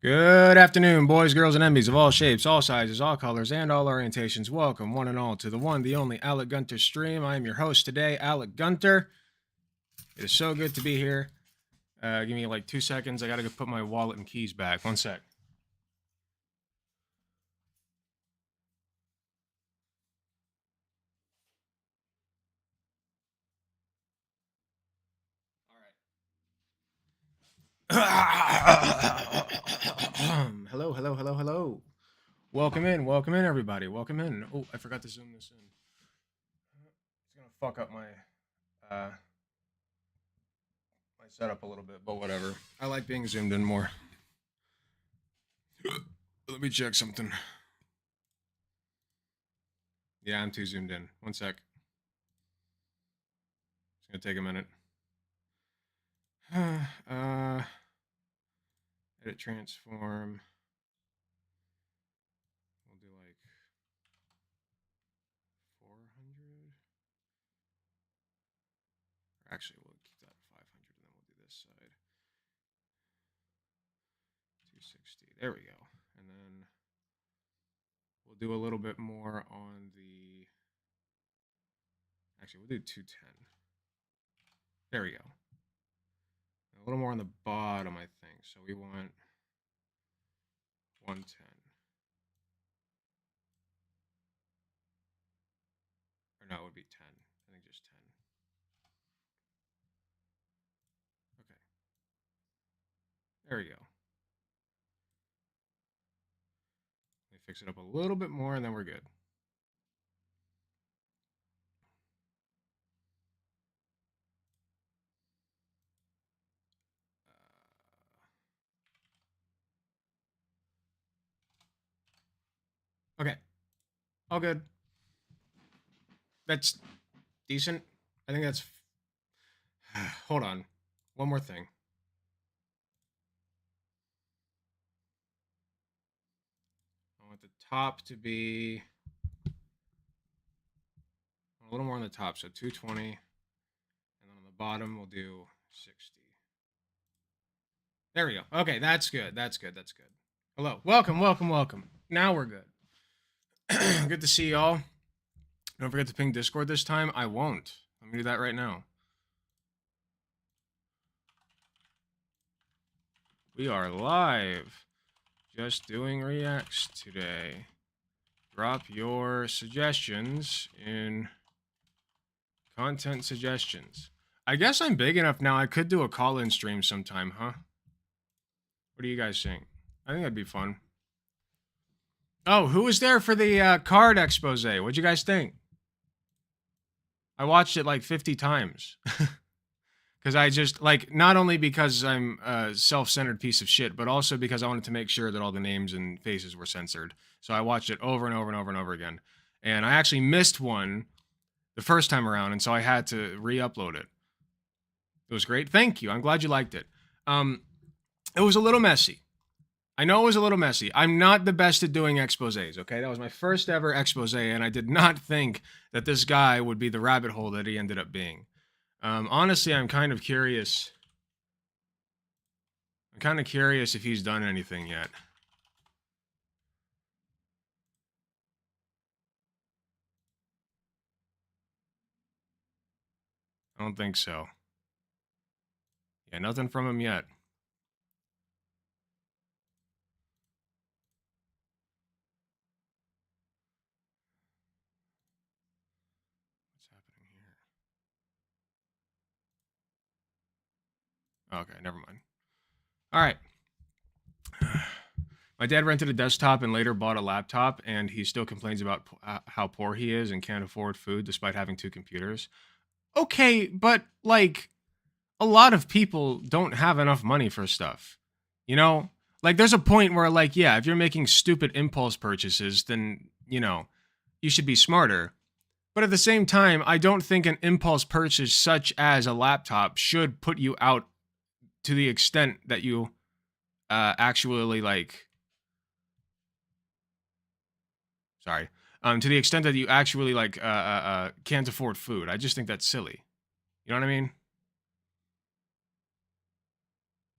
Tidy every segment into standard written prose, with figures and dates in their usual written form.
Good afternoon, boys, girls, and enemies of all shapes, all sizes, all colors, and all orientations. Welcome, one and all, to the one, the only Alec Gunter stream. I am your host today, Alec Gunter. It is so good to be here. Give me like 2 seconds. I gotta go put my wallet and keys back. 1 sec. All right. Hello, hello, hello, hello. Welcome in, everybody. Welcome in. Oh, I forgot to zoom this in. It's gonna fuck up uh, my setup a little bit, but whatever. I like being zoomed in more. Let me check something. Yeah, I'm too zoomed in. 1 sec. It's gonna take a minute. Edit transform. We'll do like 400. Or actually, we'll keep that at 500, and then we'll do this side. 260. There we go. And then we'll do a little bit more on the. Actually, we'll do 210. There we go. A little more on the bottom, I think. So we want 110. Or no, it would be 10. I think just 10. Okay. There we go. Let me fix it up a little bit more, and then we're good. Okay. All good. That's decent. I think that's. Hold on. One more thing. I want the top to be a little more on the top, so 220. And then on the bottom, we'll do 60. There we go. Okay, that's good. That's good. That's good. Hello. Welcome, welcome, welcome. Now we're good. Good to see y'all. Don't forget to ping Discord this time. I won't. Let me do that right now. We are live. Just doing reacts today. Drop your suggestions in content suggestions. I guess I'm big enough now. I could do a call-in stream sometime, huh? What do you guys think? I think that'd be fun. Oh, who was there for the card expose? What'd you guys think? I watched it like 50 times. Because I just, like, not only because I'm a self-centered piece of shit, but also because I wanted to make sure that all the names and faces were censored. So I watched it over and over and over and over again. And I actually missed one the first time around, and so I had to re-upload it. It was great. Thank you. I'm glad you liked it. It was a little messy. I know it was a little messy. I'm not the best at doing exposés, okay? That was my first ever expose, and I did not think that this guy would be the rabbit hole that he ended up being. Honestly, I'm kind of curious. I'm kind of curious if he's done anything yet. I don't think so. Yeah, nothing from him yet. What's happening here? Okay, never mind. All right. My dad rented a desktop and later bought a laptop, and he still complains about how poor he is and can't afford food despite having 2 computers. Okay, but like a lot of people don't have enough money for stuff. You know? Like there's a point where like, yeah, if you're making stupid impulse purchases, then, you should be smarter. But at the same time, I don't think an impulse purchase such as a laptop should put you out to the extent that you actually like sorry, to the extent that you actually like can't afford food. I just think that's silly. You know what I mean?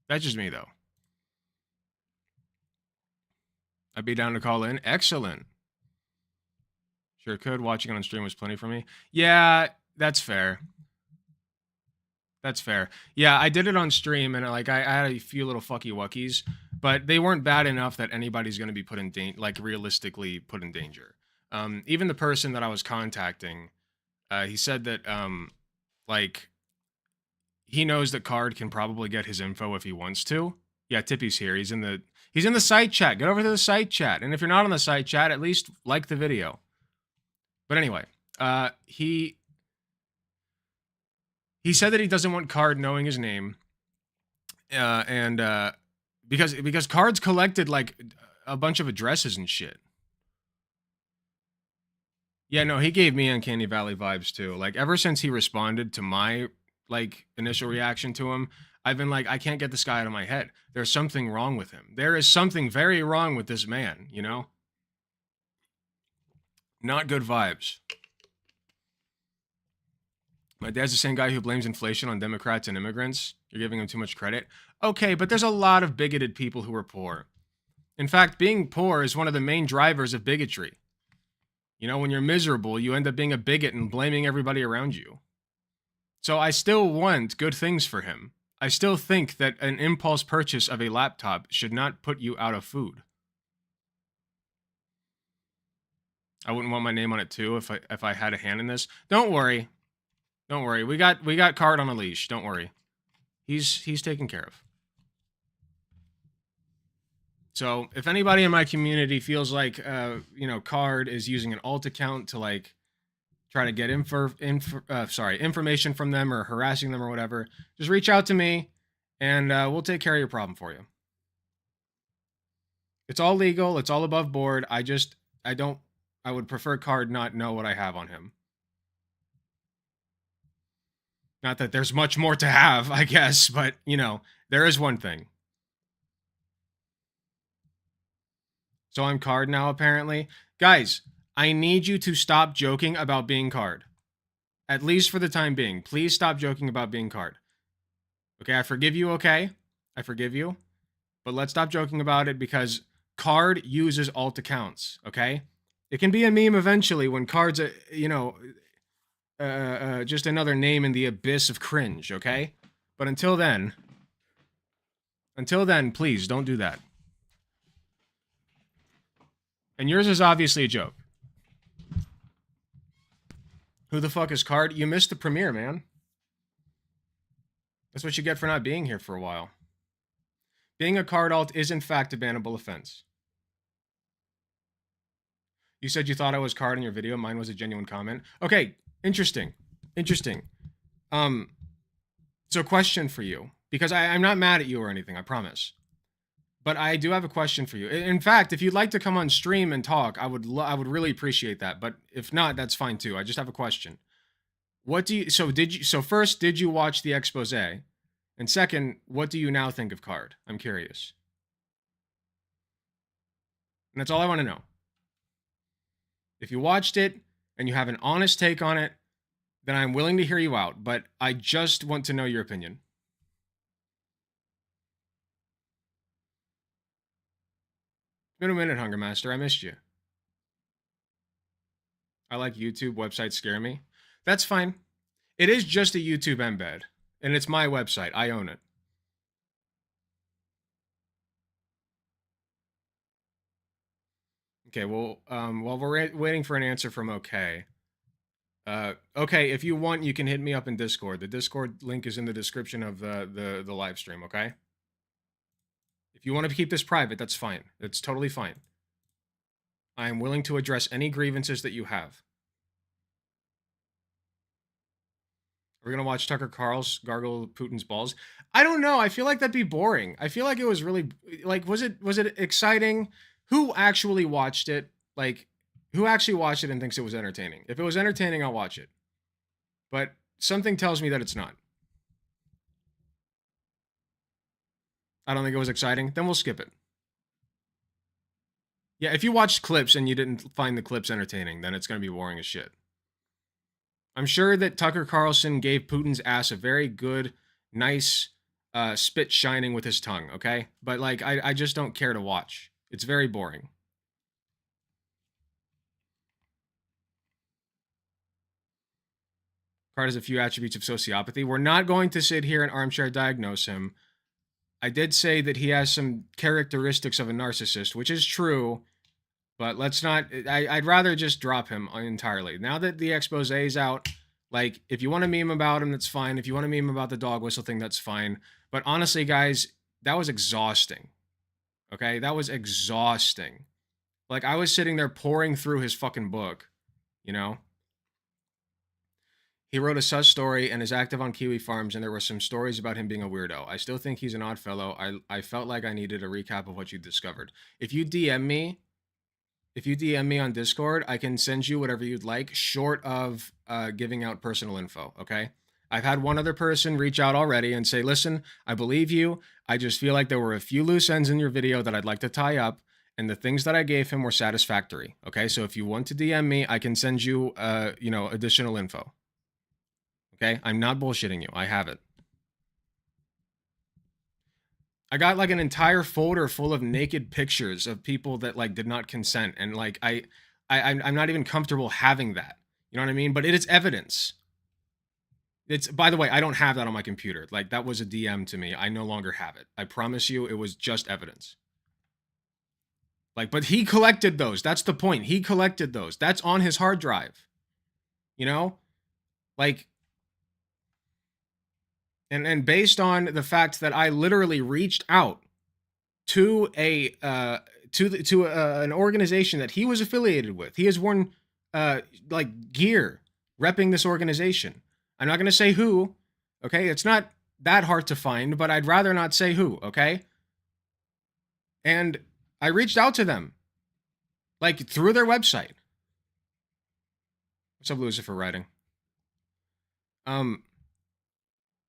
That's just me though. I'd be down to call in. Excellent. Sure could. Watching it on stream was plenty for me. Yeah, that's fair. That's fair. Yeah, I did it on stream, and like I had a few little fucky wuckies, but they weren't bad enough that anybody's going to be put in like realistically put in danger. Even the person that I was contacting, he said that like he knows that Card can probably get his info if he wants to. Yeah, Tippy's here. He's in the site chat. Get over to the site chat, and if you're not on the site chat, at least like the video. But anyway, he said that he doesn't want Card knowing his name, and because Card's collected like a bunch of addresses and shit. Yeah, no, he gave me Uncanny Valley vibes too. Like ever since he responded to my like initial reaction to him, I've been like, I can't get this guy out of my head. There's something wrong with him. There is something very wrong with this man, you know? Not good vibes. My dad's the same guy who blames inflation on Democrats and immigrants. You're giving him too much credit. Okay, but there's a lot of bigoted people who are poor. In fact, being poor is one of the main drivers of bigotry. You know, when you're miserable, you end up being a bigot and blaming everybody around you. So I still want good things for him. I still think that an impulse purchase of a laptop should not put you out of food. I wouldn't want my name on it too if I had a hand in this. Don't worry. Don't worry. We got Card on a leash. Don't worry. He's taken care of. So if anybody in my community feels like you know, Card is using an alt account to like try to get information from them or harassing them or whatever, just reach out to me and we'll take care of your problem for you. It's all legal. It's all above board. I would prefer Card not know what I have on him. Not that there's much more to have, I guess, but, you know, there is one thing. So I'm Card now, apparently. Guys, I need you to stop joking about being Card. At least for the time being. Please stop joking about being Card. Okay, I forgive you, okay? I forgive you. But let's stop joking about it because Card uses alt accounts, okay? It can be a meme eventually when Card's a, you know, just another name in the abyss of cringe, okay? But until then, please don't do that. And yours is obviously a joke. Who the fuck is Card? You missed the premiere, man. That's what you get for not being here for a while. Being a Card alt is in fact a bannable offense. You said you thought I was Card in your video. Mine was a genuine comment. Okay, interesting. Interesting. So question for you. Because I'm not mad at you or anything, I promise. But I do have a question for you. In fact, if you'd like to come on stream and talk, I would really appreciate that. But if not, that's fine too. I just have a question. So first, did you watch the expose? And second, what do you now think of Card? I'm curious. And that's all I want to know. If you watched it and you have an honest take on it, then I'm willing to hear you out, but I just want to know your opinion. It's been a minute, Hunger Master. I missed you. I like YouTube. Websites scare me. That's fine. It is just a YouTube embed, and it's my website. I own it. Okay, well, while we're waiting for an answer from OK. Okay, if you want, you can hit me up in Discord. The Discord link is in the description of the live stream, okay? If you want to keep this private, that's fine. That's totally fine. I am willing to address any grievances that you have. We're going to watch Tucker Carlson gargle Putin's balls. I don't know. I feel like that'd be boring. I feel like it was really, like, was it exciting? Who actually watched it? Like, who actually watched it and thinks it was entertaining? If it was entertaining, I'll watch it. But something tells me that it's not. I don't think it was exciting. Then we'll skip it. Yeah, if you watched clips and you didn't find the clips entertaining, then it's going to be boring as shit. I'm sure that Tucker Carlson gave Putin's ass a very good, nice spit shining with his tongue, okay? But, like, I just don't care to watch. It's very boring. Card has a few attributes of sociopathy. We're not going to sit here and armchair diagnose him. I did say that he has some characteristics of a narcissist, which is true, but let's not. I'd rather just drop him entirely. Now that the expose is out, like, if you want to meme about him, that's fine. If you want to meme about the dog whistle thing, that's fine. But honestly, guys, that was exhausting. Okay? That was exhausting. Like, I was sitting there pouring through his fucking book, you know? He wrote a sus story and is active on Kiwi Farms, and there were some stories about him being a weirdo. I still think he's an odd fellow. I felt like I needed a recap of what you discovered. If you DM me on Discord, I can send you whatever you'd like, short of giving out personal info, okay? I've had one other person reach out already and say, listen, I believe you. I just feel like there were a few loose ends in your video that I'd like to tie up, and the things that I gave him were satisfactory, okay? So if you want to DM me, I can send you, additional info. Okay? I'm not bullshitting you. I have it. I got like an entire folder full of naked pictures of people that like did not consent, and like I'm not even comfortable having that. You know what I mean? But it is evidence. It's, by the way, I don't have that on my computer. Like, that was a DM to me. I no longer have it. I promise you, it was just evidence. Like, but he collected those. That's the point. He collected those. That's on his hard drive. You know? Like, and based on the fact that I literally reached out to an organization that he was affiliated with. He has worn like gear repping this organization. I'm not going to say who, okay? It's not that hard to find, but I'd rather not say who, okay? And I reached out to them, like, through their website. What's up, Lucifer writing?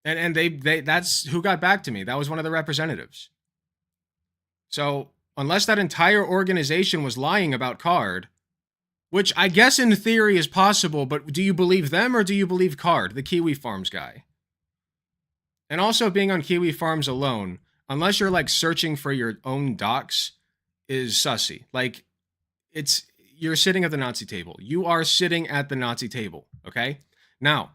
And they that's who got back to me. That was one of the representatives. So unless that entire organization was lying about Card, which I guess in theory is possible, but do you believe them or do you believe Card, the Kiwi Farms guy? And also, being on Kiwi Farms alone, unless you're like searching for your own docs, is sussy. Like, you're sitting at the Nazi table. You are sitting at the Nazi table, okay? Now,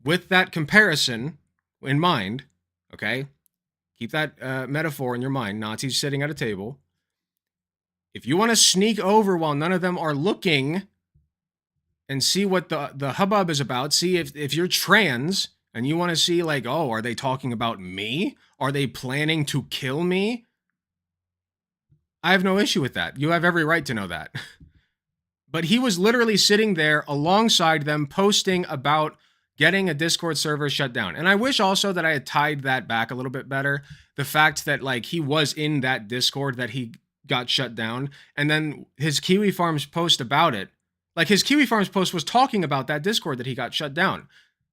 with that comparison in mind, okay, keep that metaphor in your mind, Nazis sitting at a table. If you want to sneak over while none of them are looking and see what the hubbub is about, see if you're trans and you want to see, like, oh, are they talking about me? Are they planning to kill me? I have no issue with that. You have every right to know that. But he was literally sitting there alongside them posting about getting a Discord server shut down. And I wish also that I had tied that back a little bit better. The fact that, like, he was in that Discord that he got shut down, and then his Kiwi Farms post about it, like, his Kiwi Farms post was talking about that Discord that he got shut down.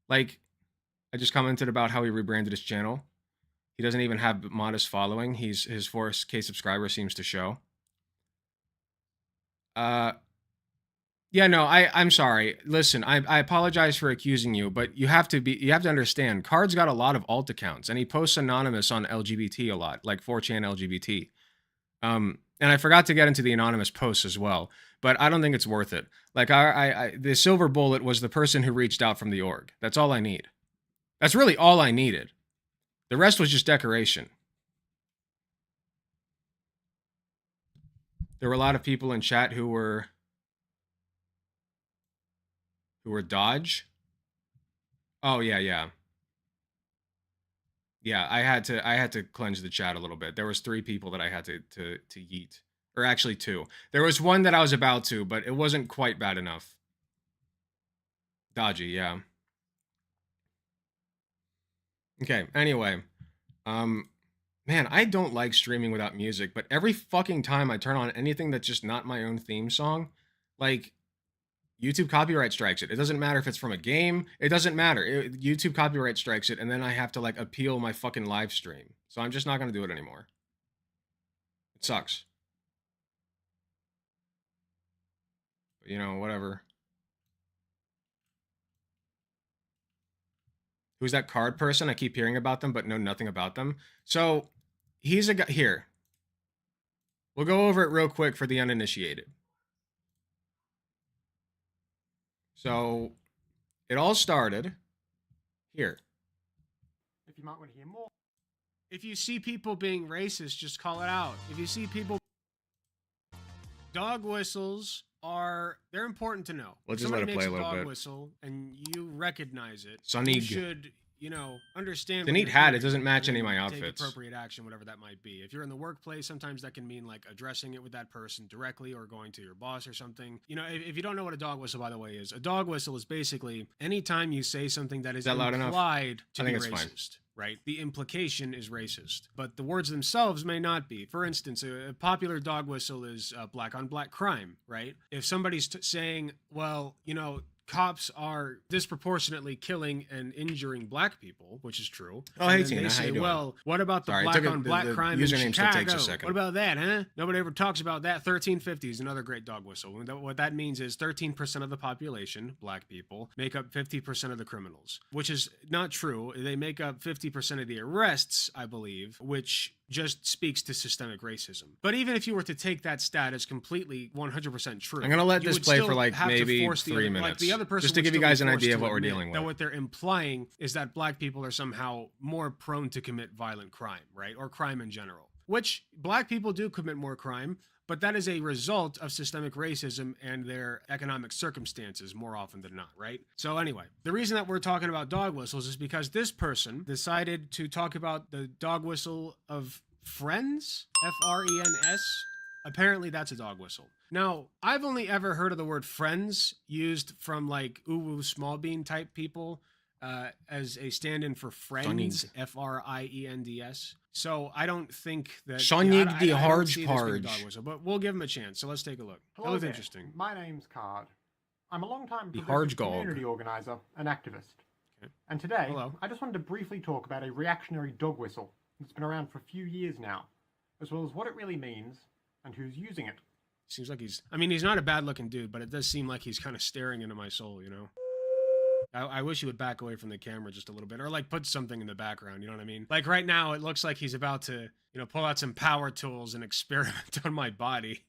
Like, I just commented about how he rebranded his channel. He doesn't even have modest following. His 4K subscriber seems to show. Yeah, no, I'm sorry. Listen, I apologize for accusing you, but you have to understand, Card's got a lot of alt accounts, and he posts anonymous on LGBT a lot, like 4chan LGBT. And I forgot to get into the anonymous posts as well, but I don't think it's worth it. Like, the silver bullet was the person who reached out from the org. That's all I need. That's really all I needed. The rest was just decoration. There were a lot of people in chat who were Dodge. Oh yeah. Yeah, I had to cleanse the chat a little bit. There was 3 people that I had to yeet. Or actually 2. There was one that I was about to, but it wasn't quite bad enough. Dodgy, yeah. Okay, anyway. Man, I don't like streaming without music, but every fucking time I turn on anything that's just not my own theme song, like, YouTube copyright strikes it. It doesn't matter if it's from a game. It doesn't matter. YouTube copyright strikes it, and then I have to, like, appeal my fucking live stream. So I'm just not going to do it anymore. It sucks. But, whatever. Who's that Card person? I keep hearing about them, but know nothing about them. So he's a guy here. We'll go over it real quick for the uninitiated. So It all started here. If you might want to hear more. If you see people being racist, just call it out. If you see people... Dog whistles they're important to know. Let's just Somebody let it play a makes little dog bit. whistle and you recognize it. Sonig. You should, understand. It's a what neat you're hat. doing It doesn't match and any of my take outfits. Appropriate action, whatever that might be. If you're in the workplace, sometimes that can mean like addressing it with that person directly or going to your boss or something. If you don't know what a dog whistle, by the way, is, a dog whistle is basically anytime you say something that is that loud enough? implied to I be think it's racist. fine. Right? The implication is racist, but the words themselves may not be. For instance, a popular dog whistle is black on black crime, right? If somebody's saying, well, cops are disproportionately killing and injuring black people, which is true. Oh, and hey, then Tina, they how say, you doing? well, what about the Sorry, black on black the crime in username still Chicago? takes a second. What about that, huh? Nobody ever talks about that. 1350 is another great dog whistle. What that means is 13% of the population, black people, make up 50% of the criminals, which is not true. They make up 50% of the arrests, I believe, which just speaks to systemic racism. But even if you were to take that stat as completely 100% true, I'm gonna let you this would play still for like have to maybe force the 3 other- minutes, Like the other person just to would give you still be guys an forced idea to of what we're admit dealing that with. what they're implying is that black people are somehow more prone to commit violent crime, right? Or crime in general, which black people do commit more crime, but that is a result of systemic racism and their economic circumstances more often than not, right? So anyway, the reason that we're talking about dog whistles is because this person decided to talk about the dog whistle of Friends, F-R-E-N-S. Apparently that's a dog whistle. Now, I've only ever heard of the word friends used from like uwu small bean type people as a stand-in for friends, F-R-I-E-N-D-S. So I don't think that... Sonig I the don't see this being a Harge dog whistle, but we'll give him a chance. So let's take a look. That Hello looks there. interesting. My name's Card. I'm a long-time The progressive Harge Gog. community organizer and activist. Okay. And today, Hello. I just wanted to briefly talk about a reactionary dog whistle that's been around for a few years now, as well as what it really means and who's using it. Seems like he's not a bad-looking dude, but it does seem like he's kind of staring into my soul, I wish he would back away from the camera just a little bit, or like put something in the background, you know what I mean? Like right now, it looks like he's about to, pull out some power tools and experiment on my body,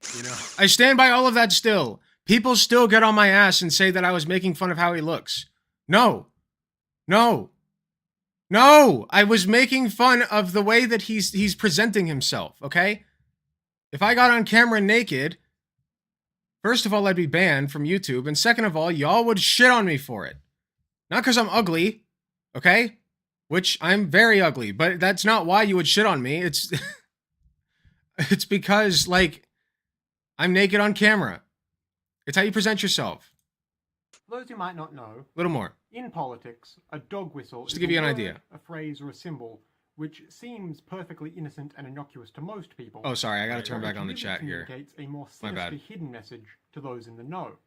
I stand by all of that still. People still get on my ass and say that I was making fun of how he looks. No. I was making fun of the way that he's presenting himself, okay? If I got on camera naked, first of all, I'd be banned from YouTube, and second of all, y'all would shit on me for it. Not because I'm ugly, okay? Which I'm very ugly, but that's not why you would shit on me. It's it's because, like, I'm naked on camera. It's how you present yourself. For those who might not know, A little more. in politics, a dog whistle Just is to give a you an word, idea. a phrase, or a symbol which seems perfectly innocent and innocuous to most people. Oh, sorry, I gotta but turn back which on the really chat here. communicates a more My bad. sinister hidden message to those in the know.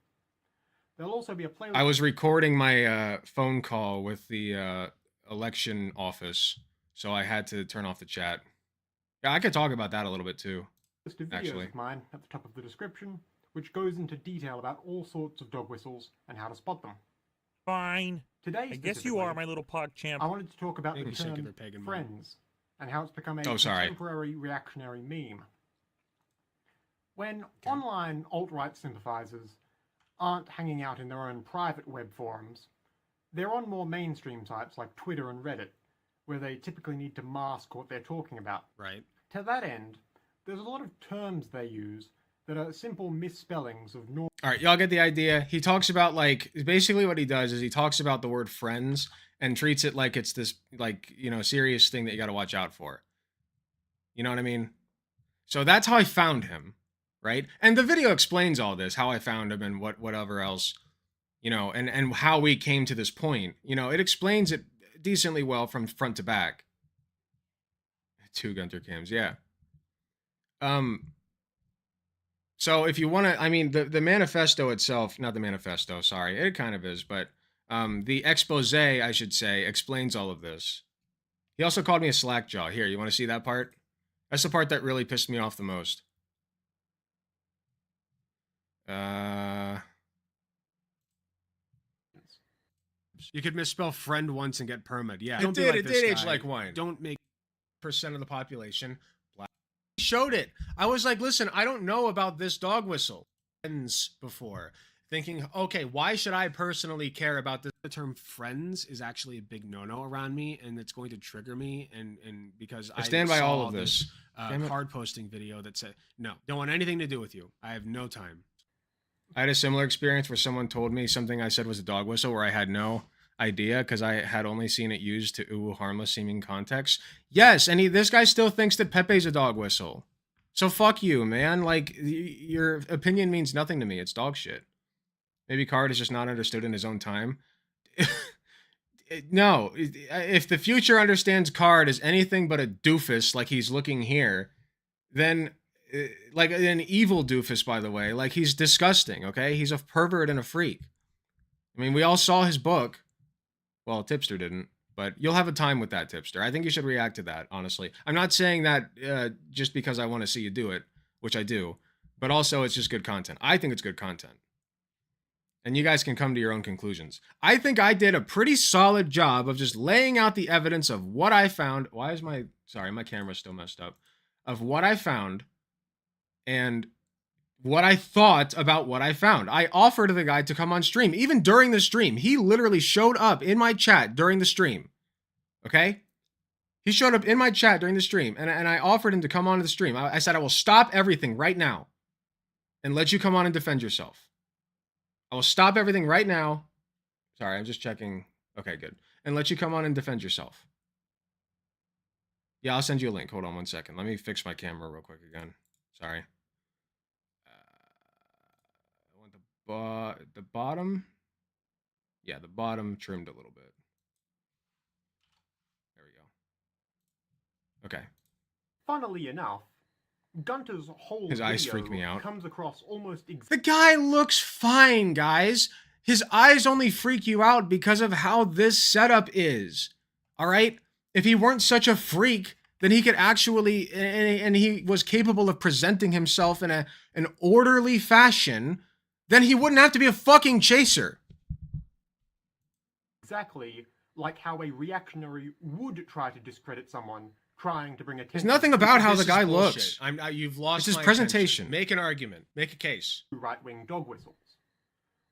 There'll also be a playlist. I was recording my phone call with the election office, so I had to turn off the chat. Yeah, I could talk about that a little bit too. List of videos actually. of mine at the top of the description, which goes into detail about all sorts of dog whistles and how to spot them. Fine. Today, I guess you are my little pog champ. I wanted to talk about Maybe the secular term pagan man. friends and how it's become a Oh, sorry. contemporary reactionary meme. When online alt-right sympathizers aren't hanging out in their own private web forums, they're on more mainstream sites like Twitter and Reddit, where they typically need to mask what they're talking about. right? To that end, there's a lot of terms they use that are simple misspellings of normal. All right, y'all get the idea. He talks about, like, basically what he does is he talks about the word friends and treats it like it's this, like, serious thing that you got to watch out for. You know what I mean? So that's how I found him, right? And the video explains all this, how I found him and whatever else, and how we came to this point. It explains it decently well from front to back. 2 Gunter cams, yeah. So if you want to, the manifesto itself, not the manifesto, sorry, it kind of is, but the expose, I should say, explains all of this. He also called me a slackjaw. Here, you want to see that part? That's the part that really pissed me off the most. You could misspell friend once and get permit. Yeah, It don't be did, like it this did age guy. like wine. Don't make Percent of the population black. He showed it. I was like, listen, I don't know about this dog whistle before. thinking, okay, why should I personally care about this? The term friends is actually a big no-no around me, and it's going to trigger me. And because I stand by saw all of this. Damn it. card posting video that said, no, don't want anything to do with you. I have no time. I had a similar experience where someone told me something I said was a dog whistle where I had no idea because I had only seen it used to harmless seeming context. Yes, and this guy still thinks that Pepe's a dog whistle. So fuck you, man. Like, your opinion means nothing to me. It's dog shit. Maybe Card is just not understood in his own time. No, if the future understands Card as anything but a doofus like he's looking here, then, like an evil doofus, by the way, like he's disgusting, okay? He's a pervert and a freak. I mean, we all saw his book. Well, Tipster didn't, but you'll have a time with that, Tipster. I think you should react to that, honestly. I'm not saying that just because I want to see you do it, which I do, but also it's just good content. I think it's good content. And you guys can come to your own conclusions. I think I did a pretty solid job of just laying out the evidence of what I found. Why is my camera's still messed up. Of what I found and what I thought about what I found. I offered the guy to come on stream, even during the stream. He literally showed up in my chat during the stream. Okay? He showed up in my chat during the stream, and I offered him to come on to the stream. I said, I will stop everything right now and let you come on and defend yourself. I will stop everything right now. Sorry, I'm just checking. Okay, good. And let you come on and defend yourself. Yeah, I'll send you a link. Hold on one second. Let me fix my camera real quick again. Sorry. I want the bottom. Yeah, the bottom trimmed a little bit. There we go. Okay. Funnily enough, Gunter's whole His eyes video freak me out. comes across almost The guy looks fine, guys. His eyes only freak you out because of how this setup is. All right? If he weren't such a freak, then he could actually, and he was capable of presenting himself in an orderly fashion, then he wouldn't have to be a fucking chaser. exactly like how a reactionary would try to discredit someone trying to bring attention. There's nothing about how the This is guy bullshit. looks. You've lost It's his my presentation. attention. Make an argument. Make a case. to right-wing dog whistles.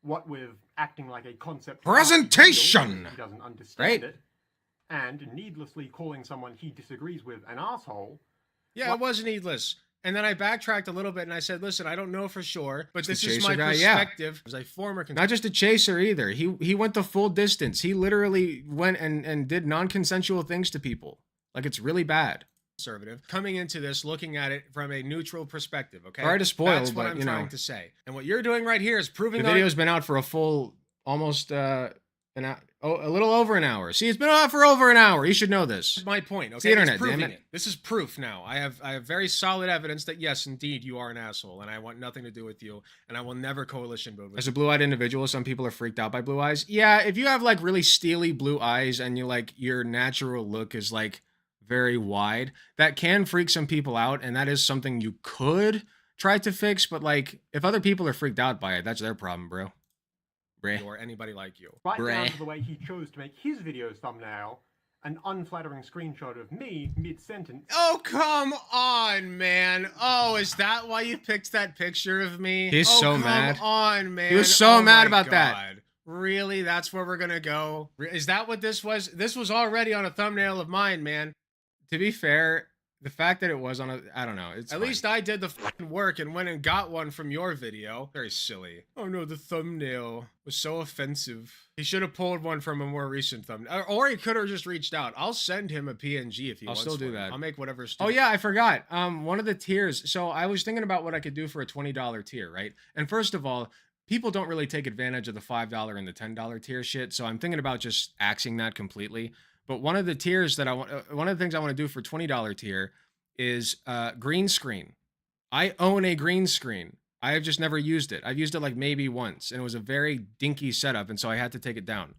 What with acting like a concept Presentation! he doesn't understand Right. it, and needlessly calling someone he disagrees with an asshole. Yeah, it was needless. And then I backtracked a little bit and I said, listen, I don't know for sure, but this the is my chaser guy, yeah. perspective as a former Not just a chaser either. He went the full distance. He literally went and did non-consensual things to people. Like, it's really bad. conservative coming into this, looking at it from a neutral perspective. Okay, Sorry to spoil, that's what but, I'm you know. trying to say. And what you're doing right here is proving The video's been out for a full, almost a little over an hour. See, it's been out for over an hour. You should know this. my point. It's the Okay, internet, it's proving damn it. This is proof now. I have very solid evidence that yes, indeed, you are an asshole, and I want nothing to do with you, and I will never coalition build with As you. a blue-eyed individual, some people are freaked out by blue eyes. Yeah, if you have like really steely blue eyes and you like your natural look is like very wide, that can freak some people out, and that is something you could try to fix. But like, if other people are freaked out by it, that's their problem, bro. Bruh. Or anybody like you. Right down Bruh. to the way he chose to make his video's thumbnail an unflattering screenshot of me mid-sentence. Oh, come on, man. Oh, is that why you picked that picture of me? He's oh, so come mad. on, man. He was so Oh mad my about that. God. Really? That's where we're going to go? Is that what this was? This was already on a thumbnail of mine, man. To be fair, the fact that it was on I don't know. It's At fine. least I did the fucking work and went and got one from your video. Very silly. Oh no, the thumbnail was so offensive. He should have pulled one from a more recent thumbnail. Or he could have just reached out. I'll send him a PNG if he I'll wants still do one. that. I'll make whatever Oh stupid. yeah, I forgot. One of the tiers. So I was thinking about what I could do for a $20 tier, right? And first of all, people don't really take advantage of the $5 and the $10 tier shit. So I'm thinking about just axing that completely. But one of the tiers that I want, one of the things I want to do for $20 tier is green screen. I own a green screen. I have just never used it. I've used it like maybe once, and it was a very dinky setup, and so I had to take it down.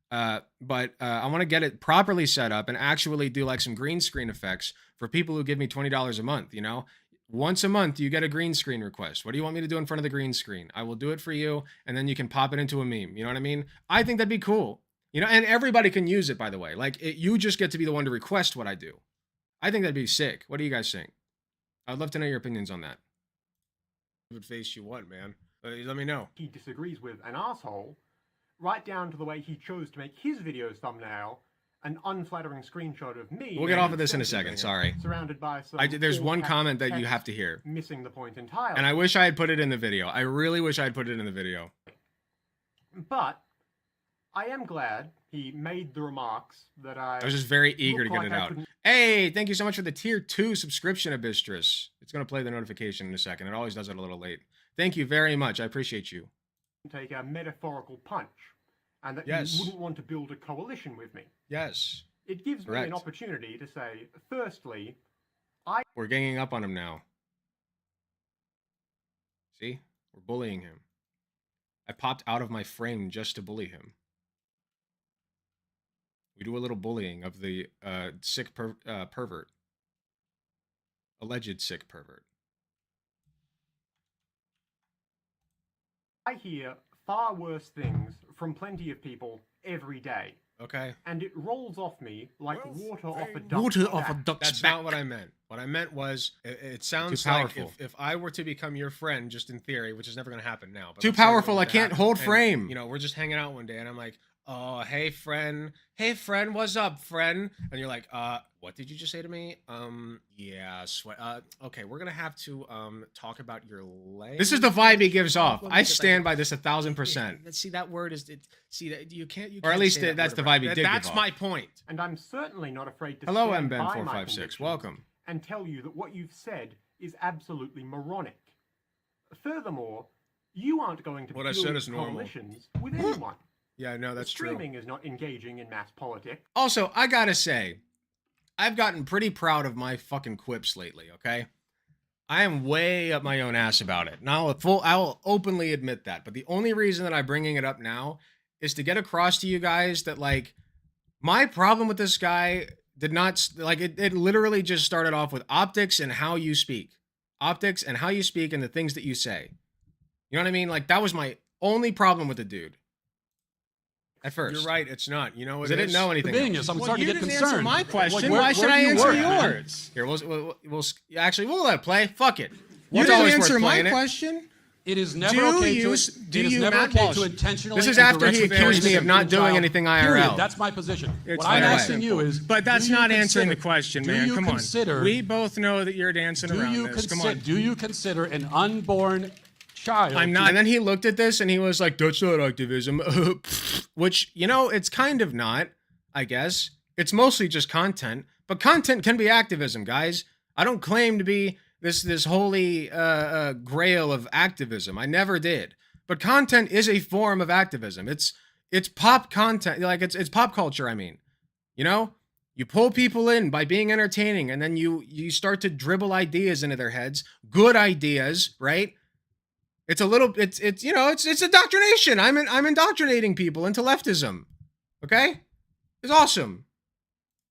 But I want to get it properly set up and actually do like some green screen effects for people who give me $20 a month, you know? Once a month, you get a green screen request. What do you want me to do in front of the green screen? I will do it for you, and then you can pop it into a meme. You know what I mean? I think that'd be cool. You know, and everybody can use it, by the way. Like, you just get to be the one to request what I do. I think that'd be sick. What do you guys think? I'd love to know your opinions on that. Stupid face you want, man. Let me know. he disagrees with an asshole, right down to the way he chose to make his video's thumbnail an unflattering screenshot of me. We'll get off of this in a second. Sorry. Surrounded by some There's one all-caps comment that you text have to hear. missing the point entirely. And I wish I had put it in the video. I really wish I had put it in the video. But I am glad he made the remarks that I I was just very eager to looked get it like I out. couldn't Hey, thank you so much for the tier 2 subscription, Abystrus. It's going to play the notification in a second. It always does it a little late. Thank you very much. I appreciate you. take a metaphorical punch, and that Yes. you wouldn't want to build a coalition with me. Yes. It gives me Correct. an opportunity to say, firstly, We're ganging up on him now. See? We're bullying him. I popped out of my frame just to bully him. We do a little bullying of the sick pervert. Alleged sick pervert. I hear far worse things from plenty of people every day, Okay? and it rolls off me like water off a duck's Water off a back. duck's That's back. not what I meant. What I meant was, it sounds Too like powerful. if I were to become your friend, just in theory, which is never going to happen now. But Too let's say it powerful, were I to can't happen, hold and, frame. You know, we're just hanging out one day, and I'm like, oh, hey friend, what's up, friend? And you're like, what did you just say to me? Yeah, okay, we're gonna have to talk about your leg. This is the vibe he gives off. I stand by this 1000%. See, that word is. See that you can't. You Or at can't least say that that's word the around. vibe he did give That's off. my point. And I'm certainly not afraid to Hello, stand by my MBen456. convictions Welcome. and tell you that what you've said is absolutely moronic. Furthermore, you aren't going to What I build said is normal. coalitions with anyone. Yeah, no, that's true. Streaming is not engaging in mass politics. Also, I gotta say, I've gotten pretty proud of my fucking quips lately, okay? I am way up my own ass about it. And I'll openly admit that. But the only reason that I'm bringing it up now is to get across to you guys that, like, my problem with this guy did not, like, it literally just started off with optics and how you speak. Optics and how you speak and the things that you say. You know what I mean? Like, that was my only problem with the dude. At first. You're right, it's not. You know what? I didn't know anything. Convenience. I'm starting to get concerned. my question. Where- Why should where I do you answer work, man? yours? Here, actually, we'll let it play. Fuck it. You It's didn't always answer worth my playing it. question. It is never Do okay you- to. do It is you, never Matt okay Walsh? to intentionally. This is and after he directly accused me abuse of not a doing child. anything Period. IRL. That's my position. It's What I'm fine. asking you is. But that's do you not answering the consider- question, do man. you Come consider- on. We both know that you're dancing Do around you this. Come consider? on. Do you consider an unborn child? I'm not. And then he looked at this and he was like, that's not activism. Which, you know, it's kind of not, I guess. It's mostly just content. But content can be activism, guys. I don't claim to be this holy grail of activism. I never did. But content is a form of activism. It's pop content. Like, it's pop culture, I mean. You know? You pull people in by being entertaining, and then you start to dribble ideas into their heads. Good ideas, right? It's a little, it's you know, it's indoctrination. I'm indoctrinating people into leftism. Okay? It's awesome.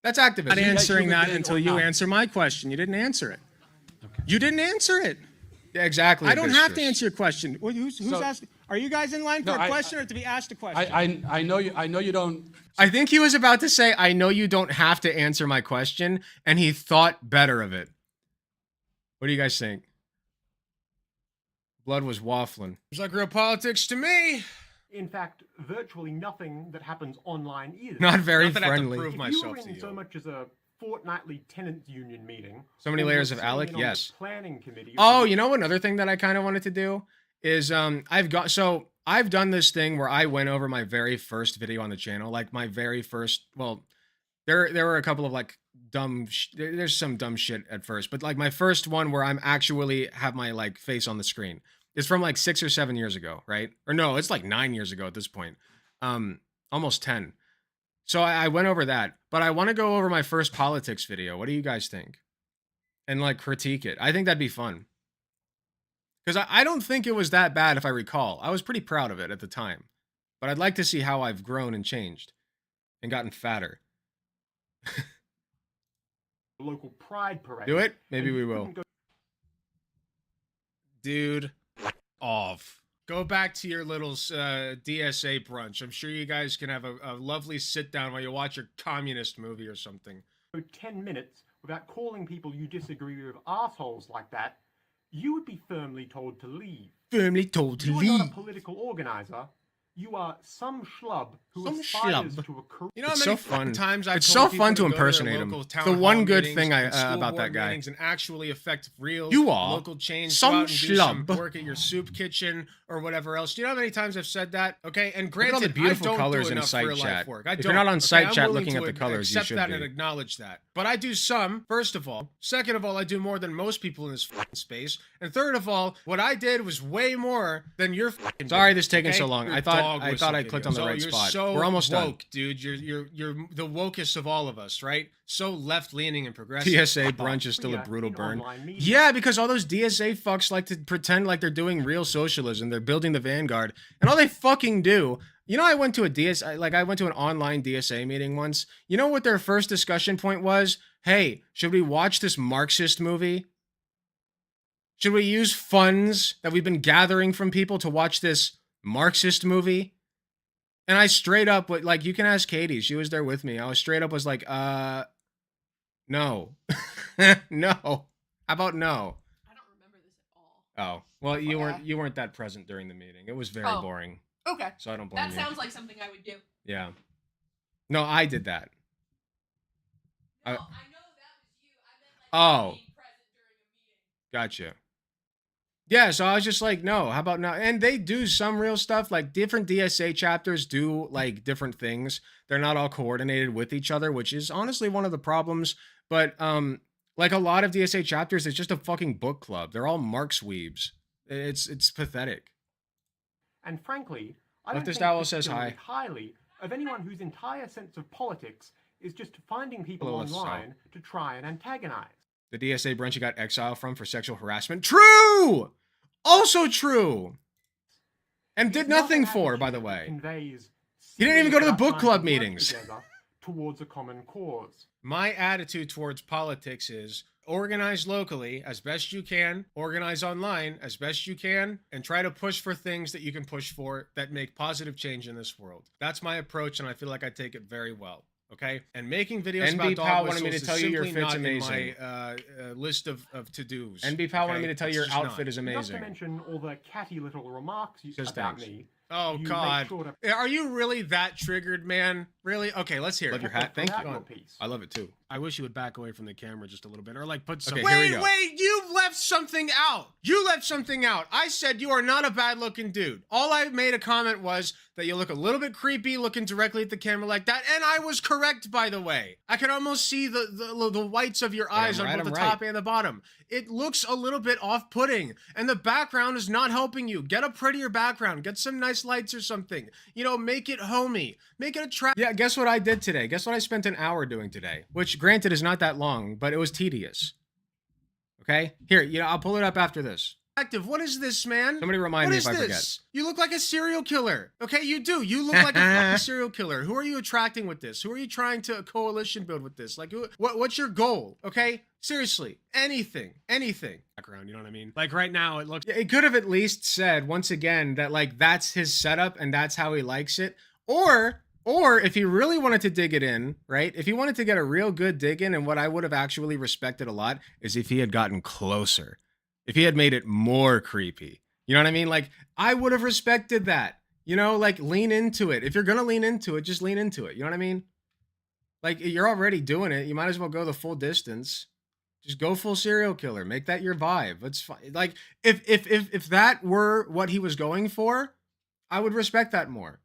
That's activism. Not answering human that being until or you not? answer my question. You didn't answer it. You didn't answer it. Yeah, exactly. I don't have to Bistrus. answer your question. Who's So- asking? Are you guys in line for No, a question or to be asked a question? I know you don't. I think he was about to say, I know you don't have to answer my question, and he thought better of it. What do you guys think? Blood was waffling. It's like real politics to me. In fact, virtually nothing that happens online is. Not very Not that I have to friendly. prove If myself you were to in you. so much as a fortnightly tenants union meeting, So many or layers you're of Alec, sitting in on the yes. Planning committee. Oh, you know another thing that I kind of wanted to do is I've done this thing where I went over my very first video on the channel, like my very first. Well, there were a couple of like there's some dumb shit at first, but like my first one where I'm actually have my like face on the screen is from like 6 or 7 years ago, right? Or no, it's like 9 years ago at this point, almost 10. So I went over that, but I want to go over my first politics video. What do you guys think? And like critique it. I think that'd be fun. Because I don't think it was that bad if I recall. I was pretty proud of it at the time. But I'd like to see how I've grown and changed. And gotten fatter. local pride parade. Do it? Maybe and we you will. couldn't go Dude, off. Go back to your little DSA brunch. I'm sure you guys can have a lovely sit down while you watch your communist movie or something. 10 minutes without calling people you disagree with assholes like that, you would be firmly told to leave. firmly told to You are not a leave. political organizer. You are some schlub who Some aspires schlub. to a career. You know how It's many so fun. times I've It's told so fun people to go their impersonate him. local It's town the hall one good meetings thing and school about board that guy. meetings and actually affect real You are local change. some Go out and do some schlub. work at your soup kitchen or whatever else. Do you know how many times I've said that? Okay, and Look at all granted, the beautiful I don't colors do in enough site real life chat. work. I If don't. you're not on site I'm chat willing looking to at the colors, you accept should that be. and acknowledge that. But I do some. First of all, second of all, I do more than most people in this fucking space, and third of all, what I did was way more than your fucking. Sorry video, this taking okay? so long. Your I thought dog whistle I clicked on the video. right you're spot. So We're almost done. woke, dude. You're the wokest of all of us, right? So left leaning and progressive. DSA brunch is still a Career brutal in burn. online media. Yeah, because all those DSA fucks like to pretend like they're doing real socialism. They're building the vanguard, and all they fucking do. You know, I went to an online DSA meeting once. You know what their first discussion point was? Hey, should we watch this Marxist movie? Should we use funds that we've been gathering from people to watch this Marxist movie? And I straight up, like, you can ask Katie. She was there with me. I was straight up was like, no. No. How about no? I don't remember this at all. Oh, well, you Okay. weren't that present during the meeting. It was very Oh. boring, Okay. so I don't blame That you. sounds like something I would do. Yeah. No, I did that. No, I- I know that was you. I meant like Oh. being present during a meeting. Gotcha. Yeah, so I was just like, no, how about not? And they do some real stuff. Like different DSA chapters do like different things. They're not all coordinated with each other, which is honestly one of the problems. But like a lot of DSA chapters, it's just a fucking book club. They're all Marx weebs. It's pathetic. And frankly, I don't Leftist think Owl says particularly hi. highly of anyone whose entire sense of politics is just finding people Hello, Leftist Owl. online to try and antagonize. The DSA branch you got exiled from for sexual harassment. True! Also true! And It's did not nothing an for, by attitude the that way. conveys He didn't even go to the serious book about club trying to work meetings. together towards a common cause. My attitude towards politics is organize locally as best you can, organize online as best you can, and try to push for things that you can push for that make positive change in this world. That's my approach, and I feel like I take it very well. Okay, and making videos NB about Pal dog wanted me to whistles tell is you your simply fit's not amazing. in my list of to-dos. NB Pal wanted okay? me to tell you It's your just not. outfit is Not to amazing. mention all the catty little remarks you Says about thanks. me. Oh You make God, sure to are you really that triggered, man? Really? Okay, let's hear Love it. your hat. Thank throughout you. your piece. I love it too. I wish you would back away from the camera just a little bit, or like put some. Okay, here we Wait, go. wait! You left something out. You left something out. I said you are not a bad-looking dude. All I made a comment was that you look a little bit creepy, looking directly at the camera like that, and I was correct, by the way. I can almost see the whites of your eyes I'm on right, both I'm the right. top and the bottom. It looks a little bit off-putting, and the background is not helping you. Get a prettier background. Get some nice lights or something. You know, make it homey. Make it attractive. Yeah, guess what I did today? Guess what I spent an hour doing today? Which, granted, is not that long, but it was tedious. Okay? Here, I'll pull it up after this. What is this, man? Somebody remind What me is if I this? forget. You look like a serial killer. Okay, you do. You look like a fucking serial killer. Who are you attracting with this? Who are you trying to coalition build with this? Like, what's your goal? Okay, seriously, anything. Background, you know what I mean? Like right now, it looks. Yeah, it could have at least said, once again, that, like, that's his setup and that's how he likes it. Or if he really wanted to dig it in, right? If he wanted to get a real good dig in, and what I would have actually respected a lot is if he had gotten closer. If he had made it more creepy. You know what I mean? Like, I would have respected that. You know, like, lean into it. If you're going to lean into it, just lean into it. You know what I mean? Like, you're already doing it. You might as well go the full distance. Just go full serial killer. Make that your vibe. It's fine. Like, if that were what he was going for, I would respect that more.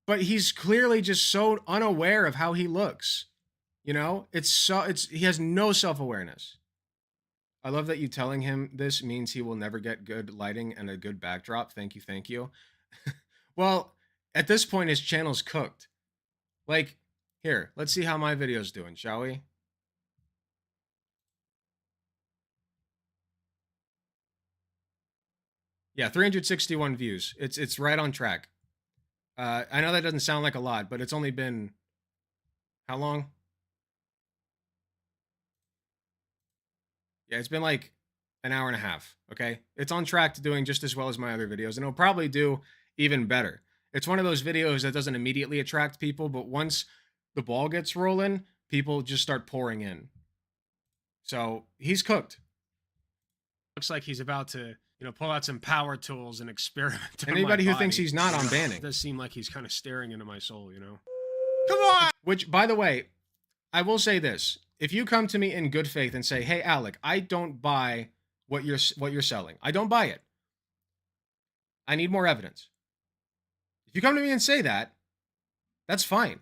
But he's clearly just so unaware of how he looks. You know? He has no self-awareness. I love that you telling him this means he will never get good lighting and a good backdrop. Thank you. Well, at this point, his channel's cooked. Like, here, let's see how my video's doing, shall we? Yeah, 361 views. It's right on track. I know that doesn't sound like a lot, but it's only been how long? Yeah, it's been like an hour and a half, okay? It's on track to doing just as well as my other videos, and it'll probably do even better. It's one of those videos that doesn't immediately attract people, but once the ball gets rolling, people just start pouring in. So, he's cooked. Looks like he's about to, pull out some power tools and experiment. on my Anybody who thinks body. he's not, I'm banning. It does seem like he's kind of staring into my soul. Come on! Which, by the way, I will say this. If you come to me in good faith and say, hey, Alec, I don't buy what you're selling. I don't buy it. I need more evidence. If you come to me and say that, that's fine.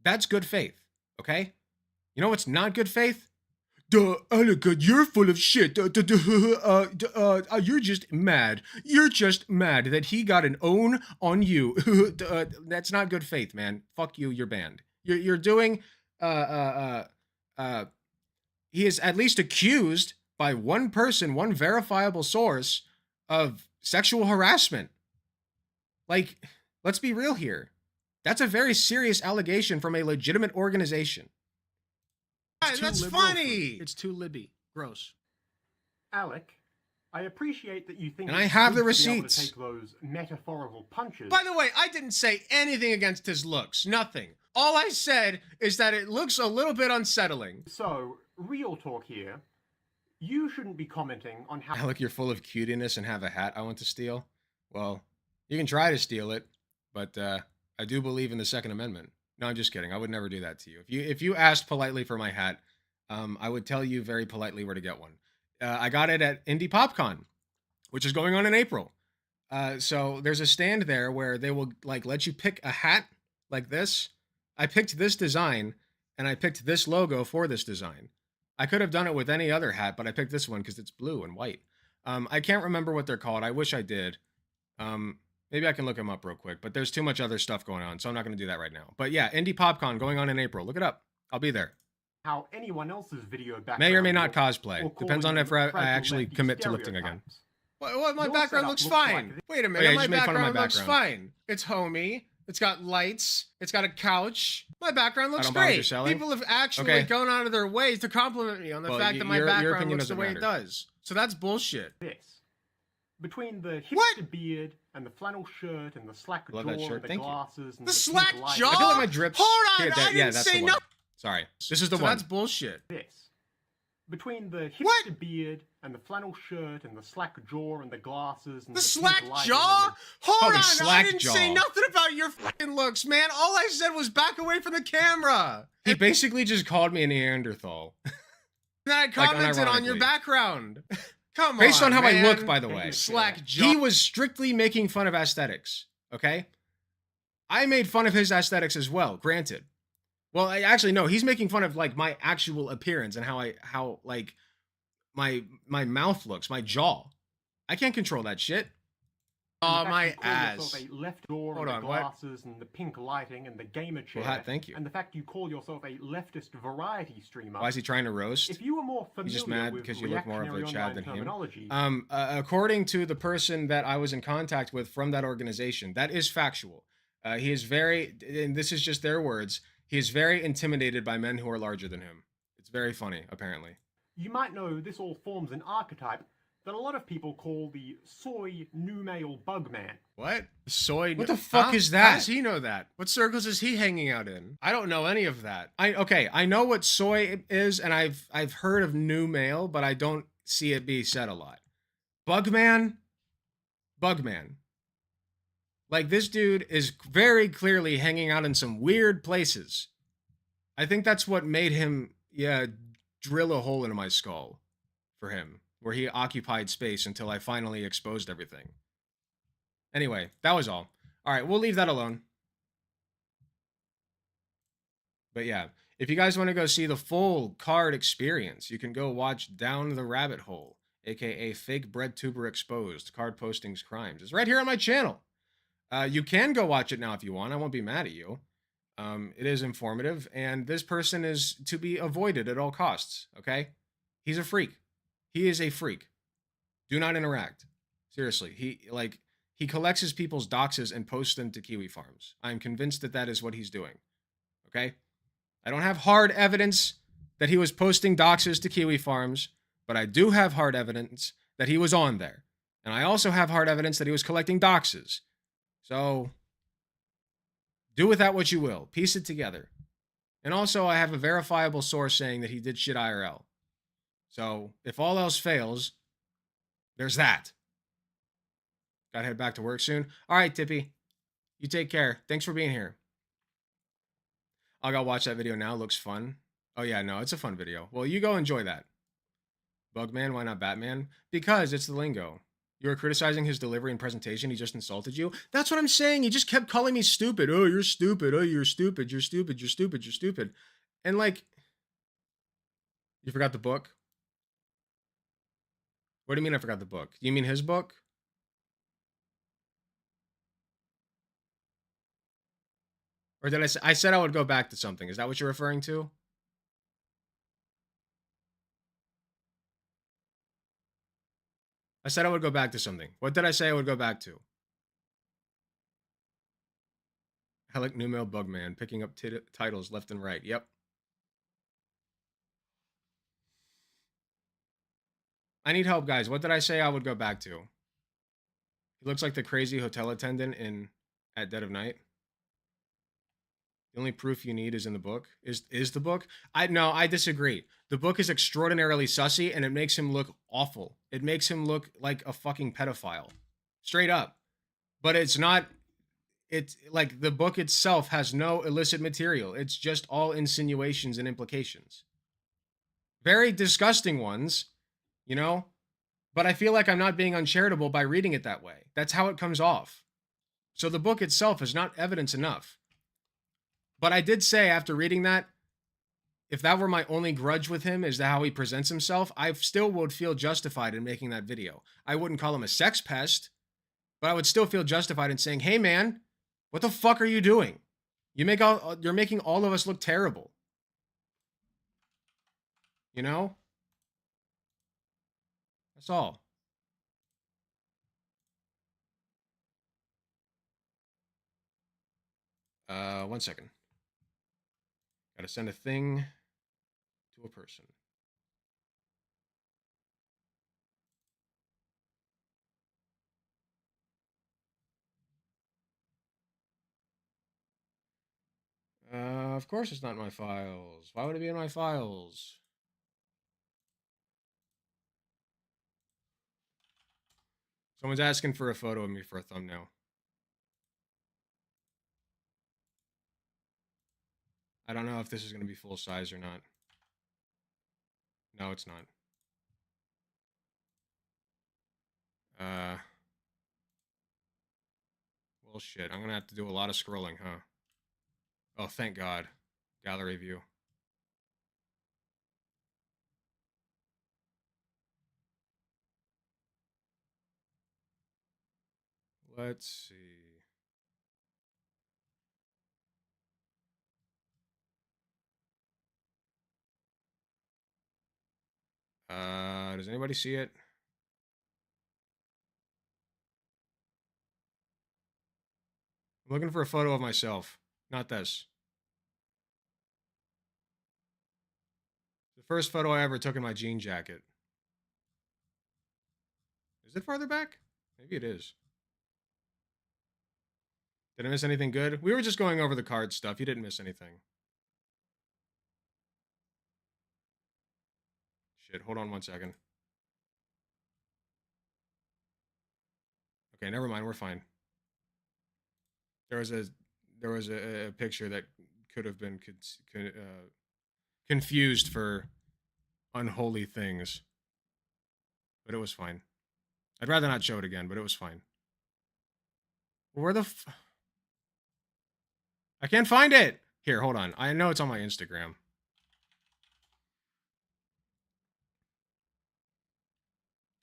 That's good faith, okay? You know what's not good faith? Alec, you're full of shit. You're just mad. You're just mad that he got an own on you. That's not good faith, man. Fuck you, you're banned. You're doing, he is at least accused by one person, one verifiable source of sexual harassment. Like, let's be real here. That's a very serious allegation from a legitimate organization. It's too That's liberal funny. It's too libby. Gross. Alec, I appreciate that you think And I it's have good the to be able to receipts. take those metaphorical punches. By the way, I didn't say anything against his looks. Nothing. All I said is that it looks a little bit unsettling. So, real talk here. You shouldn't be commenting on how Alec, you're full of cutiness and have a hat I want to steal. Well, you can try to steal it, but I do believe in the Second Amendment. No, I'm just kidding. I would never do that to you. If you asked politely for my hat, I would tell you very politely where to get one. I got it at Indie PopCon, which is going on in April. So there's a stand there where they will let you pick a hat like this. I picked this design, and I picked this logo for this design. I could have done it with any other hat, but I picked this one because it's blue and white. I can't remember what they're called. I wish I did. Maybe I can look them up real quick, but there's too much other stuff going on, so I'm not going to do that right now. But yeah, Indie PopCon going on in April. Look it up. I'll be there. how anyone else's video background May or may not looks, cosplay. or Depends on calling if them I fragile actually lefty commit to lifting again. stereotypes. Well, my Your background setup looks looks fine. like this. Wait a Oh, minute. yeah, you my just made fun of my background looks background. fine. It's homey. It's got lights. It's got a couch. My background looks don't buy what you're great. selling? People have actually Okay. gone out of their ways to compliment me on the Well, fact that my your background opinion looks the doesn't way it matter. does. So that's bullshit. This. Between the hipster What? beard and the flannel shirt and the slack Love jaw that shirt. and the Thank you. glasses and The pink slack lighting. jaw? I feel like my drips. Hold on, Here, I didn't that's say the one. no- Sorry. This is the So one. that's bullshit. This. Between the hipster What? beard and the flannel shirt and the slack jaw and the glasses and The pink slack lighting jaw? and Hold Oh, the on, I slack didn't jaw. say nothing about your fucking looks, man. All I said was back away from the camera. He basically just called me a Neanderthal. Then I commented on your unironically. background. Come Based on how I man. look, by the way. Slack jaw. He was strictly making fun of aesthetics, okay? I made fun of his aesthetics as well, granted. Well, actually, no, he's making fun of, my actual appearance and how my mouth looks, my jaw. I can't control that shit. And the Oh, fact my you call yourself ass. a left door Hold and on, the what? glasses and the pink lighting and the gamer chair. Well, thank you. And the fact you call yourself a leftist variety streamer. Why is he trying to roast? If you were more familiar He's just mad with because you look more of a reactionary Chad online than him. terminology, According to the person that I was in contact with from that organization, that is factual. He is very, and this is just their words, he is very intimidated by men who are larger than him. It's very funny, apparently. you might know this all forms an archetype that a lot of people call the soy new male bug man. What? Soy. What the fuck is that? How does he know that? What circles is he hanging out in? I don't know any of that. I know what soy is, and I've heard of new male, but I don't see it be said a lot. Bugman. Like, this dude is very clearly hanging out in some weird places. I think that's what made him, drill a hole into my skull for him, where he occupied space until I finally exposed everything. Anyway, that was all. All right, we'll leave that alone. But yeah, if you guys want to go see the full card experience, you can go watch Down the Rabbit Hole, aka Fake Bread Tuber Exposed, Card Postings Crimes. It's right here on my channel. You can go watch it now if you want. I won't be mad at you. It is informative, and this person is to be avoided at all costs, okay? He's a freak. He is a freak. Do not interact. Seriously, he collects his people's doxes and posts them to Kiwi Farms. I'm convinced that that is what he's doing, okay? I don't have hard evidence that he was posting doxes to Kiwi Farms, but I do have hard evidence that he was on there. And I also have hard evidence that he was collecting doxes. So, do with that what you will. Piece it together. And also, I have a verifiable source saying that he did shit IRL. So, if all else fails, there's that. Gotta head back to work soon. All right, Tippy. You take care. Thanks for being here. I'll go watch that video now. Looks fun. Oh, yeah, no, it's a fun video. Well, you go enjoy that. Bugman, why not Batman? Because it's the lingo. You were criticizing his delivery and presentation. He just insulted you. That's what I'm saying. He just kept calling me stupid. Oh, you're stupid. Oh, you're stupid. You're stupid. You're stupid. You're stupid. And like, you forgot the book? What do you mean I forgot the book? You mean his book? Or did I said I would go back to something. Is that what you're referring to? I said I would go back to something. What did I say I would go back to? Helic Numel Bugman, picking up titles left and right. Yep. I need help, guys. What did I say I would go back to? He looks like the crazy hotel attendant in At Dead of Night. The only proof you need is in the book. Is the book? No, I disagree. The book is extraordinarily sussy, and it makes him look awful. It makes him look like a fucking pedophile. Straight up. But it's not... It's like the book itself has no illicit material. It's just all insinuations and implications. Very disgusting ones, you know? But I feel like I'm not being uncharitable by reading it that way. That's how it comes off. So the book itself is not evidence enough. But I did say after reading that, if that were my only grudge with him is how he presents himself, I still would feel justified in making that video. I wouldn't call him a sex pest, but I would still feel justified in saying, hey man, what the fuck are you doing? You're making all of us look terrible. You know? That's all. One second. Gotta send a thing to a person. Of course it's not in my files. Why would it be in my files? Someone's asking for a photo of me for a thumbnail. I don't know if this is going to be full size or not. No, it's not. Well, shit. I'm going to have to do a lot of scrolling, huh? Oh, thank God. Gallery view. Let's see. Does anybody see it? I'm looking for a photo of myself. Not this. The first photo I ever took in my jean jacket. Is it farther back? Maybe it is. Did I miss anything good? We were just going over the card stuff. You didn't miss anything. Shit, hold on one second. Okay, never mind. We're fine. There was a picture that could have been confused for unholy things, but it was fine. I'd rather not show it again, but it was fine. Where the I can't find it. Here, hold on. I know it's on my Instagram.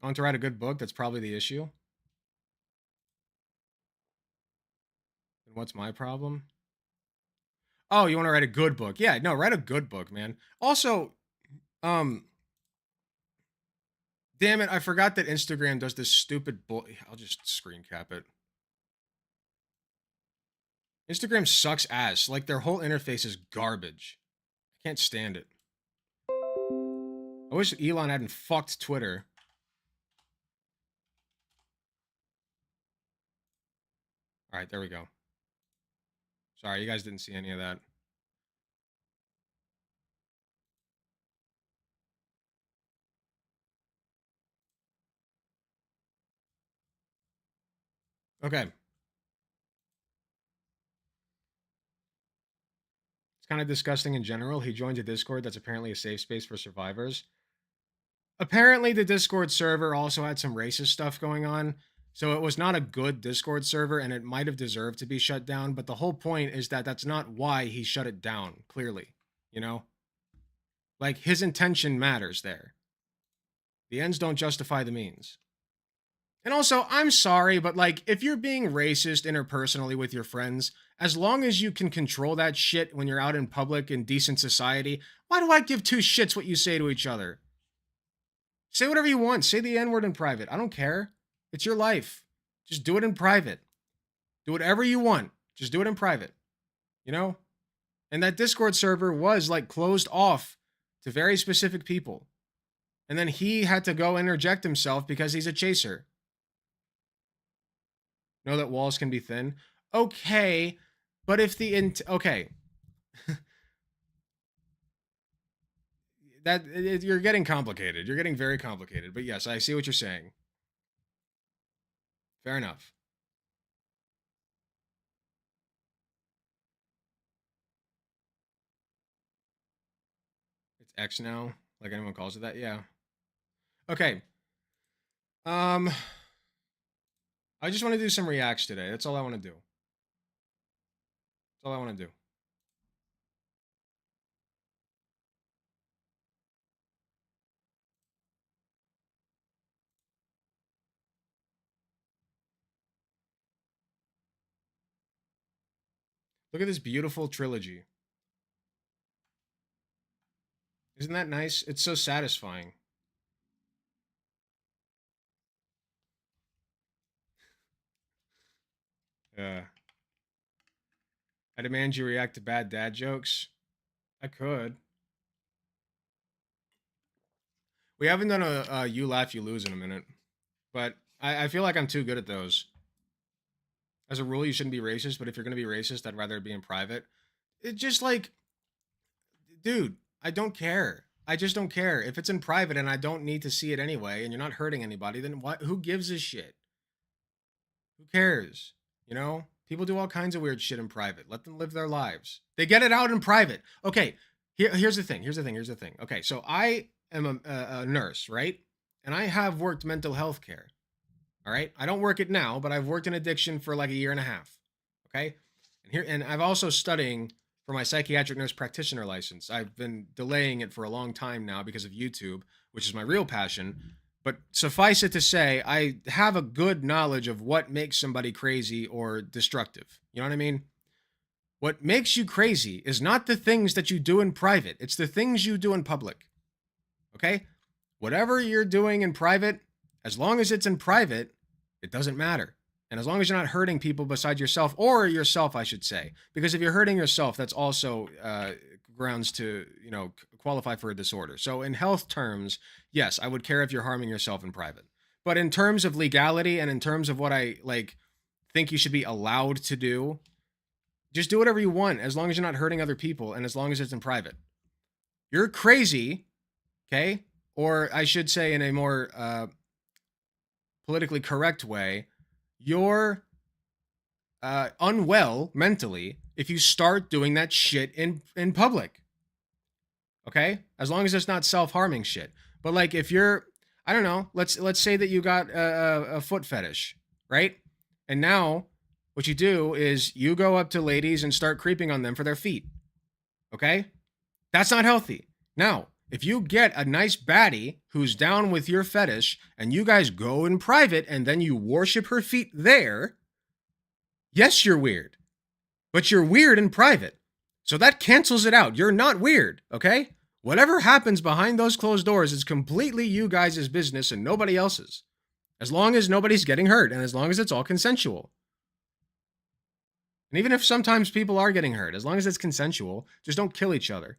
I want to write a good book. That's probably the issue. Then what's my problem? Oh, you want to write a good book? Yeah, no, write a good book, man. Also, damn it, I forgot that Instagram does this stupid I'll just screen cap it. Instagram sucks ass. Like, their whole interface is garbage. I can't stand it. I wish Elon hadn't fucked Twitter. All right, there we go. Sorry, you guys didn't see any of that. Okay. It's kind of disgusting in general. He joins a Discord that's apparently a safe space for survivors. Apparently, the Discord server also had some racist stuff going on. So it was not a good Discord server and it might have deserved to be shut down. But the whole point is that that's not why he shut it down, clearly. You know? Like, his intention matters there. The ends don't justify the means. And also, I'm sorry, but like, if you're being racist interpersonally with your friends, as long as you can control that shit when you're out in public in decent society, why do I give two shits what you say to each other? Say whatever you want. Say the N-word in private. I don't care. It's your life. Just do it in private. Do whatever you want. Just do it in private. You know? And that Discord server was like closed off to very specific people. And then he had to go interject himself because he's a chaser. Know that walls can be thin. Okay, but if the okay, you're getting complicated. You're getting very complicated. But yes, I see what you're saying. Fair enough. It's X now, like anyone calls it that. Yeah. Okay. I just want to do some reacts today. That's all I want to do. That's all I want to do. Look at this beautiful trilogy. Isn't that nice? It's so satisfying. I demand you react to bad dad jokes. I could. We haven't done a you laugh, you lose in a minute. But I feel like I'm too good at those. As a rule, you shouldn't be racist, but if you're going to be racist, I'd rather it be in private. It just like, dude, I don't care. I just don't care. If it's in private and I don't need to see it anyway, and you're not hurting anybody, then what? Who gives a shit? Who cares? You know? People do all kinds of weird shit in private. Let them live their lives. They get it out in private. Okay, here's the thing. Okay, so I am a nurse, right? And I have worked mental health care. All right? I don't work it now, but I've worked in addiction for like a year and a half. Okay? And I've also studying for my psychiatric nurse practitioner license. I've been delaying it for a long time now because of YouTube, which is my real passion. But suffice it to say, I have a good knowledge of what makes somebody crazy or destructive. You know what I mean? What makes you crazy is not the things that you do in private. It's the things you do in public. Okay? Whatever you're doing in private, as long as it's in private, it doesn't matter. And as long as you're not hurting people besides yourself, or yourself, I should say. Because if you're hurting yourself, that's also grounds to, qualify for a disorder. So in health terms, yes, I would care if you're harming yourself in private. But in terms of legality and in terms of what I think you should be allowed to do, just do whatever you want as long as you're not hurting other people and as long as it's in private. You're crazy, okay? Or I should say in a more politically correct way, you're unwell mentally if you start doing that shit in public. Okay? As long as it's not self-harming shit. But like if you're, I don't know, let's say that you got a foot fetish, right? And now what you do is you go up to ladies and start creeping on them for their feet. Okay? That's not healthy. Now, if you get a nice baddie who's down with your fetish and you guys go in private and then you worship her feet there, yes, you're weird. But you're weird in private. So that cancels it out. You're not weird, okay? Whatever happens behind those closed doors is completely you guys' business and nobody else's. As long as nobody's getting hurt and as long as it's all consensual. And even if sometimes people are getting hurt, as long as it's consensual, just don't kill each other.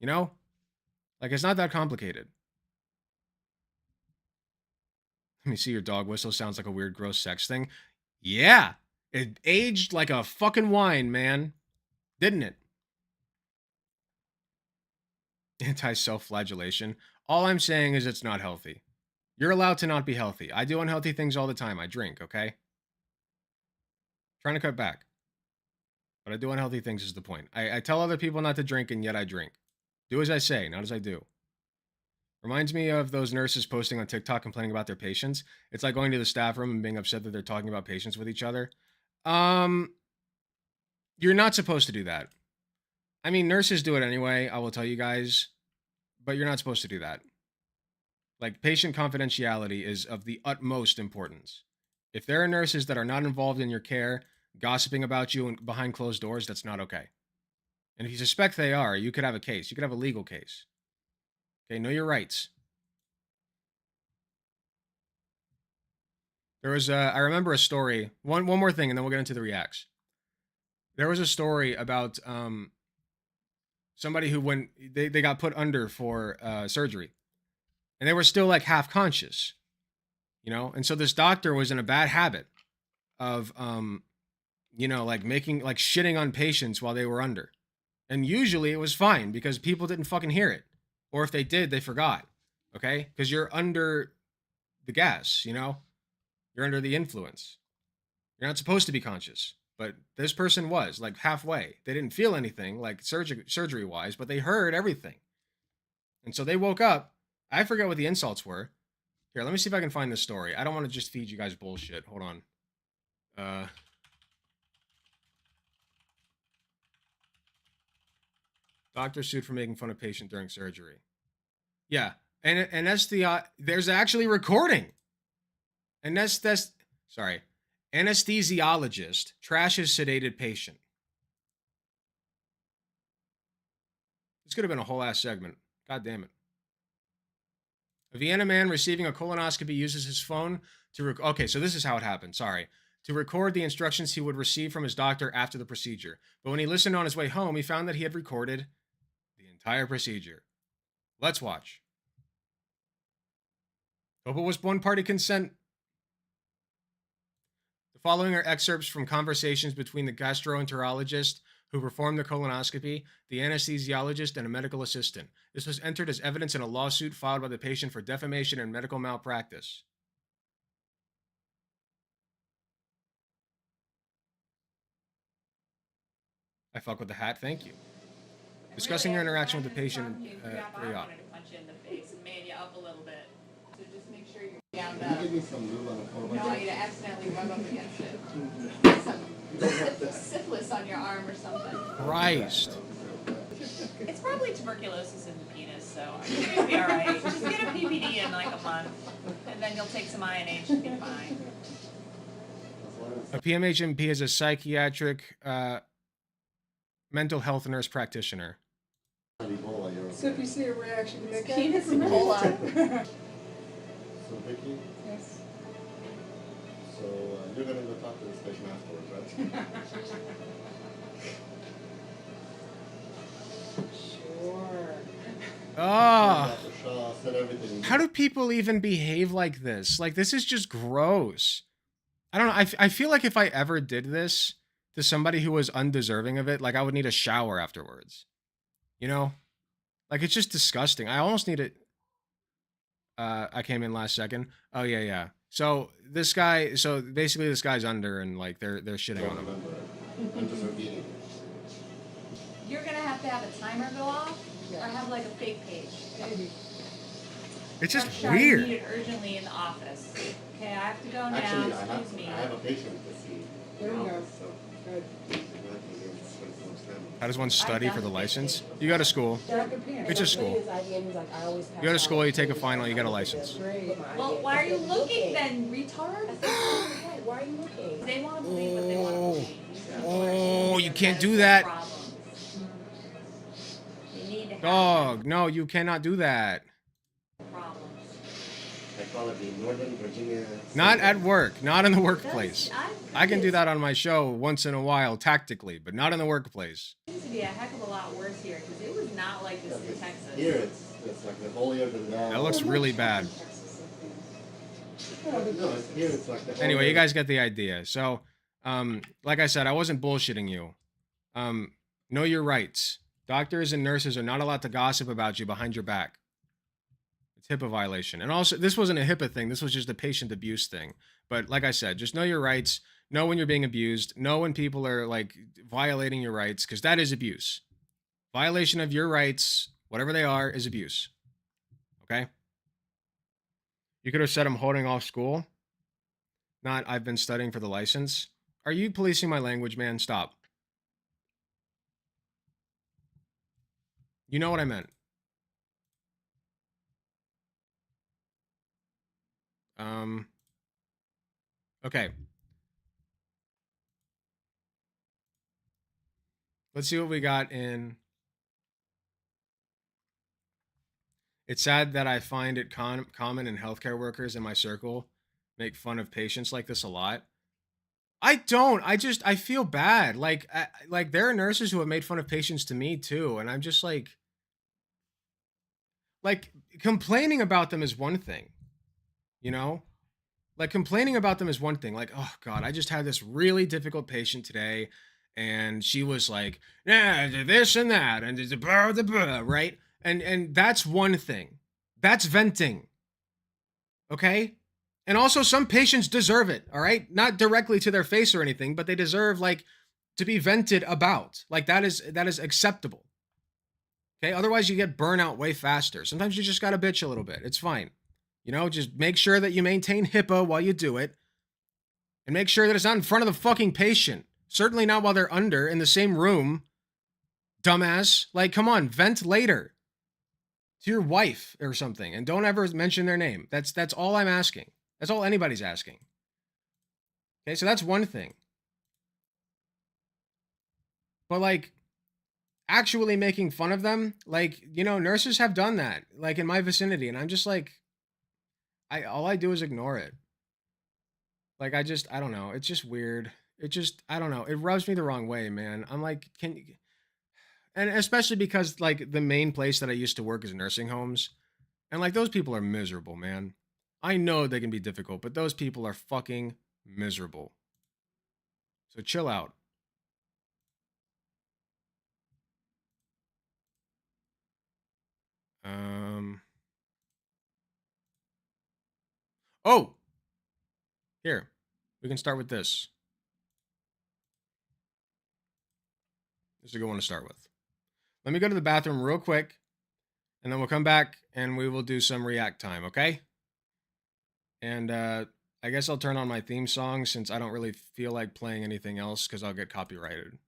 You know? Like, it's not that complicated. Let me see, your dog whistle sounds like a weird, gross sex thing. Yeah, it aged like a fucking wine, man. Didn't it? Anti-self-flagellation. All I'm saying is it's not healthy. You're allowed to not be healthy. I do unhealthy things all the time. I drink, okay? Trying to cut back. But I do unhealthy things is the point. I tell other people not to drink, and yet I drink. Do as I say, not as I do. Reminds me of those nurses posting on TikTok complaining about their patients. It's like going to the staff room and being upset that they're talking about patients with each other. You're not supposed to do that. I mean, nurses do it anyway, I will tell you guys, but you're not supposed to do that. Like, patient confidentiality is of the utmost importance. If there are nurses that are not involved in your care, gossiping about you behind closed doors, that's not okay. And if you suspect they are, you could have a case. You could have a legal case. Okay, know your rights. There was I remember a story. One more thing, and then we'll get into the reacts. There was a story about somebody who went, they got put under for surgery, and they were still like half conscious, you know. And so this doctor was in a bad habit of you know, like making, like shitting on patients while they were under. And usually it was fine because people didn't fucking hear it. Or if they did, they forgot. Okay? Because you're under the gas, you know? You're under the influence. You're not supposed to be conscious. But this person was, like, halfway. They didn't feel anything, like surgery-wise, but they heard everything. And so they woke up. I forget what the insults were. Here, let me see if I can find this story. I don't want to just feed you guys bullshit. Hold on. Doctor sued for making fun of patient during surgery. Yeah, and that's the there's actually recording. And that's sorry, anesthesiologist trashes sedated patient. This could have been a whole ass segment. God damn it. A Vienna man receiving a colonoscopy uses his phone to okay, so this is how it happened. Sorry. To record the instructions he would receive from his doctor after the procedure. But when he listened on his way home, he found that he had recorded the entire procedure. Let's watch. Hope it was one-party consent. The following are excerpts from conversations between the gastroenterologist who performed the colonoscopy, the anesthesiologist, and a medical assistant. This was entered as evidence in a lawsuit filed by the patient for defamation and medical malpractice. I fuck with the hat, thank you. Discussing your interaction with the patient. I wanted to punch you in the face and man you up a little bit. So just make sure you're down Can you give me some lube on the phone? I don't want you to accidentally rub up against it. Some syphilis on your arm or something. Christ. It's probably tuberculosis in the penis, so you'll be alright. Just get a PPD in like a month, and then you'll take some INH and be fine. A PMHMP is a psychiatric mental health nurse practitioner. So if you see a reaction, you make Penis Ebola. So Vicky, Yes. so you're gonna go talk to this patient afterwards, right? Sure. Ah. Dr. Shaw said everything. How do people even behave like this? Like, this is just gross. I don't know. I feel like if I ever did this to somebody who was undeserving of it, like, I would need a shower afterwards. You know? Like, it's just disgusting. I almost need it. I came in last second. Oh, yeah. So, this guy, basically this guy's under and, like, they're shitting Don't on him. remember it. I'm just repeating. You're gonna have to have a timer go off, or have like a fake page. Maybe. It's just Shot weird. needed urgently in the office. Okay, I have to go now. Actually, Excuse me. I have a patient to see. There you go. So, Good. How does one study for the license? You go to school. Jack and pants. It's just school. You go to school, you take a final, you get a license. Great. Well, why are you looking then, retard? Why are you looking? They want to believe what they want to believe. Oh, you can't do that. Problems. You need to have Dog, no, you cannot do that. problems. I call it the Northern Virginia. Not at work, not in the workplace. That's- I can do that on my show once in a while, tactically, but not in the workplace. It seems to be a heck of a lot worse here because it was not like this in Texas. Here it's like the holier than thou. That looks really bad. No, here it's like the Anyway, you holier- guys get the idea. So, like I said, I wasn't bullshitting you. Know your rights. Doctors and nurses are not allowed to gossip about you behind your back. It's HIPAA violation. And also, this wasn't a HIPAA thing. This was just a patient abuse thing. But like I said, just know your rights. Know when you're being abused. Know when people are like violating your rights, because that is abuse. Violation of your rights, whatever they are, is abuse. Okay? You could have said I'm holding off school. Not I've been studying for the license. Are you policing my language, man? Stop. You know what I meant. Okay. Let's see what we got in. It's sad that I find it common in healthcare workers in my circle make fun of patients like this a lot. I don't. I feel bad. Like there are nurses who have made fun of patients to me too, and I'm just like complaining about them is one thing, you know? Like complaining about them is one thing. Like, oh God, I just had this really difficult patient today, and she was like, yeah, this and that, and blah, blah, blah, right? And that's one thing. That's venting. Okay? And also some patients deserve it, all right? Not directly to their face or anything, but they deserve like to be vented about. Like that is acceptable. Okay? Otherwise you get burnout way faster. Sometimes you just got to bitch a little bit. It's fine. You know, just make sure that you maintain HIPAA while you do it. And make sure that it's not in front of the fucking patient. Certainly not while they're under in the same room. Dumbass. Like, come on, vent later. To your wife or something. And don't ever mention their name. That's all I'm asking. That's all anybody's asking. Okay, so that's one thing. But like, actually making fun of them, like, you know, nurses have done that, like in my vicinity. And I'm just like, all I do is ignore it. Like, I don't know. It's just weird. I don't know. It rubs me the wrong way, man. I'm like, and especially because like the main place that I used to work is nursing homes. And like those people are miserable, man. I know they can be difficult, but those people are fucking miserable. So chill out. Oh, here, we can start with this. This is a good one to start with. Let me go to the bathroom real quick, and then we'll come back and we will do some react time, okay? And I guess I'll turn on my theme song since I don't really feel like playing anything else because I'll get copyrighted.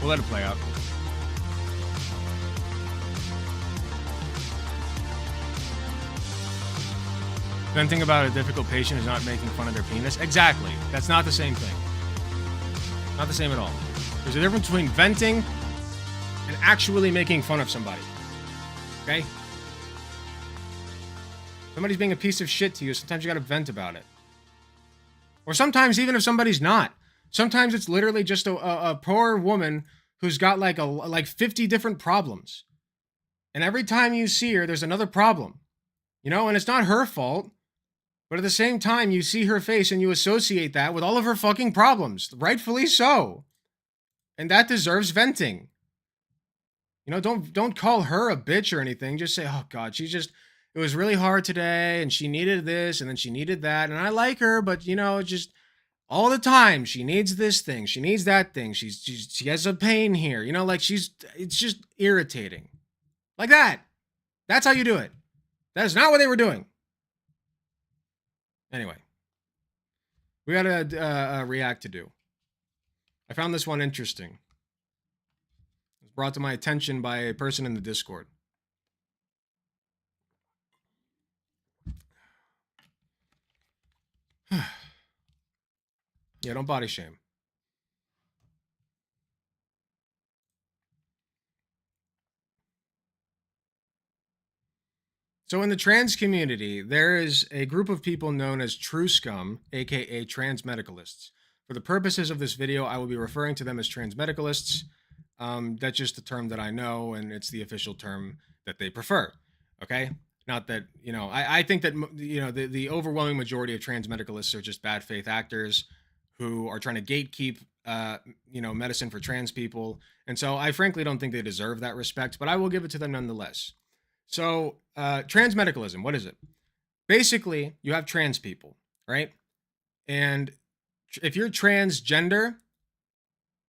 We'll let it play out. Venting about a difficult patient is not making fun of their penis. Exactly. That's not the same thing. Not the same at all. There's a difference between venting and actually making fun of somebody. Okay? Somebody's being a piece of shit to you, sometimes you gotta vent about it. Or sometimes even if somebody's not. Sometimes it's literally just a poor woman who's got like 50 different problems. And every time you see her, there's another problem. You know, and it's not her fault. But at the same time, you see her face and you associate that with all of her fucking problems, rightfully so. And that deserves venting. You know, don't call her a bitch or anything. Just say, oh God, it was really hard today and she needed this and then she needed that. And I like her, but you know, just all the time she needs this thing. She needs that thing. She has a pain here. You know, like it's just irritating. Like that. That's how you do it. That is not what they were doing. Anyway, we got a react to do. I found this one interesting. It was brought to my attention by a person in the Discord. Yeah, don't body shame. So in the trans community, there is a group of people known as True Scum, aka trans medicalists. For the purposes of this video, I will be referring to them as trans medicalists. That's just the term that I know, and it's the official term that they prefer. Okay? Not that, you know, I think that, you know, the overwhelming majority of trans medicalists are just bad faith actors who are trying to gatekeep, you know, medicine for trans people. And so I frankly don't think they deserve that respect, but I will give it to them nonetheless. So, trans medicalism, what is it? Basically, you have trans people, right? And if you're transgender,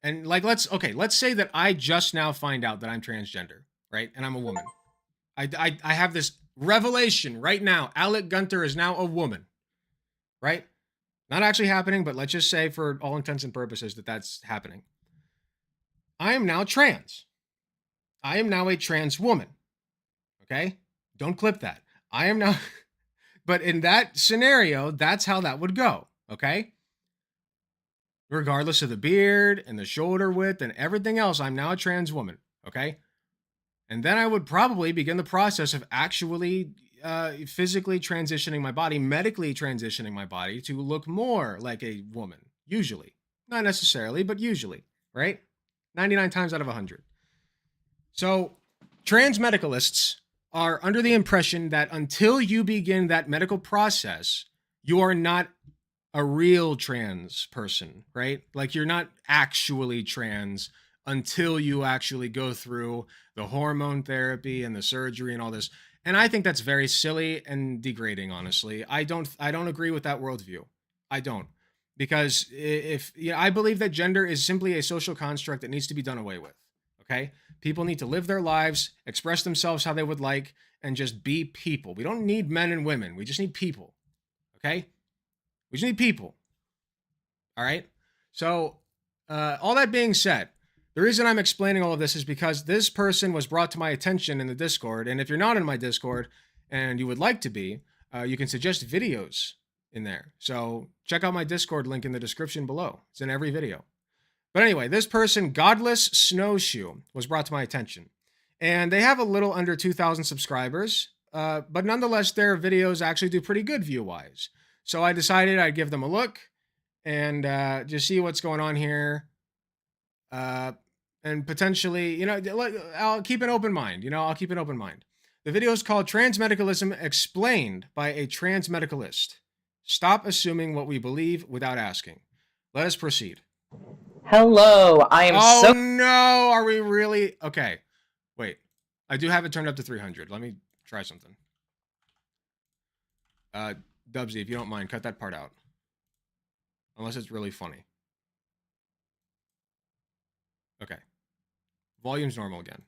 and like, let's say that I just now find out that I'm transgender, right? And I'm a woman. I have this revelation right now. Alec Gunter is now a woman, right? Not actually happening, but let's just say for all intents and purposes that that's happening. I am now trans. I am now a trans woman. Okay? Don't clip that. I am now, but in that scenario, that's how that would go. Okay? Regardless of the beard and the shoulder width and everything else, I'm now a trans woman. Okay? And then I would probably begin the process of actually physically transitioning my body, medically transitioning my body to look more like a woman. Usually. Not necessarily, but usually. Right? 99 times out of 100. So, trans medicalists are under the impression that until you begin that medical process, you are not a real trans person, right? Like you're not actually trans until you actually go through the hormone therapy and the surgery and all this. And I think that's very silly and degrading, honestly. I don't agree with that worldview. I don't. Because I believe that gender is simply a social construct that needs to be done away with. Okay? People need to live their lives, express themselves how they would like, and just be people. We don't need men and women. We just need people. Okay? We just need people. All right? So, all that being said, the reason I'm explaining all of this is because this person was brought to my attention in the Discord. And if you're not in my Discord and you would like to be, you can suggest videos in there. So check out my Discord link in the description below. It's in every video. But anyway, this person, Godless Snowshoe, was brought to my attention. And they have a little under 2,000 subscribers. But nonetheless, their videos actually do pretty good view-wise. So I decided I'd give them a look and just see what's going on here. And potentially, you know, I'll keep an open mind. The video is called Transmedicalism Explained by a Transmedicalist. Stop assuming what we believe without asking. Let us proceed. Hello, I am Oh no, are we really? Okay, wait. I do have it turned up to 300. Let me try something. Dubsy, if you don't mind, cut that part out. Unless it's really funny. Okay. Volume's normal again.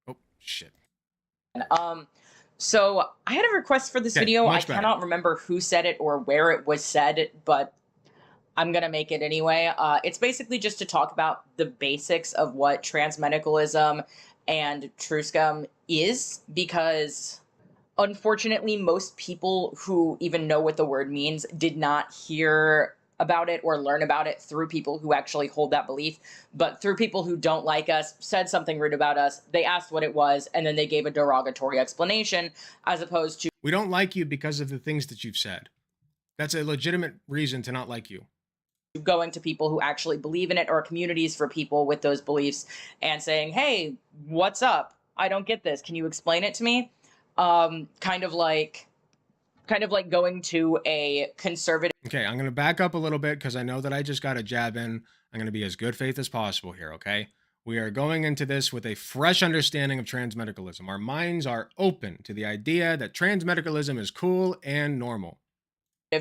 Oh, shit. So I had a request for this video. I cannot remember who said it or where it was said, but I'm going to make it anyway. It's basically just to talk about the basics of what transmedicalism and True Scum is, because unfortunately most people who even know what the word means did not hear about it or learn about it through people who actually hold that belief, but through people who don't like us, said something rude about us, they asked what it was, and then they gave a derogatory explanation, as opposed to... We don't like you because of the things that you've said. That's a legitimate reason to not like you. Going to people who actually believe in it, or communities for people with those beliefs, and saying, hey, what's up? I don't get this. Can you explain it to me? Kind of like kind of like going to a conservative Okay, I'm going to back up a little bit because I know that I just got a jab in. I'm going to be as good faith as possible here, okay? We are going into this with a fresh understanding of transmedicalism. Our minds are open to the idea that transmedicalism is cool and normal.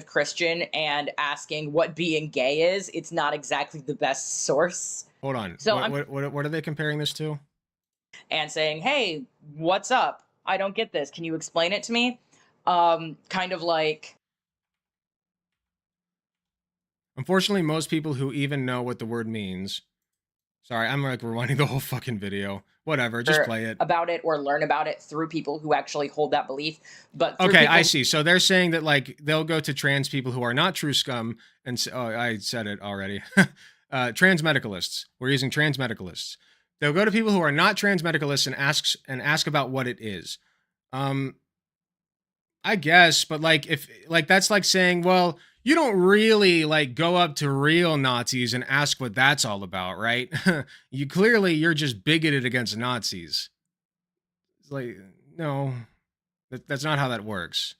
Christian and asking what being gay is. It's not exactly the best source. Hold on. So what are they comparing this to? And saying, hey, what's up? I don't get this. Can you explain it to me? Kind of like... Unfortunately, most people who even know what the word means... Sorry, I'm like rewinding the whole fucking video. Whatever, just play it. About it or learn about it through people who actually hold that belief. But okay, I see. So they're saying that like they'll go to trans people who are not true scum and say, oh, I said it already. Transmedicalists. We're using transmedicalists. They'll go to people who are not transmedicalists and ask about what it is. I guess, but like if like that's like saying, well, you don't really like go up to real Nazis and ask what that's all about, right? You're just bigoted against Nazis. It's like, no, that's not how that works.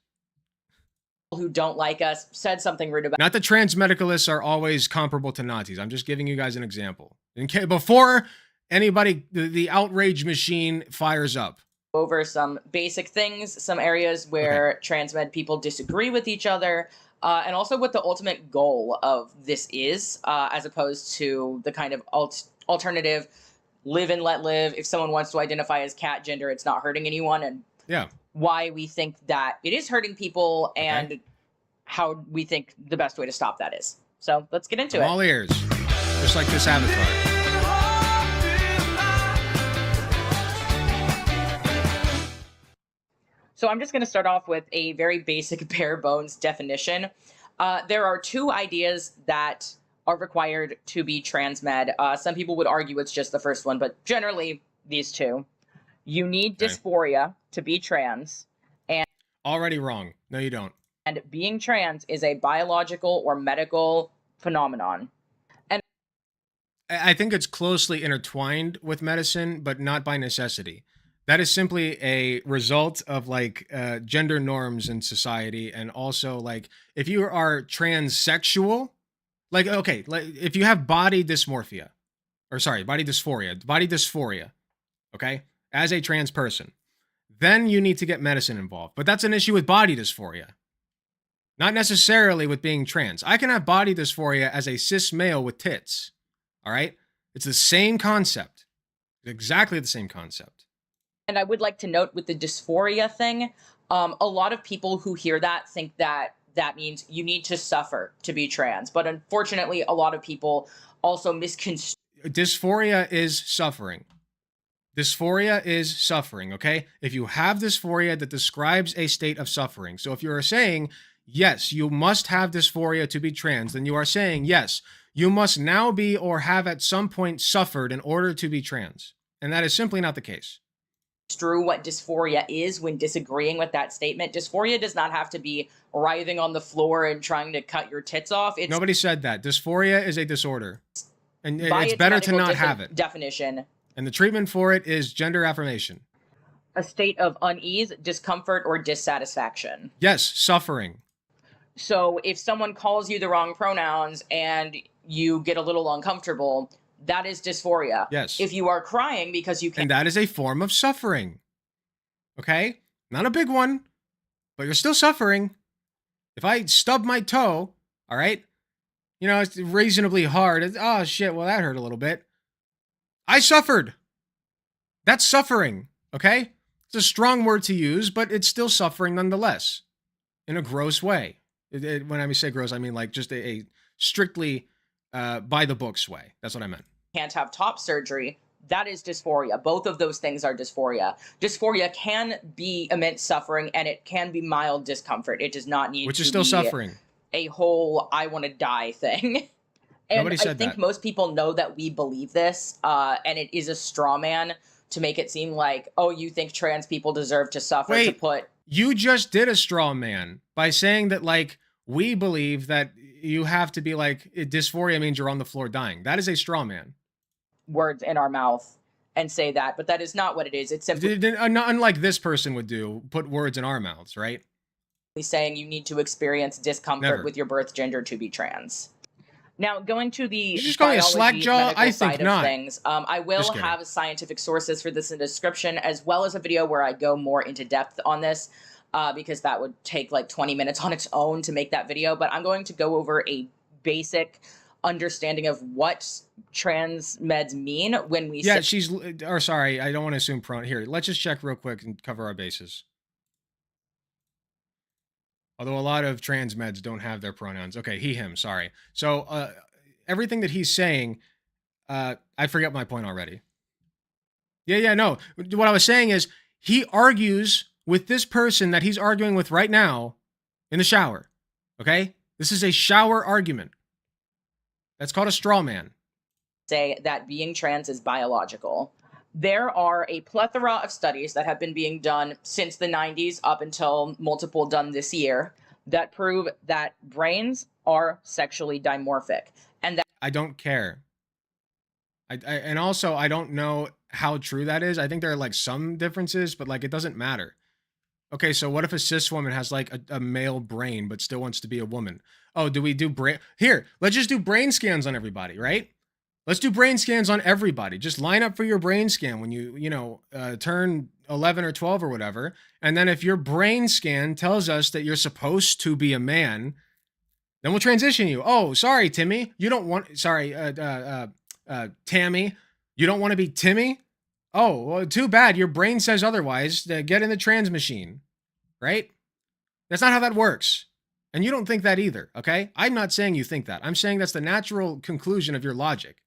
Who don't like us said something rude about. Not that transmedicalists are always comparable to Nazis. I'm just giving you guys an example. Before anybody, the outrage machine fires up. Over some basic things, some areas where transmed people disagree with each other. And also what the ultimate goal of this is, as opposed to the kind of alternative live and let live. If someone wants to identify as cat gender, it's not hurting anyone. And why we think that it is hurting people and how we think the best way to stop that is. So let's get into it. All ears, just like this avatar. So I'm just going to start off with a very basic bare bones definition. There are two ideas that are required to be transmed. Some people would argue it's just the first one, but generally these two. You need dysphoria to be trans. And already wrong. No, you don't. And being trans is a biological or medical phenomenon. And I think it's closely intertwined with medicine, but not by necessity. That is simply a result of like gender norms in society. And also like if you are transsexual, like, okay, like if you have body dysphoria, okay, as a trans person, then you need to get medicine involved. But that's an issue with body dysphoria, not necessarily with being trans. I can have body dysphoria as a cis male with tits. All right. It's the same concept, exactly the same concept. And I would like to note with the dysphoria thing, a lot of people who hear that think that that means you need to suffer to be trans. But unfortunately, a lot of people also misconstrue. Dysphoria is suffering. Dysphoria is suffering, okay? If you have dysphoria, that describes a state of suffering. So if you are saying, yes, you must have dysphoria to be trans, then you are saying, yes, you must now be or have at some point suffered in order to be trans. And that is simply not the case. What dysphoria is when disagreeing with that statement. Dysphoria does not have to be writhing on the floor and trying to cut your tits off. Nobody said that. Dysphoria is a disorder. And it's better to not have it. Definition. And the treatment for it is gender affirmation. A state of unease, discomfort, or dissatisfaction. Yes, suffering. So if someone calls you the wrong pronouns and you get a little uncomfortable, that is dysphoria. Yes. If you are crying because you can't. And that is a form of suffering. Okay? Not a big one, but you're still suffering. If I stub my toe, all right? You know, it's reasonably hard. Oh, shit, well, that hurt a little bit. I suffered. That's suffering, okay? It's a strong word to use, but it's still suffering nonetheless. In a gross way. When I say gross, I mean like just a strictly by the books way. That's what I meant. Can't have top surgery. That is dysphoria. Both of those things are dysphoria. Dysphoria can be immense suffering and it can be mild discomfort. It does not need which is still suffering. A whole I want to die thing. And Nobody said I think that. Most people know that we believe this, and it is a straw man to make it seem like, oh, you think trans people deserve to suffer. Wait, to put. You just did a straw man by saying that like we believe that you have to be like dysphoria means you're on the floor dying. That is a straw man. Words in our mouth and say that, but that is not what it is. It's simply unlike this person would do, put words in our mouths, right? saying you need to experience discomfort Never. with your birth gender to be trans. Now, going to the You just call me a slack biology, jaw? medical I think side not. of things, I will Just kidding. have scientific sources for this in the description, as well as a video where I go more into depth on this, because that would take like 20 minutes on its own to make that video. But I'm going to go over a basic understanding of what trans meds mean when we Yeah, say or sorry, I don't want to assume here. Let's just check real quick and cover our bases. Although a lot of trans meds don't have their pronouns. Okay, he, him, sorry. So everything that he's saying, I forget my point already. Yeah, no. What I was saying is he argues with this person that he's arguing with right now in the shower. Okay? This is a shower argument. That's called a straw man. say that being trans is biological. There are a plethora of studies that have been being done since the 90s up until multiple done this year that prove that brains are sexually dimorphic. And that I don't care. And also, I don't know how true that is. I think there are like some differences, but like it doesn't matter. Okay, so what if a cis woman has like a male brain but still wants to be a woman? Oh, do we do brain? Here, let's just do brain scans on everybody, right? Let's do brain scans on everybody. Just line up for your brain scan when you turn 11 or 12 or whatever. And then if your brain scan tells us that you're supposed to be a man, then we'll transition you. Oh, sorry, Timmy. You don't want, sorry, Tammy. You don't want to be Timmy? Oh, well, too bad. Your brain says otherwise. Get in the trans machine, right? That's not how that works. And you don't think that either, okay? I'm not saying you think that. I'm saying that's the natural conclusion of your logic.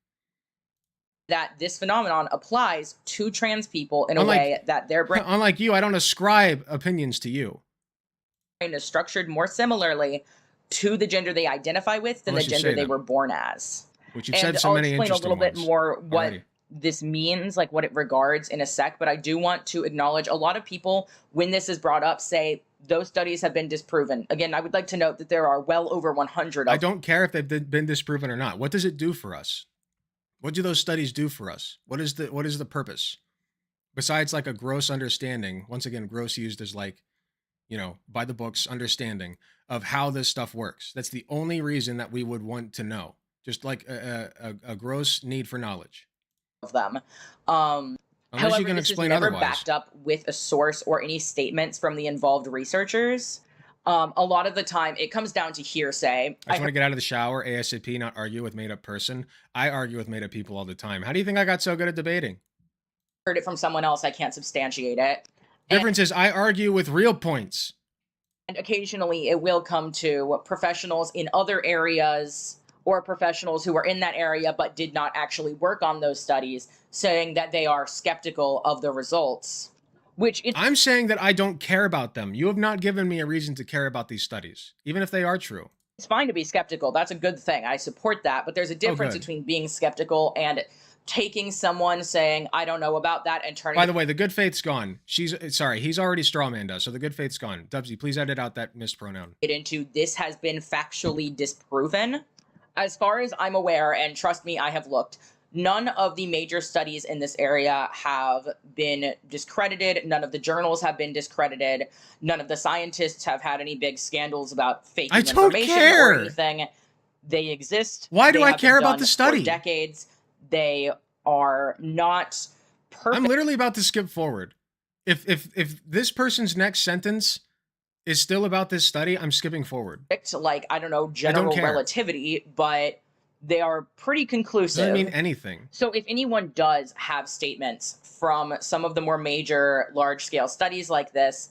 that this phenomenon applies to trans people in a way that their brain Unlike you, I don't ascribe opinions to you. is structured more similarly to the gender they identify with than Unless the you gender say they that. were born as. Which you've And said so I'll many explain a interesting little bit ones more what already. this means, like what it regards in a sec, but I do want to acknowledge a lot of people, when this is brought up, say those studies have been disproven. Again, I would like to note that there are well over 100 of I don't care if they've been disproven or not. What does it do for us? What do those studies do for us? What is the purpose? Besides like a gross understanding, once again, gross used as like, by the books understanding of how this stuff works. That's the only reason that we would want to know. Just like a gross need for knowledge. of them. Unless However, you can this explain is never otherwise. backed up with a source or any statements from the involved researchers. A lot of the time, it comes down to hearsay. I just want to get out of the shower ASAP, not argue with made-up person. I argue with made-up people all the time. How do you think I got so good at debating? heard it from someone else. I can't substantiate it. Difference is I argue with real points. And occasionally, it will come to professionals in other areas or professionals who are in that area but did not actually work on those studies, saying that they are skeptical of the results. I'm saying that I don't care about them. You have not given me a reason to care about these studies, even if they are true. It's fine to be skeptical. That's a good thing. I support that. But there's a difference good. between being skeptical and taking someone saying, I don't know about that, and turning By the way, the good faith's gone. He's already strawmanned us, so the good faith's gone. Dubsy, please edit out that mispronoun. it into this has been factually disproven. As far as I'm aware, and trust me, I have looked, none of the major studies in this area have been discredited. None of the journals have been discredited. None of the scientists have had any big scandals about faking I don't information care. or anything. They exist. Why do They I have care been about done the for study? decades. They are not perfect. I'm literally about to skip forward. If this person's next sentence is still about this study, I'm skipping forward. Like, I don't know, general care. relativity, but they are pretty conclusive. Doesn't mean anything. So if anyone does have statements from some of the more major large-scale studies like this,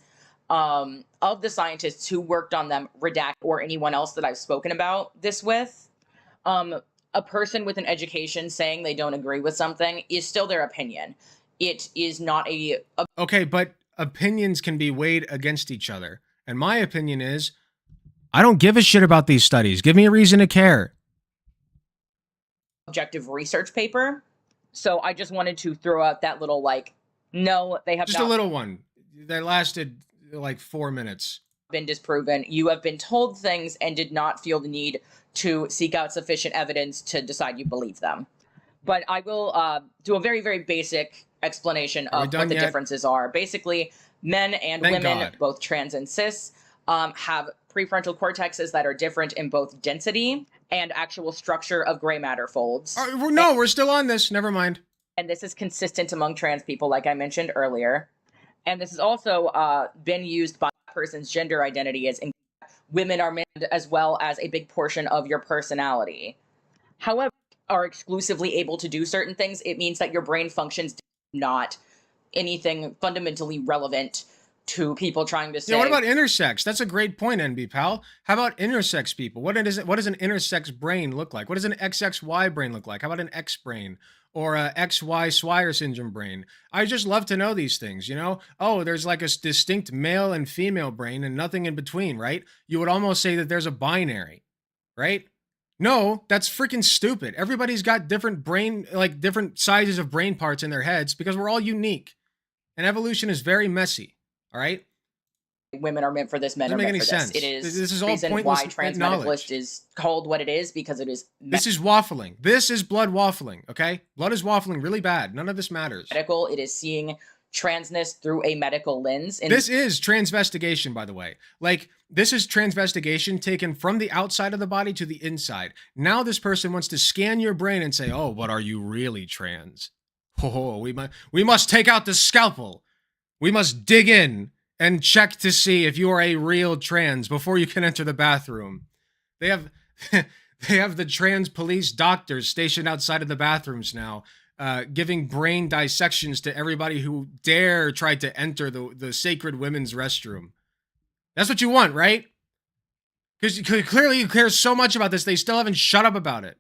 of the scientists who worked on them, redact, or anyone else that I've spoken about this with, a person with an education saying they don't agree with something is still their opinion. It is not a Okay, but opinions can be weighed against each other. And my opinion is, I don't give a shit about these studies. Give me a reason to care. objective research paper. So I just wanted to throw out that little, no, they have Just not a little one. That lasted like 4 minutes. been disproven. You have been told things and did not feel the need to seek out sufficient evidence to decide you believe them. But I will do a very, very basic explanation Are we of done what the yet? differences are. Basically, men and Thank women, God. both trans and cis, have prefrontal cortexes that are different in both density and actual structure of gray matter folds. No, we're still on this. Never mind. And this is consistent among trans people, like I mentioned earlier. And this has also been used by a person's gender identity as women are men, as well as a big portion of your personality. However, are exclusively able to do certain things, it means that your brain functions not anything fundamentally relevant to people trying to say. Yeah, what about intersex? That's a great point, NB pal. How about intersex people? What does an intersex brain look like? What does an XXY brain look like? How about an X brain or a XY Swire syndrome brain? I just love to know these things, you know? Oh, there's like a distinct male and female brain and nothing in between, right? You would almost say that there's a binary, right? No, that's freaking stupid. Everybody's got different brain, like different sizes of brain parts in their heads because we're all unique. And evolution is very messy. All right. Women are meant for this, men Doesn't are make meant any for sense. this. It is This is all reason pointless why transmedicalist is called what it is, because it is This is waffling. This is blood waffling. Okay, blood is waffling really bad. None of this matters. medical. It is seeing transness through a medical lens. And This is transvestigation, by the way. Like, this is transvestigation taken from the outside of the body to the inside. Now this person wants to scan your brain and say, "Oh, but are you really trans? Oh, we must take out the scalpel. We must dig in and check to see if you are a real trans before you can enter the bathroom." They have they have the trans police doctors stationed outside of the bathrooms now, giving brain dissections to everybody who dare try to enter the sacred women's restroom. That's what you want, right? Because clearly you care so much about this, they still haven't shut up about it.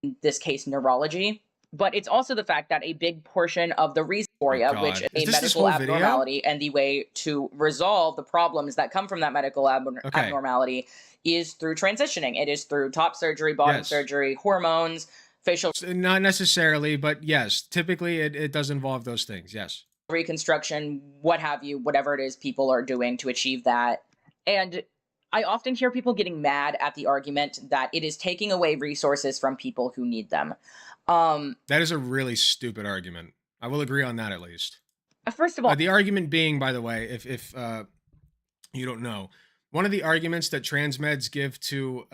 in this case, neurology. But it's also the fact that a big portion of the reason for you, God. which Is is a this medical whole video? abnormality, and the way to resolve the problems that come from that medical abnormality is through transitioning. It is through top surgery, bottom Yes. surgery, hormones, facial Not necessarily, but yes, typically it does involve those things. Yes. reconstruction, what have you, whatever it is people are doing to achieve that. And I often hear people getting mad at the argument that it is taking away resources from people who need them. That is a really stupid argument. I will agree on that at least. First of all, The argument being, by the way, if you don't know, one of the arguments that transmeds give to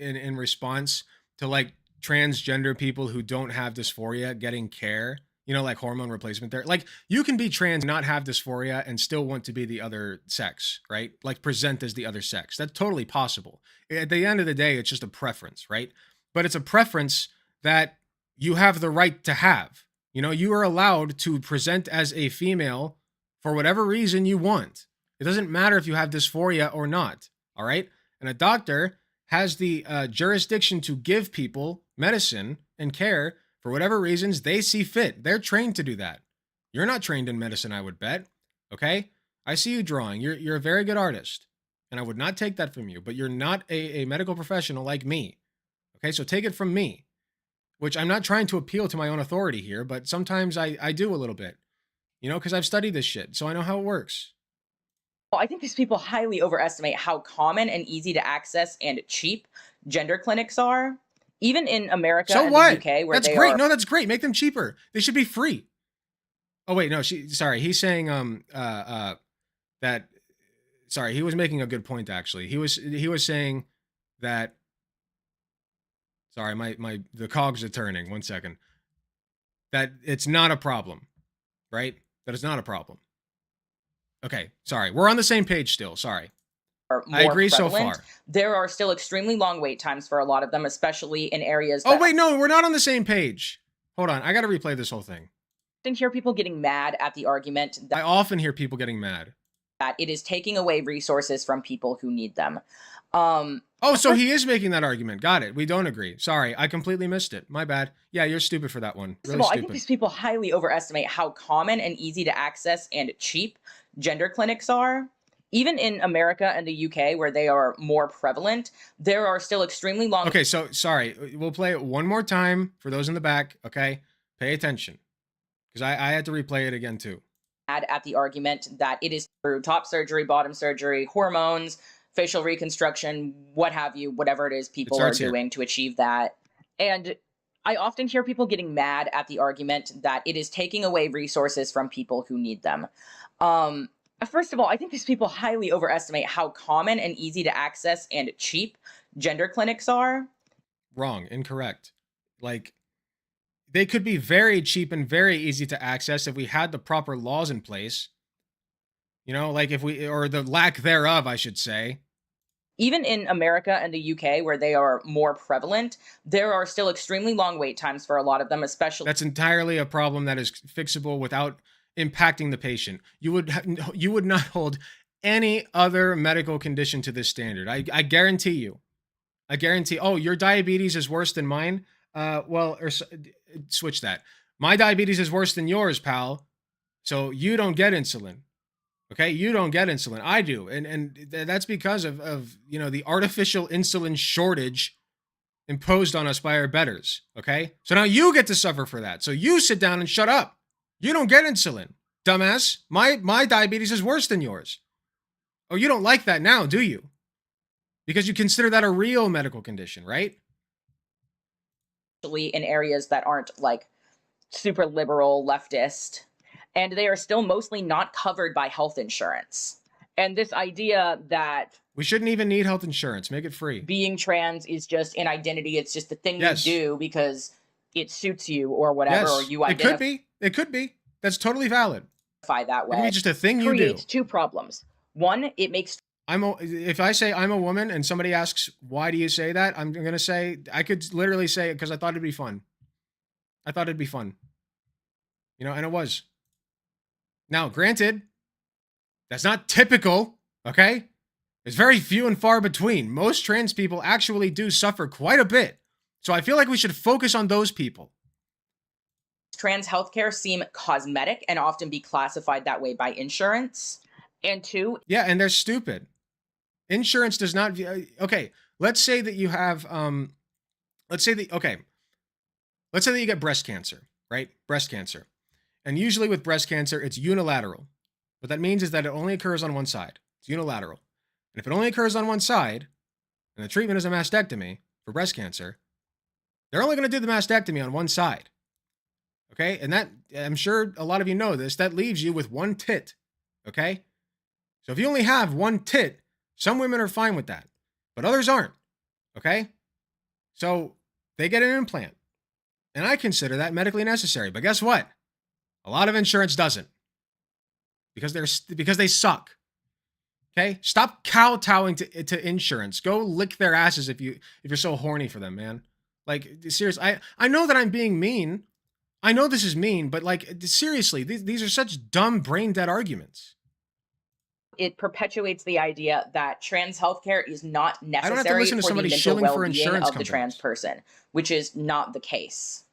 in response to like transgender people who don't have dysphoria getting care, you know, like hormone replacement therapy. Like, you can be trans, not have dysphoria, and still want to be the other sex, right? Like, present as the other sex. That's totally possible. At the end of the day, it's just a preference, right? But it's a preference that you have the right to have. You know, you are allowed to present as a female for whatever reason you want. It doesn't matter if you have dysphoria or not, all right? And a doctor has the jurisdiction to give people medicine and care for whatever reasons they see fit. They're trained to do that. You're not trained in medicine, I would bet, okay? I see you drawing. You're a very good artist, and I would not take that from you, but you're not a medical professional like me, okay? So take it from me, which I'm not trying to appeal to my own authority here, but sometimes I do a little bit, you know, because I've studied this shit, so I know how it works. I think these people highly overestimate how common and easy to access and cheap gender clinics are. Even in America So and what? the UK, where That's they great. are No, that's great. Make them cheaper. They should be free. Oh wait, no. Sorry. He's saying that. Sorry, he was making a good point. Actually, he was saying that. Sorry, the cogs are turning. 1 second. That it's not a problem, right? That it's not a problem. Okay, sorry. We're on the same page still. Sorry. are I more agree so prevalent. far. There are still extremely long wait times for a lot of them, especially in areas. Oh that wait, no, we're not on the same page. Hold on, I got to replay this whole thing. I often hear people getting mad at the argument I often hear people getting mad. that it is taking away resources from people who need them. Oh, so he is making that argument. Got it. We don't agree. Sorry, I completely missed it. My bad. Yeah, you're stupid for that one. First Really of all, I stupid. think these people highly overestimate how common and easy to access and cheap gender clinics are. Even in America and the UK, where they are more prevalent, there are still extremely long. Okay, so sorry. We'll play it one more time for those in the back. Okay, pay attention, because I had to replay it again too. At the argument that it is through top surgery, bottom surgery, hormones, facial reconstruction, what have you, whatever it is people are starts here. doing to achieve that. And I often hear people getting mad at the argument that it is taking away resources from people who need them. First of all, I think these people highly overestimate how common and easy to access and cheap gender clinics are. Wrong, incorrect. Like, they could be very cheap and very easy to access if we had the proper laws in place. You know, like if we, or the lack thereof, I should say. Even in America and the UK, where they are more prevalent, there are still extremely long wait times for a lot of them, especially. That's entirely a problem that is fixable without impacting the patient. You would not hold any other medical condition to this standard. I guarantee you. I guarantee. Oh, your diabetes is worse than mine. Switch that. My diabetes is worse than yours, pal. So you don't get insulin. Okay, you don't get insulin. I do, and that's because of you know, the artificial insulin shortage imposed on us by our betters. Okay, so now you get to suffer for that. So you sit down and shut up. You don't get insulin, dumbass. My diabetes is worse than yours. Oh, you don't like that now, do you? Because you consider that a real medical condition, right? In areas that aren't like super liberal, leftist, and they are still mostly not covered by health insurance. And this idea that we shouldn't even need health insurance, make it free. Being trans is just an identity, it's just a thing Yes. you do because it suits you or whatever, Yes, or you it could be. It could be. That's totally valid. That way. It could be just a thing you do. Creates two problems. One, it makes if I say I'm a woman and somebody asks, why do you say that? I'm going to say, I could literally say it because I thought it'd be fun. I thought it'd be fun. You know, and it was. Now, granted, that's not typical, okay? It's very few and far between. Most trans people actually do suffer quite a bit. So I feel like we should focus on those people. Trans healthcare seem cosmetic and often be classified that way by insurance. And two, yeah, and they're stupid. Insurance does not. Okay, let's say that you have. Let's say that you get breast cancer, right? Breast cancer, and usually with breast cancer, it's unilateral. What that means is that it only occurs on one side. It's unilateral, and if it only occurs on one side, and the treatment is a mastectomy for breast cancer, they're only going to do the mastectomy on one side. Okay, and that, I'm sure a lot of you know this, that leaves you with one tit. Okay. So if you only have one tit, some women are fine with that, but others aren't. Okay? So they get an implant. And I consider that medically necessary. But guess what? A lot of insurance doesn't. Because they suck. Okay? Stop kowtowing to insurance. Go lick their asses if you're so horny for them, man. Like, seriously, I know that I'm being mean. I know this is mean, but like, seriously, these are such dumb, brain dead arguments. It perpetuates the idea that trans healthcare is not necessary I don't have to listen to for the somebody mental shilling for well-being insurance of the trans person, which is not the case.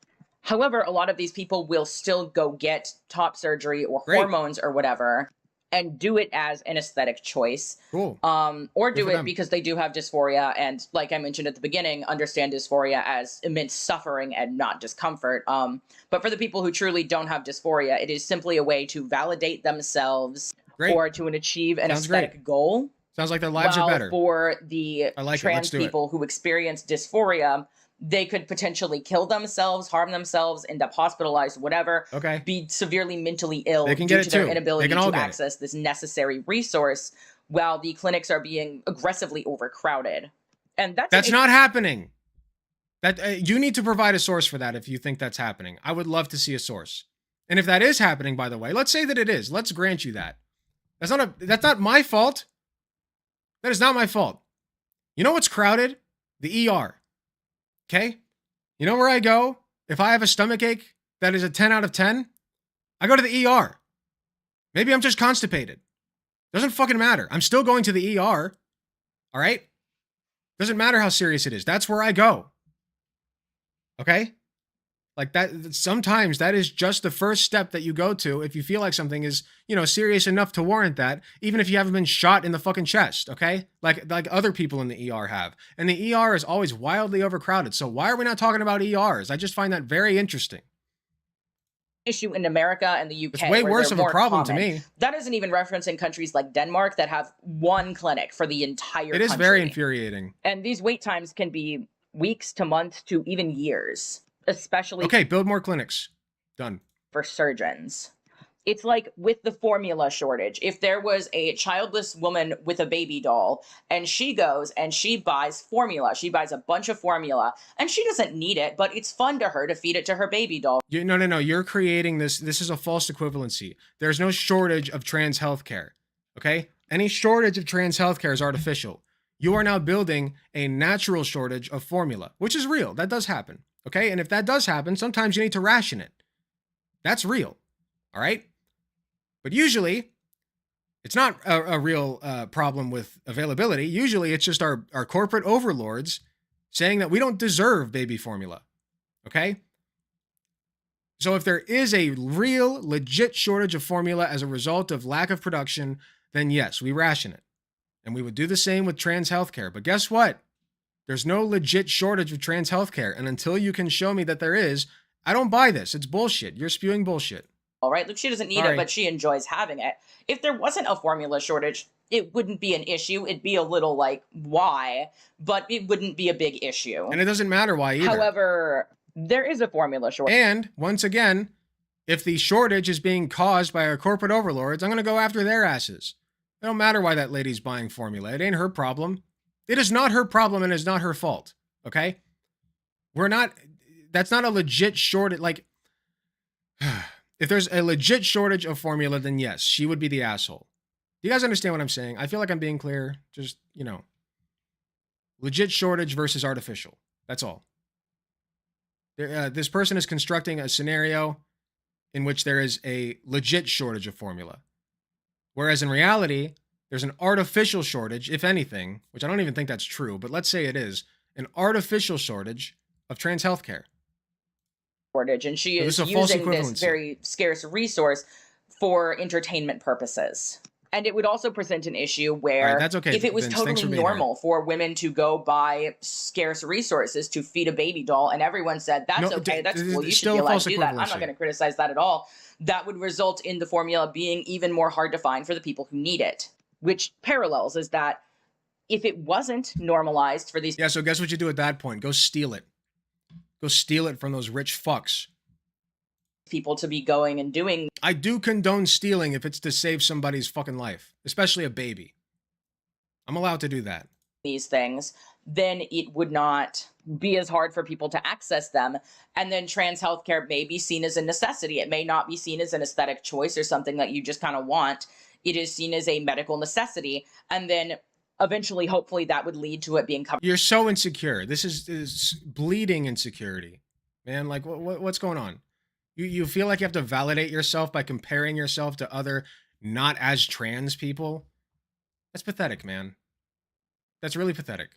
However, a lot of these people will still go get top surgery or hormones or whatever and do it as an aesthetic choice. Cool. Or do it because they do have dysphoria and, like I mentioned at the beginning, understand dysphoria as immense suffering and not discomfort. But for the people who truly don't have dysphoria, it is simply a way to validate themselves or to achieve an aesthetic goal. Sounds like their lives are better. For the trans people who experience dysphoria, they could potentially kill themselves, harm themselves, end up hospitalized, whatever. Okay. Be severely mentally ill They can due get to it their too. inability They can all to get access this necessary resource, while the clinics are being aggressively overcrowded. And that's not happening. That you need to provide a source for that if you think that's happening. I would love to see a source. And if that is happening, by the way, let's say that it is. Let's grant you that. That's not my fault. That is not my fault. You know what's crowded? The ER. Okay? You know where I go if I have a stomach ache that is a 10 out of 10? I go to the ER. Maybe I'm just constipated. Doesn't fucking matter. I'm still going to the ER. All right? Doesn't matter how serious it is. That's where I go. Okay? Like that, sometimes that is just the first step that you go to if you feel like something is, serious enough to warrant that, even if you haven't been shot in the fucking chest, okay? Like other people in the ER have. And the ER is always wildly overcrowded. So why are we not talking about ERs? I just find that very interesting. Issue in America and the UK. It's way worse of a problem to me. That isn't even referencing countries like Denmark that have one clinic for the entire country. It is very infuriating. And these wait times can be weeks to months to even years. Especially build more clinics. Done. For surgeons. It's like with the formula shortage. If there was a childless woman with a baby doll and she goes and she buys formula, she buys a bunch of formula and she doesn't need it, but it's fun to her to feed it to her baby doll. No. You're creating this. This is a false equivalency. There's no shortage of trans healthcare. Okay? Any shortage of trans healthcare is artificial. You are now building a natural shortage of formula, which is real. That does happen. Okay? And if that does happen, sometimes you need to ration it. That's real. All right? But usually, it's not a real problem with availability. Usually, it's just our corporate overlords saying that we don't deserve baby formula. Okay? So if there is a real, legit shortage of formula as a result of lack of production, then yes, we ration it. And we would do the same with trans healthcare. But guess what? There's no legit shortage of trans healthcare. And until you can show me that there is, I don't buy this. It's bullshit. You're spewing bullshit. All right, look, she doesn't need Sorry. it, but she enjoys having it. If there wasn't a formula shortage, it wouldn't be an issue. It'd be a little like, why? But it wouldn't be a big issue. And it doesn't matter why either. However, there is a formula shortage. And once again, if the shortage is being caused by our corporate overlords, I'm going to go after their asses. It don't matter why that lady's buying formula. It ain't her problem. It is not her problem and it's not her fault. Okay? That's not a legit shortage. Like, if there's a legit shortage of formula, then yes, she would be the asshole. Do you guys understand what I'm saying? I feel like I'm being clear. Just, legit shortage versus artificial. That's all. This person is constructing a scenario in which there is a legit shortage of formula. Whereas in reality, there's an artificial shortage, if anything, which I don't even think that's true, but let's say it is, an artificial shortage of trans healthcare. Shortage, and she is using this very scarce resource for entertainment purposes. And it would also present an issue where that's okay, if it was Vince, totally normal for women to go buy scarce resources to feed a baby doll, and everyone said, that's okay, that's cool, you should be allowed to do that. I'm not going to criticize that at all. That would result in the formula being even more hard to find for the people who need it, which parallels is that if it wasn't normalized for these... Yeah, so guess what you do at that point? Go steal it. Go steal it from those rich fucks. People to be going and doing... I do condone stealing if it's to save somebody's fucking life, especially a baby. I'm allowed to do that. These things, then it would not be as hard for people to access them. And then trans healthcare may be seen as a necessity. It may not be seen as an aesthetic choice or something that you just kind of want. It is seen as a medical necessity. And then eventually, hopefully, that would lead to it being covered. You're so insecure. This is bleeding insecurity, man. Like, what's going on? You feel like you have to validate yourself by comparing yourself to other not as trans people? That's pathetic, man. That's really pathetic.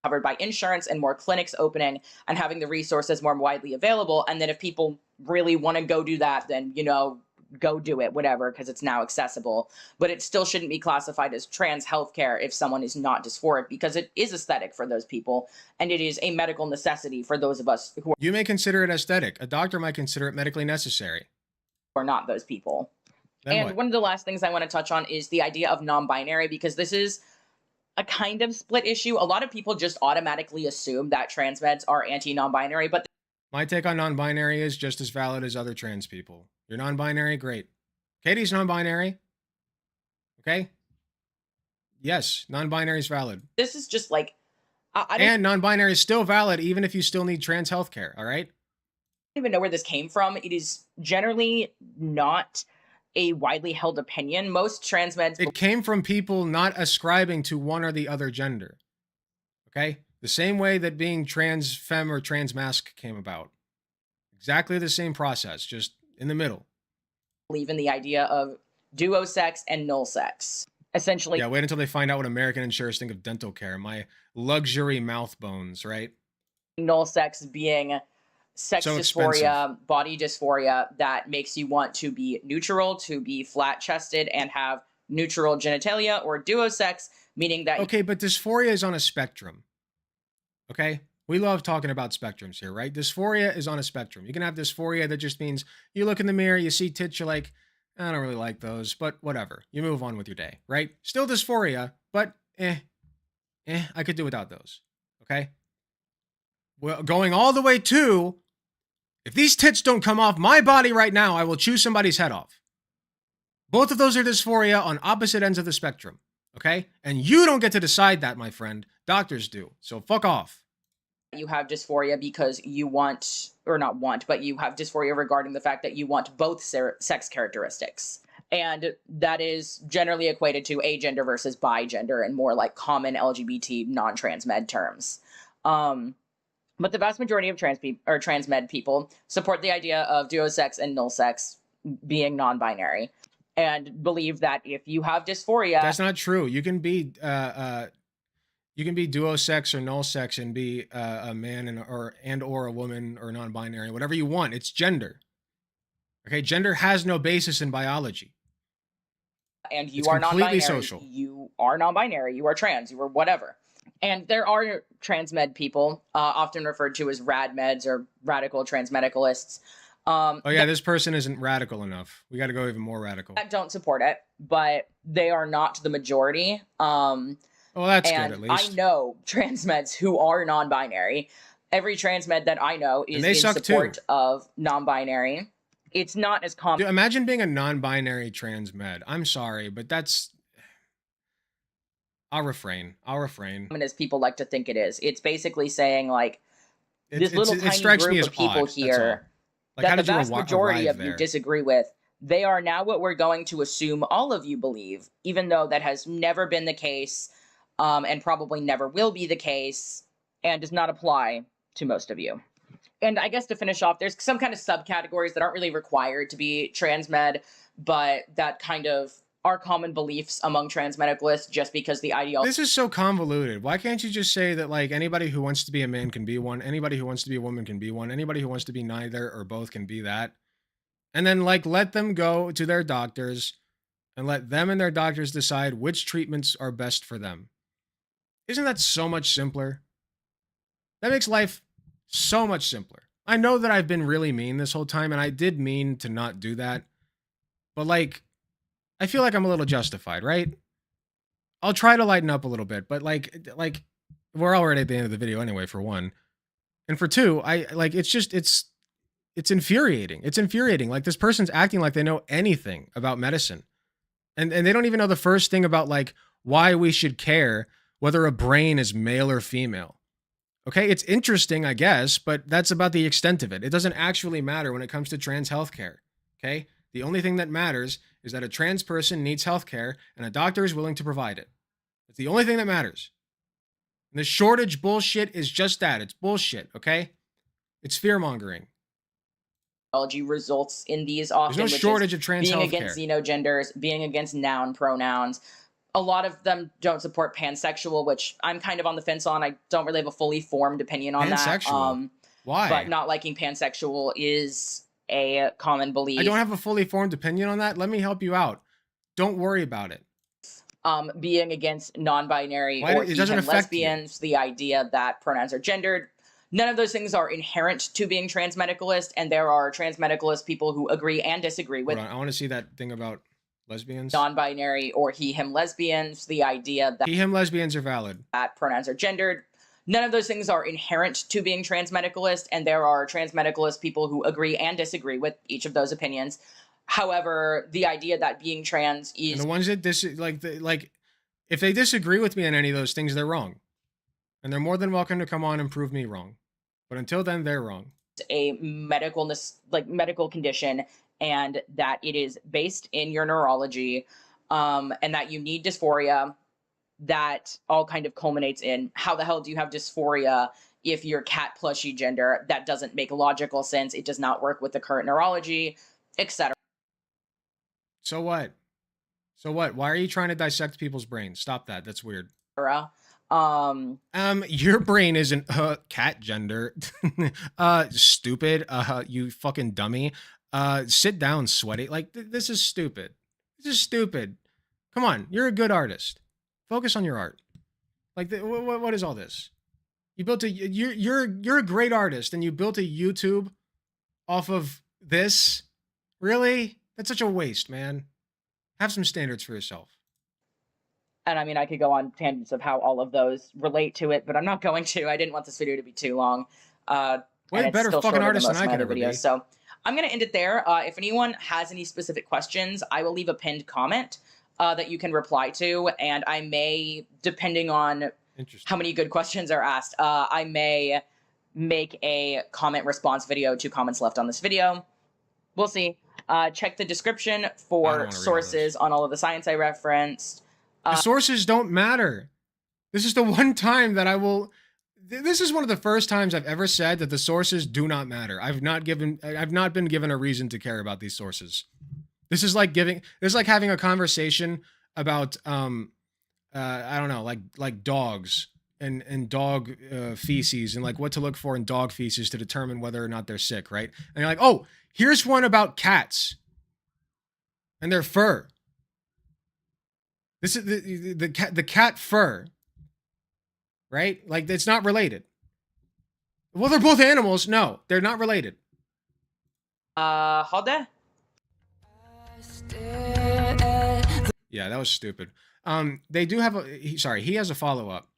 Covered by insurance and more clinics opening and having the resources more widely available. And then if people really want to go do that, then, go do it, whatever, because it's now accessible. But it still shouldn't be classified as trans healthcare if someone is not dysphoric, because it is aesthetic for those people, and it is a medical necessity for those of us who You may consider it aesthetic. A doctor might consider it medically necessary. are not those people. Then And what? one of the last things I want to touch on is the idea of non-binary, because this is a kind of split issue. A lot of people just automatically assume that trans meds are anti-non-binary, but My take on non-binary is just as valid as other trans people. You're non-binary, great. Katie's non-binary. Okay? Yes, non-binary is valid. this is just like, I don't And non-binary is still valid even if you still need trans healthcare, all right? even know where this came from. It is generally not a widely held opinion. Most trans meds It came from people not ascribing to one or the other gender. Okay? The same way that being trans femme or trans masc came about. Exactly the same process, just in the middle. believe in the idea of duo sex and null sex. Essentially, Yeah, wait until they find out what American insurers think of dental care. My luxury mouth bones, right? null sex being sex So dysphoria, body dysphoria that makes you want to be neutral, to be flat chested and have neutral genitalia, or duo sex, meaning that Okay, but dysphoria is on a spectrum. Okay? We love talking about spectrums here, right? Dysphoria is on a spectrum. You can have dysphoria that just means you look in the mirror, you see tits, you're like, I don't really like those, but whatever. You move on with your day, right? Still dysphoria, but I could do without those. Okay? Well, going all the way to, if these tits don't come off my body right now, I will chew somebody's head off. Both of those are dysphoria on opposite ends of the spectrum. Okay? And you don't get to decide that, my friend. Doctors do. So fuck off. You have dysphoria because you want, or not want, but you have dysphoria regarding the fact that you want both sex characteristics. And that is generally equated to agender versus bigender and more like common LGBT non-trans med terms. But the vast majority of trans med people support the idea of duosex and null sex being non-binary and believe that if you have dysphoria, That's not true. You can be duosex or null sex and be a man and or a woman or non-binary, whatever you want. It's gender. Okay, gender has no basis in biology. and you It's are completely non-binary, social. you are non-binary, you are trans, you are whatever. And there are trans med people, often referred to as rad meds or radical trans medicalists. Oh yeah, this person isn't radical enough. We got to go even more radical. That don't support it, but they are not the majority. Well, that's good And at least. I know trans meds who are non-binary. Every trans med that I know is they in suck support too. of non-binary. It's not as common Dude, imagine being a non-binary trans med. I'm sorry, but that's. I'll refrain. as people like to think it is. It's basically saying like this It little tiny strikes me group as of people odd, that's all. here Like, how that the did you vast majority arrive of you there? disagree with. They are now what we're going to assume all of you believe, even though that has never been the case, and probably never will be the case, and does not apply to most of you. And I guess to finish off, there's some kind of subcategories that aren't really required to be trans med, but that kind of are common beliefs among trans medicalists just because the ideology This is so convoluted. Why can't you just say that, like, anybody who wants to be a man can be one, anybody who wants to be a woman can be one, anybody who wants to be neither or both can be that, and then like let them go to their doctors and let them and their doctors decide which treatments are best for them. Isn't that so much simpler? That makes life so much simpler. I know that I've been really mean this whole time, and I did mean to not do that, but like, I feel like I'm a little justified, right? I'll try to lighten up a little bit, but like we're already at the end of the video anyway, for one. And for two, I like it's infuriating. It's infuriating. Like, this person's acting like they know anything about medicine. And they don't even know the first thing about like why we should care whether a brain is male or female. Okay, it's interesting, I guess, but that's about the extent of it. It doesn't actually matter when it comes to trans healthcare. Okay? The only thing that matters is that a trans person needs healthcare and a doctor is willing to provide it. It's the only thing that matters. And the shortage bullshit is just that. It's bullshit, okay? It's fear-mongering. results in these often, There's no which shortage is of trans being healthcare. against xenogenders, being against noun pronouns. A lot of them don't support pansexual, which I'm kind of on the fence on. I don't really have a fully formed opinion on Pansexual? that. Why? But not liking pansexual is a common belief. I don't have a fully formed opinion on that. Let me help you out. Don't worry about it. Being against non-binary Why or it doesn't he, him, affect you. lesbians, the idea that pronouns are gendered. None of those things are inherent to being trans medicalist, and there are trans medicalist people who agree and disagree with Hold on, I want to see that thing about lesbians. non-binary or he, him, lesbians, the idea that He, him, lesbians are valid. pronouns are gendered. None of those things are inherent to being trans medicalist, and there are trans medicalist people who agree and disagree with each of those opinions. However, the idea that being trans And is the ones that if they disagree with me on any of those things, they're wrong. And they're more than welcome to come on and prove me wrong. But until then, they're wrong. a medical condition, and that it is based in your neurology, and that you need dysphoria, that all kind of culminates in how the hell do you have dysphoria if you're cat plushy gender? That doesn't make logical sense. It does not work with the current neurology, etc. So what? So what? Why are you trying to dissect people's brains? Stop that. That's weird. Your brain isn't cat gender. Stupid. You fucking dummy. Sit down, sweaty. Like, this is stupid. This is stupid. Come on, you're a good artist. Focus on your art. Like, what is all this? You built you're a great artist, and you built a YouTube off of this? Really? That's such a waste, man. Have some standards for yourself. And I mean, I could go on tangents of how all of those relate to it, but I'm not going to. I didn't want this video to be too long. Way and better it's still fucking shorter artist most than I of my could other ever videos. be. So I'm going to end it there. If anyone has any specific questions, I will leave a pinned comment that you can reply to. And I may, depending on how many good questions are asked, I may make a comment response video to comments left on this video. We'll see. Check the description for sources on all of the science I referenced. The sources don't matter. This is the one time that I will... This is one of the first times I've ever said that the sources do not matter. I've not been given a reason to care about these sources. This is like having a conversation about I don't know, like dogs and dog feces and like what to look for in dog feces to determine whether or not they're sick, right? And you're like, "Oh, here's one about cats and their fur." This is the cat fur. Right? Like, it's not related. Well, they're both animals. No, they're not related. Hode? Yeah, that was stupid. They do have he has a follow-up.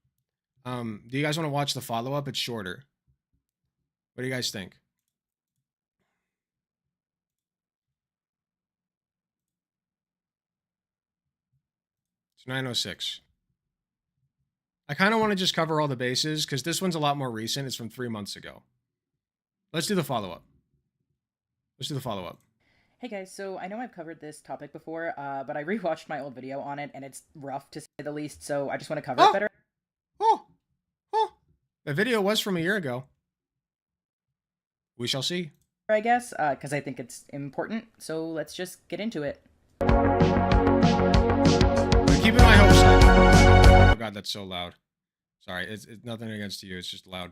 Do you guys want to watch the follow-up? It's shorter. What do you guys think? It's 9:06. I kind of want to just cover all the bases because this one's a lot more recent. It's from 3 months ago. Let's do the follow-up. Hey guys, so I know I've covered this topic before, but I rewatched my old video on it, and it's rough to say the least, so I just want to cover it better. The video was from a year ago. We shall see. I guess, because I think it's important, so let's just get into it. Keeping my hopes up. Oh god, that's so loud. Sorry, it's nothing against you, it's just loud.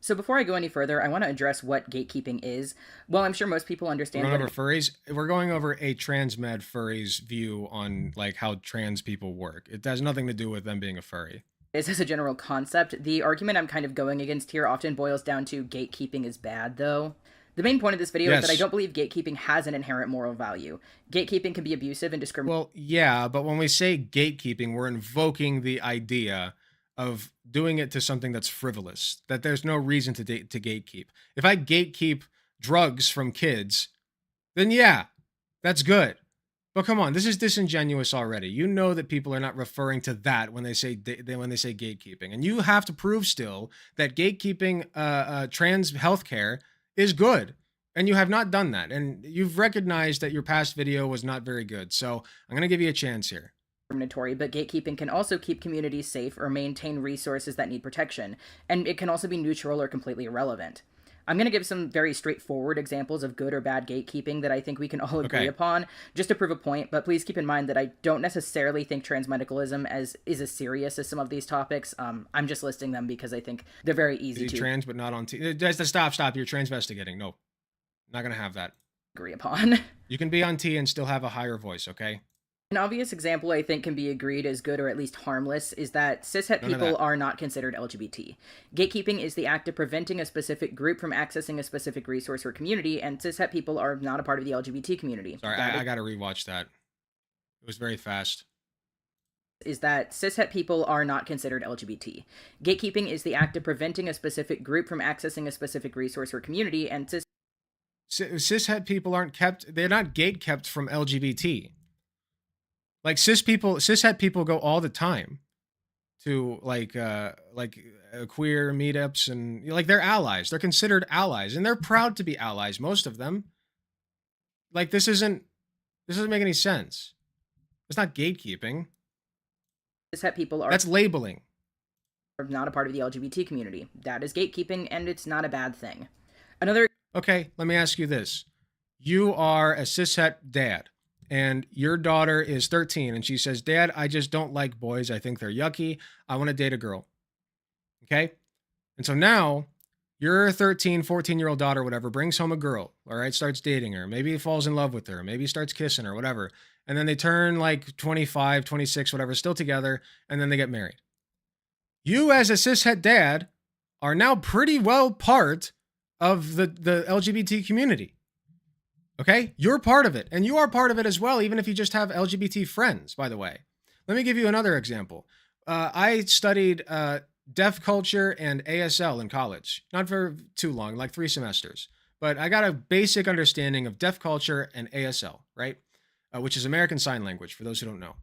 So before I go any further, I want to address what gatekeeping is. Well, I'm sure most people understand. We're going over furries. We're going over a transmed furry's view on like how trans people work. It has nothing to do with them being a furry. Is as a general concept. The argument I'm kind of going against here often boils down to gatekeeping is bad, though. The main point of this video is that I don't believe gatekeeping has an inherent moral value. Gatekeeping can be abusive and discriminatory. Well, yeah, but when we say gatekeeping, we're invoking the idea of doing it to something that's frivolous, that there's no reason to gatekeep. If I gatekeep drugs from kids, then yeah, that's good. But come on, this is disingenuous already. You know that people are not referring to that when they say gatekeeping, and you have to prove still that gatekeeping trans healthcare is good, and you have not done that, and you've recognized that your past video was not very good. So I'm gonna give you a chance here. Discriminatory, but gatekeeping can also keep communities safe or maintain resources that need protection, and it can also be neutral or completely irrelevant. I'm going to give some very straightforward examples of good or bad gatekeeping that I think we can all agree upon, just to prove a point, but please keep in mind that I don't necessarily think transmedicalism is as serious as some of these topics. I'm just listing them because I think they're very easy to... trans, but not on T. Stop. You're transvestigating. No. Not going to have that. Agree upon. You can be on T and still have a higher voice, okay? An obvious example I think can be agreed as good or at least harmless is that cishet people are not considered LGBT. Gatekeeping is the act of preventing a specific group from accessing a specific resource or community, and cishet people are not a part of the LGBT community. Sorry, I gotta rewatch that. It was very fast. Is that cishet people are not considered LGBT. Gatekeeping is the act of preventing a specific group from accessing a specific resource or community, and cishet people they're not gate-kept from LGBT. Like cishet people go all the time to like queer meetups, and like they're allies. They're considered allies, and they're proud to be allies. Most of them. Like this doesn't make any sense. It's not gatekeeping. Cishet people are. That's labeling. Not a part of the LGBT community. That is gatekeeping, and it's not a bad thing. Another. Okay, let me ask you this: you are a cishet dad. And your daughter is 13, and she says, "Dad, I just don't like boys. I think they're yucky. I want to date a girl." Okay? And so now, your 13, 14-year-old daughter, whatever, brings home a girl, all right, starts dating her. Maybe falls in love with her. Maybe starts kissing her, whatever. And then they turn like 25, 26, whatever, still together, and then they get married. You, as a cishet dad, are now pretty well part of the LGBT community. Okay? You're part of it, and you are part of it as well, even if you just have LGBT friends, by the way. Let me give you another example. I studied deaf culture and ASL in college. Not for too long, like 3 semesters. but I got a basic understanding of deaf culture and ASL, right? Which is American Sign Language, for those who don't know.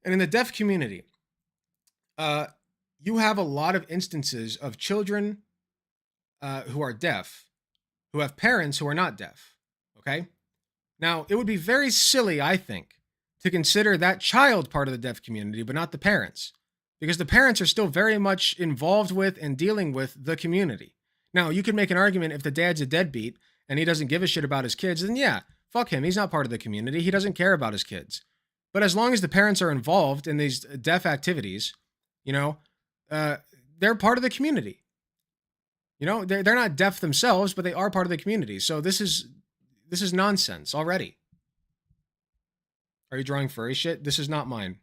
And in the deaf community, you have a lot of instances of children who are deaf, who have parents who are not deaf, okay? Now, it would be very silly, I think, to consider that child part of the deaf community, but not the parents, because the parents are still very much involved with and dealing with the community. Now, you could make an argument if the dad's a deadbeat and he doesn't give a shit about his kids, then yeah, fuck him. He's not part of the community. He doesn't care about his kids. But as long as the parents are involved in these deaf activities, you know, they're part of the community. You know, they're not deaf themselves, but they are part of the community. So this is nonsense already. Are you drawing furry shit? This is not mine.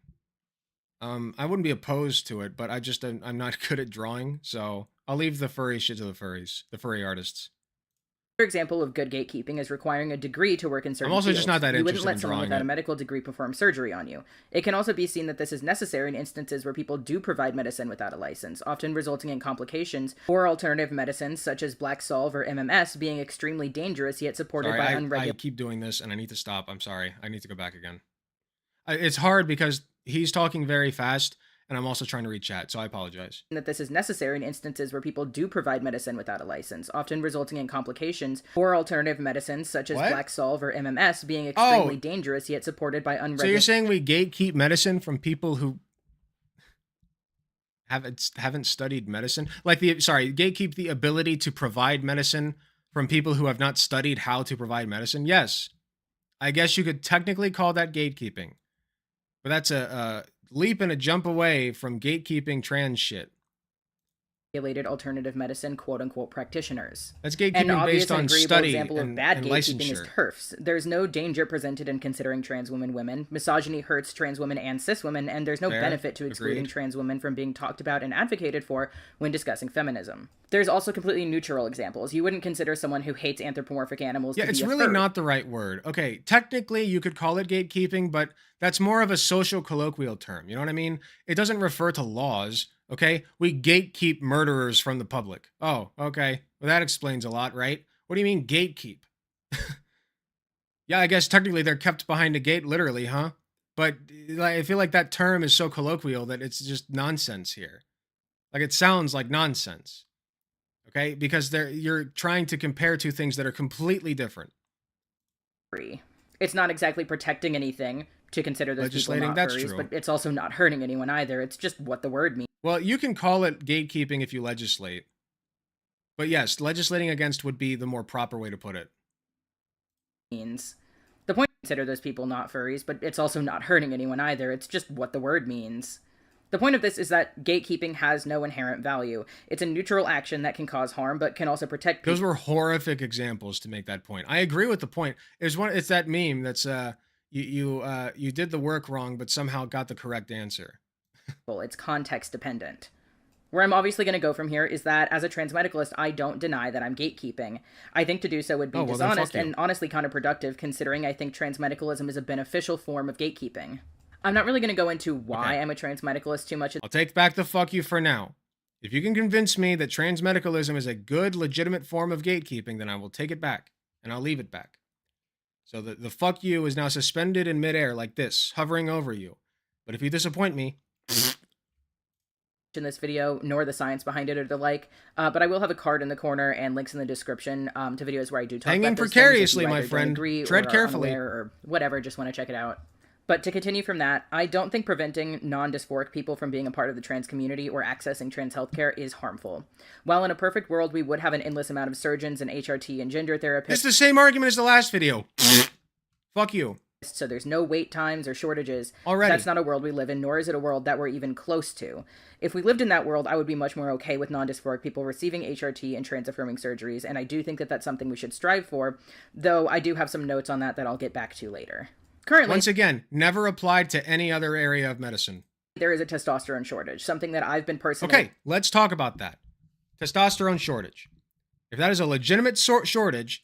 I wouldn't be opposed to it, but I'm not good at drawing, so I'll leave the furry shit to the furries, the furry artists. Another example of good gatekeeping is requiring a degree to work in certain I'm also fields. just not that You wouldn't interested let in someone drawing without a it. medical degree perform surgery on you. It can also be seen that this is necessary in instances where people do provide medicine without a license, often resulting in complications, or alternative medicines such as Black Solve or MMS being extremely dangerous yet supported Sorry, by I unregulated. keep doing this and I need to stop. I'm sorry. I need to go back again. It's hard because he's talking very fast and I'm also trying to read chat, so I apologize. That this is necessary in instances where people do provide medicine without a license, often resulting in complications, or alternative medicines such as What? Black Solve or MMS being extremely dangerous yet supported by So unregulated. you're saying we gatekeep medicine from people who haven't studied medicine? Gatekeep the ability to provide medicine from people who have not studied how to provide medicine? Yes. I guess you could technically call that gatekeeping. But that's a leap and a jump away from gatekeeping trans shit. Alternative medicine quote-unquote practitioners. That's An gatekeeping obvious based and on agreeable study example of and bad gatekeeping is licensure. TERFs. There's no danger presented in considering trans women. Misogyny hurts trans women and cis women, and there's no Fair. benefit to excluding Agreed. trans women from being talked about and advocated for when discussing feminism. There's also completely neutral examples. You wouldn't consider someone who hates anthropomorphic animals Yeah, to be it's a really furry. not the right word. Okay, technically you could call it gatekeeping, but that's more of a social colloquial term. You know what I mean? It doesn't refer to laws. Okay, we gatekeep murderers from the public. Oh, okay. Well, that explains a lot, right? What do you mean gatekeep? Yeah, I guess technically they're kept behind a gate, literally, huh? But I feel like that term is so colloquial that it's just nonsense here. Like it sounds like nonsense. Okay, because you're trying to compare two things that are completely different. It's not exactly protecting anything to consider those people Legislating, not that's furries, true. but it's also not hurting anyone either. It's just what the word means. Well, you can call it gatekeeping if you legislate. But yes, legislating against would be the more proper way to put it. The point is to consider those people not furries, but it's also not hurting anyone either. It's just what the word means. The point of this is that gatekeeping has no inherent value. It's a neutral action that can cause harm, but can also protect people. Those were horrific examples to make that point. I agree with the point. It's that meme that's you did the work wrong, but somehow got the correct answer. It's context dependent. Where I'm obviously going to go from here is that as a transmedicalist, I don't deny that I'm gatekeeping. I think to do so would be Oh, well, then dishonest fuck you. and honestly counterproductive, considering I think transmedicalism is a beneficial form of gatekeeping. I'm not really going to go into why I'm a transmedicalist too much. I'll take back the fuck you for now. If you can convince me that transmedicalism is a good, legitimate form of gatekeeping, then I will take it back, and I'll leave it back. So the fuck you is now suspended in midair like this, hovering over you. But if you disappoint me... in this video, nor the science behind it or the like, but I will have a card in the corner and links in the description to videos where I do talk Hang about in those precariously, things if you my either don't friend. agree Tread or are carefully. unaware or whatever, just want to check it out. But to continue from that, I don't think preventing non-dysphoric people from being a part of the trans community or accessing trans healthcare is harmful. While in a perfect world, we would have an endless amount of surgeons and HRT and gender therapists. It's the same argument as the last video. Fuck you. So there's no wait times or shortages. Already. That's not a world we live in, nor is it a world that we're even close to. If we lived in that world, I would be much more okay with non-dysphoric people receiving HRT and trans-affirming surgeries, and I do think that that's something we should strive for, though I do have some notes on that I'll get back to later. Currently, Once again, never applied to any other area of medicine. there is a testosterone shortage, something that I've been personally... Okay, let's talk about that. Testosterone shortage. If that is a legitimate shortage,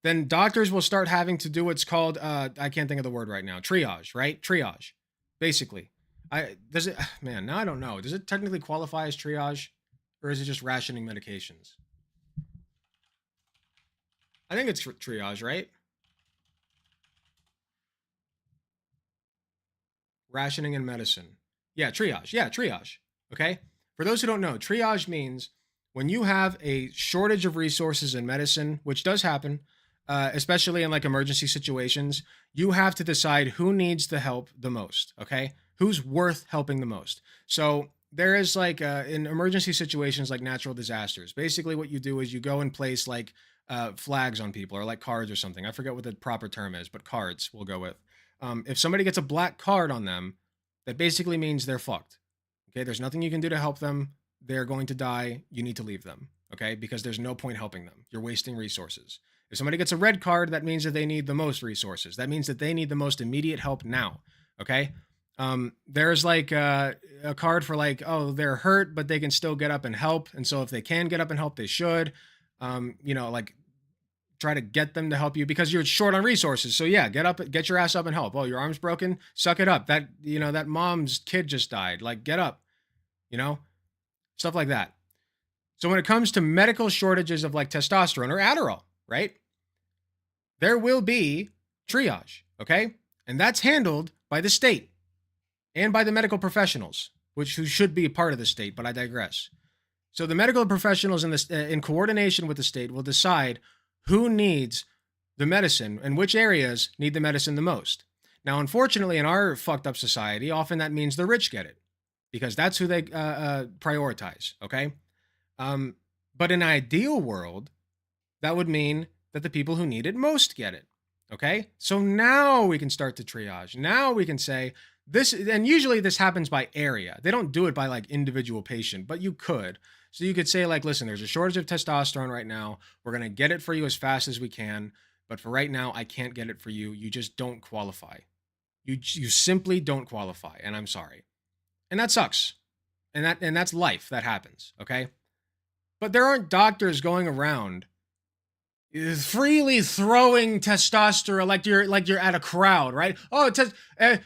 then doctors will start having to do what's called, I can't think of the word right now, triage, right? Triage, basically. Man, now I don't know. Does it technically qualify as triage? Or is it just rationing medications? I think it's triage, right? Rationing and medicine. Yeah, triage. Yeah, triage. Okay. For those who don't know, triage means when you have a shortage of resources in medicine, which does happen, especially in like emergency situations, you have to decide who needs the help the most. Okay. Who's worth helping the most. So there is like in emergency situations like natural disasters, basically what you do is you go and place like flags on people or like cards or something. I forget what the proper term is, but cards we'll go with. If somebody gets a black card on them, that basically means they're fucked. Okay, there's nothing you can do to help them. They're going to die. You need to leave them. Okay, because there's no point helping them. You're wasting resources. If somebody gets a red card, that means that they need the most resources. That means that they need the most immediate help now. Okay, there's like a card for like, oh, they're hurt, but they can still get up and help. And so if they can get up and help, they should. Like try to get them to help you because you're short on resources. So yeah, get your ass up and help. Oh, your arm's broken? Suck it up. That mom's kid just died. Like, get up, stuff like that. So when it comes to medical shortages of like testosterone or Adderall, right? There will be triage, okay? And that's handled by the state and by the medical professionals, who should be a part of the state, but I digress. So the medical professionals in coordination with the state will decide who needs the medicine and which areas need the medicine the most. Now, unfortunately, in our fucked up society, often that means the rich get it because that's who they prioritize, okay? But in an ideal world, that would mean that the people who need it most get it, okay? So now we can start to triage. Now we can say this, and usually this happens by area. They don't do it by like individual patient, but you could. So you could say like, listen, there's a shortage of testosterone right now. We're going to get it for you as fast as we can. But for right now, I can't get it for you. You just don't qualify. You simply don't qualify. And I'm sorry. And that sucks. And that's life. That happens. Okay. But there aren't doctors going around freely throwing testosterone like you're at a crowd, right? Oh,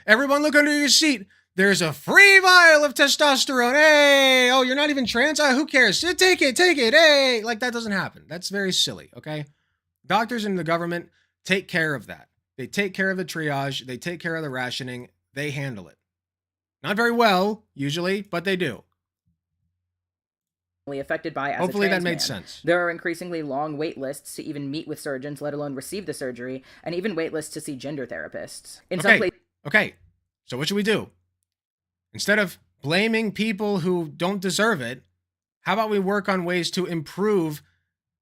everyone look under your seat. There's a free vial of testosterone. Hey, oh, you're not even trans? Who cares? Take it. Hey, like that doesn't happen. That's very silly, okay? Doctors in the government take care of that. They take care of the triage. They take care of the rationing. They handle it. Not very well, usually, but they do. Affected by as Hopefully a trans that made man. sense. There are increasingly long wait lists to even meet with surgeons, let alone receive the surgery, and even wait lists to see gender therapists. Okay. So what should we do? Instead of blaming people who don't deserve it, how about we work on ways to improve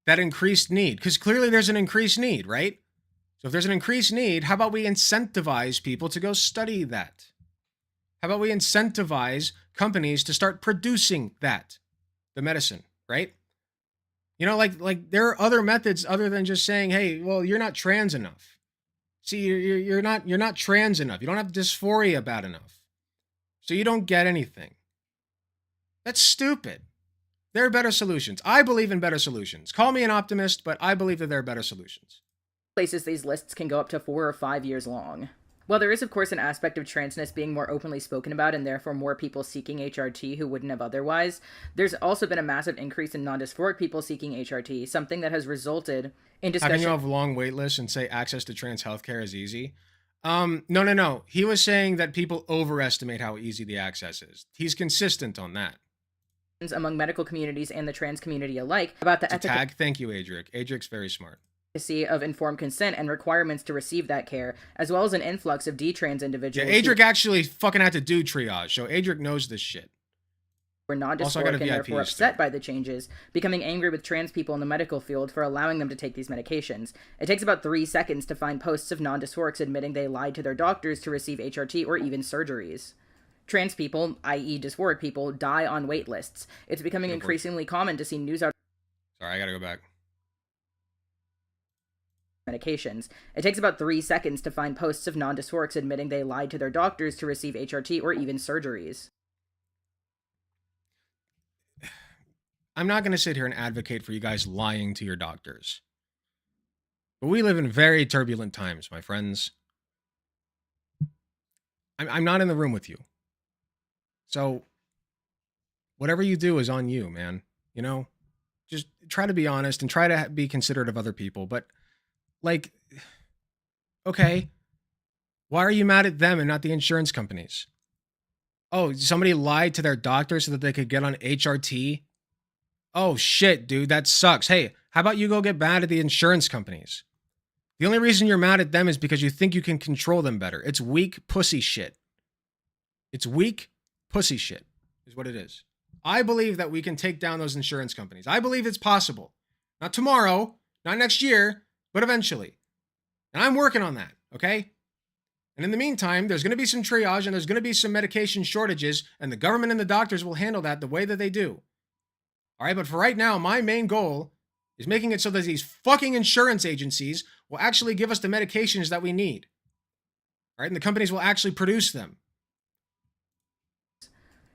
that increased need? Because clearly there's an increased need, right? So if there's an increased need, how about we incentivize people to go study that? How about we incentivize companies to start producing that, the medicine, right? Like there are other methods other than just saying, hey, well, you're not trans enough. See, you're not trans enough. You don't have dysphoria bad enough. So you don't get anything. That's stupid. There are better solutions. I believe in better solutions. Call me an optimist, but I believe that there are better solutions. Places these lists can go up to 4 or 5 years long. While there is, of course, an aspect of transness being more openly spoken about and therefore more people seeking HRT who wouldn't have otherwise, there's also been a massive increase in non-dysphoric people seeking HRT, something that has resulted in discussion. How can you have long wait lists and say access to trans healthcare is easy? No. He was saying that people overestimate how easy the access is. He's consistent on that. Among medical communities and the trans community alike about the tag. Thank you, Adric. Adric's very smart. Of informed consent and requirements to receive that care, as well as an influx of detrans individuals. Yeah, Adric actually fucking had to do triage, so Adric knows this shit. Were non-dysphoric and therefore upset by the changes, becoming angry with trans people in the medical field for allowing them to take these medications. It takes about 3 seconds to find posts of non-dysphorics admitting they lied to their doctors to receive HRT or even surgeries. Trans people, i.e. dysphoric people, die on wait lists. It's becoming increasingly common to see news Sorry, I gotta go back. Medications. It takes about 3 seconds to find posts of non-dysphorics admitting they lied to their doctors to receive HRT or even surgeries. I'm not going to sit here and advocate for you guys lying to your doctors. But we live in very turbulent times, my friends. I'm not in the room with you. So whatever you do is on you, man. Just try to be honest and try to be considerate of other people. But like, okay, why are you mad at them and not the insurance companies? Oh, somebody lied to their doctor so that they could get on HRT? Oh shit, dude, that sucks. Hey, how about you go get mad at the insurance companies? The only reason you're mad at them is because you think you can control them better. It's weak pussy shit. It's weak pussy shit is what it is. I believe that we can take down those insurance companies. I believe it's possible. Not tomorrow, not next year, but eventually. And I'm working on that, okay? And in the meantime, there's going to be some triage and there's going to be some medication shortages, and the government and the doctors will handle that the way that they do. All right, but for right now, my main goal is making it so that these fucking insurance agencies will actually give us the medications that we need. All right, and the companies will actually produce them.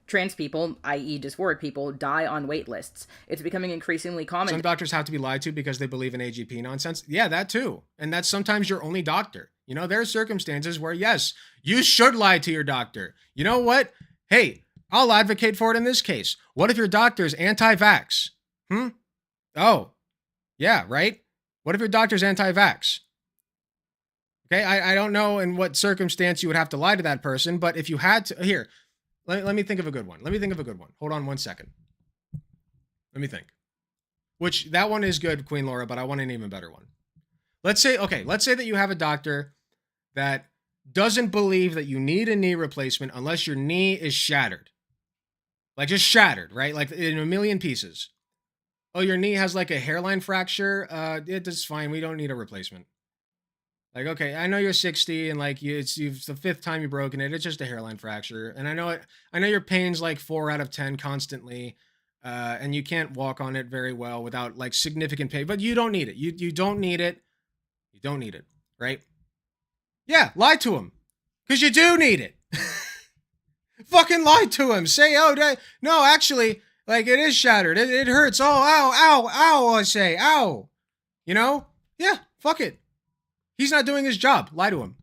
Trans people, i.e. dysphoric people, die on wait lists. It's becoming increasingly common. Some doctors have to be lied to because they believe in AGP nonsense. Yeah, that too. And that's sometimes your only doctor. You know, there are circumstances where, yes, you should lie to your doctor. You know what? Hey, I'll advocate for it in this case. What if your doctor's anti-vax? Oh, yeah, right? What if your doctor's anti-vax? Okay, I don't know in what circumstance you would have to lie to that person, but if you had to, here, let me think of a good one. Hold on 1 second. Let me think. Which, that one is good, Queen Laura, but I want an even better one. Let's say that you have a doctor that doesn't believe that you need a knee replacement unless your knee is shattered. Like, just shattered, right? Like, in a million pieces. Oh, your knee has like a hairline fracture? It's fine. We don't need a replacement. Like, okay, I know you're 60 and like it's the 5th time you've broken it. It's just a hairline fracture. And I know your pain's like 4 out of 10 constantly. And you can't walk on it very well without like significant pain, but you don't need it. You don't need it. You don't need it, right? Yeah, lie to him. Because you do need it. Fucking lie to him. Say, oh, no, actually, like it is shattered. It hurts. Oh, ow, I say, ow. You know? Yeah, fuck it. He's not doing his job. Lie to him.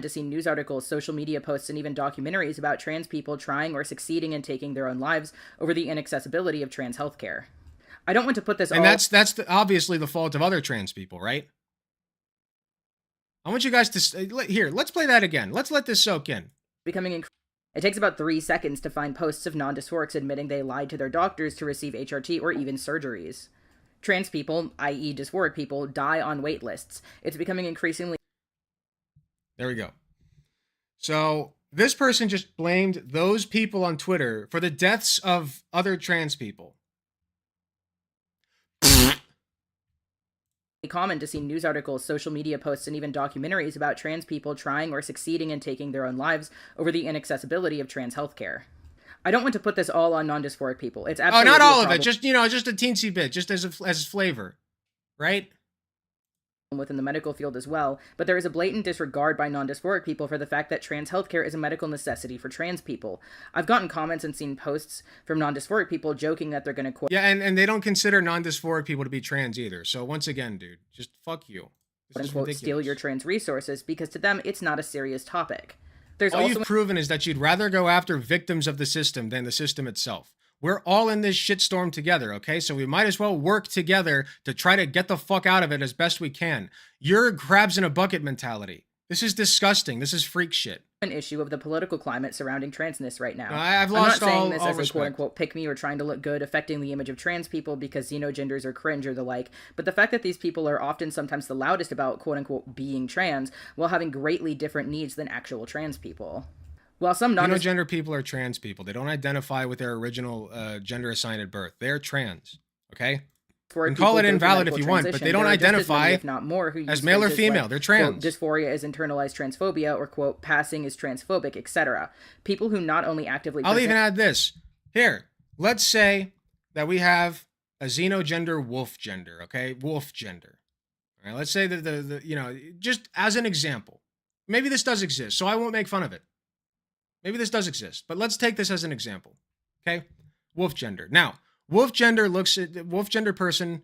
To see news articles, social media posts, and even documentaries about trans people trying or succeeding in taking their own lives over the inaccessibility of trans healthcare. I don't want to put this and that's obviously the fault of other trans people, right? I want you guys to here. Let's play that again. Let's let this soak in. It takes about 3 seconds to find posts of non-dysphorics admitting they lied to their doctors to receive HRT or even surgeries. Trans people, i.e. dysphoric people, die on wait lists. It's becoming increasingly... There we go. So this person just blamed those people on Twitter for the deaths of other trans people. Common to see news articles, social media posts, and even documentaries about trans people trying or succeeding in taking their own lives over the inaccessibility of trans healthcare. I don't want to put this all on non-dysphoric people. It's absolutely not all of it. Just, just a teensy bit, just as flavor, right? Within the medical field as well, but there is a blatant disregard by non-dysphoric people for the fact that trans healthcare is a medical necessity for trans people. I've gotten comments and seen posts from non-dysphoric people joking that they're going to quote... Yeah, and they don't consider non-dysphoric people to be trans either. So once again, dude, just fuck you. This quote, steal your trans resources, because to them, it's not a serious topic. All you've proven is that you'd rather go after victims of the system than the system itself. We're all in this shitstorm together, okay? So we might as well work together to try to get the fuck out of it as best we can. You're crabs in a bucket mentality. This is disgusting. This is freak shit. An issue of the political climate surrounding transness right now. I've lost all I'm not saying this as respect. a quote-unquote pick-me or trying to look good, affecting the image of trans people because xenogenders are cringe or the like, but the fact that these people are often sometimes the loudest about quote-unquote being trans while having greatly different needs than actual trans people. While some non-gender people are trans people. They don't identify with their original gender assigned at birth. They're trans, okay? You can call it invalid if you want, but they don't identify if not more, who as male or female. Like, they're trans. Quote, dysphoria is internalized transphobia, or quote, passing is transphobic, etc. People who not only actively... I'll even add this. Here, let's say that we have a xenogender wolf gender, okay? Wolf gender. All right, let's say that the just as an example. Maybe this does exist, so I won't make fun of it. Maybe this does exist, but let's take this as an example, okay? Wolf gender. Now, wolf gender person,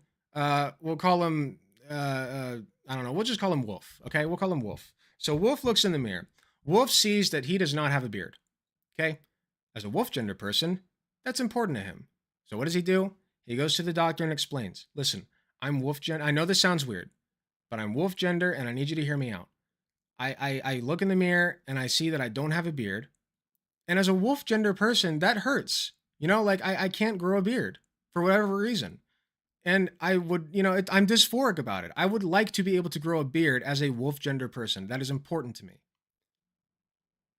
we'll call him, I don't know, we'll just call him Wolf, okay? We'll call him Wolf. So Wolf looks in the mirror. Wolf sees that he does not have a beard, okay? As a wolf gender person, that's important to him. So what does he do? He goes to the doctor and explains, listen, I'm wolf gender. I know this sounds weird, but I'm wolf gender, and I need you to hear me out. I look in the mirror and I see that I don't have a beard. And as a wolf gender person, that hurts. You know, like I can't grow a beard for whatever reason. And I would, you know, I'm dysphoric about it. I would like to be able to grow a beard as a wolf gender person. That is important to me.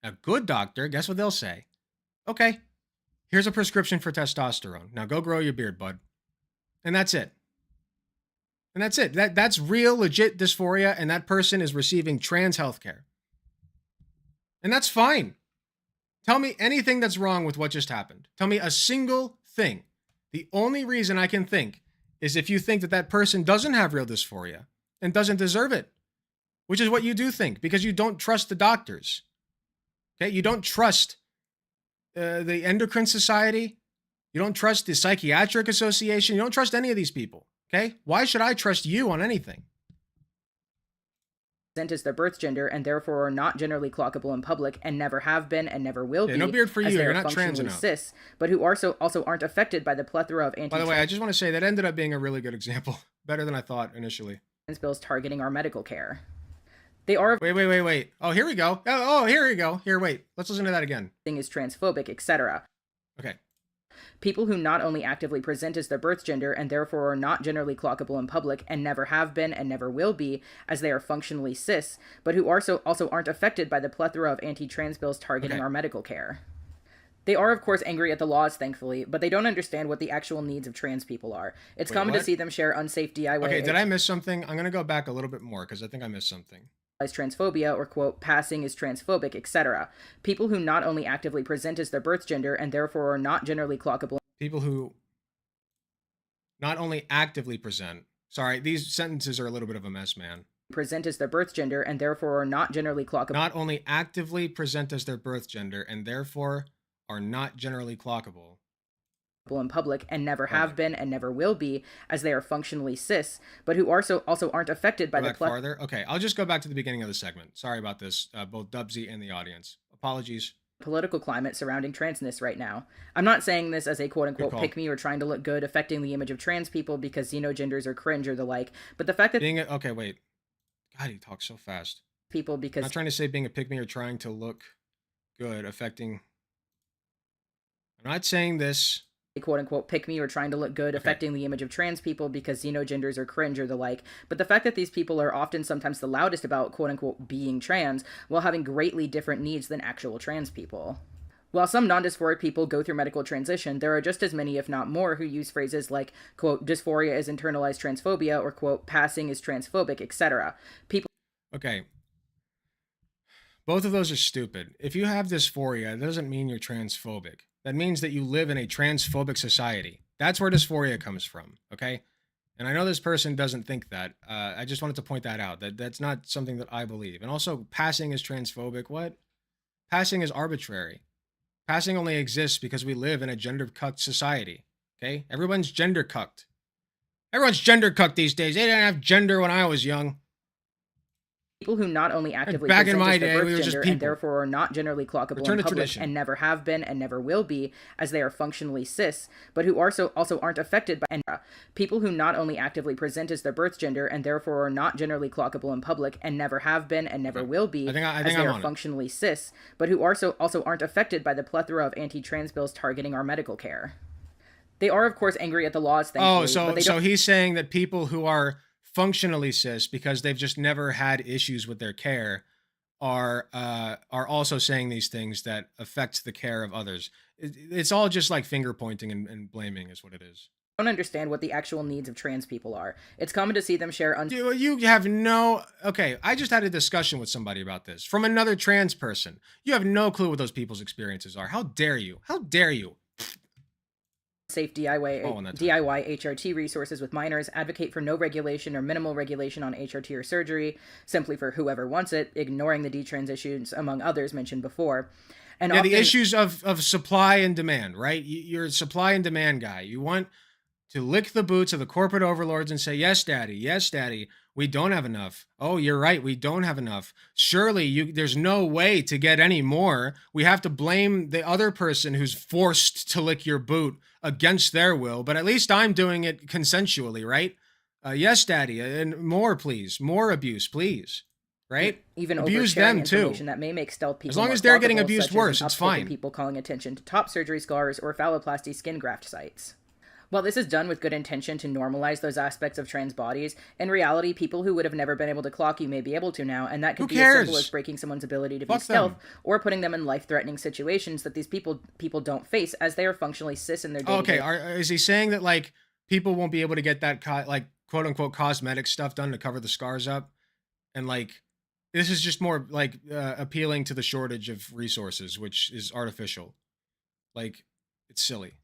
A good doctor, guess what they'll say? Okay, here's a prescription for testosterone. Now go grow your beard, bud. And that's it. And that's it. That's real, legit dysphoria, and that person is receiving trans healthcare. And that's fine. Tell me anything that's wrong with what just happened. Tell me a single thing. The only reason I can think is if you think that that person doesn't have real dysphoria and doesn't deserve it, which is what you do think, because you don't trust the doctors. Okay, you don't trust the Endocrine Society. You don't trust the Psychiatric Association. You don't trust any of these people. Okay, why should I trust you on anything? As their birth gender and therefore are not generally clockable in public and never have been and never will be. No beard for as you. they You're are not trans functionally enough. cis, but who also aren't affected by the plethora of anti. By the way, I just want to say that ended up being a really good example, better than I thought initially. Bills targeting our medical care. They are. Wait. Oh, here we go. Oh, here we go. Here, wait. Let's listen to that again. Is transphobic, etc. Okay. People who not only actively present as their birth gender and therefore are not generally clockable in public and never have been and never will be, as they are functionally cis, but who also aren't affected by the plethora of anti-trans bills targeting our medical care. They are, of course, angry at the laws, thankfully, but they don't understand what the actual needs of trans people are. It's common to see them share unsafe DIY. Okay, did I miss something? I'm going to go back a little bit more because I think I missed something. As transphobia or, quote, passing is transphobic, etc. People who not only actively present as their birth gender and therefore are not generally clockable. People who not only actively present. Sorry, these sentences are a little bit of a mess, man. Present as their birth gender and therefore are not generally clockable. Not only actively present as their birth gender and therefore are not generally clockable in public and never have been and never will be, as they are functionally cis, but who also aren't affected by the farther. Okay, I'll just go back to the beginning of the segment. Sorry about this, both Dubsy and the audience. Apologies. Political climate surrounding transness right now. I'm not saying this as a quote-unquote pick-me or trying to look good affecting the image of trans people because xenogenders are cringe or the like, but the fact that okay, wait. God, he talks so fast. People because I'm not trying to say being a pick-me or trying to look good affecting. I'm not saying this. Quote-unquote pick me or trying to look good affecting the image of trans people because xenogenders are cringe or the like, but the fact that these people are often sometimes the loudest about quote-unquote being trans while having greatly different needs than actual trans people. While some non-dysphoric people go through medical transition, there are just as many, if not more, who use phrases like, quote, dysphoria is internalized transphobia or, quote, passing is transphobic, etc. People. Okay. Both of those are stupid. If you have dysphoria, it doesn't mean you're transphobic. That means that you live in a transphobic society. That's where dysphoria comes from, okay? And I know this person doesn't think that. I just wanted to point that out. That's not something that I believe. And also, passing is transphobic. What? Passing is arbitrary. Passing only exists because we live in a gender-cucked society, okay? Everyone's gender-cucked. Everyone's gender-cucked these days. They didn't have gender when I was young. People who not only actively back in present my as their day, birth we were just gender people. and therefore are not generally clockable Return in to public tradition. and never have been and never will be, as they are functionally cis, but who also aren't affected by people who not only actively present as their birth gender and therefore are not generally clockable in public and never have been and never will be, I think as they I'm are on it. functionally cis, but who also aren't affected by the plethora of anti-trans bills targeting our medical care. They are, of course, angry at the laws, thankfully. So he's saying that people who are functionally cis because they've just never had issues with their care are also saying these things that affect the care of others. It's all just like finger pointing and blaming is what it is. Don't understand what the actual needs of trans people are. It's common to see them share You have no... Okay, I just had a discussion with somebody about this from another trans person. You have no clue what those people's experiences are. How dare you? How dare you? safe DIY HRT resources with minors, advocate for no regulation or minimal regulation on HRT or surgery, simply for whoever wants it, ignoring the detrans issues, among others mentioned before. And yeah, often, the issues of supply and demand, right? You're a supply and demand guy. You want to lick the boots of the corporate overlords and say, yes, daddy, we don't have enough. Oh, you're right, we don't have enough. Surely there's no way to get any more. We have to blame the other person who's forced to lick your boot against their will, but at least I'm doing it consensually, right? Yes, daddy, and more, please. More abuse, please. Right? Even abuse oversharing them too. information that may make stealth people As long more as they're getting plausible, abused such as worse, an it's uptick in fine. people calling attention to top surgery scars or phalloplasty skin graft sites. While this is done with good intention to normalize those aspects of trans bodies, in reality, people who would have never been able to clock you may be able to now, and that could Who be as simple cares? as breaking someone's ability to Fuck be stealth, them. or putting them in life-threatening situations that these people don't face, as they are functionally cis in their day-to-day. Okay, is he saying that like people won't be able to get that like quote unquote cosmetic stuff done to cover the scars up, and like this is just more like appealing to the shortage of resources, which is artificial. Like it's silly.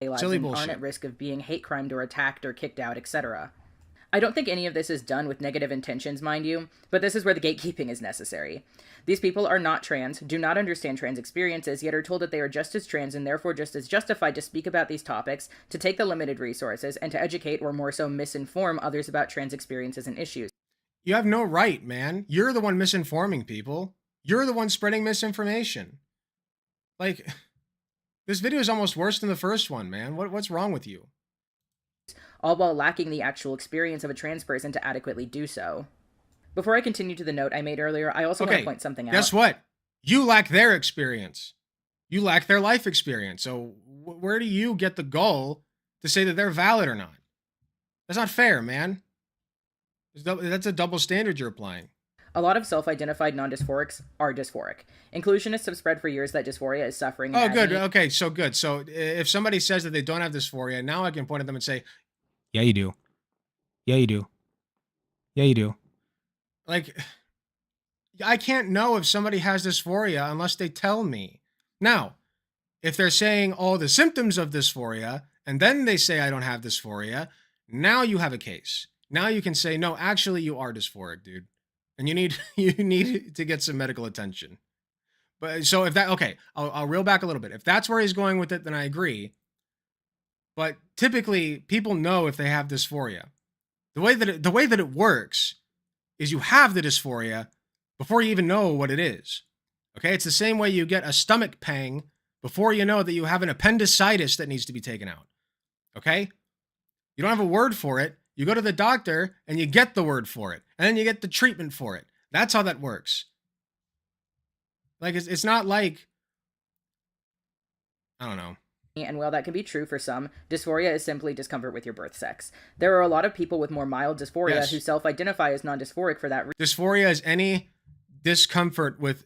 lives Silly and aren't bullshit. at risk of being hate crimed or attacked or kicked out, etc. I don't think any of this is done with negative intentions, mind you, but this is where the gatekeeping is necessary. These people are not trans, do not understand trans experiences, yet are told that they are just as trans and therefore just as justified to speak about these topics, to take the limited resources, and to educate or more so misinform others about trans experiences and issues. You have no right, man. You're the one misinforming people. You're the one spreading misinformation. Like, this video is almost worse than the first one, man. What's wrong with you? All while lacking the actual experience of a trans person to adequately do so. Before I continue to the note I made earlier, I also want to point something out. Guess what? You lack their experience. You lack their life experience. So where do you get the goal to say that they're valid or not? That's not fair, man. That's a double standard you're applying. A lot of self-identified non-dysphorics are dysphoric. Inclusionists have spread for years that dysphoria is suffering. Oh, and good. agony. Okay, so good. So if somebody says that they don't have dysphoria, now I can point at them and say, yeah, you do. Yeah, you do. Yeah, you do. Like, I can't know if somebody has dysphoria unless they tell me. Now, if they're saying all the symptoms of dysphoria, and then they say I don't have dysphoria, now you have a case. Now you can say, no, actually you are dysphoric, dude. And you need to get some medical attention. But so if that, okay, I'll reel back a little bit. If that's where he's going with it, then I agree. But typically people know if they have dysphoria. The way that it works is you have the dysphoria before you even know what it is. Okay? It's the same way you get a stomach pang before you know that you have an appendicitis that needs to be taken out. Okay? You don't have a word for it. You go to the doctor and you get the word for it. And then you get the treatment for it. That's how that works. Like, it's not like, I don't know. And while that can be true for some, dysphoria is simply discomfort with your birth sex. There are a lot of people with more mild dysphoria Yes. who self-identify as non-dysphoric for that reason. Dysphoria is any discomfort with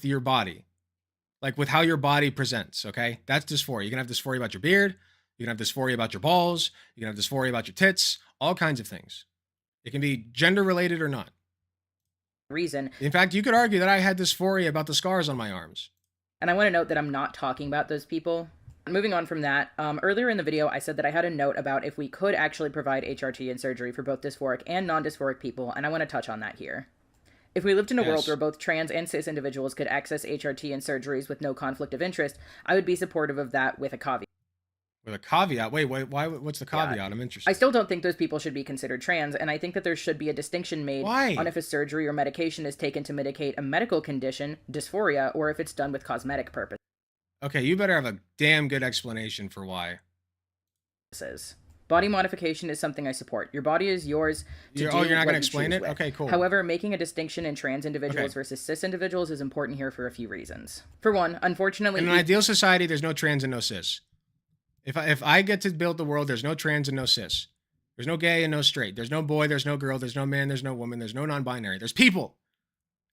your body. Like with how your body presents, okay? That's dysphoria. You can have dysphoria about your beard. You can have dysphoria about your balls. You can have dysphoria about your tits. All kinds of things. It can be gender related or not. Reason. In fact, you could argue that I had dysphoria about the scars on my arms. And I want to note that I'm not talking about those people. Moving on from that, earlier in the video, I said that I had a note about if we could actually provide HRT and surgery for both dysphoric and non-dysphoric people, and I want to touch on that here. If we lived in a world where both trans and cis individuals could access HRT and surgeries with no conflict of interest, I would be supportive of that with a caveat. With a caveat? Wait, why? What's the caveat? I'm interested. I still don't think those people should be considered trans, and I think that there should be a distinction made on if a surgery or medication is taken to mitigate a medical condition, dysphoria, or if it's done with cosmetic purposes. Okay, you better have a damn good explanation for why. Body modification is something I support. Your body is yours to do. You're not what going to you explain choose it? with. Okay, cool. However, making a distinction in trans individuals versus cis individuals is important here for a few reasons. For one, unfortunately, in an ideal society, there's no trans and no cis. If I get to build the world, there's no trans and no cis. There's no gay and no straight. There's no boy, there's no girl, there's no man, there's no woman, there's no non-binary. There's people.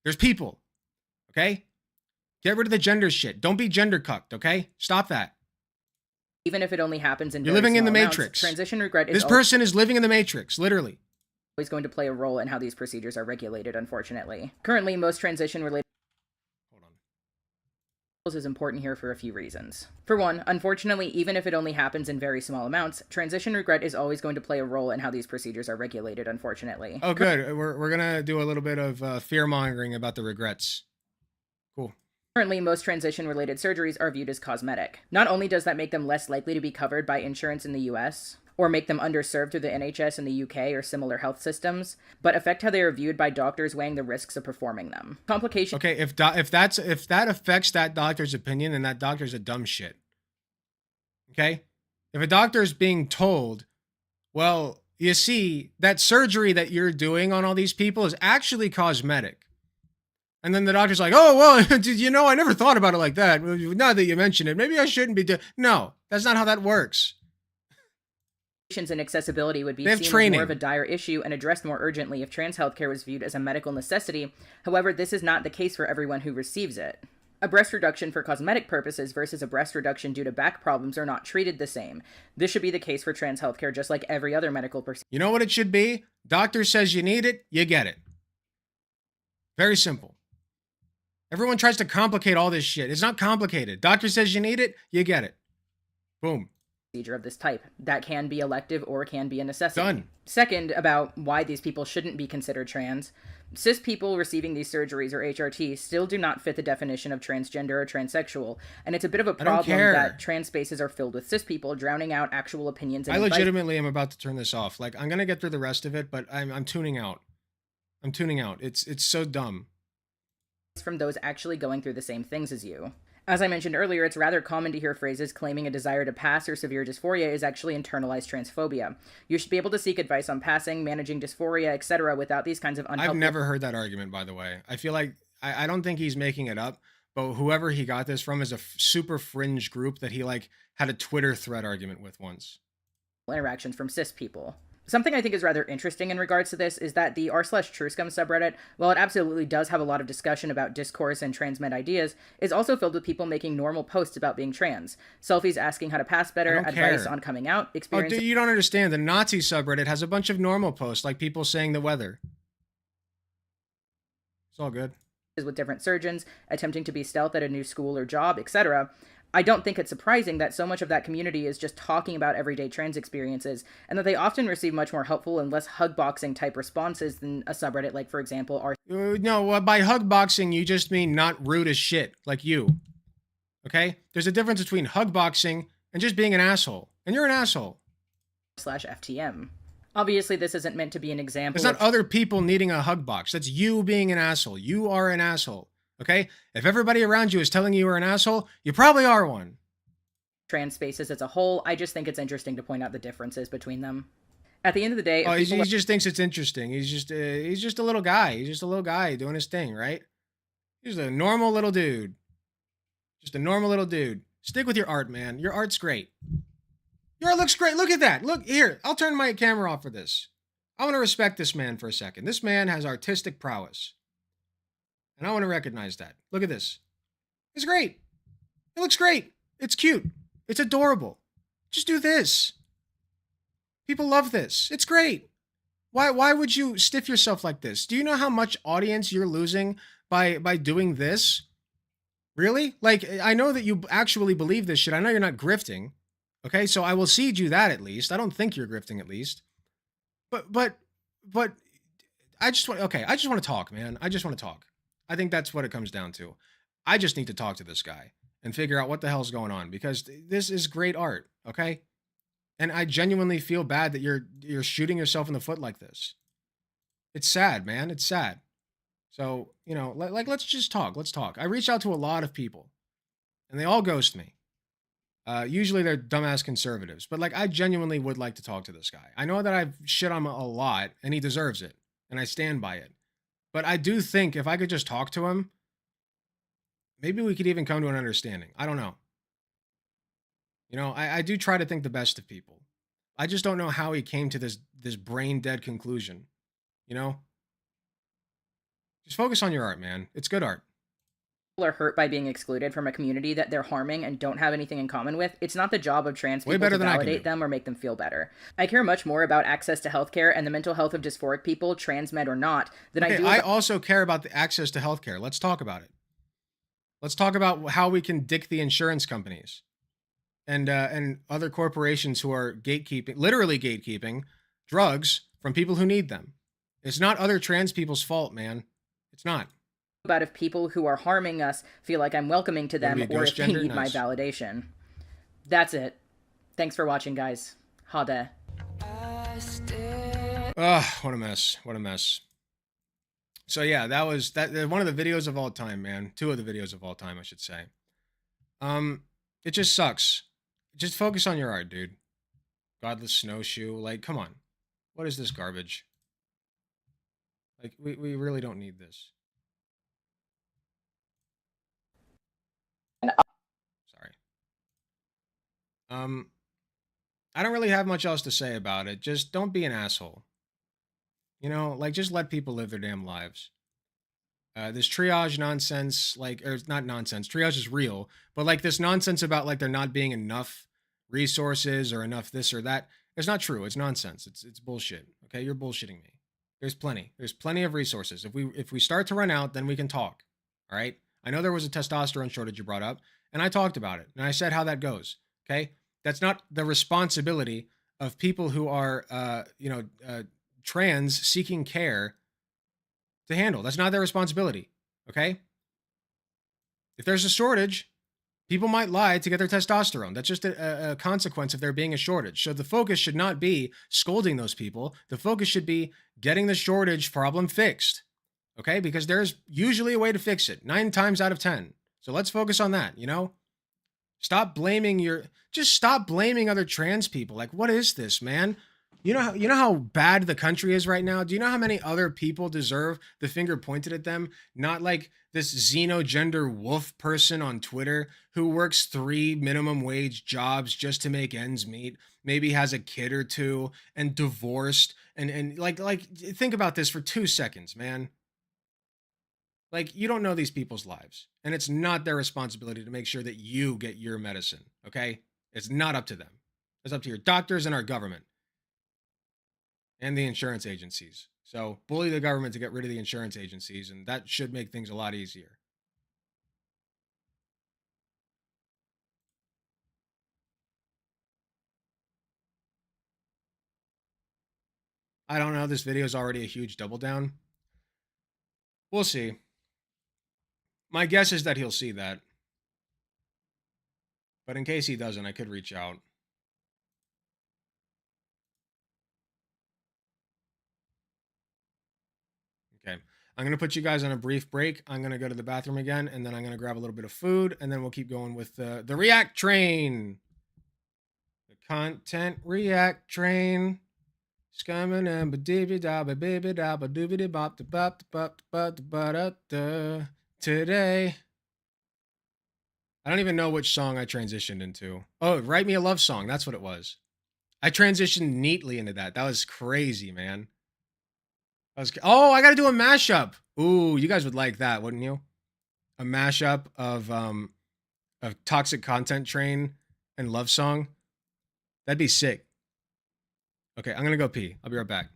There's people. Okay? Get rid of the gender shit. Don't be gender cucked, okay? Stop that. even if it only happens in You're very living in the small amounts, Matrix. transition regret is This person is living in the Matrix, literally. always going to play a role in how these procedures are regulated, unfortunately. Currently, most transition-related is important here for a few reasons. For one, unfortunately, even if it only happens in very small amounts, transition regret is always going to play a role in how these procedures are regulated, unfortunately. Oh, good. We're gonna do a little bit of fear-mongering about the regrets. Cool. Currently, most transition-related surgeries are viewed as cosmetic. Not only does that make them less likely to be covered by insurance in the US, or make them underserved through the NHS in the UK or similar health systems, but affect how they are viewed by doctors weighing the risks of performing them. Complications. Okay, if that affects that doctor's opinion, then that doctor's a dumb shit. Okay? If a doctor is being told, well, you see, that surgery that you're doing on all these people is actually cosmetic. And then the doctor's like, oh, well, did you know, I never thought about it like that. Now that you mention it, maybe I shouldn't be doing. No, that's not how that works. And accessibility would be They have seen as training. more of a dire issue and addressed more urgently if trans healthcare was viewed as a medical necessity. However, this is not the case for everyone who receives it. A breast reduction for cosmetic purposes versus a breast reduction due to back problems are not treated the same. This should be the case for trans healthcare, just like every other medical procedure. You know what it should be? Doctor says you need it, you get it. Very simple. Everyone tries to complicate all this shit. It's not complicated. Doctor says you need it, you get it. Boom. Procedure of this type that can be elective or can be a necessity. Done. Second, about why these people shouldn't be considered trans. Cis people receiving these surgeries or HRT still do not fit the definition of transgender or transsexual, and it's a bit of a I don't problem care. that trans spaces are filled with cis people, drowning out actual opinions and I advice legitimately am about to turn this off. Like, I'm gonna get through the rest of it, but I'm tuning out. I'm tuning out. It's so dumb. from those actually going through the same things as you. As I mentioned earlier, it's rather common to hear phrases claiming a desire to pass or severe dysphoria is actually internalized transphobia. You should be able to seek advice on passing, managing dysphoria, etc. without these kinds of unhelpful... I've never heard that argument, by the way. I feel like, I don't think he's making it up, but whoever he got this from is a super fringe group that he, like, had a Twitter thread argument with once. interactions from cis people. Something I think is rather interesting in regards to this is that the r/TrueScum subreddit, while it absolutely does have a lot of discussion about discourse and transmed ideas, is also filled with people making normal posts about being trans. Selfies asking how to pass better, I don't advice care. on coming out, Oh, experience... dude, you don't understand. The Nazi subreddit has a bunch of normal posts, like people saying the weather. It's all good. with different surgeons, attempting to be stealth at a new school or job, etc. I don't think it's surprising that so much of that community is just talking about everyday trans experiences, and that they often receive much more helpful and less hug-boxing type responses than a subreddit like, for example, r. No, by hug boxing, you just mean not rude as shit, like you. Okay? There's a difference between hug boxing and just being an asshole. And you're an asshole. /FTM. Obviously, this isn't meant to be an example It's not of other people needing a hug box. That's you being an asshole. You are an asshole. Okay? If everybody around you is telling you you're an asshole, you probably are one. trans spaces as a whole. I just think it's interesting to point out the differences between them. At the end of the day, Oh, if he people just thinks it's interesting. He's just a little guy. He's just a little guy doing his thing, right? He's a normal little dude. Just a normal little dude. Stick with your art, man. Your art's great. Your art looks great. Look at that. Look here. I'll turn my camera off for this. I want to respect this man for a second. This man has artistic prowess. And I want to recognize that. Look at this. It's great. It looks great. It's cute. It's adorable. Just do this. People love this. It's great. Why would you stiff yourself like this? Do you know how much audience you're losing by doing this? Really? Like, I know that you actually believe this shit. I know you're not grifting. Okay, so I will cede you that at least. I don't think you're grifting at least. But I just want to talk, man. I just want to talk. I think that's what it comes down to. I just need to talk to this guy and figure out what the hell's going on, because this is great art, okay? And I genuinely feel bad that you're shooting yourself in the foot like this. It's sad, man. It's sad. So, you know, let's just talk. Let's talk. I reached out to a lot of people, and they all ghost me. Usually they're dumbass conservatives, but like, I genuinely would like to talk to this guy. I know that I've shit on him a lot, and he deserves it, and I stand by it. But I do think if I could just talk to him, maybe we could even come to an understanding. I don't know. You know, I do try to think the best of people. I just don't know how he came to this brain dead conclusion. You know? Just focus on your art, man. It's good art. people are hurt by being excluded from a community that they're harming and don't have anything in common with, it's not the job of trans people to validate them or make them feel better. I care much more about access to healthcare and the mental health of dysphoric people, trans men or not, than I do I also care about the access to healthcare. Let's talk about it. Let's talk about how we can dick the insurance companies and other corporations who are gatekeeping, literally gatekeeping drugs from people who need them. It's not other trans people's fault, man. It's not. About if people who are harming us feel like I'm welcoming to them or if they need my validation. That's it. Thanks for watching, guys. Hade. Ugh, what a mess. What a mess. So yeah, that was one of the videos of all time, man. Two of the videos of all time, I should say. It just sucks. Just focus on your art, dude. Godless snowshoe. Like, come on. What is this garbage? Like, we really don't need this. Sorry. I don't really have much else to say about it. Just don't be an asshole. You know, like, just let people live their damn lives. This triage nonsense, like, or it's not nonsense, triage is real, but like this nonsense about like there not being enough resources or enough this or that, it's not true. It's nonsense. It's bullshit. Okay, you're bullshitting me. There's plenty of resources. If we start to run out, then we can talk. All right. I know there was a testosterone shortage you brought up, and I talked about it, and I said how that goes. Okay, that's not the responsibility of people who are, trans seeking care to handle. That's not their responsibility. Okay. If there's a shortage, people might lie to get their testosterone. That's just a consequence of there being a shortage. So the focus should not be scolding those people. The focus should be getting the shortage problem fixed. Okay. Because there's usually a way to fix it 9 times out of 10. So let's focus on that. You know, stop blaming other trans people. Like, what is this, man? You know how bad the country is right now? Do you know how many other people deserve the finger pointed at them? Not like this xenogender wolf person on Twitter who works 3 minimum wage jobs just to make ends meet, maybe has a kid or 2 and divorced and like think about this for 2 seconds, man. Like, you don't know these people's lives, and it's not their responsibility to make sure that you get your medicine, okay? It's not up to them. It's up to your doctors and our government. And the insurance agencies. So bully the government to get rid of the insurance agencies, and that should make things a lot easier. I don't know. This video is already a huge double down. We'll see. My guess is that he'll see that. But in case he doesn't, I could reach out. Okay, I'm going to put you guys on a brief break. I'm going to go to the bathroom again, and then I'm going to grab a little bit of food, and then we'll keep going with the React train. The content React train. Scumming and ba-dibby da ba baby da ba doobity bop da bop da bop da bop da ba da da. Today. I don't even know which song I transitioned into. Oh, Write Me a Love Song. That's what it was. I transitioned neatly into that. That was crazy, man. Oh, I gotta do a mashup. Ooh, you guys would like that, wouldn't you? A mashup of Toxic Content Train and Love Song. That'd be sick. Okay, I'm gonna go pee. I'll be right back.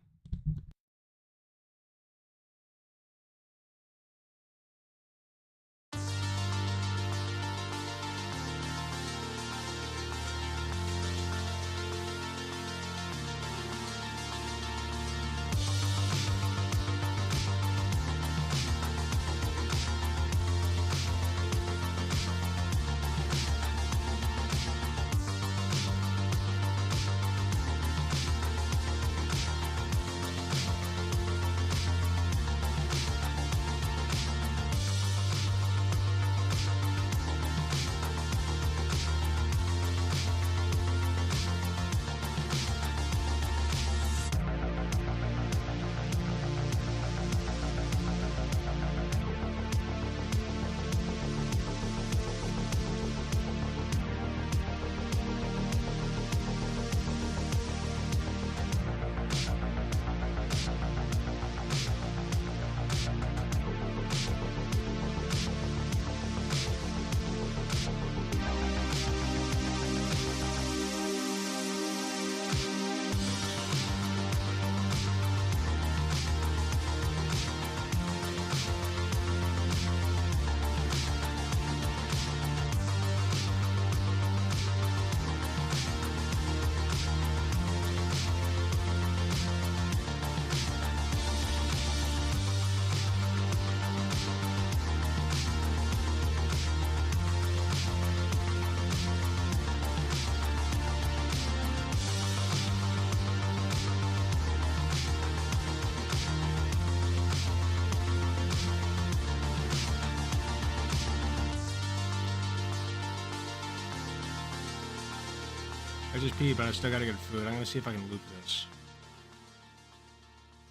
I just peed, but I still gotta get food. I'm gonna see if I can loop this.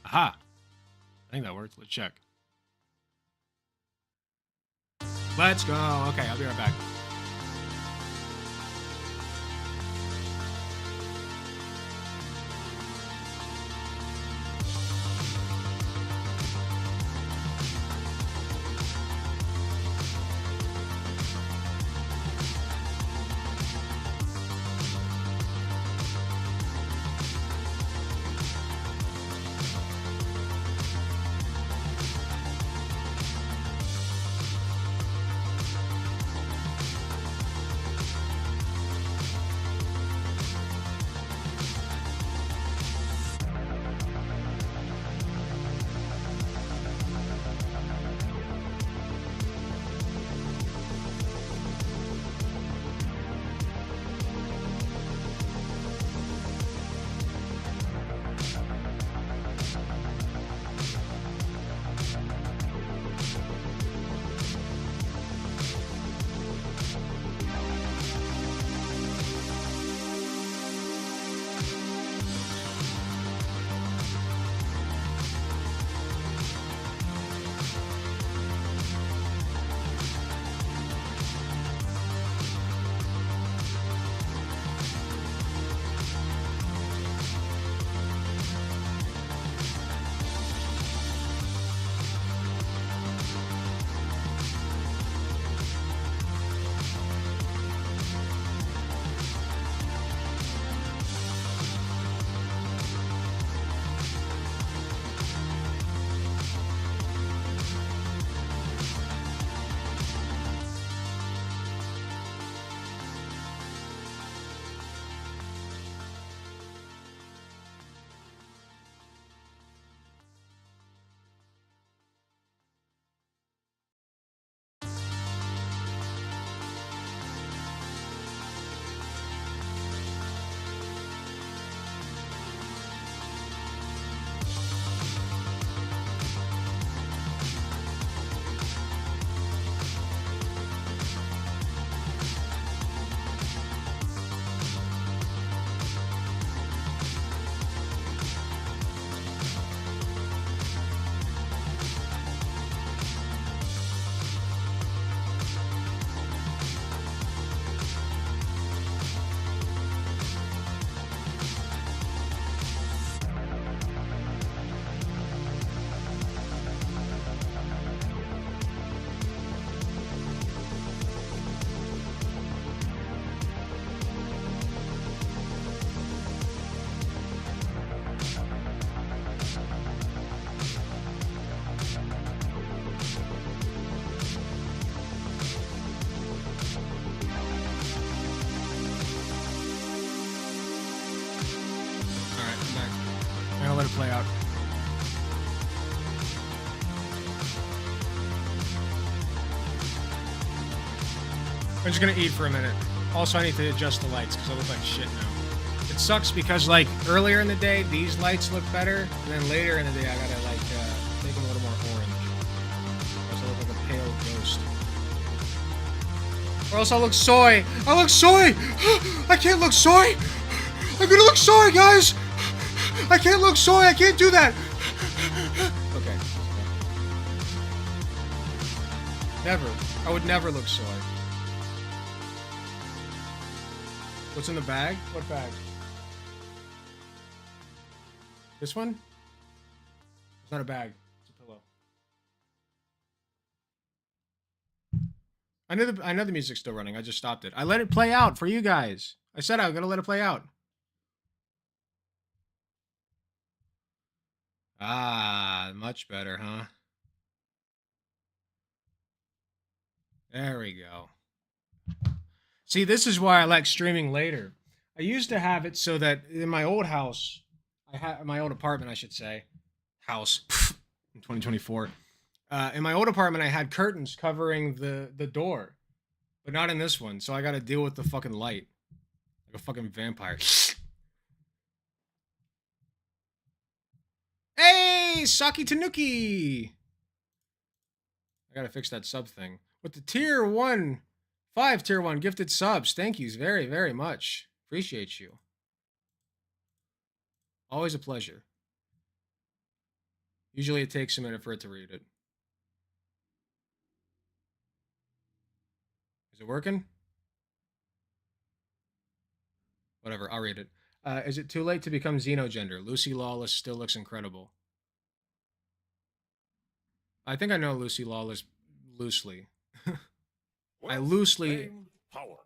Aha. I think that worked. Let's check. Let's go. Okay, I'll be right back. I'll let it play out. I'm just gonna eat for a minute. Also, I need to adjust the lights because I look like shit now. It sucks because, like, earlier in the day, these lights look better, and then later in the day, I gotta, like, make them a little more orange. Or else I look like a pale ghost. Or else I look soy! I look soy! I can't look soy! I'm gonna look soy, guys! I can't look soy! I can't do that! Okay. Never. I would never look soy. What's in the bag? What bag? This one? It's not a bag. It's a pillow. I know the music's still running. I just stopped it. I let it play out for you guys. I said I was gonna let it play out. Ah, much better, huh? There we go. See, this is why I like streaming later. I used to have it so that in my old house, my old apartment, I should say, house in 2024. In my old apartment, I had curtains covering the door, but not in this one. So I got to deal with the fucking light, like a fucking vampire. Hey, Saki Tanuki! I gotta fix that sub thing. With the tier 1, 5 tier 1 gifted subs. Thank yous very, very much. Appreciate you. Always a pleasure. Usually it takes a minute for it to read it. Is it working? Whatever, I'll read it. Is it too late to become xenogender? Lucy Lawless still looks incredible. I think I know Lucy Lawless loosely. I loosely...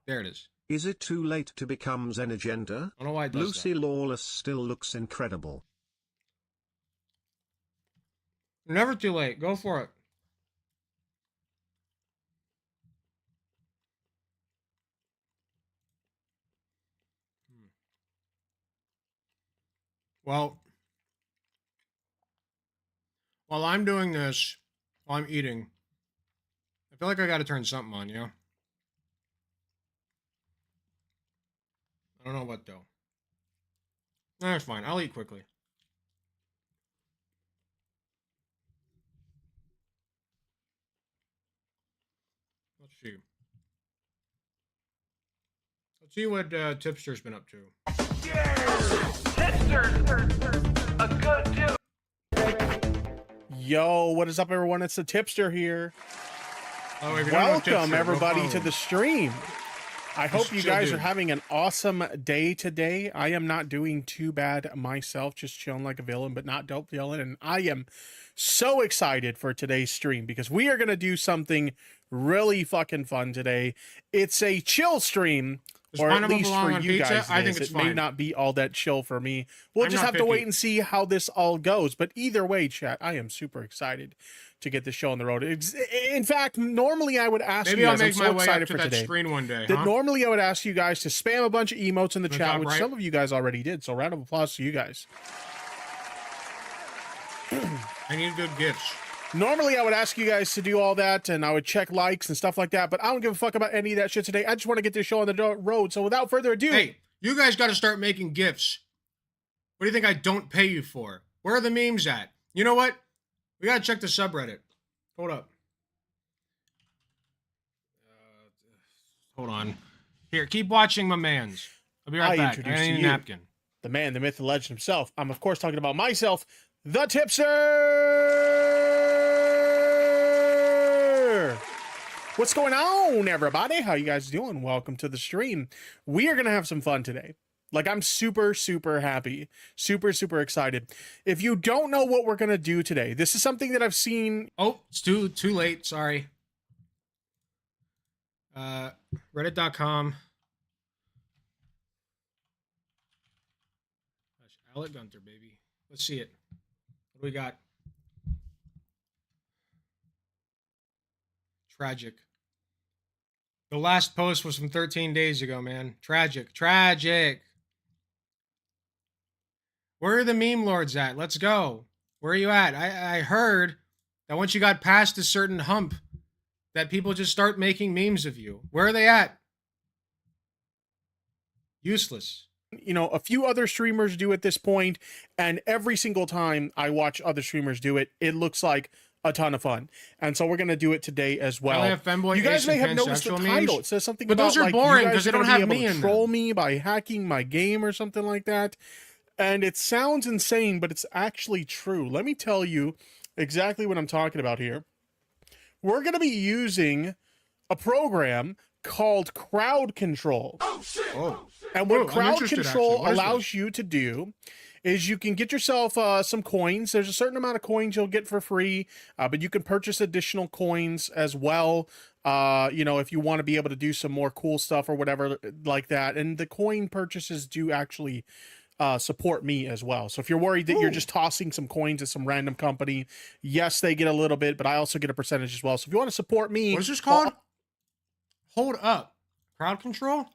There it is. Is it too late to become xenogender? I don't know why it does Lucy Lawless still looks incredible. Never too late. Go for it. Well, while I'm doing this, while I'm eating, I feel like I gotta turn something on, you know? I don't know what, though. That's fine. I'll eat quickly. Let's see. Let's see what Tipster's been up to. Yo, what is up, everyone? It's the Tipster here. Oh, if you don't know Welcome, Tipster, go everybody, follow to him. the stream. I hope you chill guys dude. are having an awesome day today. I am not doing too bad myself, just chilling like a villain, but not dope villain. And I am so excited for today's stream because we are going to do something really fucking fun today. It's a chill stream. Does Or at pineapple least belong for on you pizza? guys, I think it's it may fine. not be all that chill for me. We'll I'm just not have to wait picky. and see how this all goes. But either way, chat, I am super excited to get this show on the road. In fact, normally I would ask Maybe you I'll guys, I'm make so my way up excited to for that today. screen one day, That huh? normally I would ask you guys to spam a bunch of emotes in the The chat, top which right? some of you guys already did. So round of applause to you guys. I need good gifts. Normally I would ask you guys to do all that and I would check likes and stuff like that, but I don't give a fuck about any of that shit today. I just want to get this show on the road. So without further ado, Hey, you guys got to start making gifts. What do you think I don't pay you for? Where are the memes at? You know what? We got to check the subreddit. Hold up. Hold on. Here, keep watching my mans. I'll be right back. I introduce need to a you napkin. the man, the myth, the legend himself. I'm of course talking about myself, the Tipster. What's going on, everybody? How you guys doing? Welcome to the stream. We are gonna have some fun today. Like, I'm super, super happy. Super, super excited. If you don't know what we're gonna do today, this is something that I've seen. Oh, it's too late. Sorry. Reddit.com. Alec Gunter, baby. Let's see it. What do we got? Tragic. The last post was from 13 days ago, man. Tragic. Tragic. Where are the meme lords at? Let's go. Where are you at? I heard that once you got past a certain hump, that people just start making memes of you. Where are they at? Useless. You know, a few other streamers do at this point, and every single time I watch other streamers do it, it looks like a ton of fun. And so we're going to do it today as well. I have femboy, You guys ace, may and have noticed the pansexual title. memes. It says something But about those are like, boring you guys 'cause they are don't gonna be have able me to in them. troll me by hacking my game or something like that. And it sounds insane, but it's actually true. Let me tell you exactly what I'm talking about here. We're going to be using a program called Crowd Control. Oh. And what I'm Crowd interested, Control actually. What is allows you to do is you can get yourself some coins. There's a certain amount of coins you'll get for free, but you can purchase additional coins as well. You know, if you want to be able to do some more cool stuff or whatever like that. And the coin purchases do actually support me as well. So if you're worried that you're just tossing some coins at some random company, yes, they get a little bit, but I also get a percentage as well. So if you want to support me, What is this called? Hold up. Crowd control?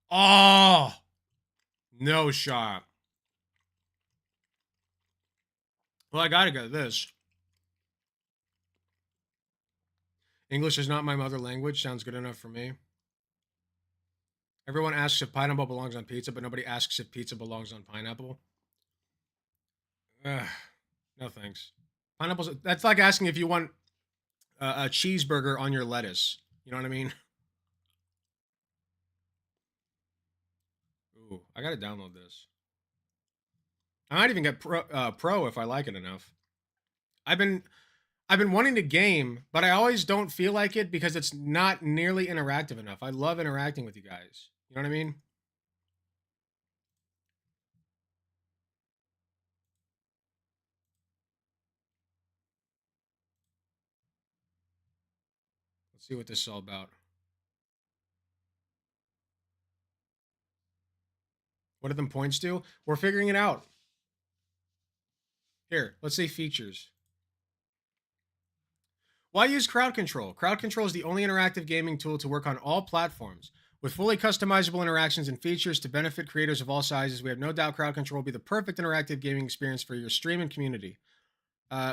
Oh, no shot. Well, I gotta get this. English is not my mother language. Sounds good enough for me. Everyone asks if pineapple belongs on pizza, but nobody asks if pizza belongs on pineapple. No thanks. Pineapples, that's like asking if you want a cheeseburger on your lettuce. You know what I mean? Ooh. Ooh, I gotta download this. I might even get pro if I like it enough. I've been wanting to game, but I always don't feel like it because it's not nearly interactive enough. I love interacting with you guys. You know what I mean? Let's see what this is all about. What do them points do? We're figuring it out. Here, let's say features. Why use crowd control? Crowd control is the only interactive gaming tool to work on all platforms. With fully customizable interactions and features to benefit creators of all sizes, we have no doubt crowd control will be the perfect interactive gaming experience for your stream and community.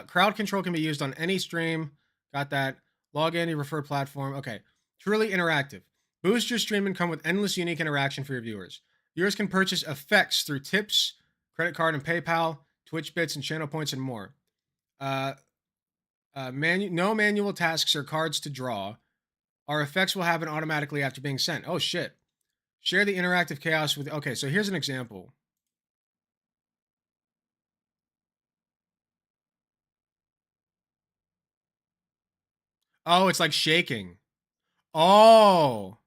Crowd control can be used on any stream. Got that. Log in your preferred platform. Okay. Truly interactive. Boost your stream and come with endless unique interaction for your viewers. Viewers can purchase effects through tips, credit card and PayPal, Twitch bits and channel points, and more. No manual tasks or cards to draw. Our effects will happen automatically after being sent. Oh, shit. Share the interactive chaos with... Okay, so here's an example. Oh, it's like shaking. Oh.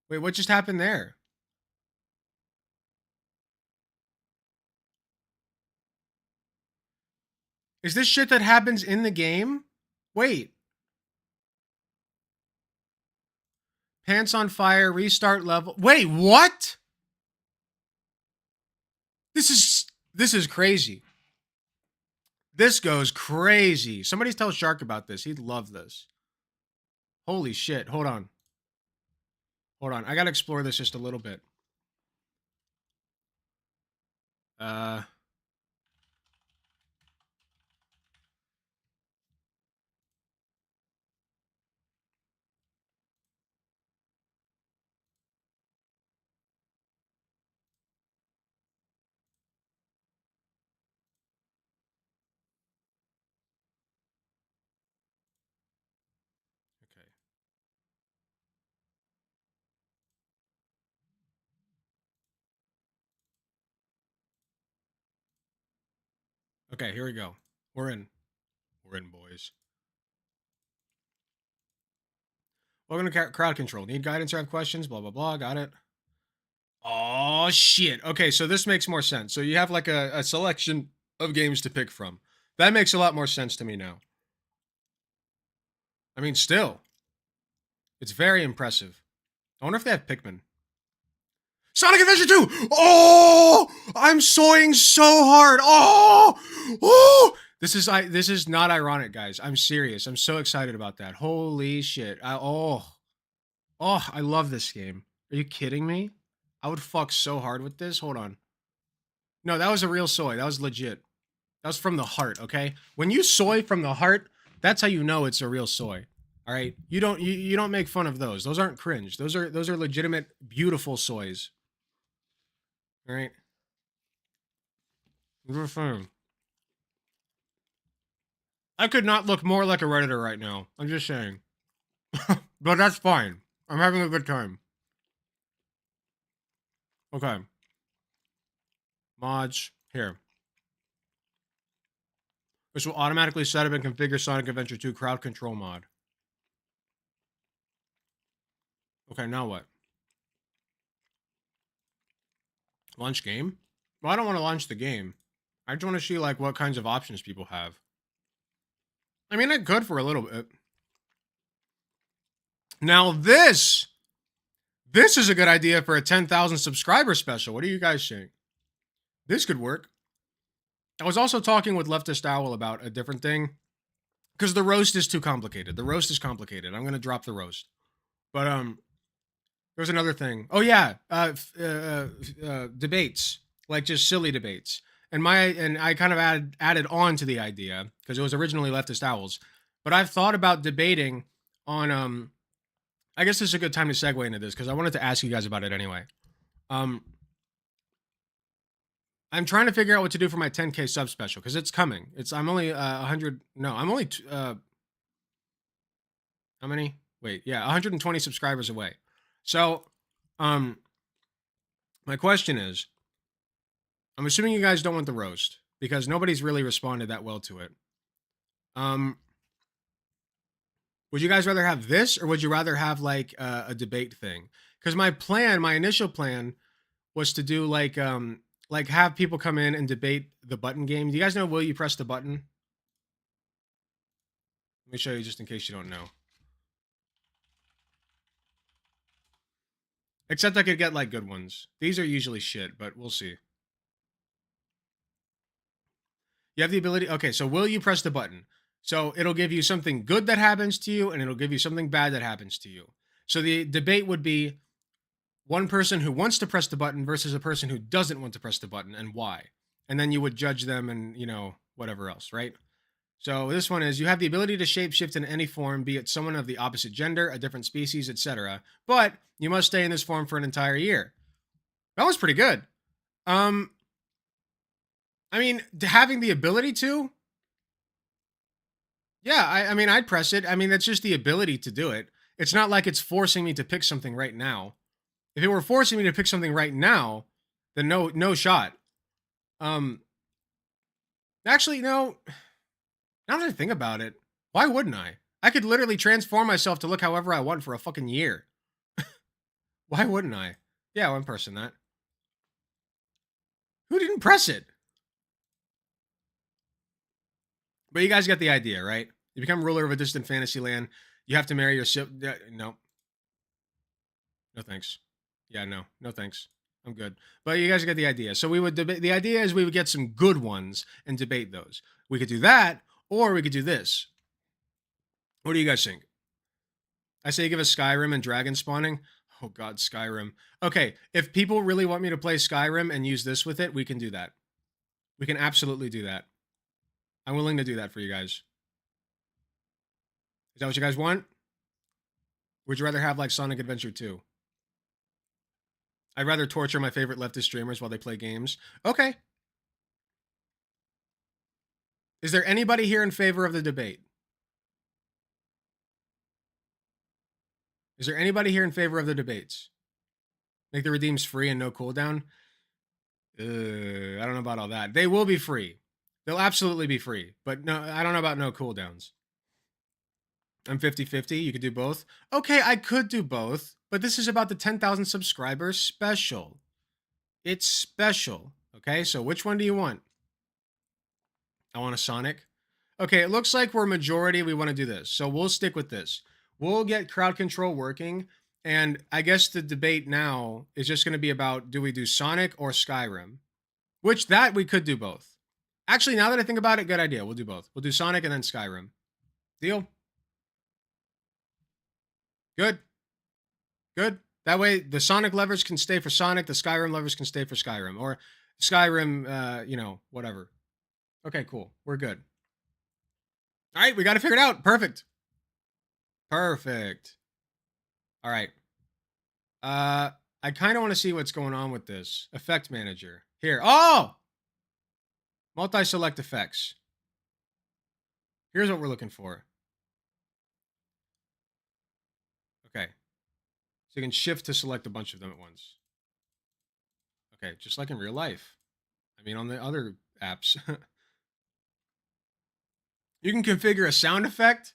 Wait, what just happened there? Is this shit that happens in the game? Wait. Pants on fire, restart level. Wait, what? This is crazy. This goes crazy. Somebody tell Shark about this. He'd love this. Holy shit. Hold on. Hold on. I gotta explore this just a little bit. Okay, here we go. We're in. We're in, boys. Welcome to crowd control. Need guidance or have questions? Blah, blah, blah. Got it. Oh, shit. Okay, so this makes more sense. So you have like a selection of games to pick from. That makes a lot more sense to me now. I mean, still. It's very impressive. I wonder if they have Pikmin. Sonic Adventure 2! Oh! I'm soying so hard. Oh! Oh! This is not ironic, guys. I'm serious. I'm so excited about that. Holy shit. I love this game. Are you kidding me? I would fuck so hard with this. Hold on. No, that was a real soy. That was legit. That was from the heart, okay? When you soy from the heart, that's how you know it's a real soy. All right? You don't make fun of those. Those aren't cringe. Those are legitimate, beautiful soys. All right? You're fine. I could not look more like a Redditor right now. I'm just saying. But that's fine. I'm having a good time. Okay. Mods. Here. This will automatically set up and configure Sonic Adventure 2 crowd control mod. Okay, now what? Launch game? Well, I don't want to launch the game. I just want to see like what kinds of options people have. I mean, I could for a little bit. Now this is a good idea for a 10,000 subscriber special. What do you guys think? This could work. I was also talking with Leftist Owl about a different thing. Because the roast is too complicated. The roast is complicated. I'm going to drop the roast. But, there's another thing. Oh, yeah. Debates. Like, just silly debates. And I kind of added on to the idea, because it was originally Leftist Owls. But I've thought about debating on, I guess this is a good time to segue into this, because I wanted to ask you guys about it anyway. I'm trying to figure out what to do for my 10K sub special, because it's coming. I'm only 100, no, I'm only, how many? Wait, yeah, 120 subscribers away. So, My question is, I'm assuming you guys don't want the roast because nobody's really responded that well to it. Would you guys rather have this or would you rather have like a debate thing? Because my initial plan was to do like have people come in and debate the button game. Do you guys know will you press the button? Let me show you just in case you don't know. Except I could get like good ones. These are usually shit, but we'll see. You have the ability. Okay, so will you press the button? So it'll give you something good that happens to you, and it'll give you something bad that happens to you. So the debate would be one person who wants to press the button versus a person who doesn't want to press the button, and why. And then you would judge them and, you know, whatever else, right? So this one is, you have the ability to shapeshift in any form, be it someone of the opposite gender, a different species, etc. But you must stay in this form for an entire year. That was pretty good. I mean, having the ability to, yeah, I mean, I'd press it. I mean, that's just the ability to do it. It's not like it's forcing me to pick something right now. If it were forcing me to pick something right now, then no shot. Actually, no. Now that I think about it, why wouldn't I? I could literally transform myself to look however I want for a fucking year. Why wouldn't I? Yeah, one person that. Who didn't press it? But you guys get the idea, right? You become ruler of a distant fantasy land. You have to marry your no. No thanks. Yeah, no thanks. I'm good. But you guys get the idea. So we would debate. The idea is we would get some good ones and debate those. We could do that, or we could do this. What do you guys think? I say give us Skyrim and dragon spawning. Oh God, Skyrim. Okay, if people really want me to play Skyrim and use this with it, we can do that. We can absolutely do that. I'm willing to do that for you guys. Is that what you guys want? Would you rather have like Sonic Adventure 2? I'd rather torture my favorite leftist streamers while they play games. Okay. Is there anybody here in favor of the debate? Is there anybody here in favor of the debates? Make the redeems free and no cooldown? I don't know about all that. They will be free. They'll absolutely be free. But no, I don't know about no cooldowns. I'm 50-50. You could do both. Okay, I could do both. But this is about the 10,000 subscribers special. It's special. Okay, so which one do you want? I want a Sonic. Okay, it looks like we're majority. We want to do this. So we'll stick with this. We'll get crowd control working. And I guess the debate now is just going to be about, do we do Sonic or Skyrim? Which that we could do both. Actually, now that I think about it, good idea. We'll do both. We'll do Sonic and then Skyrim. Deal? Good. Good. That way, the Sonic levers can stay for Sonic. The Skyrim levers can stay for Skyrim. Or Skyrim, you know, whatever. Okay, cool. We're good. All right, we got to figure it out. Perfect. Perfect. All right. I kind of want to see what's going on with this. Effect manager. Here. Oh! Multi-select effects. Here's what we're looking for. Okay. So you can shift to select a bunch of them at once. Okay, just like in real life. I mean, on the other apps. You can configure a sound effect.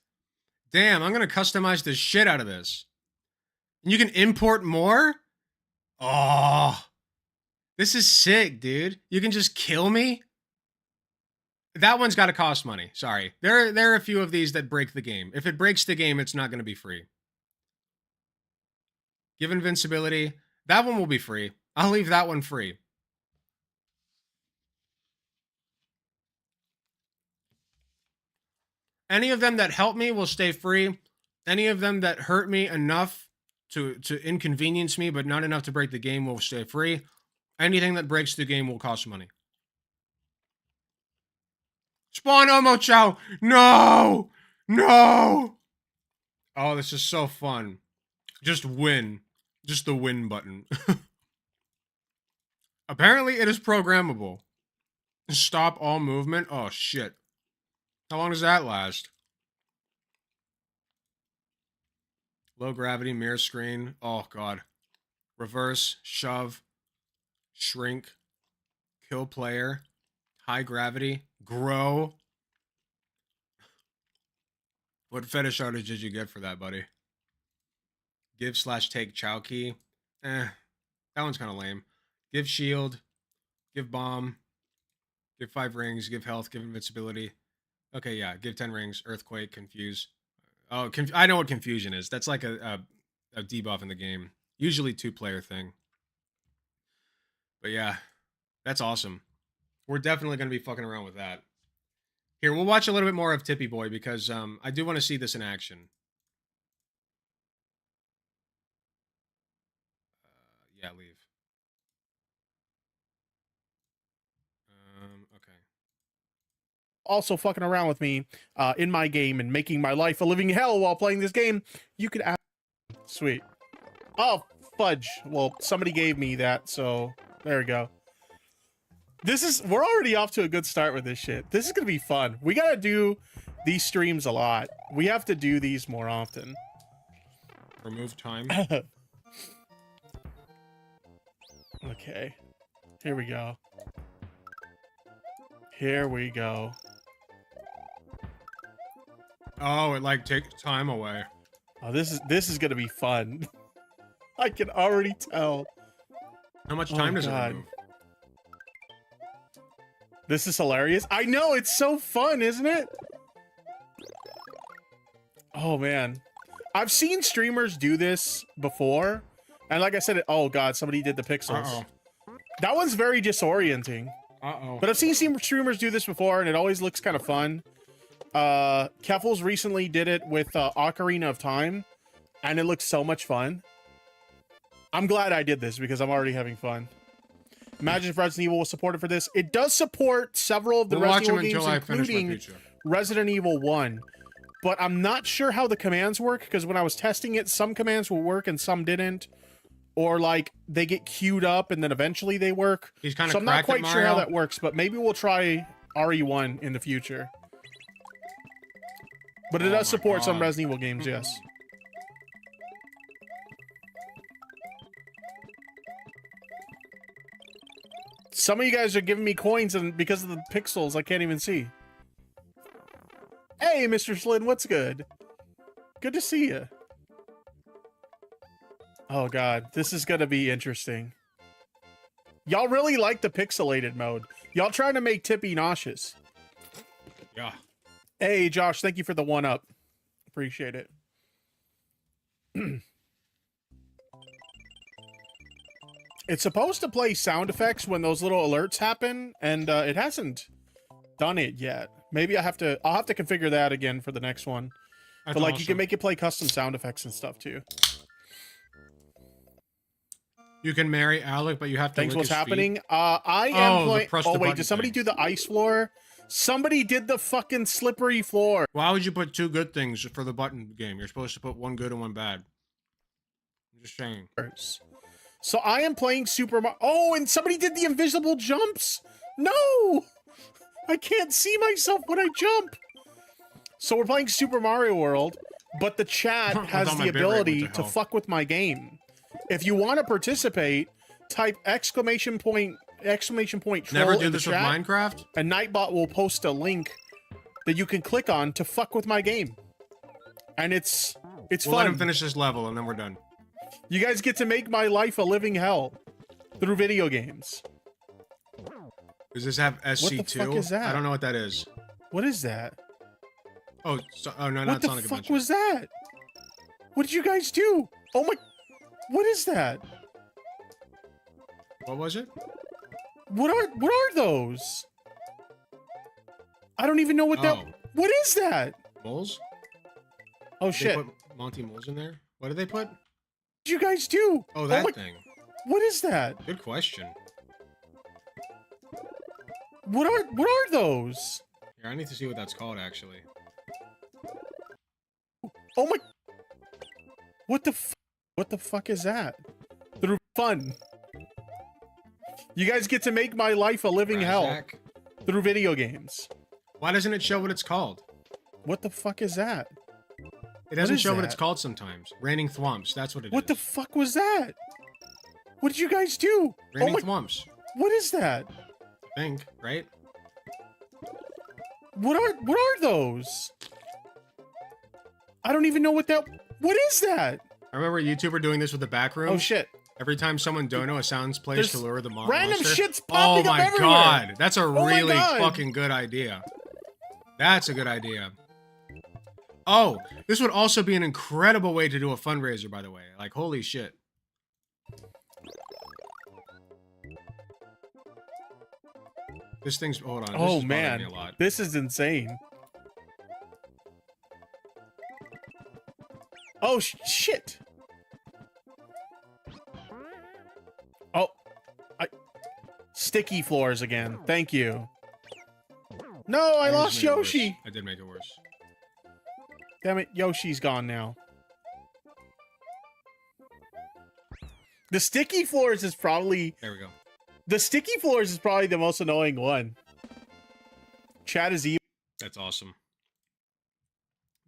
Damn, I'm going to customize the shit out of this. And you can import more? Oh. This is sick, dude. You can just kill me? That one's got to cost money. Sorry. There are a few of these that break the game. If it breaks the game, it's not going to be free. Give invincibility. That one will be free. I'll leave that one free. Any of them that help me will stay free. Any of them that hurt me enough to inconvenience me, but not enough to break the game, will stay free. Anything that breaks the game will cost money. Spawn Omochao! No! No! Oh, this is so fun. Just win. Just the win button. Apparently, it is programmable. Stop all movement? Oh, shit. How long does that last? Low gravity, mirror screen. Oh, God. Reverse, shove. shrink, kill player, high gravity, grow. What fetish artist did you get for that, buddy? Give/take chow key. That one's kind of lame. Give shield, give bomb, give 5 rings, give health, give invincibility. Okay, yeah, give 10 rings, earthquake, confuse. Oh, I know what confusion is. That's like a debuff in the game. Usually 2-player thing. But yeah, that's awesome. We're definitely going to be fucking around with that. Here, we'll watch a little bit more of Tippy Boy because I do want to see this in action. Yeah, leave. Okay. Also fucking around with me in my game and making my life a living hell while playing this game, you could ask. Sweet. Oh, fudge. Well, somebody gave me that, so there we go. We're already off to a good start with this shit. This is gonna be fun. We gotta do these streams a lot. We have to do these more often. Remove time. Okay. Here we go. Here we go. Oh, it like takes time away. Oh, this is gonna be fun. I can already tell. How much time does it remove? This is hilarious. I know, it's so fun, isn't it? Oh man. I've seen streamers do this before. And like I said, oh god, somebody did the pixels. Uh-oh. That one's very disorienting. Uh-oh. But I've seen streamers do this before, and it always looks kind of fun. Keffels recently did it with Ocarina of Time, and it looks so much fun. I'm glad I did this because I'm already having fun. Imagine if Resident Evil was supported for this. It does support several of the Resident Evil games, including Resident Evil 1. But I'm not sure how the commands work, because when I was testing it, some commands will work and some didn't. Or, like, they get queued up and then eventually they work. He's kind of so I'm not quite sure how that works, but maybe we'll try RE1 in the future. But it does support some Resident Evil games, yes. Some of you guys are giving me coins, and because of the pixels, I can't even see. Hey, Mr. Slid, what's good? Good to see you. Oh god, this is gonna be interesting. Y'all really like the pixelated mode. Y'all trying to make Tippy nauseous. Yeah. Hey, Josh, thank you for the 1-up. Appreciate it. It's supposed to play sound effects when those little alerts happen, and it hasn't done it yet. Maybe I'll have to configure that again for the next one. But like, you can make it play custom sound effects and stuff too. You can marry Alec, but you have to. Thanks. What's happening? I am playing. Oh wait, did somebody do the ice floor? Somebody did the fucking slippery floor. Why would you put 2 good things for the button game? You're supposed to put 1 good and 1 bad. I'm just saying. So I am playing Super Mario. Oh, and somebody did the invisible jumps. No, I can't see myself when I jump. So we're playing Super Mario World, but the chat has the ability to fuck with my game. If you want to participate, type exclamation point troll Never do in the this with chat, Minecraft? and Nightbot will post a link that you can click on to fuck with my game. And it's We'll fun. let him finish this level and then we're done. You guys get to make my life a living hell through video games. Does this have SC2? What the fuck is that? I don't know what that is. What is that? Oh, oh no, What not the Sonic fuck Adventure. was that? What did you guys do? Oh my... What is that? What was it? What are those? I don't even know what that... What is that? Moles? Oh Did shit. they put Monty Moles in there? What did they put? What did you guys do? Oh, that my... thing. What is that? Good question. What are those? Here, I need to see what that's called, actually. Oh my... What the fuck is that? Through fun. You guys get to make my life a living hell through video games. Why doesn't it show what it's called? What the fuck is that? It doesn't show what it's called sometimes. Raining Thwomps, that's what it is. What the fuck was that? What did you guys do? Raining my, thwomps. what is that? I think, right? What are those? I don't even know what that. What is that? I remember a YouTuber doing this with the back room. Oh shit! Every time someone dono, a sounds plays There's to lure the random monster. shit's Oh popping up my everywhere. god, that's a Oh my really God. fucking good idea. That's a good idea. Oh, this would also be an incredible way to do a fundraiser, by the way. Like, holy shit. This thing's, hold on. This Oh is bothering man, me a lot. this is insane. Oh shit! Oh, sticky floors again. Thank you. No, I just lost made it worse. Yoshi. I did make it worse. Damn it, Yoshi's gone now. The sticky floors is probably There we go. the sticky floors is probably the most annoying one. Chat is evil. That's awesome.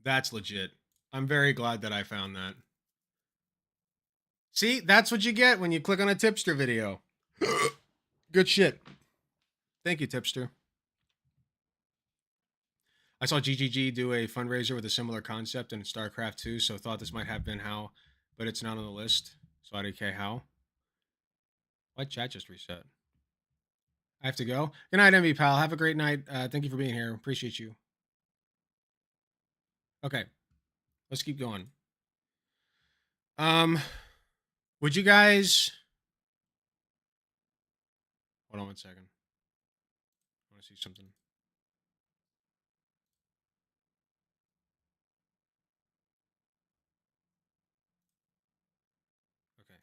That's legit. I'm very glad that I found that. See, that's what you get when you click on a tipster video. Good shit. Thank you, tipster. I saw GGG do a fundraiser with a similar concept in StarCraft 2, so thought this might have been how, but it's not on the list. So IDK how? What chat just reset? I have to go. Good night, MV pal. Have a great night. Thank you for being here. Appreciate you. Okay, let's keep going. Would you guys? Hold on one second. I want to see something. Okay.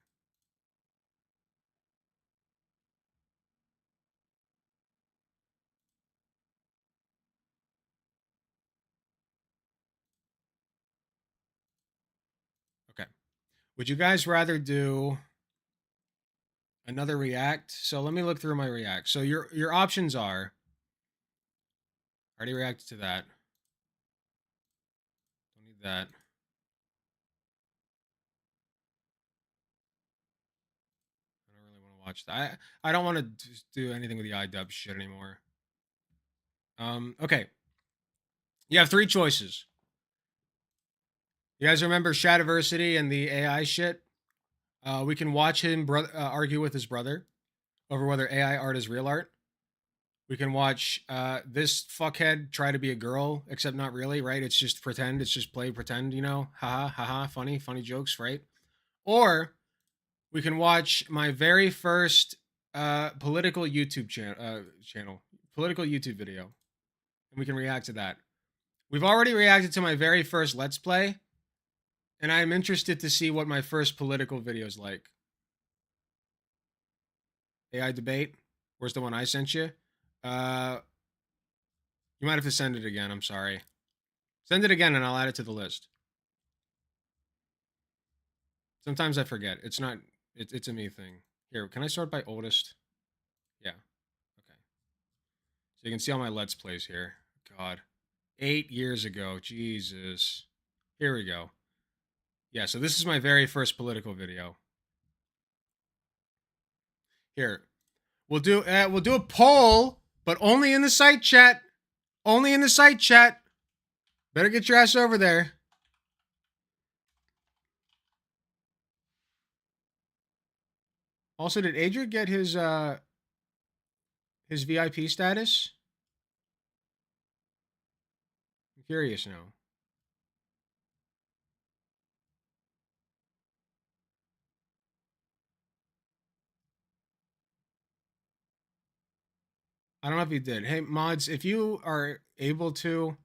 Okay. Would you guys rather do another react? So let me look through my react. So your options are, I already reacted to that. Don't need that. I don't really want to watch that. I don't want to do anything with the iDub shit anymore. Okay. You have three choices. You guys remember Shadiversity and the AI shit? We can watch him argue with his brother over whether AI art is real art. We can watch this fuckhead try to be a girl, except not really, right? It's just pretend. It's just play pretend, you know? Haha, haha, funny jokes, right? Or we can watch my very first political YouTube channel, political YouTube video, and we can react to that. We've already reacted to my very first Let's Play, and I'm interested to see what my first political video is like. AI debate. Where's the one I sent you? You might have to send it again. I'm sorry. Send it again, and I'll add it to the list. Sometimes I forget. It's not. It's a me thing. Here, can I sort by oldest? Yeah. Okay. So you can see all my Let's Plays here. God. 8 years ago. Jesus. Here we go. Yeah, so this is my very first political video. Here. We'll do a poll, but only in the site chat. Only in the site chat. Better get your ass over there. Also, did Adric get his VIP status? I'm curious now. I don't know if he did. Hey, mods, if you are able to,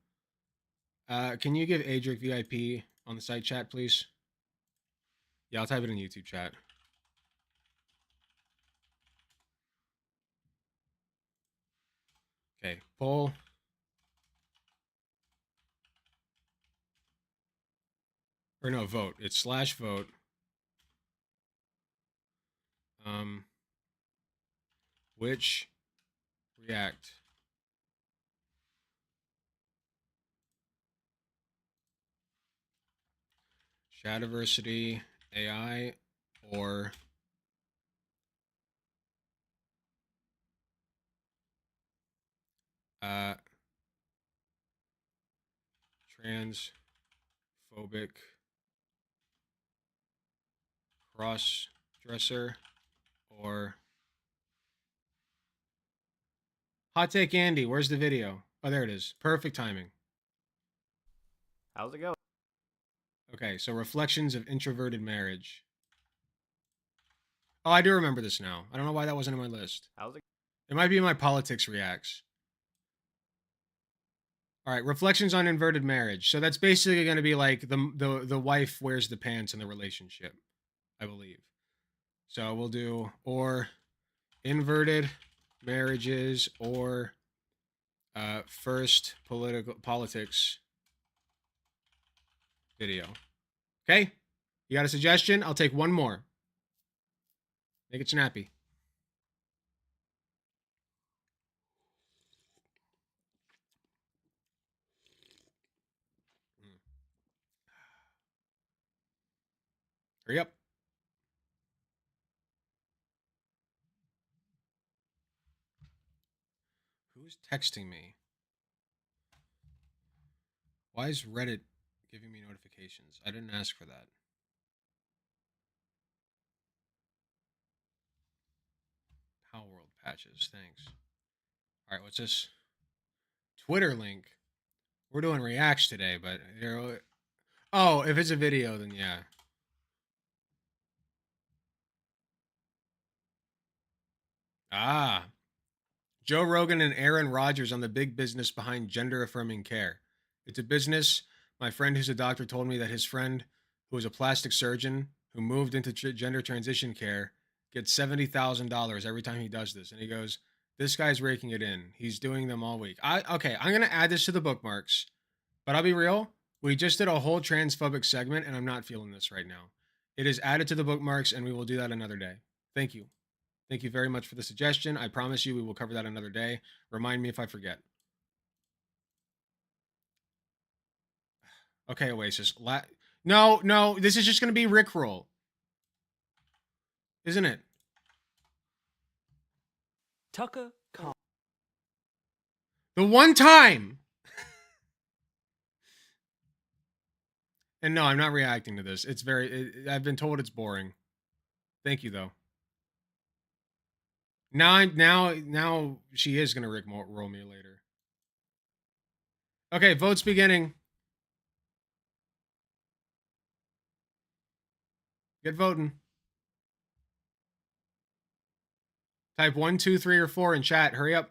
can you give Adric VIP on the site chat, please? Yeah, I'll type it in YouTube chat. Okay, poll. Or no, vote. It's /vote. Which react? Shadiversity, AI, or transphobic cross-dresser or Hot Take Andy. Where's the video? Oh, there it is. Perfect timing. How's it going? Okay, so reflections of introverted marriage. Oh, I do remember this now. I don't know why that wasn't on my list. How's it? It might be in my politics reacts. All right, reflections on inverted marriage. So that's basically going to be like the wife wears the pants in the relationship, I believe. So we'll do or inverted marriages or first politics video. Okay? You got a suggestion? I'll take one more. Make it snappy. Hurry up. Who's texting me? Why is Reddit giving me notifications? I didn't ask for that. Power World patches, thanks. All right, what's this? Twitter link. We're doing reacts today, but oh, if it's a video, then yeah. Ah, Joe Rogan and Aaron Rodgers on the big business behind gender-affirming care. It's a business. My friend who's a doctor told me that his friend, who was a plastic surgeon, who moved into gender transition care, gets $70,000 every time he does this. And he goes, this guy's raking it in. He's doing them all week. Okay, I'm going to add this to the bookmarks. But I'll be real. We just did a whole transphobic segment, and I'm not feeling this right now. It is added to the bookmarks, and we will do that another day. Thank you. Thank you very much for the suggestion. I promise you we will cover that another day. Remind me if I forget. Okay, Oasis. No, this is just going to be Rickroll. Isn't it? Tucker Carlson. The one time! And no, I'm not reacting to this. It's I've been told it's boring. Thank you, though. Now she is gonna roll me later. Okay, votes beginning. Get voting. Type 1, 2, 3, or 4 in chat. Hurry up.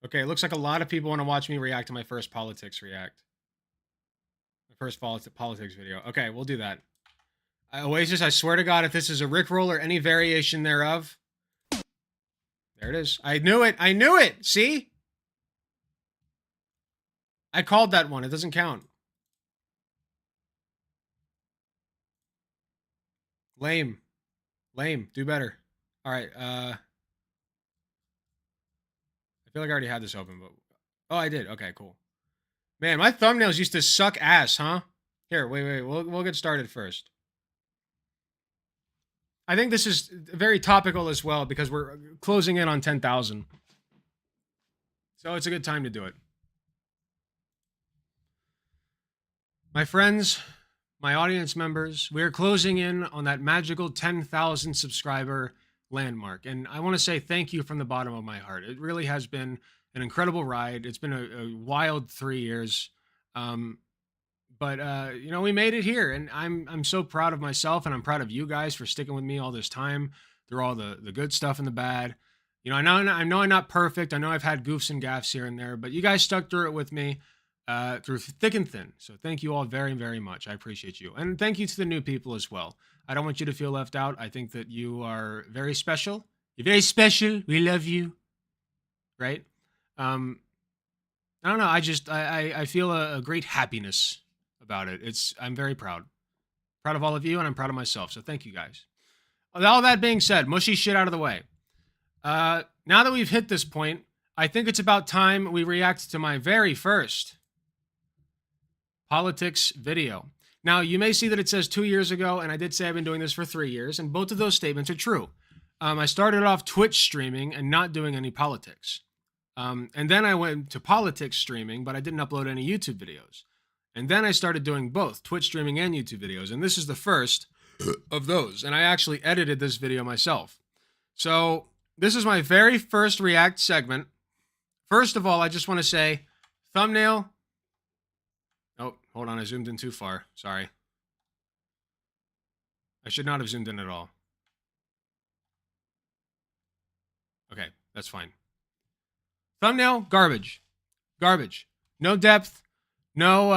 Okay, it looks like a lot of people want to watch me react to my first politics react. My first politics video. Okay, we'll do that. Oasis, I swear to God, if this is a Rickroll or any variation thereof. There it is. I knew it. I knew it. See? I called that one. It doesn't count. Lame. Lame. Do better. All right. I feel like I already had this open, but... Oh, I did. Okay, cool. Man, my thumbnails used to suck ass, huh? Here, wait. We'll get started first. I think this is very topical as well because we're closing in on 10,000. So it's a good time to do it. My friends, my audience members, we're closing in on that magical 10,000 subscriber landmark. And I want to say thank you from the bottom of my heart. It really has been an incredible ride. It's been a wild 3 years. But you know, we made it here, and I'm so proud of myself, and I'm proud of you guys for sticking with me all this time through all the good stuff and the bad. You know, I know I'm not perfect. I know I've had goofs and gaffes here and there, but you guys stuck through it with me through thick and thin. So thank you all very, very much. I appreciate you, and thank you to the new people as well. I don't want you to feel left out. I think that you are very special. You're very special. We love you. Right? I don't know. I feel a great happiness about it. I'm very proud of all of you, and I'm proud of myself. So thank you guys. With all that being said, mushy shit out of the way. Now that we've hit this point, I think it's about time we react to my very first politics video. Now, you may see that it says 2 years ago, and I did say I've been doing this for 3 years, and both of those statements are true. I started off Twitch streaming and not doing any politics. And then I went to politics streaming, but I didn't upload any YouTube videos. And then I started doing both, Twitch streaming and YouTube videos, and this is the first of those. And I actually edited this video myself. So this is my very first React segment. First of all, I just want to say, thumbnail. Oh, hold on, I zoomed in too far. Sorry. I should not have zoomed in at all. Okay, that's fine. Thumbnail, garbage. Garbage. No depth. No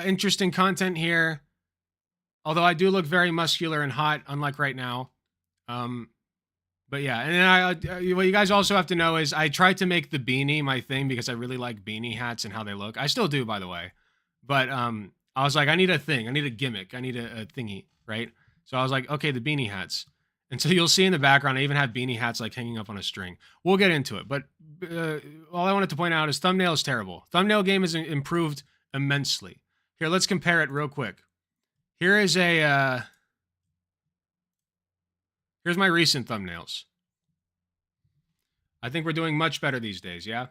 interesting content here. Although I do look very muscular and hot, unlike right now. But yeah, and then what you guys also have to know is I tried to make the beanie my thing because I really like beanie hats and how they look. I still do, by the way. But I was like, I need a thing. I need a gimmick. I need a thingy, right? So I was like, okay, the beanie hats. And so you'll see in the background, I even have beanie hats like hanging up on a string. We'll get into it. But all I wanted to point out is thumbnail is terrible. Thumbnail game has improved immensely. Here, let's compare it real quick. Here is a... here's my recent thumbnails. I think we're doing much better these days, yeah?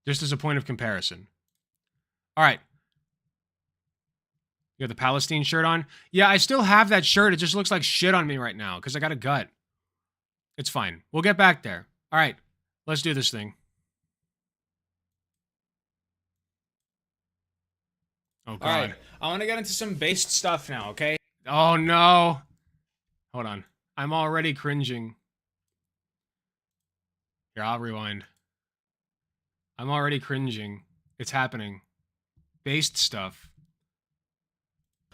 Just as a point of comparison. All right. You got the Palestine shirt on? Yeah, I still have that shirt. It just looks like shit on me right now because I got a gut. It's fine. We'll get back there. All right. Let's do this thing. Oh, God. All right. I want to get into some based stuff now, okay? Oh, no. Hold on. I'm already cringing. Here, I'll rewind. I'm already cringing. It's happening. Based stuff.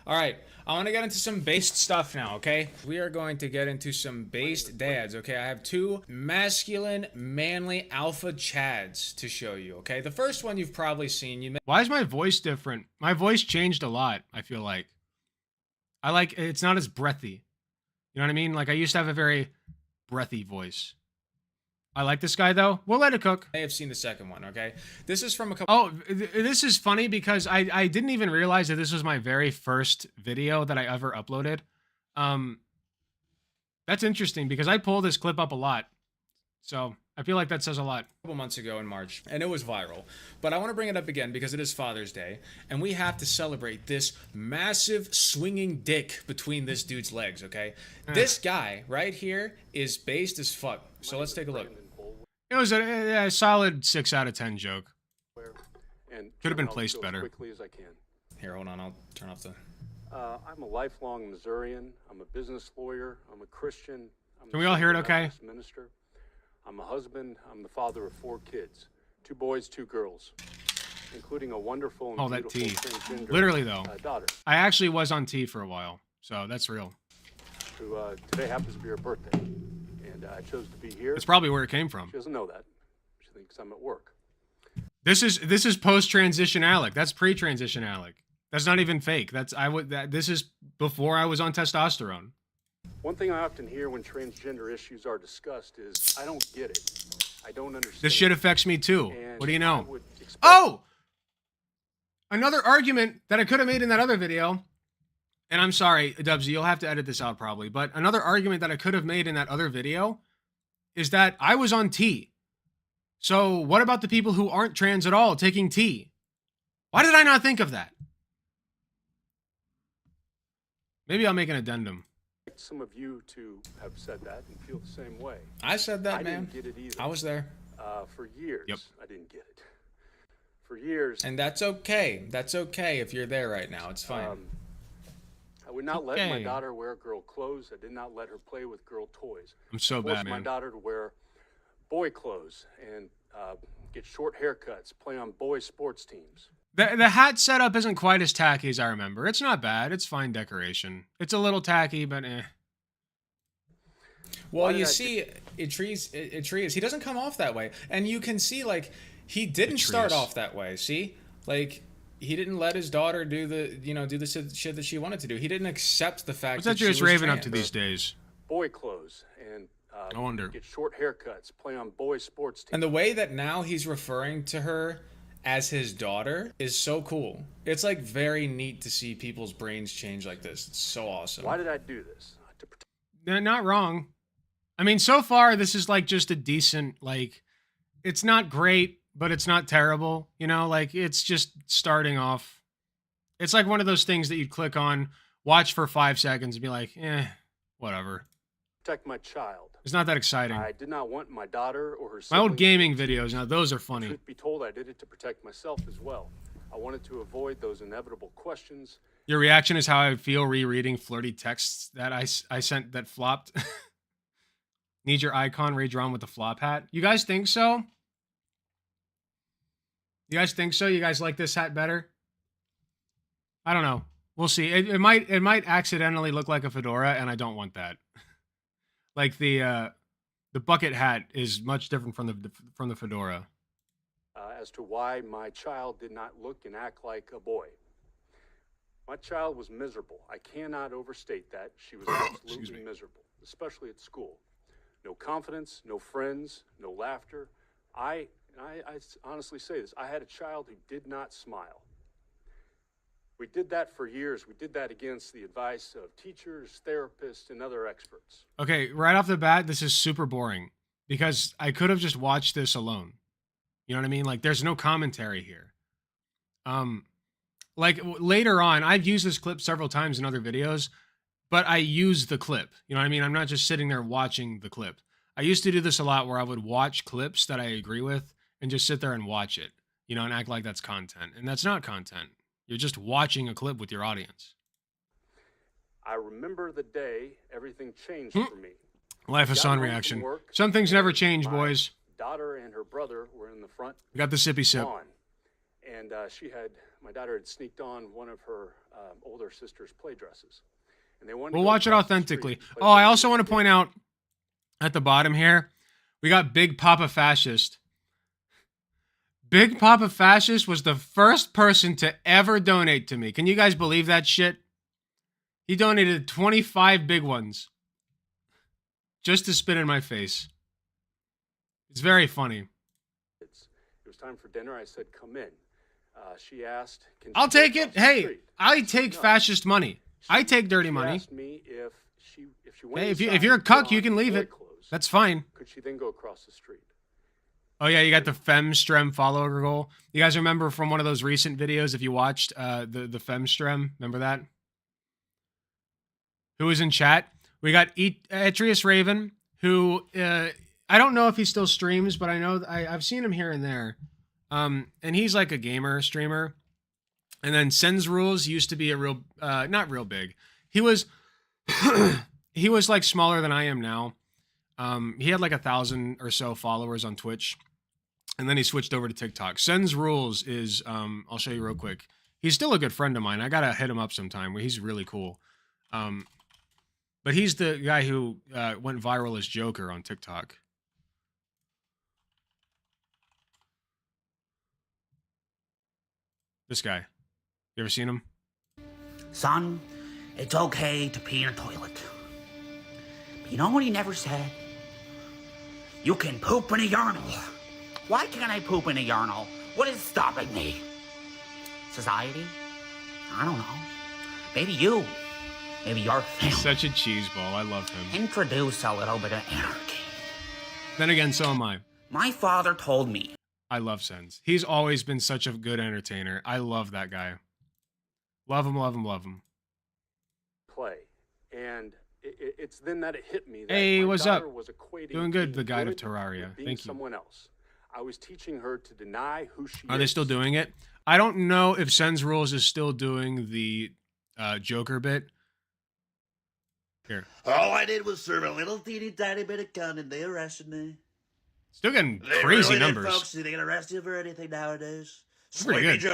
All right, I want to get into some based stuff now, okay? We are going to get into some based dads, okay? I have two masculine, manly alpha chads to show you, okay? The first one you've probably seen. Why is my voice different? My voice changed a lot, I feel like. It's not as breathy. You know what I mean? Like, I used to have a very breathy voice. I like this guy, though. We'll let it cook. I have seen the second one, okay? This is from a couple... Oh, this is funny because I didn't even realize that this was my very first video that I ever uploaded. That's interesting because I pull this clip up a lot. So I feel like that says a lot. A couple months ago in March, and it was viral. But I want to bring it up again because it is Father's Day, and we have to celebrate this massive swinging dick between this dude's legs, okay? This guy right here is based as fuck. So let's take a look. It was a solid 6 out of 10 joke. Could have been placed better. Quickly as I can. Here, hold on. I'll turn off the... I'm a lifelong Missourian. I'm a business lawyer. I'm a Christian. Can we all hear it okay? Minister. I'm a husband. I'm the father of 4 kids. 2 boys, 2 girls, including a wonderful and that beautiful T. transgender Literally, though. Daughter. I actually was on T for a while, so that's real. Who today happens to be her birthday. And I chose to be here. That's probably where it came from. She doesn't know that. She thinks I'm at work. This is post-transition Alec. That's pre-transition Alec. That's not even fake. This is before I was on testosterone. One thing I often hear when transgender issues are discussed is, I don't get it. I don't understand. This shit affects me too. And what do you know? Expect... Oh! Another argument that I could have made in that other video, and I'm sorry, Dubsy, you'll have to edit this out probably, but another argument that I could have made in that other video is that I was on T. So what about the people who aren't trans at all taking T? Why did I not think of that? Maybe I'll make an addendum. Some of you to have said that and feel the same way. I said that, I man. didn't get it either. I was there. For years, Yep. I didn't get it. For years. And that's okay. That's okay if you're there right now. It's fine. I would not let my Okay. daughter wear girl clothes. I did not let her play with girl toys. I'm so Forced bad, my man. daughter to wear boy clothes and get short haircuts, play on boy sports teams. The hat setup isn't quite as tacky as I remember. It's not bad. It's fine decoration. It's a little tacky, but eh. Well, Why did you I see, Atreus, he doesn't come off that way. And you can see, like, he didn't start Atreus. off that way, see? Like, he didn't let his daughter do the shit that she wanted to do. He didn't accept the fact What's that that she Julius was Raven up to trans. these days? Boy clothes and I wonder. Get short haircuts, play on boys' sports teams. And the way that now he's referring to her as his daughter is so cool. It's like very neat to see people's brains change like this. It's so awesome. Why did I do this? They're not wrong. I mean, so far, this is like just a decent, like, it's not great, but it's not terrible. You know, like, it's just starting off. It's like one of those things that you'd click on, watch for 5 seconds, and be like, whatever. Protect my child. It's not that exciting. I did not want my daughter or her My old siblings gaming videos, now those are funny. Truth be told, I did it to protect myself as well. I wanted to avoid those inevitable questions. Your reaction is how I feel rereading flirty texts that I sent that flopped. Need your icon redrawn with the flop hat. You guys think so? You guys think so? You guys like this hat better? I don't know. We'll see. It might accidentally look like a fedora, and I don't want that. Like the bucket hat is much different from the fedora. As to why my child did not look and act like a boy. My child was miserable. I cannot overstate that. She was absolutely miserable, especially at school. No confidence, no friends, no laughter. I honestly say this, I had a child who did not smile. We did that for years. We did that against the advice of teachers, therapists, and other experts. Okay, right off the bat, this is super boring because I could have just watched this alone. You know what I mean? Like, there's no commentary here. Like, later on, I've used this clip several times in other videos, but I use the clip. You know what I mean? I'm not just sitting there watching the clip. I used to do this a lot where I would watch clips that I agree with and just sit there and watch it, you know, and act like that's content. And that's not content. You're just watching a clip with your audience. I remember the day everything changed for me. Life of Son reaction. Some things never change, boys. Daughter and her brother were in the front. We got the sippy sip. Lawn, and my daughter had sneaked on one of her older sister's play dresses. And they wanted We'll watch it authentically. Oh, I also want to point out at the bottom here, we got Big Papa Fascist. Big Papa Fascist was the first person to ever donate to me. Can you guys believe that shit? He donated 25 big ones just to spit in my face. It's very funny. It was time for dinner. I said, come in. She asked, I'll take it. Hey, I take fascist money. I take dirty money. Asked me if she went Hey, if inside you're a and put cuck, you on can leave boy it. clothes, That's fine. Could she then go across the street? Oh yeah, you got the Femstrem follower goal. You guys remember from one of those recent videos, if you watched the Femstrem, remember that? Who was in chat? We got Etrius Raven, who I don't know if he still streams, but I know I've seen him here and there. And he's like a gamer streamer. And then Sens Rules used to be a real not real big. He was he was like smaller than I am now. He had like 1,000 or so followers on Twitch. And then he switched over to TikTok. Sens Rules is, I'll show you real quick. He's still a good friend of mine. I gotta hit him up sometime. He's really cool. But he's the guy who went viral as Joker on TikTok. This guy. You ever seen him? Son, it's okay to pee in a toilet. But you know what he never said? You can poop in a urinal. Why can't I poop in a urinal? What is stopping me? Society? I don't know. Maybe you. Maybe your family. Such a cheeseball. I love him. Introduce a little bit of anarchy. Then again, so am I. My father told me. I love Sens. He's always been such a good entertainer. I love that guy. Love him, love him, love him. Play. And it's then that it hit me that hey, my what's up? daughter was equating Doing good, the guide of good Terraria. with being Thank you. someone else. I was teaching her to deny who she Are is. they still doing it? I don't know if Sens Rules is still doing the Joker bit. Here. All I did was serve a little teeny tiny bit of cunt and they arrested me. Still getting They crazy really numbers. Did, folks. They can arrest you for anything nowadays. It's pretty Sleepy good.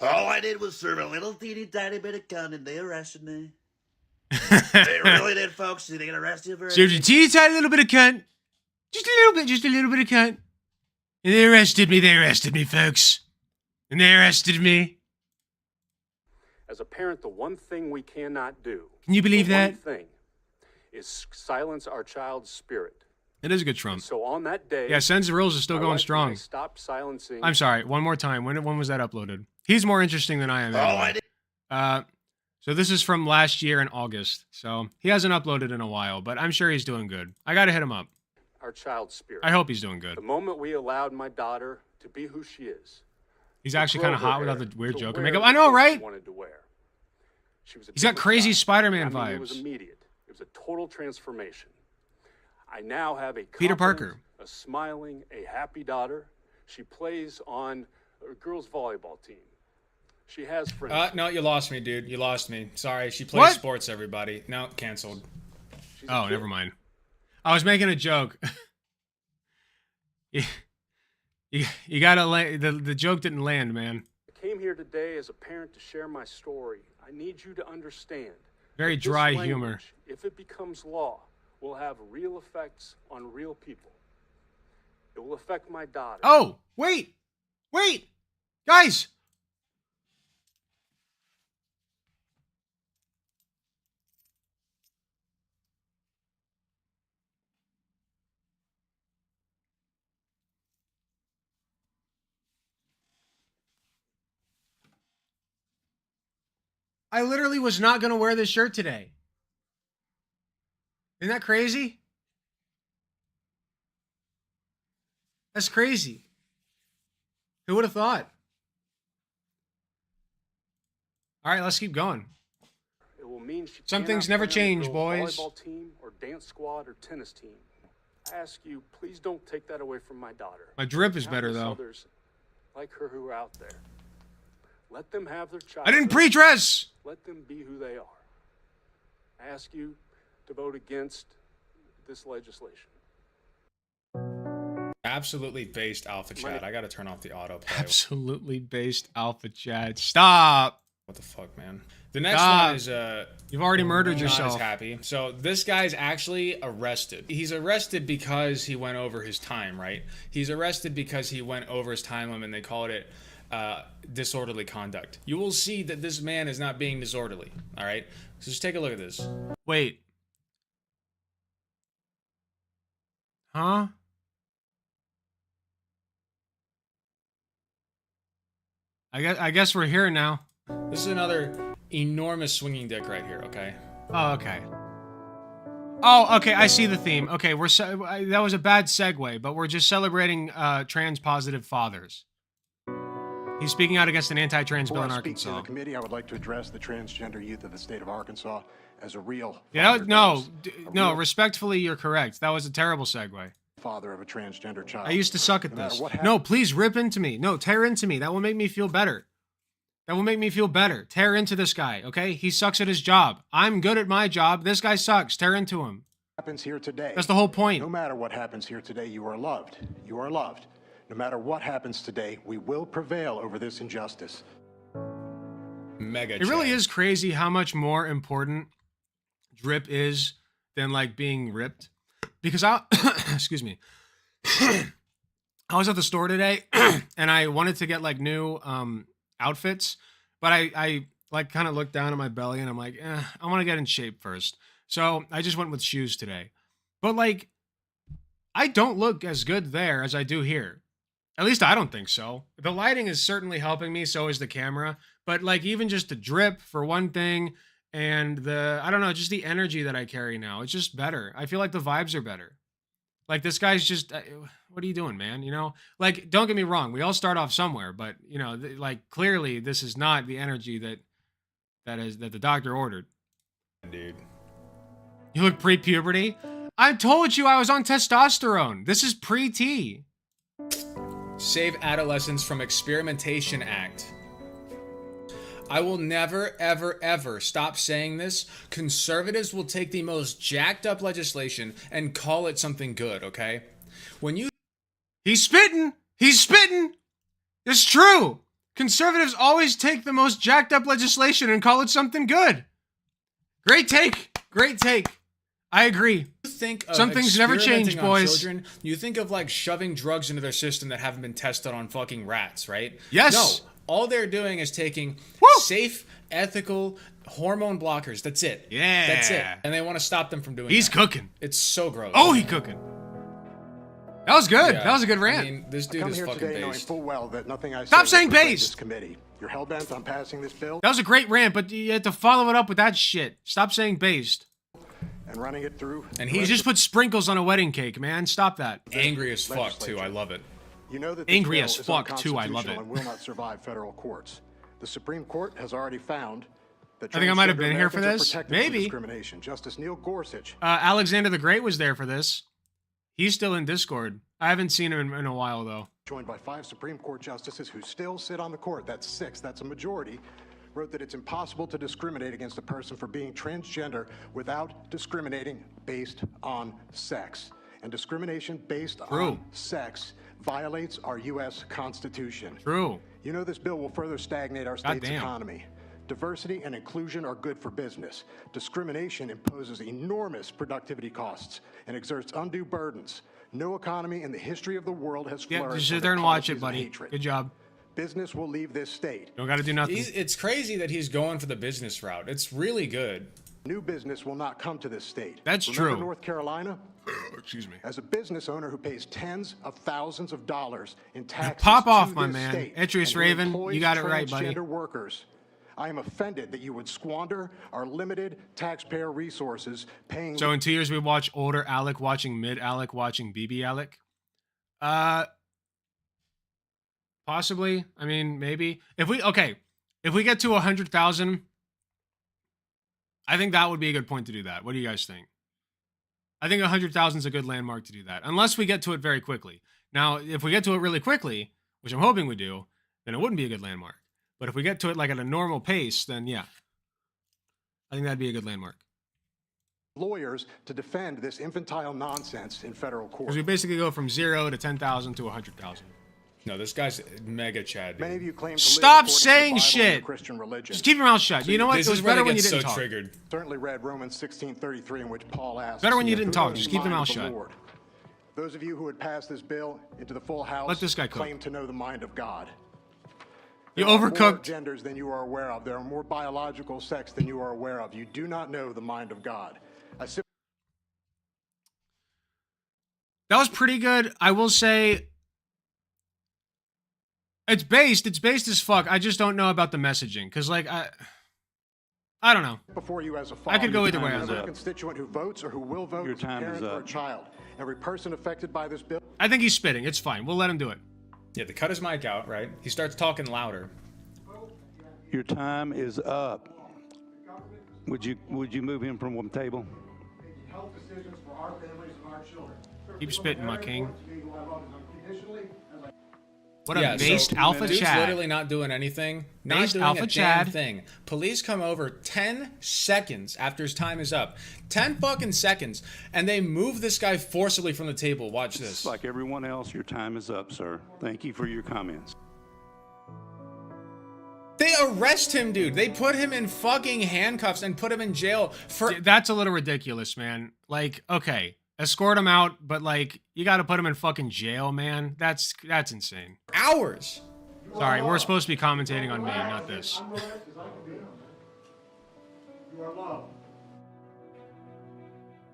Joe. All I did was serve a little teeny tiny bit of cunt and they arrested me. They really did, folks. They can arrest you for Served a anything. teeny tiny little bit of cunt. Just a little bit of cunt. And they arrested me, folks. And they arrested me. As a parent, the one thing we cannot do. Can you believe the that? One thing is silence our child's spirit. It is a good Trump. So on that day, Yeah, Sends the Rules is still my going wife and I strong. stopped silencing. I'm sorry, one more time. When was that uploaded? He's more interesting than I am. Anyway. So this is from last year in August. So he hasn't uploaded in a while, but I'm sure he's doing good. I gotta hit him up. Our child's spirit. I hope he's doing good. The moment we allowed my daughter to be who she is. He's to actually grow kind of her hot without hair, the weird to joke wear makeup. the I know, clothes right? she wanted to wear. She was a He's got different crazy child. Spider-Man I mean, It was vibes. immediate. It was a total transformation. I now have a Peter confident, Parker. a smiling, a happy daughter. She plays on a girls' volleyball team. She has friends. No, you lost me, dude. You lost me. Sorry, she plays What? sports, everybody. No, canceled. Oh, never mind. I was making a joke. you gotta the joke didn't land, man. I came here today as a parent to share my story. I need you to understand. Very that this dry language, humor. If it becomes law, will have real effects on real people. It will affect my daughter. Oh, wait, guys. I literally was not going to wear this shirt today. Isn't that crazy? That's crazy. Who would have thought? All right, let's keep going. It will mean she Some things cannot never play on the change, girls' boys. Volleyball team or dance squad or tennis team. I ask you, please don't take that away from my daughter. My drip is better, Countless though. Others like her who are out there. Let them have their child. I didn't pre-dress. Let them be who they are. I ask you to vote against this legislation. Absolutely based alpha chat. I gotta turn off the autoplay. Absolutely based alpha chat. Stop. What the fuck, man? The next Stop. one is You've already murdered not as yourself. happy. So this guy's actually arrested. He's arrested because he went over his time, right? He's arrested because he went over his time limit and they called it disorderly conduct. You will see that this man is not being disorderly, all right? So just take a look at this. Wait. Huh? I guess we're here now. This is another enormous swinging dick right here, okay? Oh, okay. Oh, okay, I see the theme. Okay, that was a bad segue, but we're just celebrating trans-positive fathers. He's speaking out against an anti-trans bill in Before I speak to Arkansas. the committee, I would like to address the transgender youth of the state of Arkansas as a real Yeah, father no, does. no, respectfully, you're correct. That was a terrible segue. Father of a transgender child. I used to suck at No matter this. what No, please rip into me. No, tear into me. That will make me feel better. That will make me feel better. Tear into this guy, okay? He sucks at his job. I'm good at my job. This guy sucks. Tear into him. happens here today. That's the whole point. No matter what happens here today, you are loved. You are loved. No matter what happens today, we will prevail over this injustice. Mega. It really is crazy how much more important drip is than like being ripped. Because excuse me. I was at the store today and I wanted to get like new outfits, but I like kind of looked down at my belly and I'm like, I want to get in shape first. So I just went with shoes today. But like, I don't look as good there as I do here. At least I don't think so. The lighting is certainly helping me, so is the camera. But like even just the drip for one thing, and I don't know, just the energy that I carry now, it's just better. I feel like the vibes are better. Like this guy's just, what are you doing, man? You know, like, don't get me wrong. We all start off somewhere, but you know, like clearly this is not the energy that the doctor ordered. Dude. You look pre-puberty? I told you I was on testosterone. This is pre-T. Save Adolescents from Experimentation Act. I will never, ever, ever stop saying this. Conservatives will take the most jacked up legislation and call it something good, okay? When you... He's spitting! He's spitting! It's true! Conservatives always take the most jacked up legislation and call it something good. Great take! Great take. I agree. You think of some things never change, experimenting on boys. Children, you think of like shoving drugs into their system that haven't been tested on fucking rats, right? Yes. No, all they're doing is taking safe, ethical hormone blockers. That's it. Yeah. That's it. And they want to stop them from doing He's that. cooking. It's so gross. Oh, he cooking. That was good. Yeah. That was a good rant. I mean, this I dude come is here fucking today knowing based. full well that nothing I Stop say saying will persuade based. this committee. You're hell-bent on passing this bill That was a great rant, but you had to follow it up with that shit. Stop saying based. and running it through. And He just put sprinkles on a wedding cake, man. Stop that. Angry as fuck too. I love it. You know that this Angry bill as is fuck, too. I love unconstitutional it. and will not survive federal courts. The Supreme Court has already found that I think I might have been transgender here for Americans are this. protected from Maybe. discrimination. Justice Neil Gorsuch Alexander the Great was there for this. He's still in Discord. I haven't seen him in a while, though. joined by 5 Supreme Court justices who still sit on the court, that's 6, that's a majority, wrote that it's impossible to discriminate against a person for being transgender without discriminating based on sex. And discrimination based on sex violates our U.S. Constitution. True. You know this bill will further stagnate our state's Goddamn. economy. Diversity and inclusion are good for business. Discrimination imposes enormous productivity costs and exerts undue burdens. No economy in the history of the world has Yeah, flourished just sit under there and watch policies it, of buddy. hatred. Good job. Business will leave this state. Don't got to do nothing. It's crazy that he's going for the business route. It's really good. New business will not come to this state. That's Remember true. North Carolina? Excuse me. As a business owner who pays tens of thousands of dollars in taxes Pop off, to my this man. state Etrius and who Raven, employs you got it right, buddy. transgender workers, I am offended that you would squander our limited taxpayer resources paying. So in 2 years, we watch older Alec watching mid Alec watching BB Alec. Possibly. I mean, maybe. If we get to 100,000, I think that would be a good point to do that. What do you guys think? I think 100,000 is a good landmark to do that, unless we get to it very quickly. Now, if we get to it really quickly, which I'm hoping we do, then it wouldn't be a good landmark. But if we get to it like at a normal pace, then yeah, I think that'd be a good landmark. Lawyers to defend this infantile nonsense in federal court. Because we basically go from 0 to 10,000 to 100,000. No, this guy's mega Chad. Many of you claim to Stop live according to the saying Bible and shit. the Christian religion. Just keep your mouth shut. You know what? This It was is where better they when you get didn't so talk. triggered. Certainly read Romans 16:33, in which Paul asks. Better when you didn't "Who talk. knows Just the keep your mind mouth of the shut. Lord?" Those of you who would pass this bill into the full House Let this guy cook. claim to know the mind of God. You There are more overcooked. genders than you are aware of. There are more biological sex than you are aware of. You do not know the mind of God. That was pretty good. I will say it's based as fuck. I just don't know about the messaging. Cause like I don't know. Before you as a I could go father, either way on every that. constituent who votes or who will vote Your as a time is parent or a up. child. Every person affected by this bill. I think he's spitting. It's fine. We'll let him do it. Yeah, they cut his mic out, right? He starts talking louder. Your time is up. Would you move him from one table? Health decisions for our families and our children. Keep spitting, my king. What a Yeah, based so alpha dude's Chad. literally not doing anything. Not Based doing alpha a damn Chad. thing. Police come over 10 seconds after his time is up. 10 fucking seconds. And they move this guy forcibly from the table. Watch this. Just like everyone else, your time is up, sir. Thank you for your comments. They arrest him, dude. They put him in fucking handcuffs and put him in jail for... That's a little ridiculous, man. Like, okay, escort him out, but like, you got to put him in fucking jail, man. That's insane. Hours. Sorry, we're supposed to be commentating on me, not this. You are loved.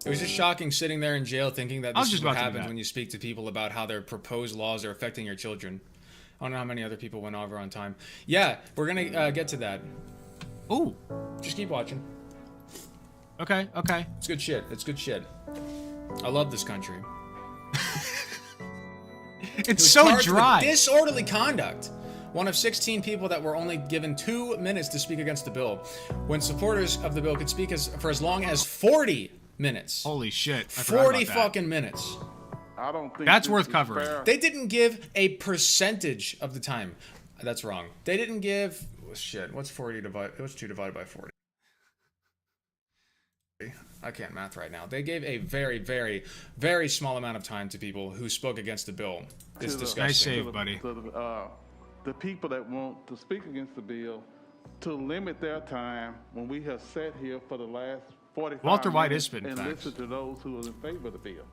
It was just shocking sitting there in jail thinking that I was this is just what about to do happens that. when you speak to people about how their proposed laws are affecting your children. I don't know how many other people went over on time. Yeah, we're going to get to that. Ooh. Just keep watching. Okay. It's good shit. It's good shit. I love this country. It's He was so charged with dry. disorderly conduct. One of 16 people that were only given 2 minutes to speak against the bill, when supporters of the bill could speak for as long as 40 minutes. Holy shit. I forgot 40 about that. fucking minutes. I don't think That's this worth is covering. fair. They didn't give a percentage of the time. That's wrong. They didn't give... Shit, what's 2 divided by 40? I can't math right now. They gave a very, very, very small amount of time to people who spoke against the bill. It's disgusting. Nice save, buddy. The people that want to speak against the bill to limit their time when we have sat here for the last 45 Walter White minutes is spitting and facts. listen to those who are in favor of the bill.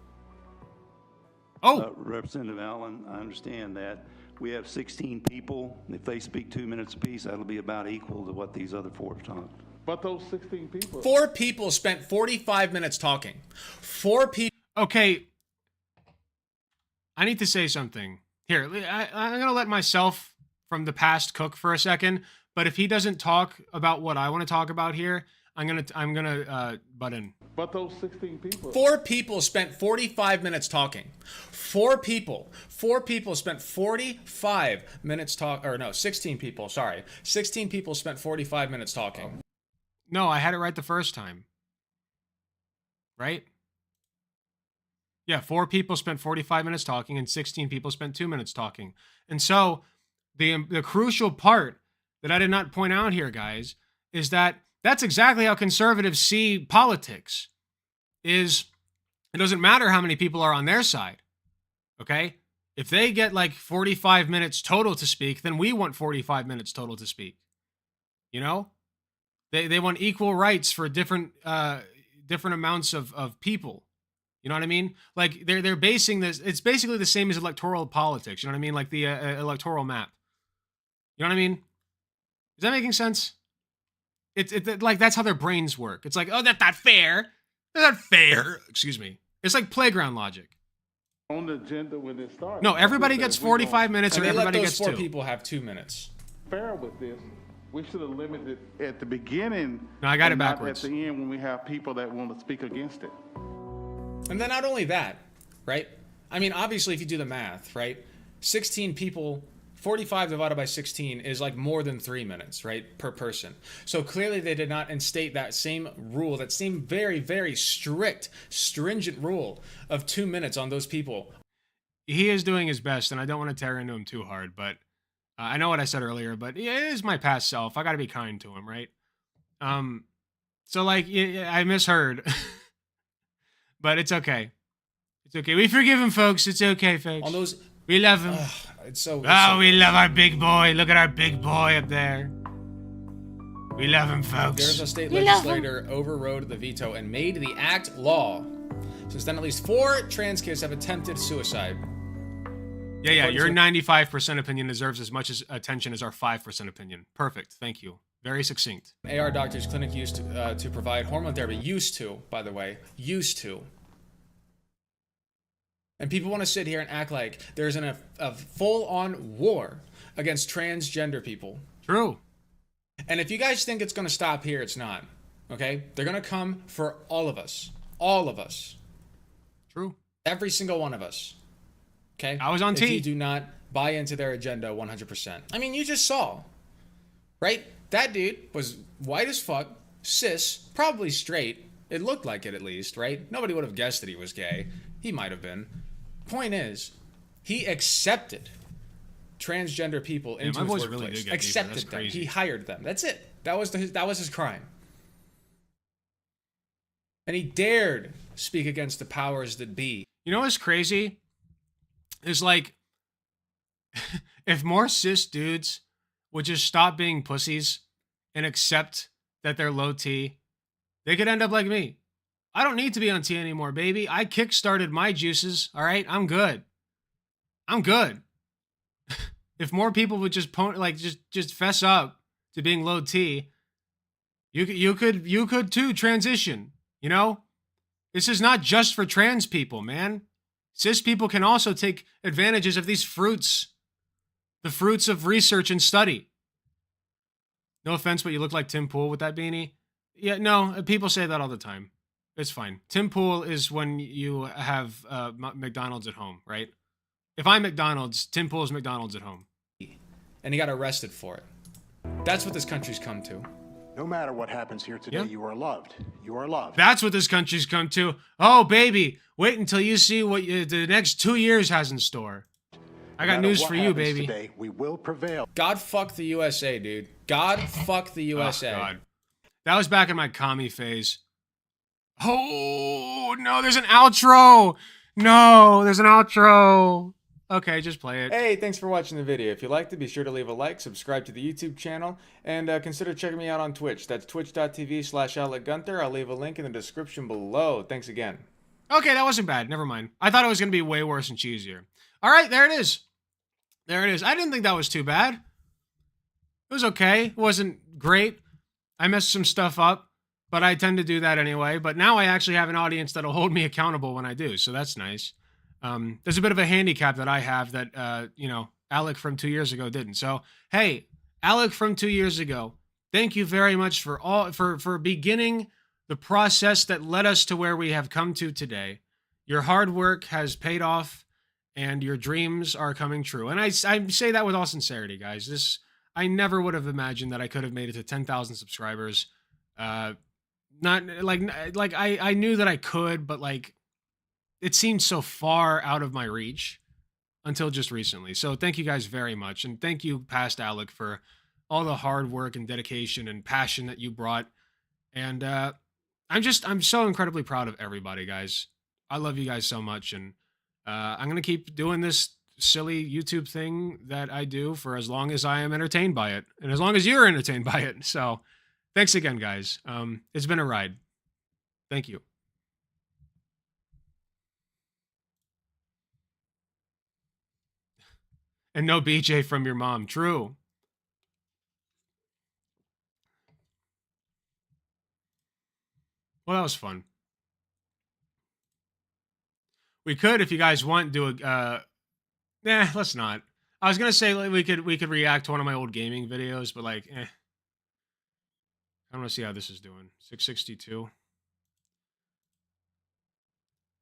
Oh, Representative Allen, I understand that. We have 16 people. If they speak 2 minutes apiece, that'll be about equal to what these other 4 have talked. But those 16 people. 4 people spent 45 minutes talking. 4 people. okay. I need to say something. Here, I'm going to let myself from the past cook for a second, but if he doesn't talk about what I want to talk about here, I'm going to butt in. But those 16 people. 4 people spent 45 minutes talking. 4 people spent 45 minutes or no, 16 people, sorry. 16 people spent 45 minutes talking. No, I had it right the first time. Right? Yeah, 4 people spent 45 minutes talking and 16 people spent 2 minutes talking. And so the crucial part that I did not point out here, guys, is that that's exactly how conservatives see politics. Is it doesn't matter how many people are on their side. Okay? If they get like 45 minutes total to speak, then we want 45 minutes total to speak. You know? They want equal rights for different amounts of people. You know what I mean? Like they're basing this. It's basically the same as electoral politics. You know what I mean? Like the electoral map. You know what I mean? Is that making sense? It's like that's how their brains work. It's like, oh, that's not fair. That's not fair. Excuse me. It's like playground logic. On the agenda when it started. No, everybody gets 45 minutes, or everybody gets 2. Let those 4 people have 2 minutes. Fair with this. We should have limited at the beginning. No, I got it and not backwards. At the end when we have people that want to speak against it. And then not only that, right? I mean, obviously, if you do the math, right? 16 people, 45 divided by 16 is like more than 3 minutes, right? Per person. So clearly they did not instate that same rule, that same very, very strict, stringent rule of 2 minutes on those people. He is doing his best, and I don't want to tear into him too hard, but I know what I said earlier, but it is my past self. I got to be kind to him, right? So like, I misheard. But it's okay. It's okay. We forgive him, folks. It's okay, folks. On those, we love him. It's so we love our big boy. Look at our big boy up there. We love him, folks. There's a state legislator overrode the veto and made the act law. Since then, at least 4 trans kids have attempted suicide. Yeah. Your 95% opinion deserves as much attention as our 5% opinion. Perfect. Thank you. Very succinct. AR Doctors Clinic used to provide hormone therapy. Used to, by the way. Used to. And people want to sit here and act like there's a full-on war against transgender people. True. And if you guys think it's going to stop here, it's not. Okay? They're going to come for all of us. All of us. True. Every single one of us. Okay? I was on T. If you do not buy into their agenda 100%. I mean, you just saw. Right? That dude was white as fuck, cis, probably straight. It looked like it at least, right? Nobody would have guessed that he was gay. He might have been. Point is, he accepted transgender people into his workplace. Really did get accepted deeper. them. He hired them. That's it. That was his crime. And he dared speak against the powers that be. You know what's crazy? Is like, if more cis dudes would just stop being pussies and accept that they're low T, they could end up like me. I don't need to be on T anymore, baby. I kickstarted my juices, all right? I'm good. I'm good. If more people would just just fess up to being low T, you could too transition, you know? This is not just for trans people, man. Cis people can also take advantages of these fruits. The fruits of research and study. No offense, but you look like Tim Pool with that beanie. Yeah, no, people say that all the time. It's fine. Tim Pool is when you have McDonald's at home, right? If I'm McDonald's, Tim Pool is McDonald's at home. And he got arrested for it. That's what this country's come to. No matter what happens here today, you are loved. You are loved. That's what this country's come to. Oh, baby, wait until you see what the next 2 years has in store. I got news for you, baby. Today, we will prevail. God fuck the USA, dude. God fuck the USA. Oh, God. That was back in my commie phase. Oh, no, there's an outro. No, there's an outro. Okay, just play it. Hey, thanks for watching the video. If you liked it, be sure to leave a like, subscribe to the YouTube channel, and consider checking me out on Twitch. That's twitch.tv/OutletGunther. I'll leave a link in the description below. Thanks again. Okay, that wasn't bad. Never mind. I thought it was going to be way worse and cheesier. All right, there it is. There it is. I didn't think that was too bad. It was okay. It wasn't great. I messed some stuff up, but I tend to do that anyway. But now I actually have an audience that'll hold me accountable when I do, so that's nice. There's a bit of a handicap that I have that, you know, Alec from 2 years ago didn't. So, hey, Alec from 2 years ago, thank you very much for beginning the process that led us to where we have come to today. Your hard work has paid off, and your dreams are coming true. And I say that with all sincerity, guys. I never would have imagined that I could have made it to 10,000 subscribers. Not like I knew that I could, but like it seemed so far out of my reach until just recently. So thank you guys very much, and thank you, past Alec, for all the hard work and dedication and passion that you brought. And I'm so incredibly proud of everybody, guys. I love you guys so much, and I'm gonna keep doing this silly YouTube thing that I do for as long as I am entertained by it, and as long as you're entertained by it. So thanks again, guys. It's been a ride. Thank you. And no BJ from your mom. True. Well, that was fun. We could, if you guys want, do a let's not. I was gonna say like, we could react to one of my old gaming videos, but like I don't want to see how this is doing. 662.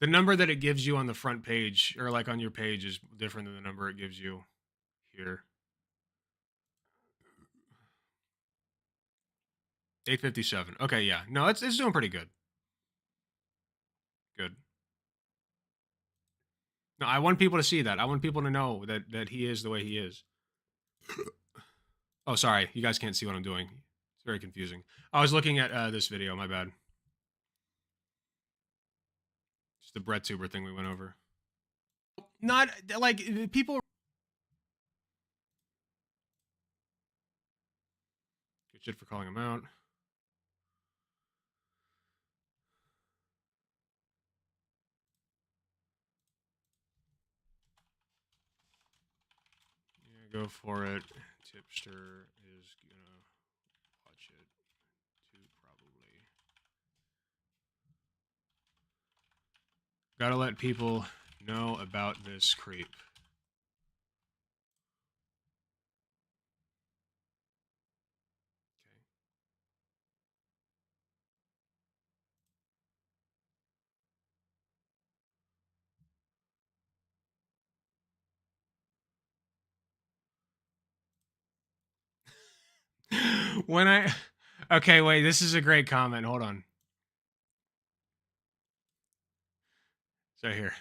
The number that it gives you on the front page, or like on your page, is different than the number it gives you here. 857. Okay, yeah. No, it's doing pretty good. Good. No, I want people to see that. I want people to know that he is the way he is. Oh, sorry. You guys can't see what I'm doing. It's very confusing. I was looking at this video. My bad. Just the BrettTuber thing we went over. Not, like, people... Good shit for calling him out. Go for it. Tipster is gonna watch it too, probably. Gotta let people know about this creep. When I... Okay, wait, this is a great comment. Hold on. So here.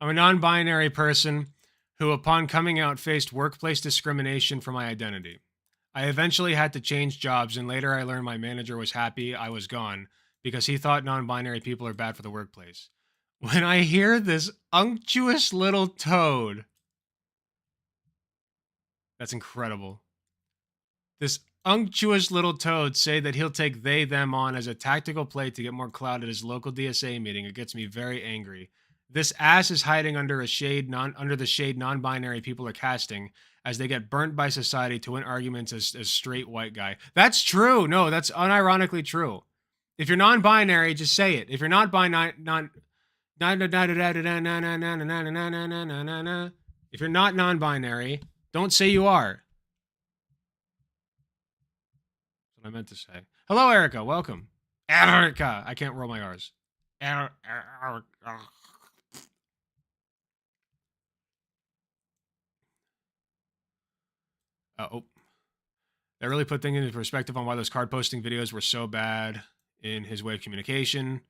I'm a non-binary person who, upon coming out, faced workplace discrimination for my identity. I eventually had to change jobs, and later I learned my manager was happy I was gone because he thought non-binary people are bad for the workplace. When I hear this unctuous little toad... That's incredible. This unctuous little toad say that he'll take they, them on as a tactical play to get more clout at his local DSA meeting. It gets me very angry. This ass is hiding under the shade non-binary people are casting as they get burnt by society to win arguments as straight white guy. That's true. No, that's unironically true. If you're non-binary, just say it. If you're not if you're not non-binary, don't say you are. I meant to say. Hello, Erica. Welcome. Erica. I can't roll my R's. Oh. That really put things into perspective on why those card posting videos were so bad in his way of communication.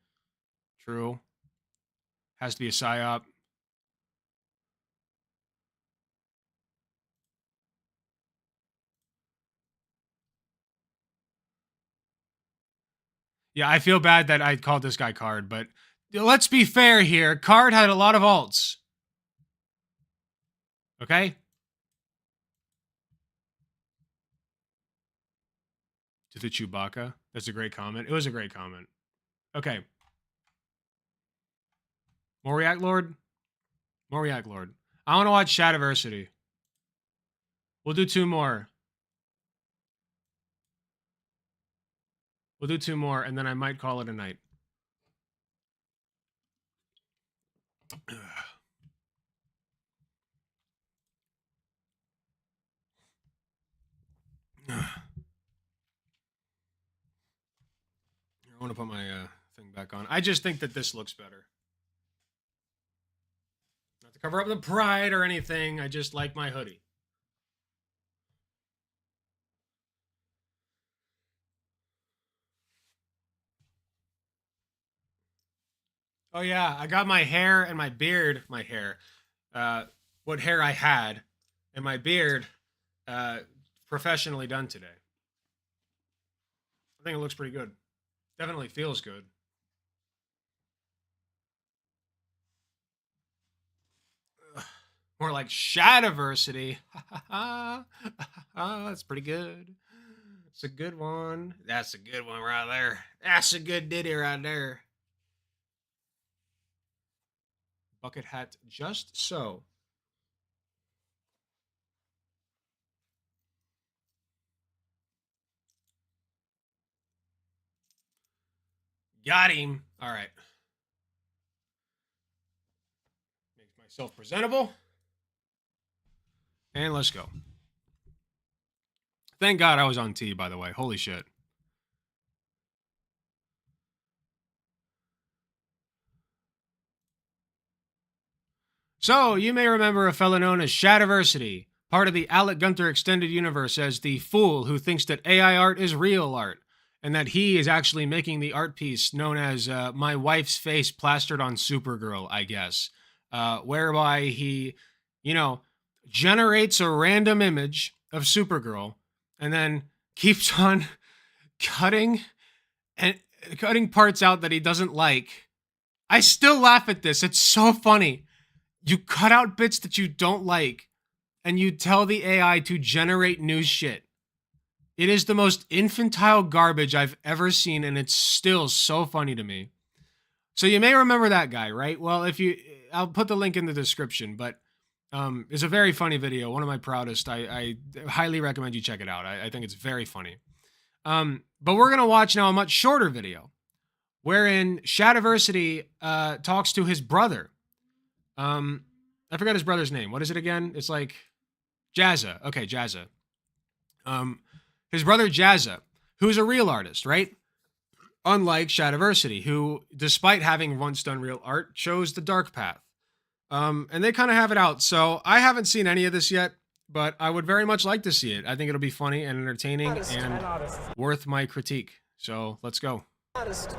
True. Has to be a psyop. Yeah, I feel bad that I called this guy Card, but let's be fair here. Card had a lot of alts. Okay? To the Chewbacca. That's a great comment. It was a great comment. Okay. More React Lord? More React Lord. I want to watch Shadiversity. We'll do 2 more. We'll do 2 more, and then I might call it a night. I want to put my thing back on. I just think that this looks better. Not to cover up the pride or anything. I just like my hoodie. Oh yeah, I got my hair and my beard, what hair I had, and my beard professionally done today. I think it looks pretty good. Definitely feels good. More like Shadiversity. That's pretty good. It's a good one. That's a good one right there. That's a good ditty right there. Bucket hat just so. Got him. All right. Make myself presentable. And let's go. Thank God I was on T, by the way. Holy shit. So, you may remember a fellow known as Shadiversity, part of the Alec Gunther extended universe, as the fool who thinks that AI art is real art, and that he is actually making the art piece known as My Wife's Face Plastered on Supergirl, I guess, whereby he, generates a random image of Supergirl and then keeps on cutting parts out that he doesn't like. I still laugh at this. It's so funny. You cut out bits that you don't like, and you tell the AI to generate new shit. It is the most infantile garbage I've ever seen, and it's still so funny to me. So you may remember that guy, right? Well, I'll put the link in the description, but it's a very funny video, one of my proudest. I highly recommend you check it out. I think it's very funny. But we're going to watch now a much shorter video, wherein Shadiversity talks to his brother. I forgot his brother's name. What is it again? It's like Jazza. Okay, Jazza. His brother Jazza, who's a real artist, right? Unlike Shadiversity, who, despite having once done real art, chose the dark path. And they kind of have it out. So I haven't seen any of this yet, but I would very much like to see it. I think it'll be funny and entertaining and worth my critique. So let's go. Artist.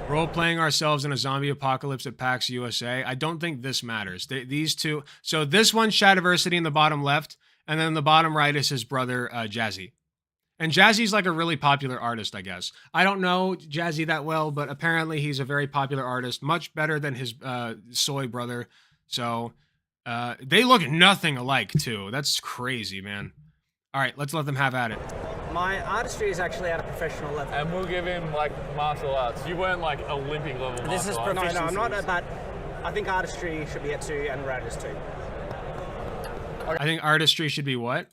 Role-playing ourselves in a zombie apocalypse at PAX USA. I don't think this matters. These two. So this one's Shadiversity in the bottom left, and then the bottom right is his brother, Jazzy. And Jazzy's like a really popular artist, I guess. I don't know Jazzy that well, but apparently he's a very popular artist, much better than his soy brother. So they look nothing alike, too. That's crazy, man. All right, let's let them have at it. My artistry is actually at a professional level. And we'll give him, like, martial arts. You weren't, like, Olympic level martial arts. This is proficiency. No, I'm not, but I think artistry should be at 2 and rad is 2. I think artistry should be what?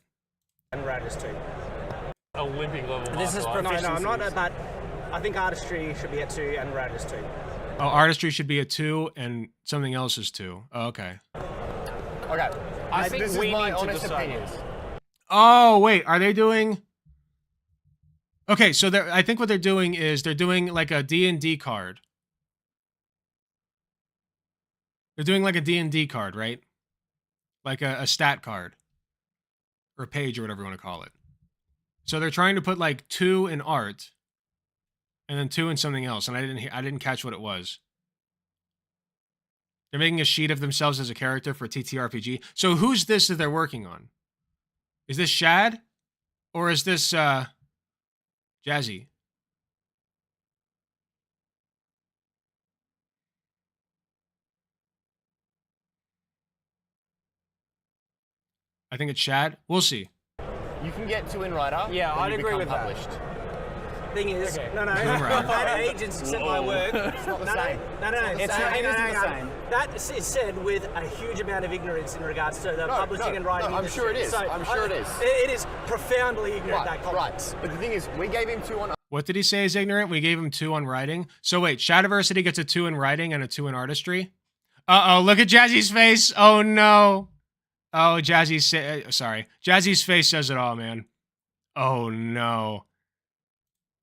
And rad is 2. Olympic level martial arts. This is proficiency. No, I'm not, but I think artistry should be at 2 and rad is 2. Oh, artistry should be a 2 and something else is 2. Oh, okay. Okay. I think this we is my need to honest decide opinion. this. Oh, wait, are they doing... Okay, so I think what they're doing is they're doing like a D&D card. They're doing like a D&D card, right? Like a stat card. Or a page or whatever you want to call it. So they're trying to put like 2 in art. And then 2 in something else. And I didn't catch what it was. They're making a sheet of themselves as a character for TTRPG. So who's this that they're working on? Is this Shad? Or is this Jazzy? I think it's Shad. We'll see. You can get 2 in writer. Yeah, I'd agree with published. that. Thing is, Okay. no, I've had agents accept my work. It's not the same. No. It's not- it isn't the same. That is said with a huge amount of ignorance in regards to the publishing and writing I'm industry. sure it is. So I'm sure it is. It is profoundly ignorant, that Right. complex. But the thing is, we gave him 2 on What did he say is ignorant? We gave him 2 on writing. So wait, Shadiversity gets a 2 in writing and a 2 in artistry? Uh-oh, look at Jazzy's face. Oh, no. Oh, Jazzy's face says it all, man. Oh, no.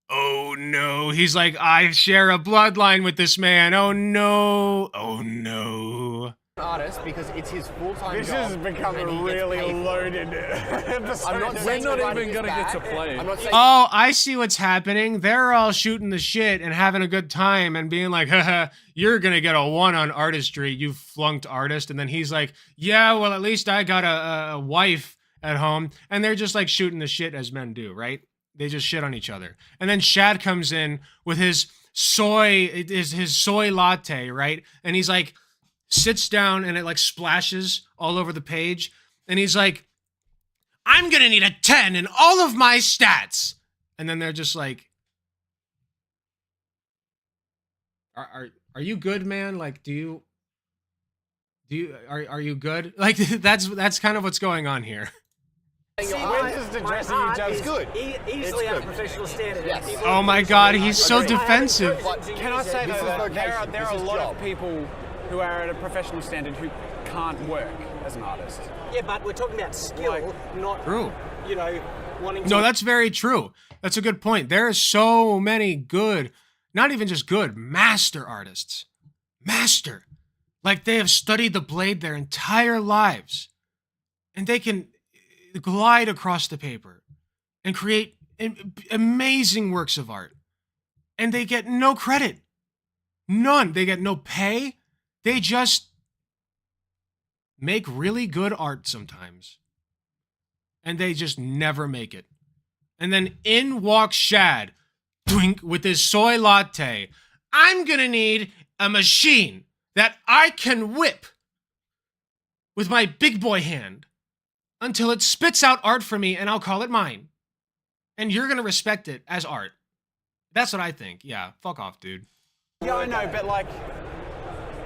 Oh, no. He's like, I share a bloodline with this man. Oh, no. Oh, no. Artist because it's his full-time This job. has become a really loaded episode. We're not even going to get to play. I'm not saying Oh, I see what's happening. They're all shooting the shit and having a good time and being like, haha, you're going to get a 1 on artistry, you flunked artist. And then he's like, yeah, well, at least I got a wife at home. And they're just like shooting the shit as men do, right? They just shit on each other. And then Shad comes in with his soy latte, right? And he's like, sits down and it like splashes all over the page. And he's like, I'm going to need a 10 in all of my stats. And then they're just like, are you good, man? Like, are you good? Like, that's kind of what's going on here. We're just addressing each other's good. Easily out of professional standard. Yes. Oh my God, he's so defensive. Can I say that there are a lot of people who are at a professional standard who can't work as an artist. Yeah, but we're talking about skill, not, True. you know, wanting to... No, that's very true. That's a good point. There are so many good, not even just good, master artists. Master. Like they have studied the blade their entire lives. And they can glide across the paper and create amazing works of art. And they get no credit. None. They get no pay. They just make really good art sometimes. And they just never make it. And then in walks Shad, twink, with his soy latte. I'm gonna need a machine that I can whip with my big boy hand until it spits out art for me and I'll call it mine. And you're gonna respect it as art. That's what I think. Yeah, fuck off, dude. Yeah, I know, but like...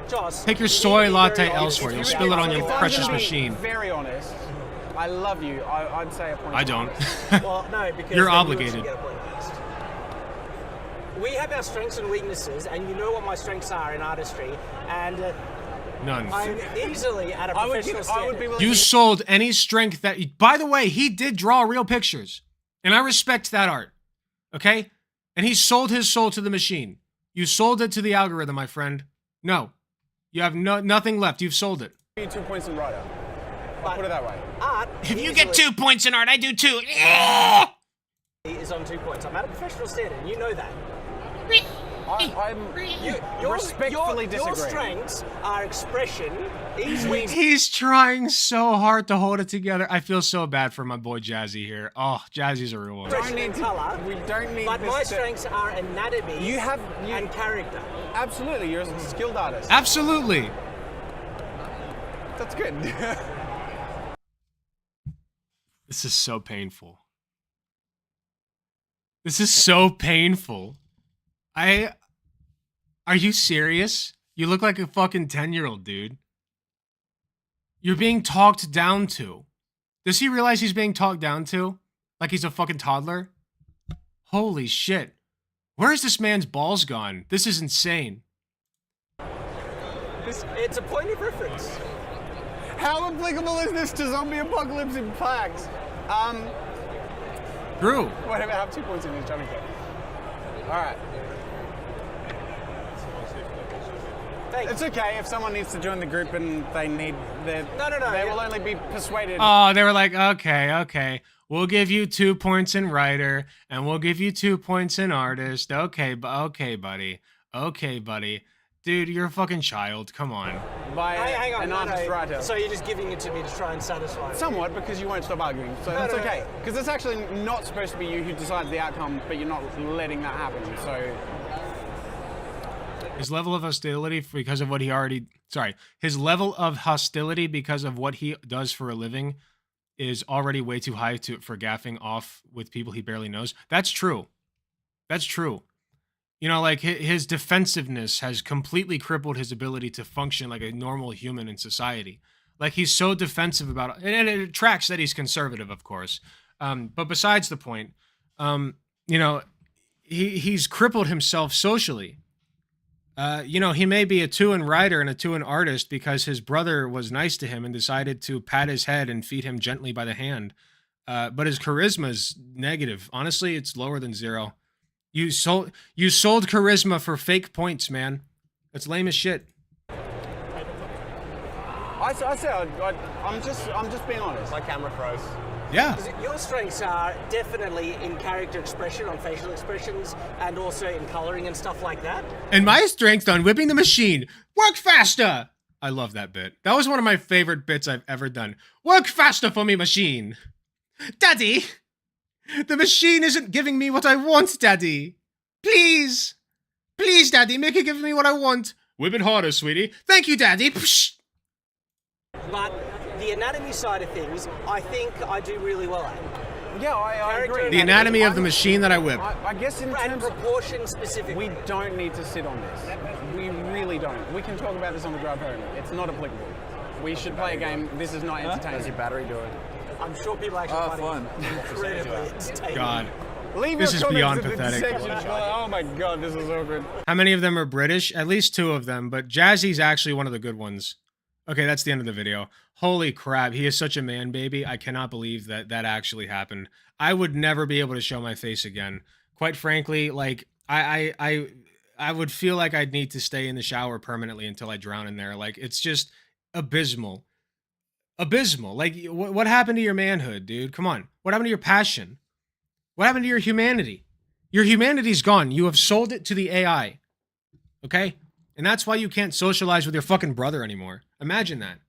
Joss, take your soy latte elsewhere. You'll spill it on your precious machine. Very honest. I love you. I'd say a point. I don't. Well, no, because you're obligated. We have our strengths and weaknesses, and you know what my strengths are in artistry, and none. I'm easily at a professional standard. You sold any strength that... By the way, he did draw real pictures, and I respect that art. Okay? And he sold his soul to the machine. You sold it to the algorithm, my friend. No. You have nothing left. You've sold it. 2 points in writer. I'll put it that way. Art. If you get 2 points in art, I do too. Is on 2 points. I'm at a professional standard, and you know that. I'm respectfully disagree. Your strengths are expression. He's trying so hard to hold it together. I feel so bad for my boy Jazzy here. Oh, Jazzy's a real one. We don't need. But my strengths are anatomy. And character. Absolutely, you're a skilled artist. Absolutely. That's good. This is so painful. This is so painful. Are you serious? You look like a fucking 10-year-old, dude. You're being talked down to. Does he realize he's being talked down to? Like he's a fucking toddler? Holy shit. Where's this man's balls gone? This is insane. It's a point of reference. How applicable is this to zombie apocalypse in plaques? True. Whatever, have 2 points in this, Johnny. Alright. It's okay if someone needs to join the group and they need their... No. They will only be persuaded. Oh, they were like, okay. We'll give you 2 points in writer, and we'll give you 2 points in artist. Okay, buddy. Okay, buddy. Dude, you're a fucking child. Come on. By hang on, an artist writer. So you're just giving it to me to try and satisfy me? Somewhat, because you won't stop arguing. So that's okay. Because it's actually not supposed to be you who decides the outcome, but you're not letting that happen. So... His level of hostility because of what he already... Sorry. His level of hostility because of what he does for a living is already way too high for gaffing off with people he barely knows. That's true. That's true. You know, like, his defensive-ness has completely crippled his ability to function like a normal human in society. Like, he's so defensive about it. And it tracks that he's conservative, of course. But besides the point, you know, he's crippled himself socially. You know, he may be a 2-in writer and a 2-in artist because his brother was nice to him and decided to pat his head and feed him gently by the hand. But his charisma is negative. Honestly, it's lower than 0. You sold charisma for fake points, man. That's lame as shit. I'm just being honest. My camera froze. Yeah. Your strengths are definitely in character expression, on facial expressions, and also in coloring and stuff like that. And my strength on whipping the machine. Work faster! I love that bit. That was one of my favorite bits I've ever done. Work faster for me, machine. Daddy! The machine isn't giving me what I want, Daddy. Please. Please, Daddy, make it give me what I want. Whip it harder, sweetie. Thank you, Daddy. Psh. But the anatomy side of things, I think I do really well at. Yeah, I agree. The anatomy of the machine that I whip. I guess in terms of proportion specifically. We don't need to sit on this. We really don't. We can talk about this on the drive home. It's not applicable. We should play a game. This is not entertaining. How's your battery doing? I'm sure people actually find it incredibly entertaining. God. Leave this your is beyond comments in the pathetic. section. Oh my god, this is awkward. How many of them are British? At least 2 of them, but Jazzy's actually one of the good ones. Okay, that's the end of the video. Holy crap, he is such a man baby. I cannot believe that that actually happened. I would never be able to show my face again. Quite frankly, like I would feel like I'd need to stay in the shower permanently until I drown in there. Like it's just abysmal. Abysmal. Like what happened to your manhood, dude? Come on. What happened to your passion? What happened to your humanity? Your humanity's gone. You have sold it to the AI. Okay? And that's why you can't socialize with your fucking brother anymore. Imagine that.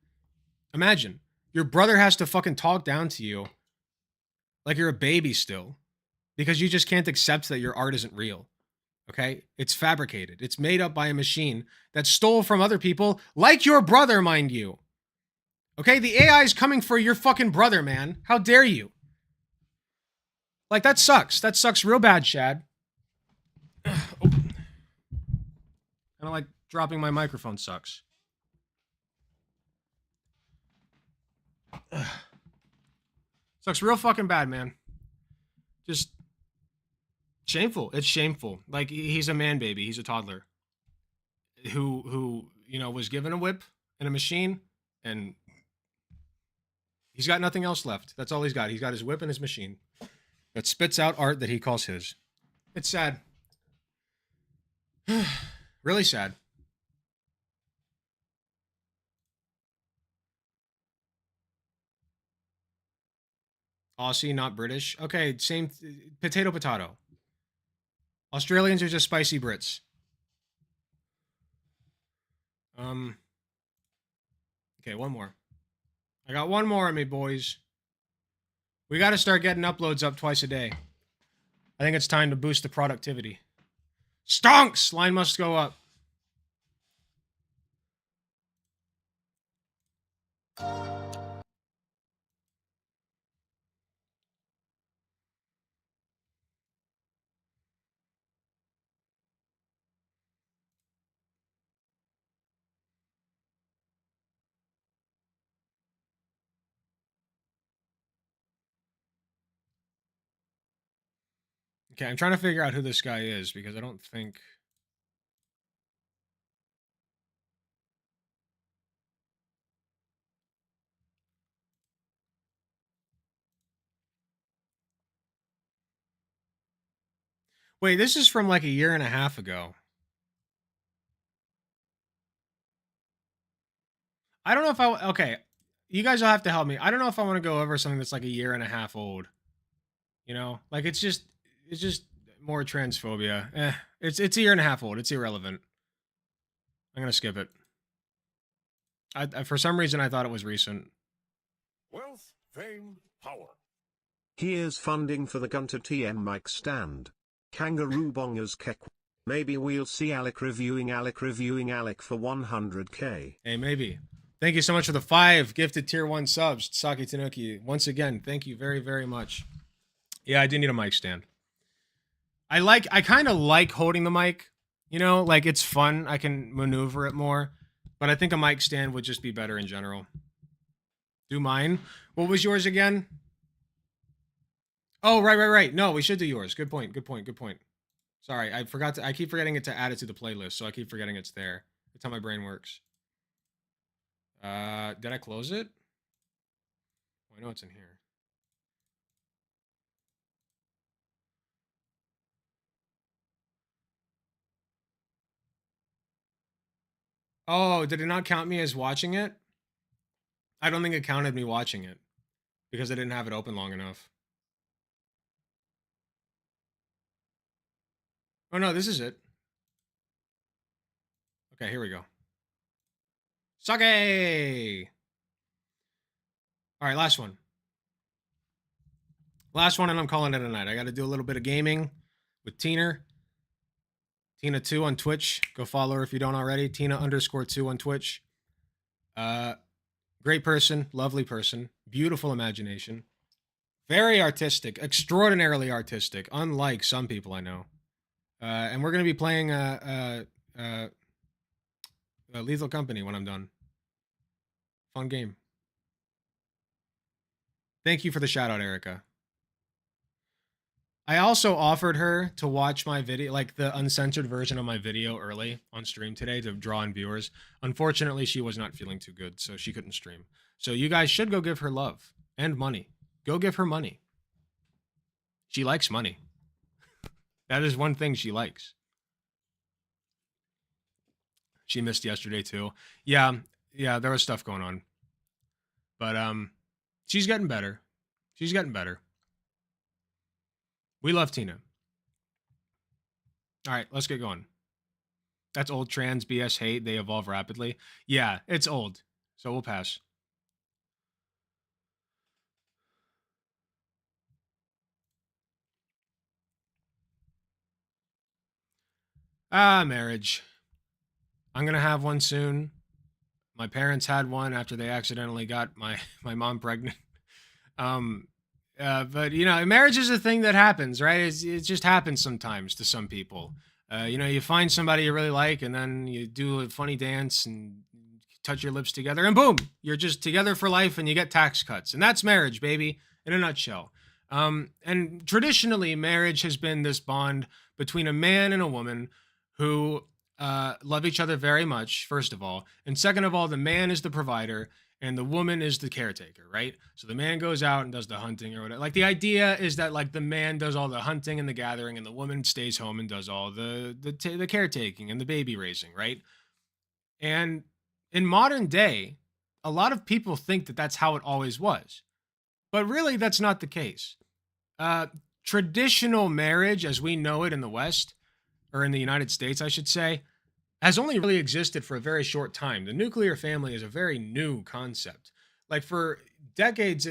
Imagine. Your brother has to fucking talk down to you like you're a baby still because you just can't accept that your art isn't real. Okay? It's fabricated. It's made up by a machine that stole from other people, like your brother, mind you. Okay? The AI is coming for your fucking brother, man. How dare you? Like, that sucks. That sucks real bad, Shad. Oh. I don't like dropping my microphone sucks. Sucks real fucking bad, man. Just shameful. It's shameful. Like, he's a man baby. He's a toddler who you know, was given a whip and a machine, and he's got nothing else left. That's all he's got. He's got his whip and his machine that spits out art that he calls his. It's sad. Really sad. Aussie, not British. Okay, same. Potato, potato. Australians are just spicy Brits. Okay, one more. I got one more on me, boys. We got to start getting uploads up twice a day. I think it's time to boost the productivity. Stonks! Line must go up. Okay, I'm trying to figure out who this guy is because I don't think... Wait, this is from like a year and a half ago. I don't know if I... Okay, you guys will have to help me. I don't know if I want to go over something that's like a year and a half old. You know? Like, it's just more transphobia. It's a year and a half old. It's irrelevant. I'm going to skip it. I for some reason, I thought it was recent. Wealth, fame, power. Here's funding for the Gunter TM mic stand. Kangaroo Bongers Kek. Maybe we'll see Alec reviewing Alec for 100k. Hey, maybe. Thank you so much for the 5 gifted tier 1 subs, Saki Tanuki. Once again, thank you very, very much. Yeah, I do need a mic stand. I kind of like holding the mic, you know, like it's fun. I can maneuver it more, but I think a mic stand would just be better in general. Do mine. What was yours again? Oh, right. No, we should do yours. Good point. Sorry, I forgot to. I keep forgetting it to add it to the playlist, so I keep forgetting it's there. That's how my brain works. Did I close it? Oh, I know it's in here. Oh, did it not count me as watching it? I don't think it counted me watching it because I didn't have it open long enough. Oh no, this is it. Okay, here we go. Sake! All right, last one. Last one, and I'm calling it a night. I got to do a little bit of gaming with Tina. Tina2 on Twitch. Go follow her if you don't already. Tina_2 on Twitch. Great person, lovely person, beautiful imagination, very artistic, extraordinarily artistic, unlike some people I know. And we're going to be playing Lethal Company when I'm done. Fun game. Thank you for the shout out, Erica. I also offered her to watch my video, like the uncensored version of my video early on stream today to draw in viewers. Unfortunately, she was not feeling too good, so she couldn't stream. So you guys should go give her love and money. Go give her money. She likes money. That is one thing she likes. She missed yesterday too. Yeah, there was stuff going on. But she's getting better. She's getting better. We love Tina. All right, let's get going. That's old trans BS hate. They evolve rapidly. Yeah, it's old. So we'll pass. Marriage. I'm going to have one soon. My parents had one after they accidentally got my mom pregnant. But, you know, marriage is a thing that happens, right? It just happens sometimes to some people. You know, you find somebody you really like, and then you do a funny dance and touch your lips together, and boom, you're just together for life, and you get tax cuts. And that's marriage, baby, in a nutshell. And traditionally, marriage has been this bond between a man and a woman who love each other very much, first of all. And second of all, the man is the provider, and the woman is the caretaker, right? So the man goes out and does the hunting or whatever. Like, the idea is that, like, the man does all the hunting and the gathering, and the woman stays home and does all the caretaking and the baby raising, right? And in modern day, a lot of people think that that's how it always was. But really, that's not the case. Traditional marriage, as we know it in the West, or in the United States, I should say, has only really existed for a very short time. The nuclear family is a very new concept. Like, for decades,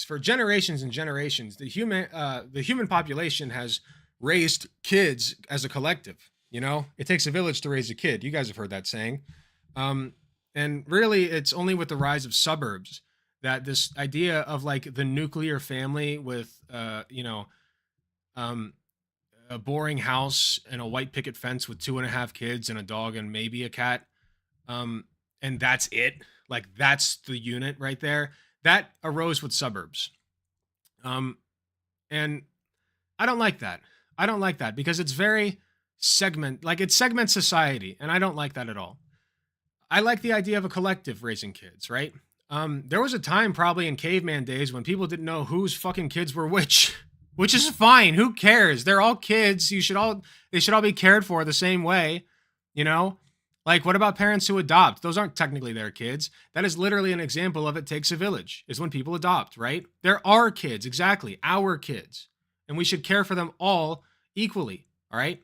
for generations and generations, the human population has raised kids as a collective. You know, it takes a village to raise a kid. You guys have heard that saying. And really, it's only with the rise of suburbs that this idea of, like, the nuclear family with, you know, a boring house and a white picket fence with 2.5 kids and a dog and maybe a cat, and that's it. Like, that's the unit right there. That arose with suburbs. And I don't like that. I don't like that because it's very it segments society, and I don't like that at all. I like the idea of a collective raising kids, right? There was a time probably in caveman days when people didn't know whose fucking kids were which is fine. Who cares? They're all kids. They should all be cared for the same way, you know? Like, what about parents who adopt? Those aren't technically their kids. That is literally an example of it takes a village, is when people adopt, right? They're our kids, exactly, our kids. And we should care for them all equally, all right?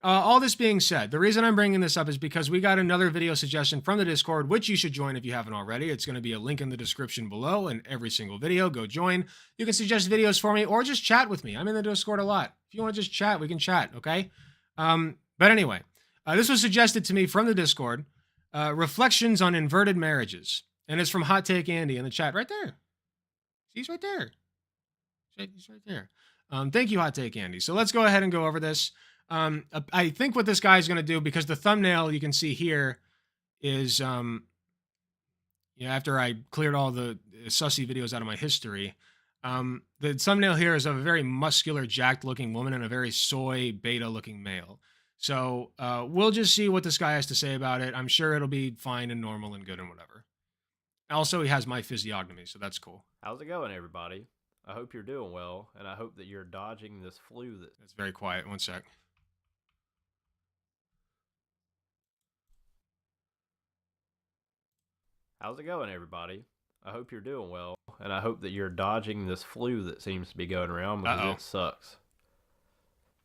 All this being said, the reason I'm bringing this up is because we got another video suggestion from the Discord, which you should join if you haven't already. It's going to be a link in the description below in every single video. Go join. You can suggest videos for me or just chat with me. I'm in the Discord a lot. If you want to just chat, we can chat, okay? But anyway, this was suggested to me from the Discord, Reflections on Inverted Marriages. And it's from Hot Take Andy in the chat right there. He's right there. He's right there. Thank you, Hot Take Andy. So let's go ahead and go over this. I think what this guy is going to do, because the thumbnail you can see here is, after I cleared all the sussy videos out of my history, The thumbnail here is of a very muscular, jacked-looking woman and a very soy, beta-looking male. So we'll just see what this guy has to say about it. I'm sure it'll be fine and normal and good and whatever. Also, he has my physiognomy, so that's cool. How's it going, everybody? I hope you're doing well, and I hope that you're dodging this flu that... It's very quiet. One sec. How's it going, everybody? I hope you're doing well, and I hope that you're dodging this flu that seems to be going around because it sucks.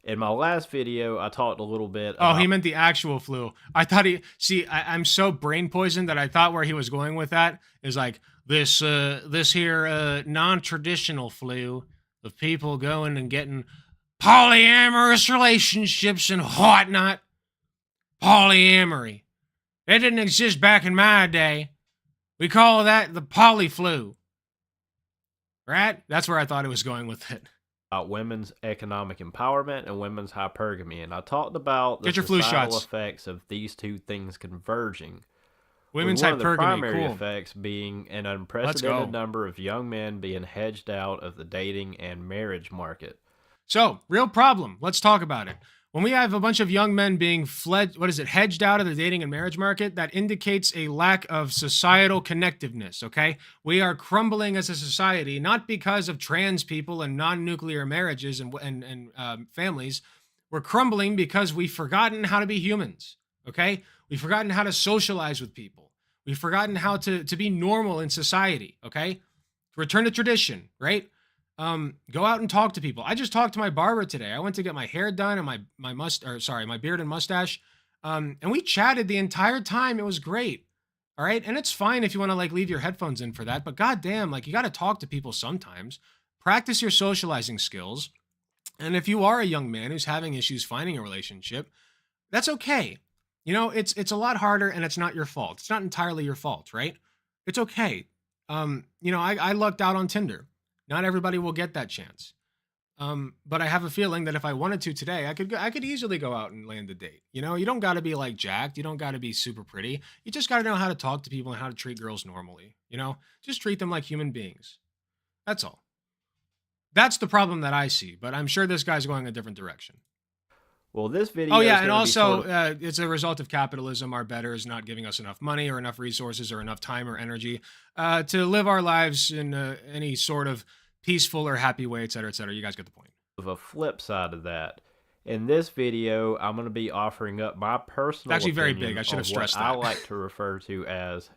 In my last video, I talked a little bit about... Oh, he meant the actual flu. I thought he... See, I'm so brain poisoned that I thought where he was going with that is like this here non-traditional flu of people going and getting polyamorous relationships and whatnot. Polyamory. It didn't exist back in my day. We call that the poly flu. Right? That's where I thought it was going with it. About women's economic empowerment and women's hypergamy, and I talked about the Get your flu societal shots. effects of these two things converging. Women's with one hypergamy, of the primary cool. effects being an Let's unprecedented go. number of young men being hedged out of the dating and marriage market. So, real problem. Let's talk about it. When we have a bunch of young men being hedged out of the dating and marriage market, that indicates a lack of societal connectiveness, okay? We are crumbling as a society, not because of trans people and non-nuclear marriages and families. We're crumbling because we've forgotten how to be humans, okay? We've forgotten how to socialize with people. We've forgotten how to be normal in society, okay? Return to tradition, right? Go out and talk to people. I just talked to my barber today. I went to get my hair done and my beard and mustache. And we chatted the entire time. It was great. All right. And it's fine if you want to like leave your headphones in for that, but goddamn, like you got to talk to people sometimes. Practice your socializing skills. And if you are a young man who's having issues finding a relationship, that's okay. You know, it's a lot harder and it's not your fault. It's not entirely your fault, right? It's okay. You know, I lucked out on Tinder. Not everybody will get that chance. But I have a feeling that if I wanted to today, I could easily go out and land a date. You know, you don't got to be like jacked. You don't got to be super pretty. You just got to know how to talk to people and how to treat girls normally. You know, just treat them like human beings. That's all. That's the problem that I see. But I'm sure this guy's going a different direction. Well, this video. Oh yeah, and also it's a result of capitalism. Our betters not giving us enough money or enough resources or enough time or energy to live our lives in any sort of peaceful or happy way, et cetera, et cetera. You guys get the point. Of a flip side of that, in this video, I'm going to be offering up my personal. It's actually very opinion big. I should have on stressed what that. I like to refer to as.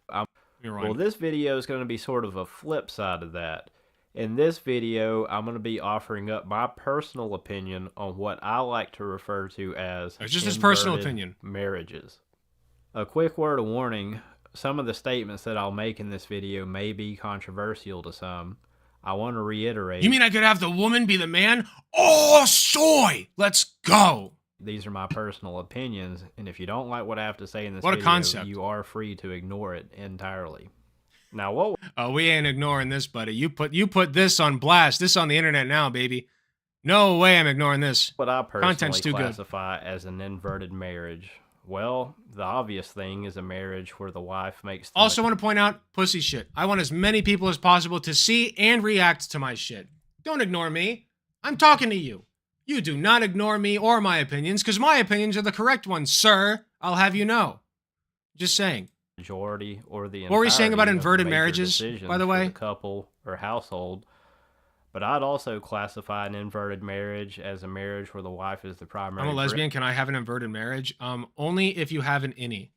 You're right. Well, this video is going to be sort of a flip side of that. In this video, I'm going to be offering up my personal opinion on what I like to refer to as. It's just his personal inverted opinion. Marriages. A quick word of warning: some of the statements that I'll make in this video may be controversial to some. I want to reiterate. You mean I could have the woman be the man? Oh, soy! Let's go. These are my personal opinions, and if you don't like what I have to say in this What a video, concept. you are free to ignore it entirely. Now, what? Oh, we ain't ignoring this, buddy. You put this on blast. This on the internet now, baby. No way I'm ignoring this. What I Content's personally too good. classify as an inverted marriage. Well, the obvious thing is a marriage where the wife makes the Also want to point out, pussy shit. I want as many people as possible to see and react to my shit. Don't ignore me. I'm talking to you. You do not ignore me or my opinions, because my opinions are the correct ones, sir. I'll have you know. Just saying. majority or the What were you saying about entirety of inverted major marriages, decisions by the for way? couple or household. But I'd also classify an inverted marriage as a marriage where the wife is the primary. I'm a lesbian. Can I have an inverted marriage? Only if you have an innie,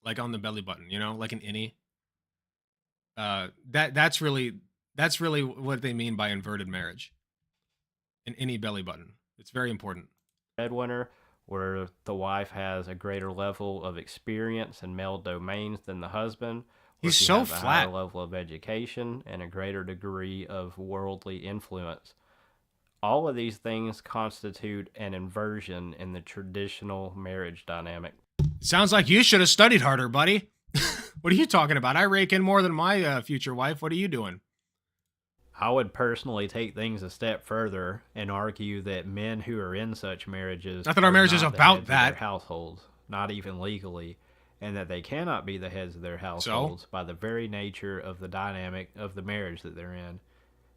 like on the belly button. You know, like an innie. That's really what they mean by inverted marriage. An innie belly button. It's very important. Breadwinner, where the wife has a greater level of experience in male domains than the husband. He's she so has a flat. higher level of education and a greater degree of worldly influence. All of these things constitute an inversion in the traditional marriage dynamic. Sounds like you should have studied harder, buddy. What are you talking about? I rake in more than my future wife. What are you doing? I would personally take things a step further and argue that men who are in such marriages Not that our are marriage is not the about heads of their that. households, not even legally, and that they cannot be the heads of their households by the very nature of the dynamic of the marriage that they're in.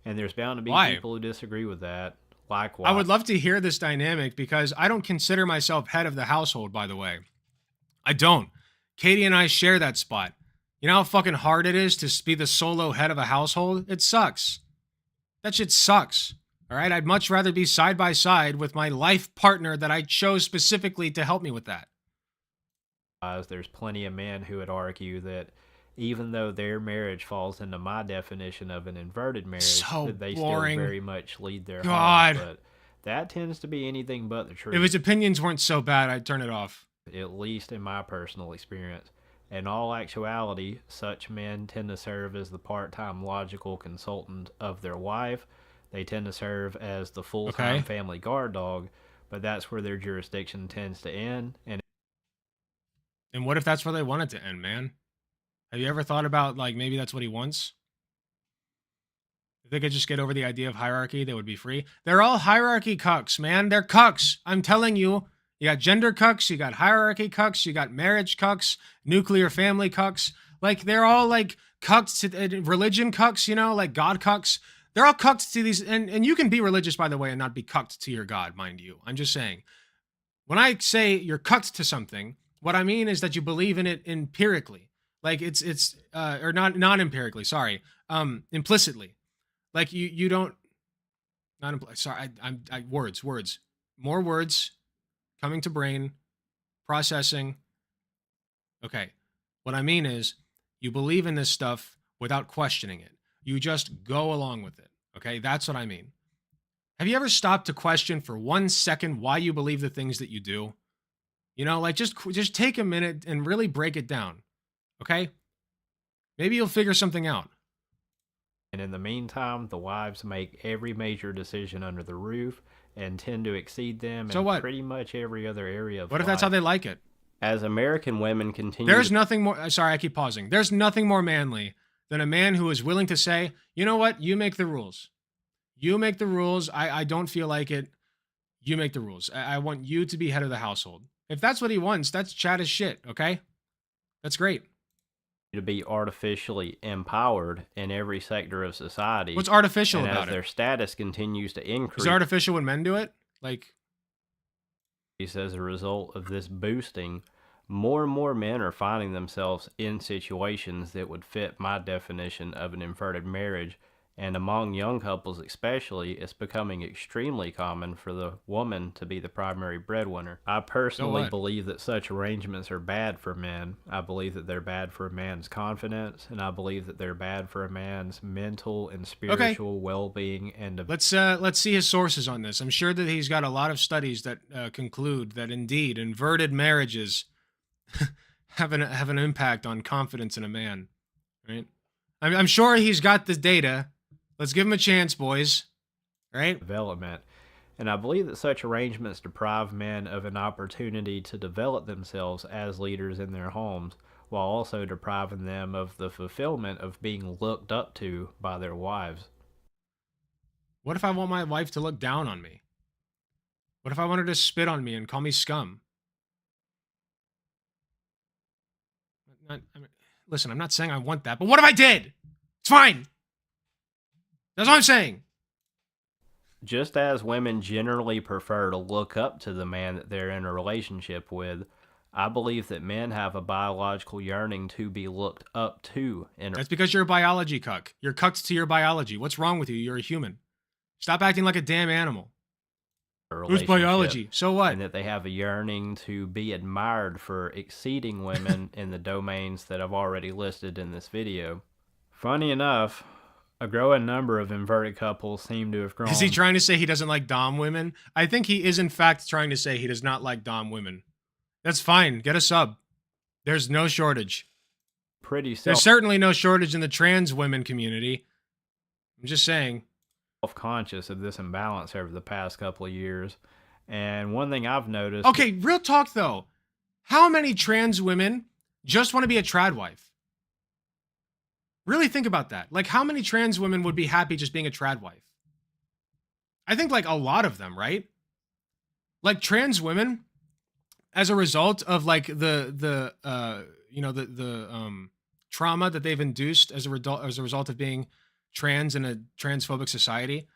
And there's bound to be Why? people who disagree with that. Likewise. I would love to hear this dynamic because I don't consider myself head of the household, by the way. I don't. Katie and I share that spot. You know how fucking hard it is to be the solo head of a household? It sucks. That shit sucks. All right? I'd much rather be side by side with my life partner that I chose specifically to help me with that. There's plenty of men who would argue that even though their marriage falls into my definition of an inverted marriage, So that they boring. still very much lead their God. homes. But that tends to be anything but the truth. If his opinions weren't so bad, I'd turn it off. At least in my personal experience. In all actuality, such men tend to serve as the part-time logical consultant of their wife. They tend to serve as the full-time family guard dog, but that's where their jurisdiction tends to end. And what if that's where they want it to end, man? Have you ever thought about, like, maybe that's what he wants? If they could just get over the idea of hierarchy, they would be free. They're all hierarchy cucks, man. They're cucks. I'm telling you. You got gender cucks, you got hierarchy cucks, you got marriage cucks, nuclear family cucks. Like, they're all, like, cucks to religion cucks, you know, like God cucks. They're all cucked to these, and you can be religious, by the way, and not be cucked to your God, mind you. I'm just saying. When I say you're cucked to something, what I mean is that you believe in it empirically. Like or not empirically, sorry. Implicitly. Like you don't, sorry, words. More words coming to brain, processing. Okay. What I mean is you believe in this stuff without questioning it. You just go along with it. Okay. That's what I mean. Have you ever stopped to question for 1 second why you believe the things that you do? You know, like just take a minute and really break it down. Okay? Maybe you'll figure something out. And in the meantime, the wives make every major decision under the roof and tend to exceed them in pretty much every other area of life. What if that's how they like it? As American women continue... There's nothing more... Sorry, I keep pausing. There's nothing more manly than a man who is willing to say, you know what? You make the rules. You make the rules. I don't feel like it. You make the rules. I want you to be head of the household. If that's what he wants, that's Chad as shit, okay? That's great. To be artificially empowered in every sector of society. What's artificial and about as their status continues to increase. Is it artificial when men do it? Like, as a result of this boosting, more and more men are finding themselves in situations that would fit my definition of an inverted marriage. And among young couples especially, it's becoming extremely common for the woman to be the primary breadwinner. I personally believe that such arrangements are bad for men. I believe that they're bad for a man's confidence, and I believe that they're bad for a man's mental and spiritual well-being. And let's see his sources on this. I'm sure that he's got a lot of studies that conclude that indeed inverted marriages have an impact on confidence in a man. Right? I'm sure he's got the data. Let's give him a chance, boys. All right? Development. And I believe that such arrangements deprive men of an opportunity to develop themselves as leaders in their homes, while also depriving them of the fulfillment of being looked up to by their wives. What if I want my wife to look down on me? What if I want her to spit on me and call me scum? Listen, I'm not saying I want that, but what if I did? It's fine. That's what I'm saying. Just as women generally prefer to look up to the man that they're in a relationship with, I believe that men have a biological yearning to be looked up to. That's because you're a biology cuck. You're cucked to your biology. What's wrong with you? You're a human. Stop acting like a damn animal. Who's biology? So what? And that they have a yearning to be admired for exceeding women in the domains that I've already listed in this video. Funny enough, a growing number of inverted couples seem to have grown... Is he trying to say he doesn't like dom women? I think he is in fact trying to say he does not like dom women. That's fine. Get a sub. There's no shortage. There's certainly no shortage in the trans women community. I'm just saying. Self-conscious of this imbalance over the past couple of years. And one thing I've noticed... Okay, real talk though. How many trans women just want to be a trad wife? Really think about that. Like, how many trans women would be happy just being a trad wife? I think, like, a lot of them, right? Like, trans women, as a result of, like, the trauma that they've induced as a result of being trans in a transphobic society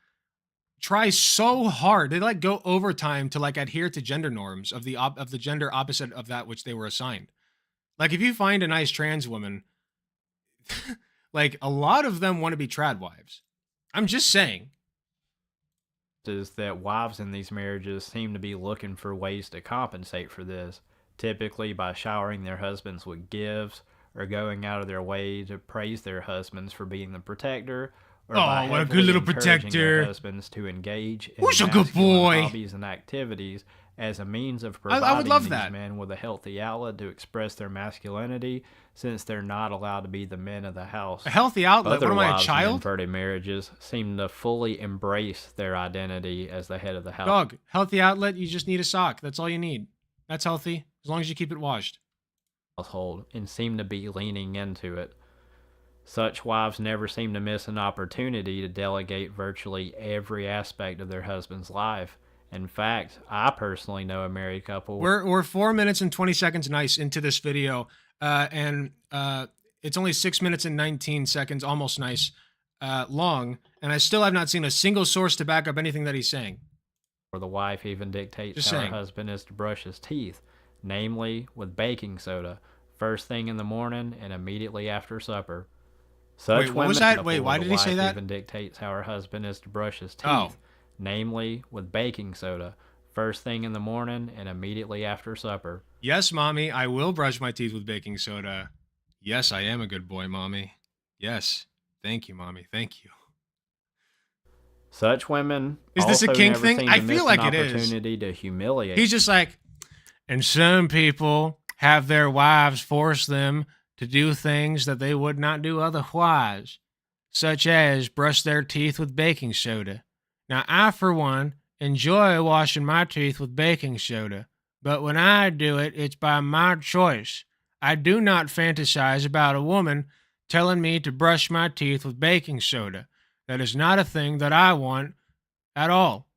try so hard. They like go overtime to like adhere to gender norms of the gender opposite of that which they were assigned. Like if you find a nice trans woman, like a lot of them want to be trad wives. I'm just saying. Is that wives in these marriages seem to be looking for ways to compensate for this, typically by showering their husbands with gifts or going out of their way to praise their husbands for being the protector, or by what a good heavily little encouraging protector. their husbands to engage in Who's a good masculine boy? hobbies and activities as a means of I providing would love these that. men with a healthy outlet to express their masculinity, since they're not allowed to be the men of the house. A healthy outlet? Other What am I, a wives in child? inverted marriages seem to fully embrace their identity as the head of the house. Dog, healthy outlet, you just need a sock. That's all you need. That's healthy, as long as you keep it washed. Household and seem to be leaning into it. Such wives never seem to miss an opportunity to delegate virtually every aspect of their husband's life. In fact, I personally know a married couple. We're 4 minutes and 20 seconds nice into this video, and it's only 6 minutes and 19 seconds, almost nice, long, and I still have not seen a single source to back up anything that he's saying. Where the wife even dictates Just how saying. her husband is to brush his teeth, namely with baking soda, first thing in the morning and immediately after supper. Such Wait, what was women that? Wait, couple why where did the he say wife that? even dictates how her husband is to brush his teeth, Oh. namely with baking soda, first thing in the morning and immediately after supper. Yes, mommy, I will brush my teeth with baking soda. Yes, I am a good boy, mommy. Yes. Thank you, mommy. Thank you. Such women Is this a also kink never thing? seem I to feel miss like an it is. opportunity to humiliate. He's just like, and some people have their wives force them to do things that they would not do otherwise, such as brush their teeth with baking soda. Now, I, for one, enjoy washing my teeth with baking soda, but when I do it, it's by my choice. I do not fantasize about a woman telling me to brush my teeth with baking soda. That is not a thing that I want at all.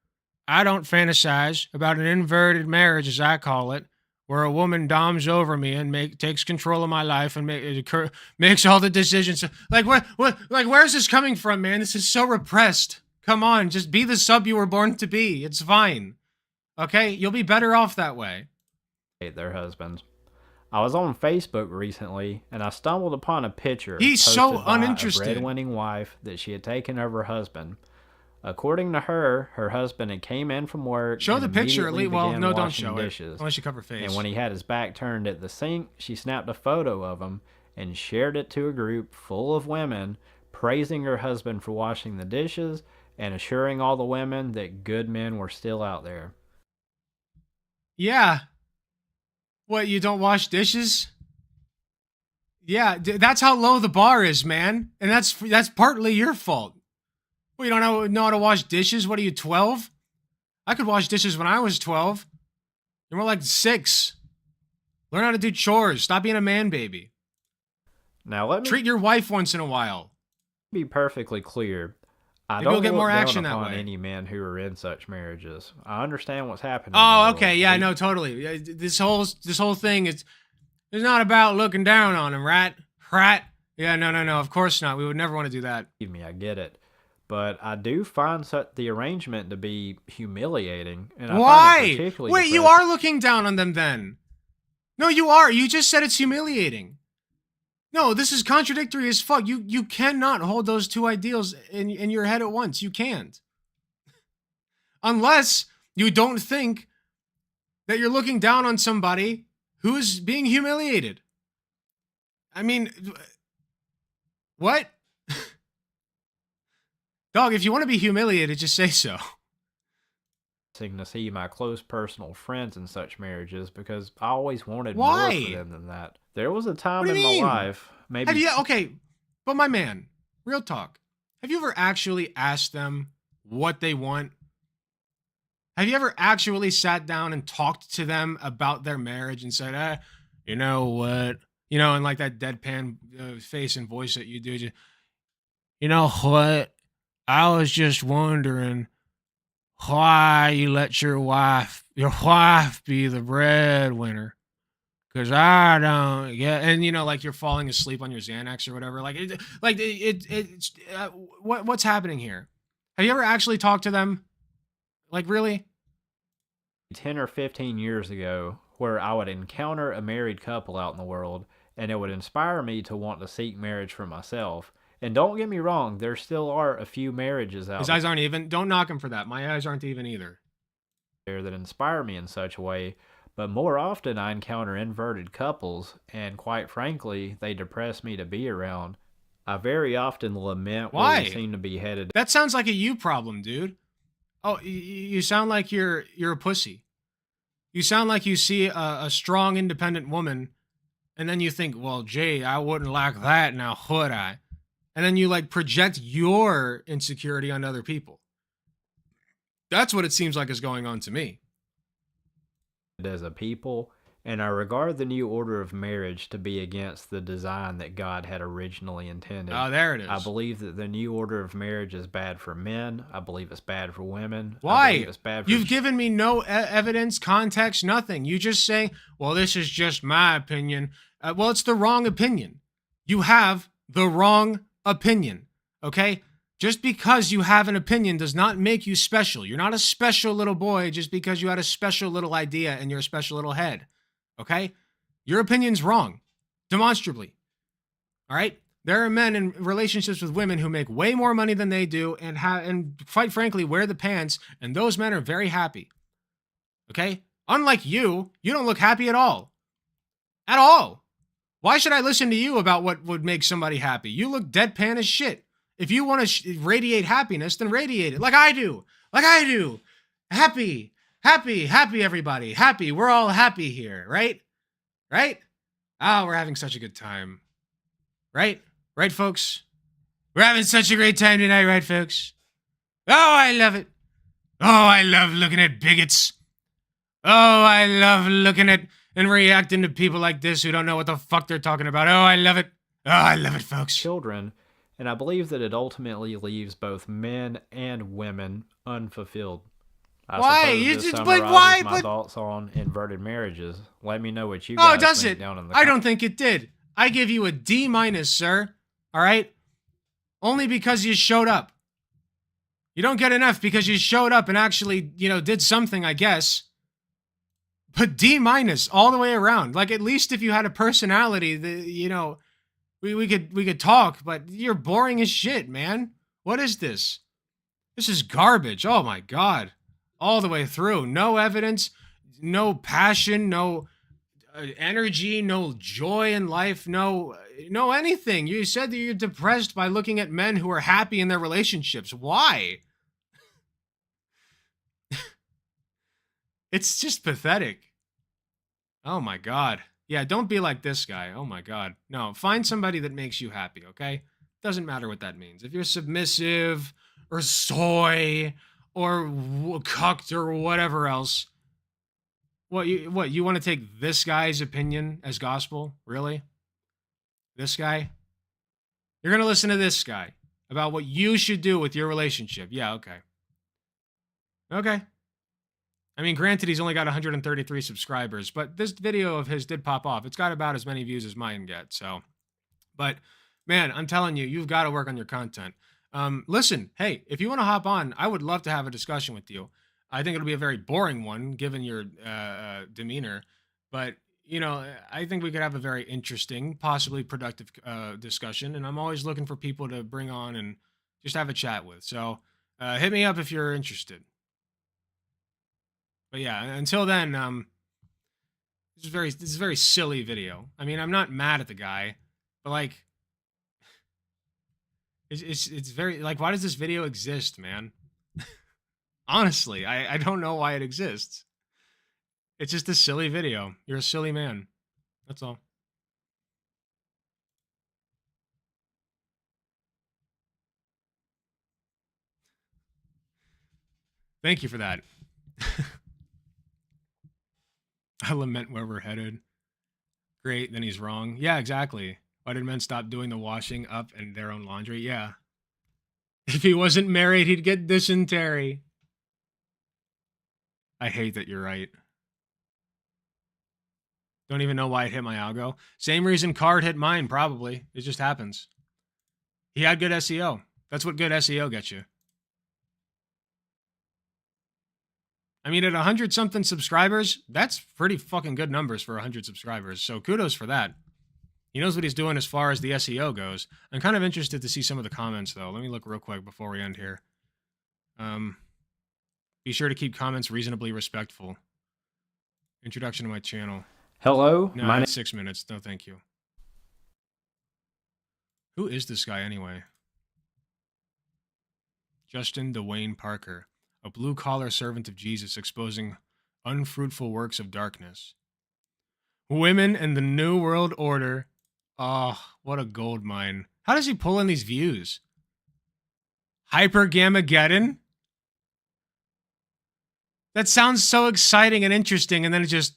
I don't fantasize about an inverted marriage, as I call it, where a woman doms over me and takes control of my life and makes all the decisions. Like what? Like where's this coming from, man? This is so repressed. Come on, just be the sub you were born to be. It's fine. Okay, you'll be better off that way. Their husbands. I was on Facebook recently and I stumbled upon a picture. He's so posted by uninterested. A breadwinning wife that she had taken of her husband. According to her, her husband had came in from work. Show and the picture at immediately least. Well, began no, don't washing show dishes. it unless you cover face. And when he had his back turned at the sink, she snapped a photo of him and shared it to a group full of women, praising her husband for washing the dishes and assuring all the women that good men were still out there. Yeah. What, you don't wash dishes? Yeah, that's how low the bar is, man. And that's partly your fault. Well, you don't know how to wash dishes? What are you, 12? I could wash dishes when I was 12. You're more like 6. Learn how to do chores. Stop being a man baby. Now let me treat your wife once in a while. Be perfectly clear. I Maybe don't you'll get look more down action that upon way. any men who are in such marriages. I understand what's happening. Oh, in the okay. world. Yeah, no, totally. Yeah, This whole thing is it's not about looking down on him, right? Right? Yeah, no. Of course not. We would never want to do that. Believe me, I get it. But I do find the arrangement to be humiliating. And I find it Why? particularly Wait, you depressing. are looking down on them then. No, you are. You just said it's humiliating. No, this is contradictory as fuck. You cannot hold those two ideals in your head at once. You can't. Unless you don't think that you're looking down on somebody who is being humiliated. I mean, what? Dog, if you want to be humiliated, just say so. To see my close personal friends in such marriages because I always wanted Why? more for them than that. There was a time What do in you my mean? life, maybe Have you, okay, but my man, real talk. Have you ever actually asked them what they want? Have you ever actually sat down and talked to them about their marriage and said, you know what? You know, and like that deadpan face and voice that you do. You know what? I was just wondering why you let your wife be the breadwinner. Cause I don't get, and you know, like you're falling asleep on your Xanax or whatever. What's happening here? Have you ever actually talked to them? Like, really? 10 or 15 years ago, where I would encounter a married couple out in the world, and it would inspire me to want to seek marriage for myself. And don't get me wrong, there still are a few marriages out His eyes aren't even. Don't knock him for that. My eyes aren't even either. there that inspire me in such a way, but more often I encounter inverted couples, and quite frankly, they depress me to be around. I very often lament where Why? we seem to be headed. That sounds like a you problem, dude. Oh, you sound like you're a pussy. You sound like you see a strong, independent woman, and then you think, well, gee, I wouldn't like that, now would I? And then you like project your insecurity on other people. That's what it seems like is going on to me. As a people, and I regard the new order of marriage to be against the design that God had originally intended. Oh, there it is. I believe that the new order of marriage is bad for men. I believe it's bad for women. I Why? believe it's bad for You've given me no evidence, context, nothing. You just say, well, this is just my opinion. Well, it's the wrong opinion. You have the wrong opinion, okay? Just because you have an opinion does not make you special. You're not a special little boy just because you had a special little idea in your special little head, okay? Your opinion's wrong, demonstrably, all right? There are men in relationships with women who make way more money than they do and quite frankly, wear the pants, and those men are very happy, okay? Unlike you, you don't look happy at all. At all. Why should I listen to you about what would make somebody happy? You look deadpan as shit. If you want to radiate happiness, then radiate it like I do. Like I do. Happy, happy, happy, everybody. Happy. We're all happy here, right? Right? Oh, we're having such a good time. Right? Right, folks? We're having such a great time tonight, right, folks? Oh, I love it. Oh, I love looking at bigots. Oh, I love looking at and reacting to people like this who don't know what the fuck they're talking about. Oh, I love it. Oh, I love it, folks. Children, and I believe that it ultimately leaves both men and women unfulfilled. Why? But why? My thoughts on inverted marriages. Let me know what you guys does think it? down in the I don't think it did. I give you a D-, sir. All right? Only because you showed up. You don't get an F because you showed up and actually, did something, I guess. But D- all the way around. Like, at least if you had a personality, we could talk, but you're boring as shit, man. What is this? This is garbage. Oh my God. All the way through. No evidence, no passion, no energy, no joy in life, no anything. You said that you're depressed by looking at men who are happy in their relationships. Why? It's just pathetic. Oh my God. Yeah, don't be like this guy. Oh my God. No, find somebody that makes you happy, okay? Doesn't matter what that means. If you're submissive or soy or cucked or whatever else, what you want to take this guy's opinion as gospel? Really? This guy? You're going to listen to this guy about what you should do with your relationship. Yeah, okay. Okay. I mean, granted, he's only got 133 subscribers, but this video of his did pop off. It's got about as many views as mine get, so. But, man, I'm telling you, you've got to work on your content. Listen, hey, if you want to hop on, I would love to have a discussion with you. I think it'll be a very boring one, given your demeanor. But, I think we could have a very interesting, possibly productive discussion, and I'm always looking for people to bring on and just have a chat with. So, hit me up if you're interested. But yeah, until then, this is a very silly video. I mean, I'm not mad at the guy, but like, it's very like, why does this video exist, man? Honestly, I don't know why it exists. It's just a silly video. You're a silly man. That's all. Thank you for that. I lament where we're headed. Great, then he's wrong. Yeah, exactly. Why did men stop doing the washing up and their own laundry? Yeah. If he wasn't married, he'd get dysentery. I hate that you're right. Don't even know why it hit my algo. Same reason Card hit mine, probably. It just happens. He had good SEO. That's what good SEO gets you. I mean, at 100-something subscribers, that's pretty fucking good numbers for 100 subscribers. So kudos for that. He knows what he's doing as far as the SEO goes. I'm kind of interested to see some of the comments, though. Let me look real quick before we end here. Be sure to keep comments reasonably respectful. Introduction to my channel. Hello, No, my that's 6 minutes. No, thank you. Who is this guy anyway? Justin Dwayne Parker, a blue-collar servant of Jesus exposing unfruitful works of darkness. Women and the New World Order. Oh, what a gold mine. How does he pull in these views? Hypergamageddon? That sounds so exciting and interesting, and then it just...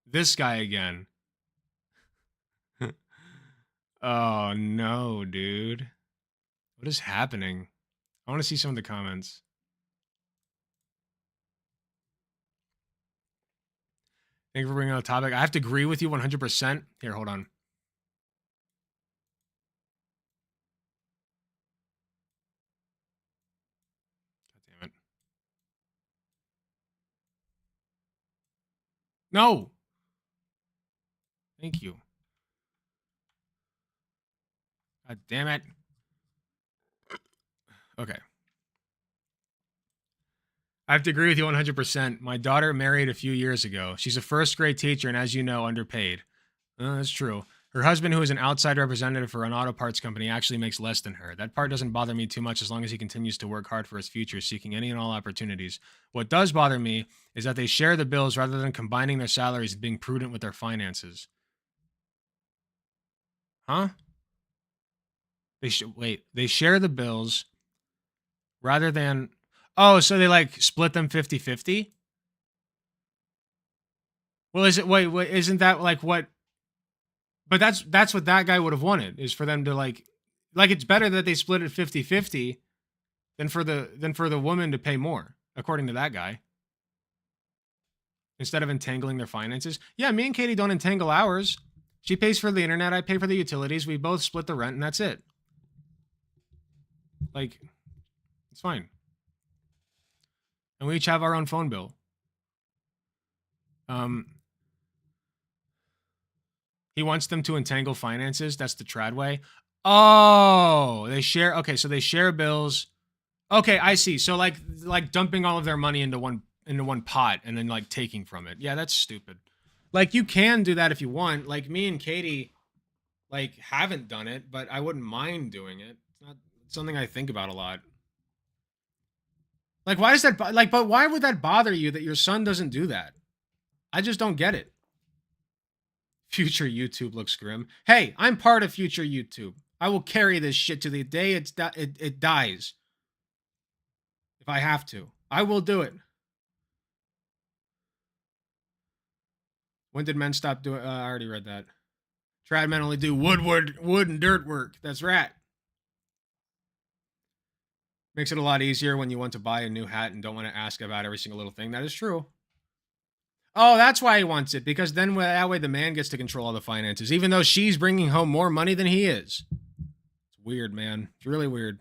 This guy again. Oh, no, dude. What is happening? I want to see some of the comments. Thank you for bringing up the topic. I have to agree with you 100%. Here, hold on. God damn it. No! Thank you. God damn it. Okay. I have to agree with you 100%. My daughter married a few years ago. She's a first grade teacher and, as you know, underpaid. That's true. Her husband, who is an outside representative for an auto parts company, actually makes less than her. That part doesn't bother me too much as long as he continues to work hard for his future, seeking any and all opportunities. What does bother me is that they share the bills rather than combining their salaries and being prudent with their finances. Huh? They share the bills rather than... Oh, so they like split them 50-50? Well, is it wait, isn't that like what? But that's what that guy would have wanted, is for them to like it's better that they split it 50-50 than for the woman to pay more, according to that guy. Instead of entangling their finances. Yeah, me and Katie don't entangle ours. She pays for the internet, I pay for the utilities, we both split the rent, and that's it. Like, it's fine. And we each have our own phone bill. He wants them to entangle finances. That's the trad way. Oh, they share. Okay, so they share bills. Okay, I see. So like dumping all of their money into one pot and then like taking from it. Yeah, that's stupid. Like, you can do that if you want. Like, me and Katie like haven't done it, but I wouldn't mind doing it. It's not something I think about a lot. Like, why does that, like, but why would that bother you that your son doesn't do that? I just don't get it. Future YouTube looks grim. Hey, I'm part of future YouTube. I will carry this shit to the day it dies. If I have to. I will do it. When did men stop doing, I already read that. Trad men only do wood and dirt work. That's right. Makes it a lot easier when you want to buy a new hat and don't want to ask about every single little thing. That is true. Oh, that's why he wants it. Because then that way the man gets to control all the finances. Even though she's bringing home more money than he is. It's weird, man. It's really weird.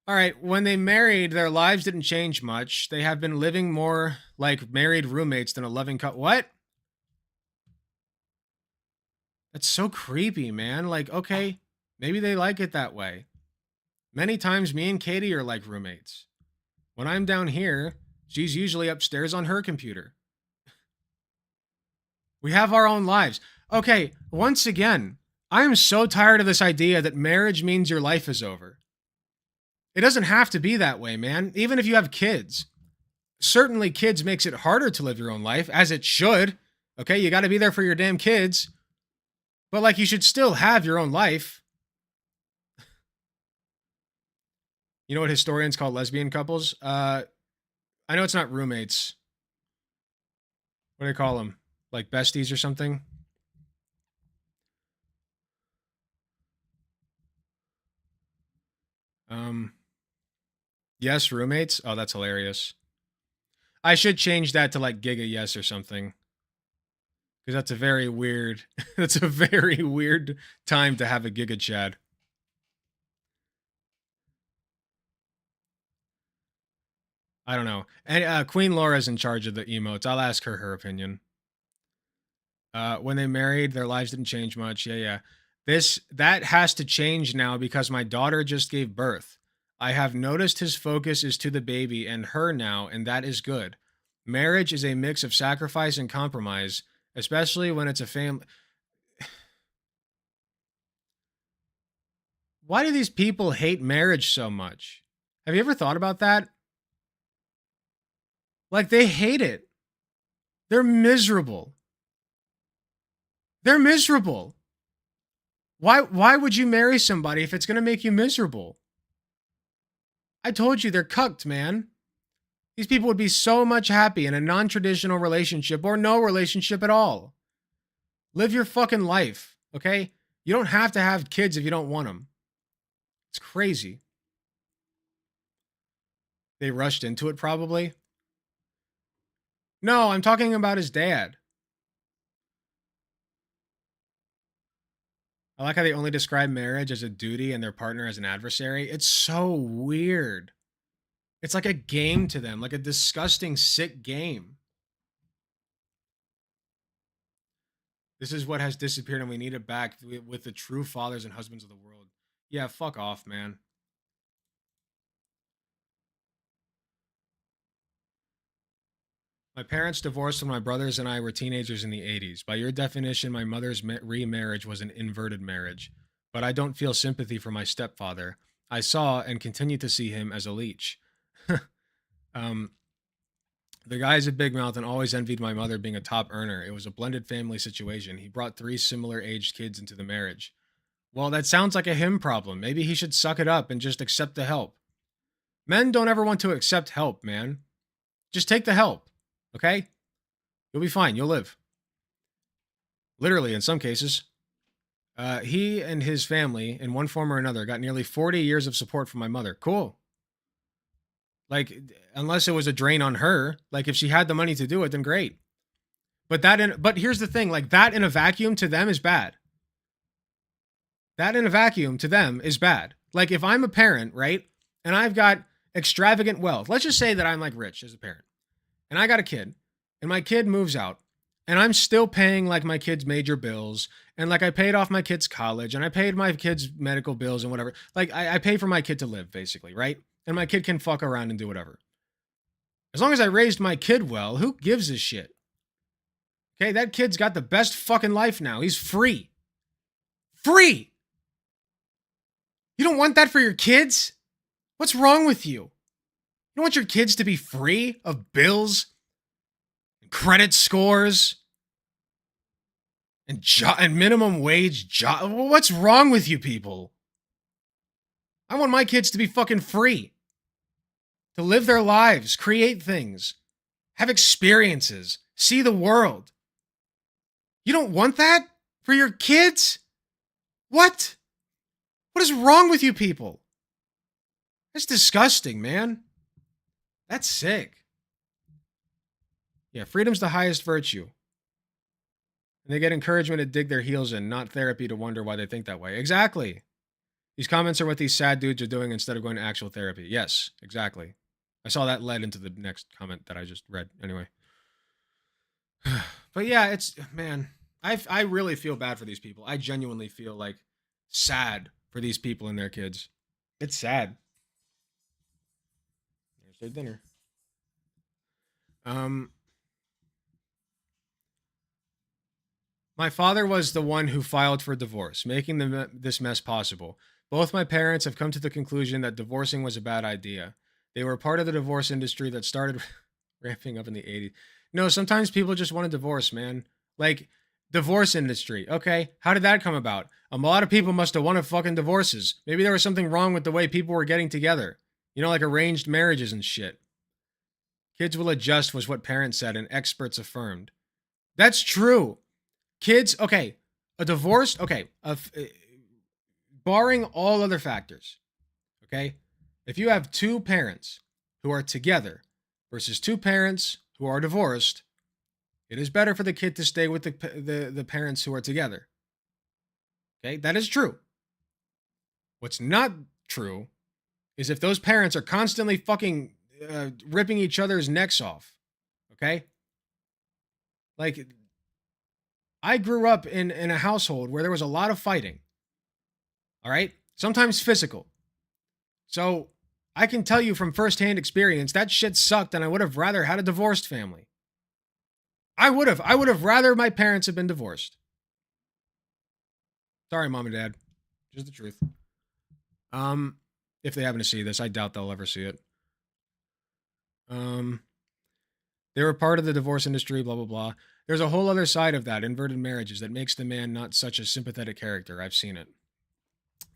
All right. When they married, their lives didn't change much. They have been living more like married roommates than a loving couple. What? That's so creepy, man. Like, okay, maybe they like it that way. Many times me and Katie are like roommates. When I'm down here, she's usually upstairs on her computer. We have our own lives. Okay, once again, I am so tired of this idea that marriage means your life is over. It doesn't have to be that way, man. Even if you have kids. Certainly kids makes it harder to live your own life, as it should. Okay, you got to be there for your damn kids. But like, you should still have your own life. You know what historians call lesbian couples? I know it's not roommates. What do they call them? Like besties or something? Yes, roommates. Oh, that's hilarious. I should change that to like Giga Yes or something. Because that's a very weird, that's a very weird time to have a Giga Chad. I don't know. And Queen Laura's in charge of the emotes. I'll ask her her opinion. When they married, their lives didn't change much. Yeah. That has to change now because my daughter just gave birth. I have noticed his focus is to the baby and her now, and that is good. Marriage is a mix of sacrifice and compromise, especially when it's a family. Why do these people hate marriage so much? Have you ever thought about that? Like, they hate it. They're miserable. They're miserable. Why would you marry somebody if it's going to make you miserable? I told you they're cucked, man. These people would be so much happy in a non-traditional relationship or no relationship at all. Live your fucking life, okay? You don't have to have kids if you don't want them. It's crazy. They rushed into it, probably. No, I'm talking about his dad. I like how they only describe marriage as a duty and their partner as an adversary. It's so weird. It's like a game to them, like a disgusting, sick game. This is what has disappeared and we need it back with the true fathers and husbands of the world. Yeah, fuck off, man. My parents divorced when my brothers and I were teenagers in the 80s. By your definition, my mother's remarriage was an inverted marriage. But I don't feel sympathy for my stepfather. I saw and continue to see him as a leech. The guy's a big mouth and always envied my mother being a top earner. It was a blended family situation. He brought 3 similar aged kids into the marriage. Well, that sounds like a him problem. Maybe he should suck it up and just accept the help. Men don't ever want to accept help, man. Just take the help. Okay? You'll be fine. You'll live. Literally, in some cases. He and his family, in one form or another, got nearly 40 years of support from my mother. Cool. Like, unless it was a drain on her, like if she had the money to do it, then great. But here's the thing, like that in a vacuum to them is bad. That in a vacuum to them is bad. Like if I'm a parent, right? And I've got extravagant wealth. Let's just say that I'm like rich as a parent. And I got a kid, and my kid moves out, and I'm still paying like my kid's major bills, and like I paid off my kid's college, and I paid my kid's medical bills and whatever. Like I pay for my kid to live, basically, right? And my kid can fuck around and do whatever. As long as I raised my kid well, who gives a shit? Okay, that kid's got the best fucking life now. He's free. Free! You don't want that for your kids? What's wrong with you? You don't want your kids to be free of bills, and credit scores, and minimum wage job. What's wrong with you people? I want my kids to be fucking free. To live their lives, create things, have experiences, see the world. You don't want that for your kids? What? What is wrong with you people? That's disgusting, man. That's sick. Yeah, freedom's the highest virtue. And they get encouragement to dig their heels in, not therapy to wonder why they think that way. Exactly. These comments are what these sad dudes are doing instead of going to actual therapy. Yes, exactly. I saw that led into the next comment that I just read. Anyway. But yeah, it's, man, I really feel bad for these people. I genuinely feel like sad for these people and their kids. It's sad. There's their dinner. My father was the one who filed for divorce, making this mess possible. Both my parents have come to the conclusion that divorcing was a bad idea. They were part of the divorce industry that started ramping up in the 80s. No, sometimes people just want a divorce, man. Like, divorce industry. Okay, how did that come about? A lot of people must have wanted fucking divorces. Maybe there was something wrong with the way people were getting together. You know, like arranged marriages and shit. Kids will adjust was what parents said and experts affirmed. That's true. Kids, okay, a divorce, okay, barring all other factors, okay? If you have 2 parents who are together versus two parents who are divorced, it is better for the kid to stay with the parents who are together. Okay, that is true. What's not true is if those parents are constantly fucking ripping each other's necks off. Okay? Like, I grew up in a household where there was a lot of fighting. All right? Sometimes physical. So I can tell you from firsthand experience that shit sucked, and I would have rather had a divorced family. I would have rather my parents have been divorced. Sorry, mom and dad. Just the truth. If they happen to see this, I doubt they'll ever see it. They were part of the divorce industry, blah, blah, blah. There's a whole other side of that, inverted marriages, that makes the man not such a sympathetic character. I've seen it.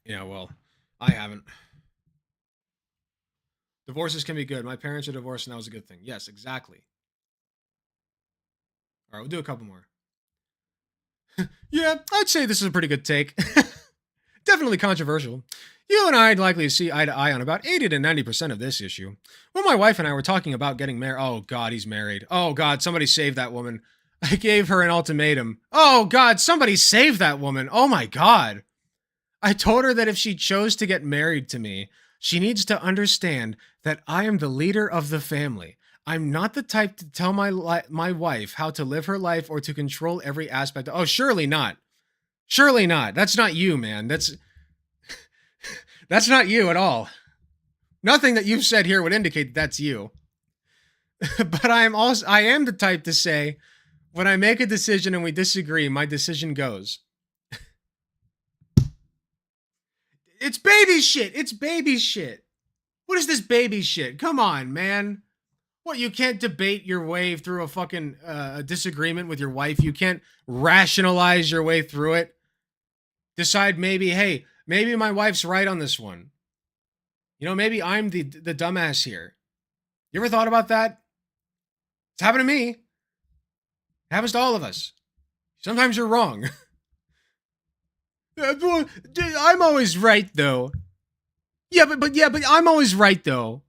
Yeah, well, I haven't. Divorces can be good. My parents are divorced, and that was a good thing. Yes, exactly. All right, we'll do a couple more. Yeah, I'd say this is a pretty good take. Definitely controversial. You and I'd likely see eye to eye on about 80 to 90% of this issue. When my wife and I were talking about getting married, oh God, he's married. Oh God, somebody save that woman. I gave her an ultimatum. Oh God, somebody save that woman. Oh my God. I told her that if she chose to get married to me, she needs to understand that I am the leader of the family. I'm not the type to tell my wife how to live her life or to control every aspect. Oh, surely not. Surely not. That's not you, man. That's not you at all. Nothing that you've said here would indicate that's you. But I am the type to say, when I make a decision and we disagree, my decision goes. It's baby shit. It's baby shit. What is this baby shit? Come on, man. What, you can't debate your way through a fucking disagreement with your wife? You can't rationalize your way through it? Decide maybe my wife's right on this one. You know, maybe I'm the dumbass here. You ever thought about that? It's happened to me. It happens to all of us. Sometimes you're wrong. I'm always right, though. Yeah, but I'm always right, though.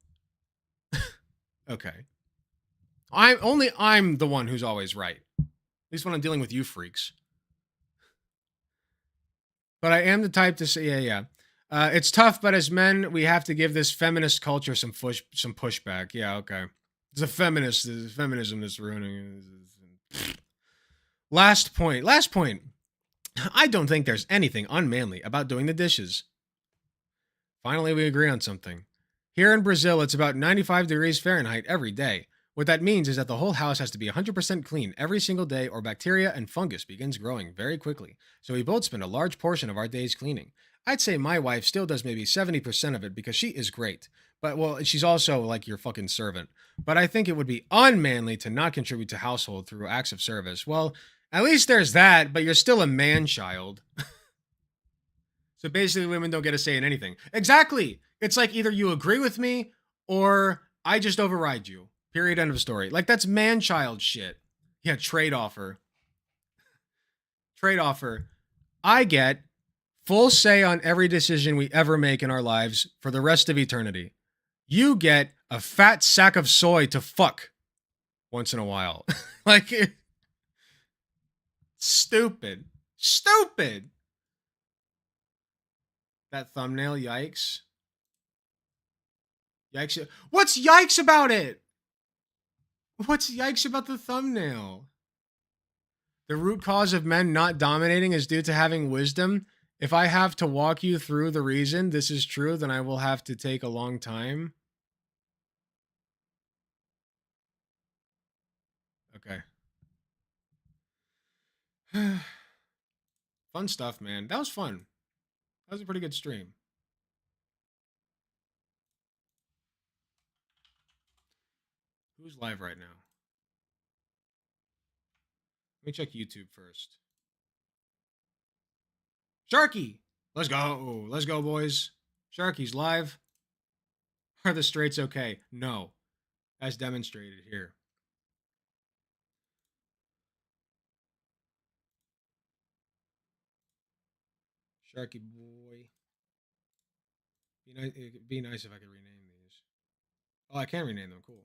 Okay. I'm the one who's always right. At least when I'm dealing with you freaks. But I am the type to say, yeah. It's tough, but as men, we have to give this feminist culture some pushback. Yeah, okay. It's feminism that's ruining it. Last point. I don't think there's anything unmanly about doing the dishes. Finally, we agree on something. Here in Brazil, it's about 95 degrees Fahrenheit every day. What that means is that the whole house has to be 100% clean every single day, or bacteria and fungus begins growing very quickly. So we both spend a large portion of our days cleaning. I'd say my wife still does maybe 70% of it because she is great. But, well, she's also like your fucking servant. But I think it would be unmanly to not contribute to household through acts of service. Well, at least there's that, but you're still a man-child. So basically, women don't get a say in anything. Exactly! It's like either you agree with me, or I just override you. Period, end of story. Like, that's man-child shit. Yeah, trade offer. Trade offer. I get full say on every decision we ever make in our lives for the rest of eternity. You get a fat sack of soy to fuck once in a while. Like, stupid. Stupid! That thumbnail, yikes. Yikes. What's yikes about it? What's yikes about the thumbnail? The root cause of men not dominating is due to having wisdom. If I have to walk you through the reason this is true, then I will have to take a long time. Okay. Fun stuff, man. That was fun. That was a pretty good stream. Who's live right now? Let me check YouTube first. Sharky! Let's go. Let's go, boys. Sharky's live. Are the straights okay? No. As demonstrated here. Sharky boy. It'd be nice if I could rename these. Oh, I can rename them. Cool.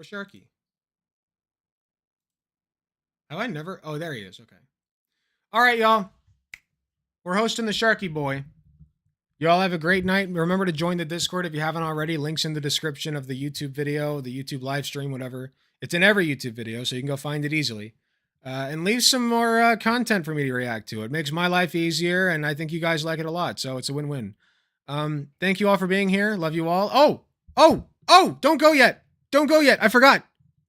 Where's Sharky? Have I never? Oh, there he is. Okay. All right, y'all. We're hosting the Sharky Boy. Y'all have a great night. Remember to join the Discord if you haven't already. Links in the description of the YouTube video, the YouTube live stream, whatever. It's in every YouTube video, so you can go find it easily. And leave some more content for me to react to. It makes my life easier, and I think you guys like it a lot, so it's a win-win. Thank you all for being here. Love you all. Oh! Don't go yet. Don't go yet. I forgot.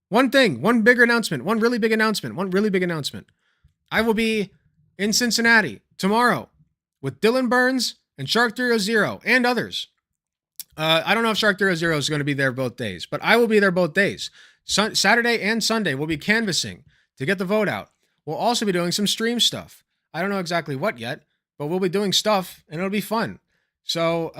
One thing. One really big announcement. I will be in Cincinnati tomorrow with Dylan Burns and Shark 300 and others. I don't know if Shark 300 is going to be there both days, but I will be there both days. Saturday and Sunday, we'll be canvassing to get the vote out. We'll also be doing some stream stuff. I don't know exactly what yet, but we'll be doing stuff, and it'll be fun. So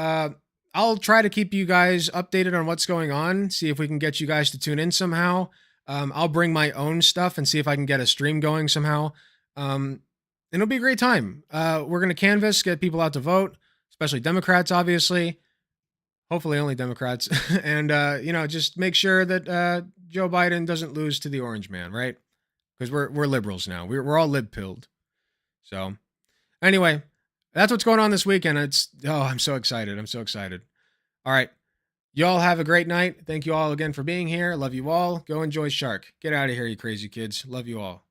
I'll try to keep you guys updated on what's going on, see if we can get you guys to tune in somehow. I'll bring my own stuff and see if I can get a stream going somehow. And it'll be a great time. We're going to canvass, get people out to vote, especially Democrats, obviously. Hopefully only Democrats. And, just make sure that Joe Biden doesn't lose to the orange man, right? Because we're liberals now. We're all lib-pilled. So, anyway, that's what's going on this weekend. I'm so excited. All right. Y'all have a great night. Thank you all again for being here. Love you all. Go enjoy Shark. Get out of here, you crazy kids. Love you all.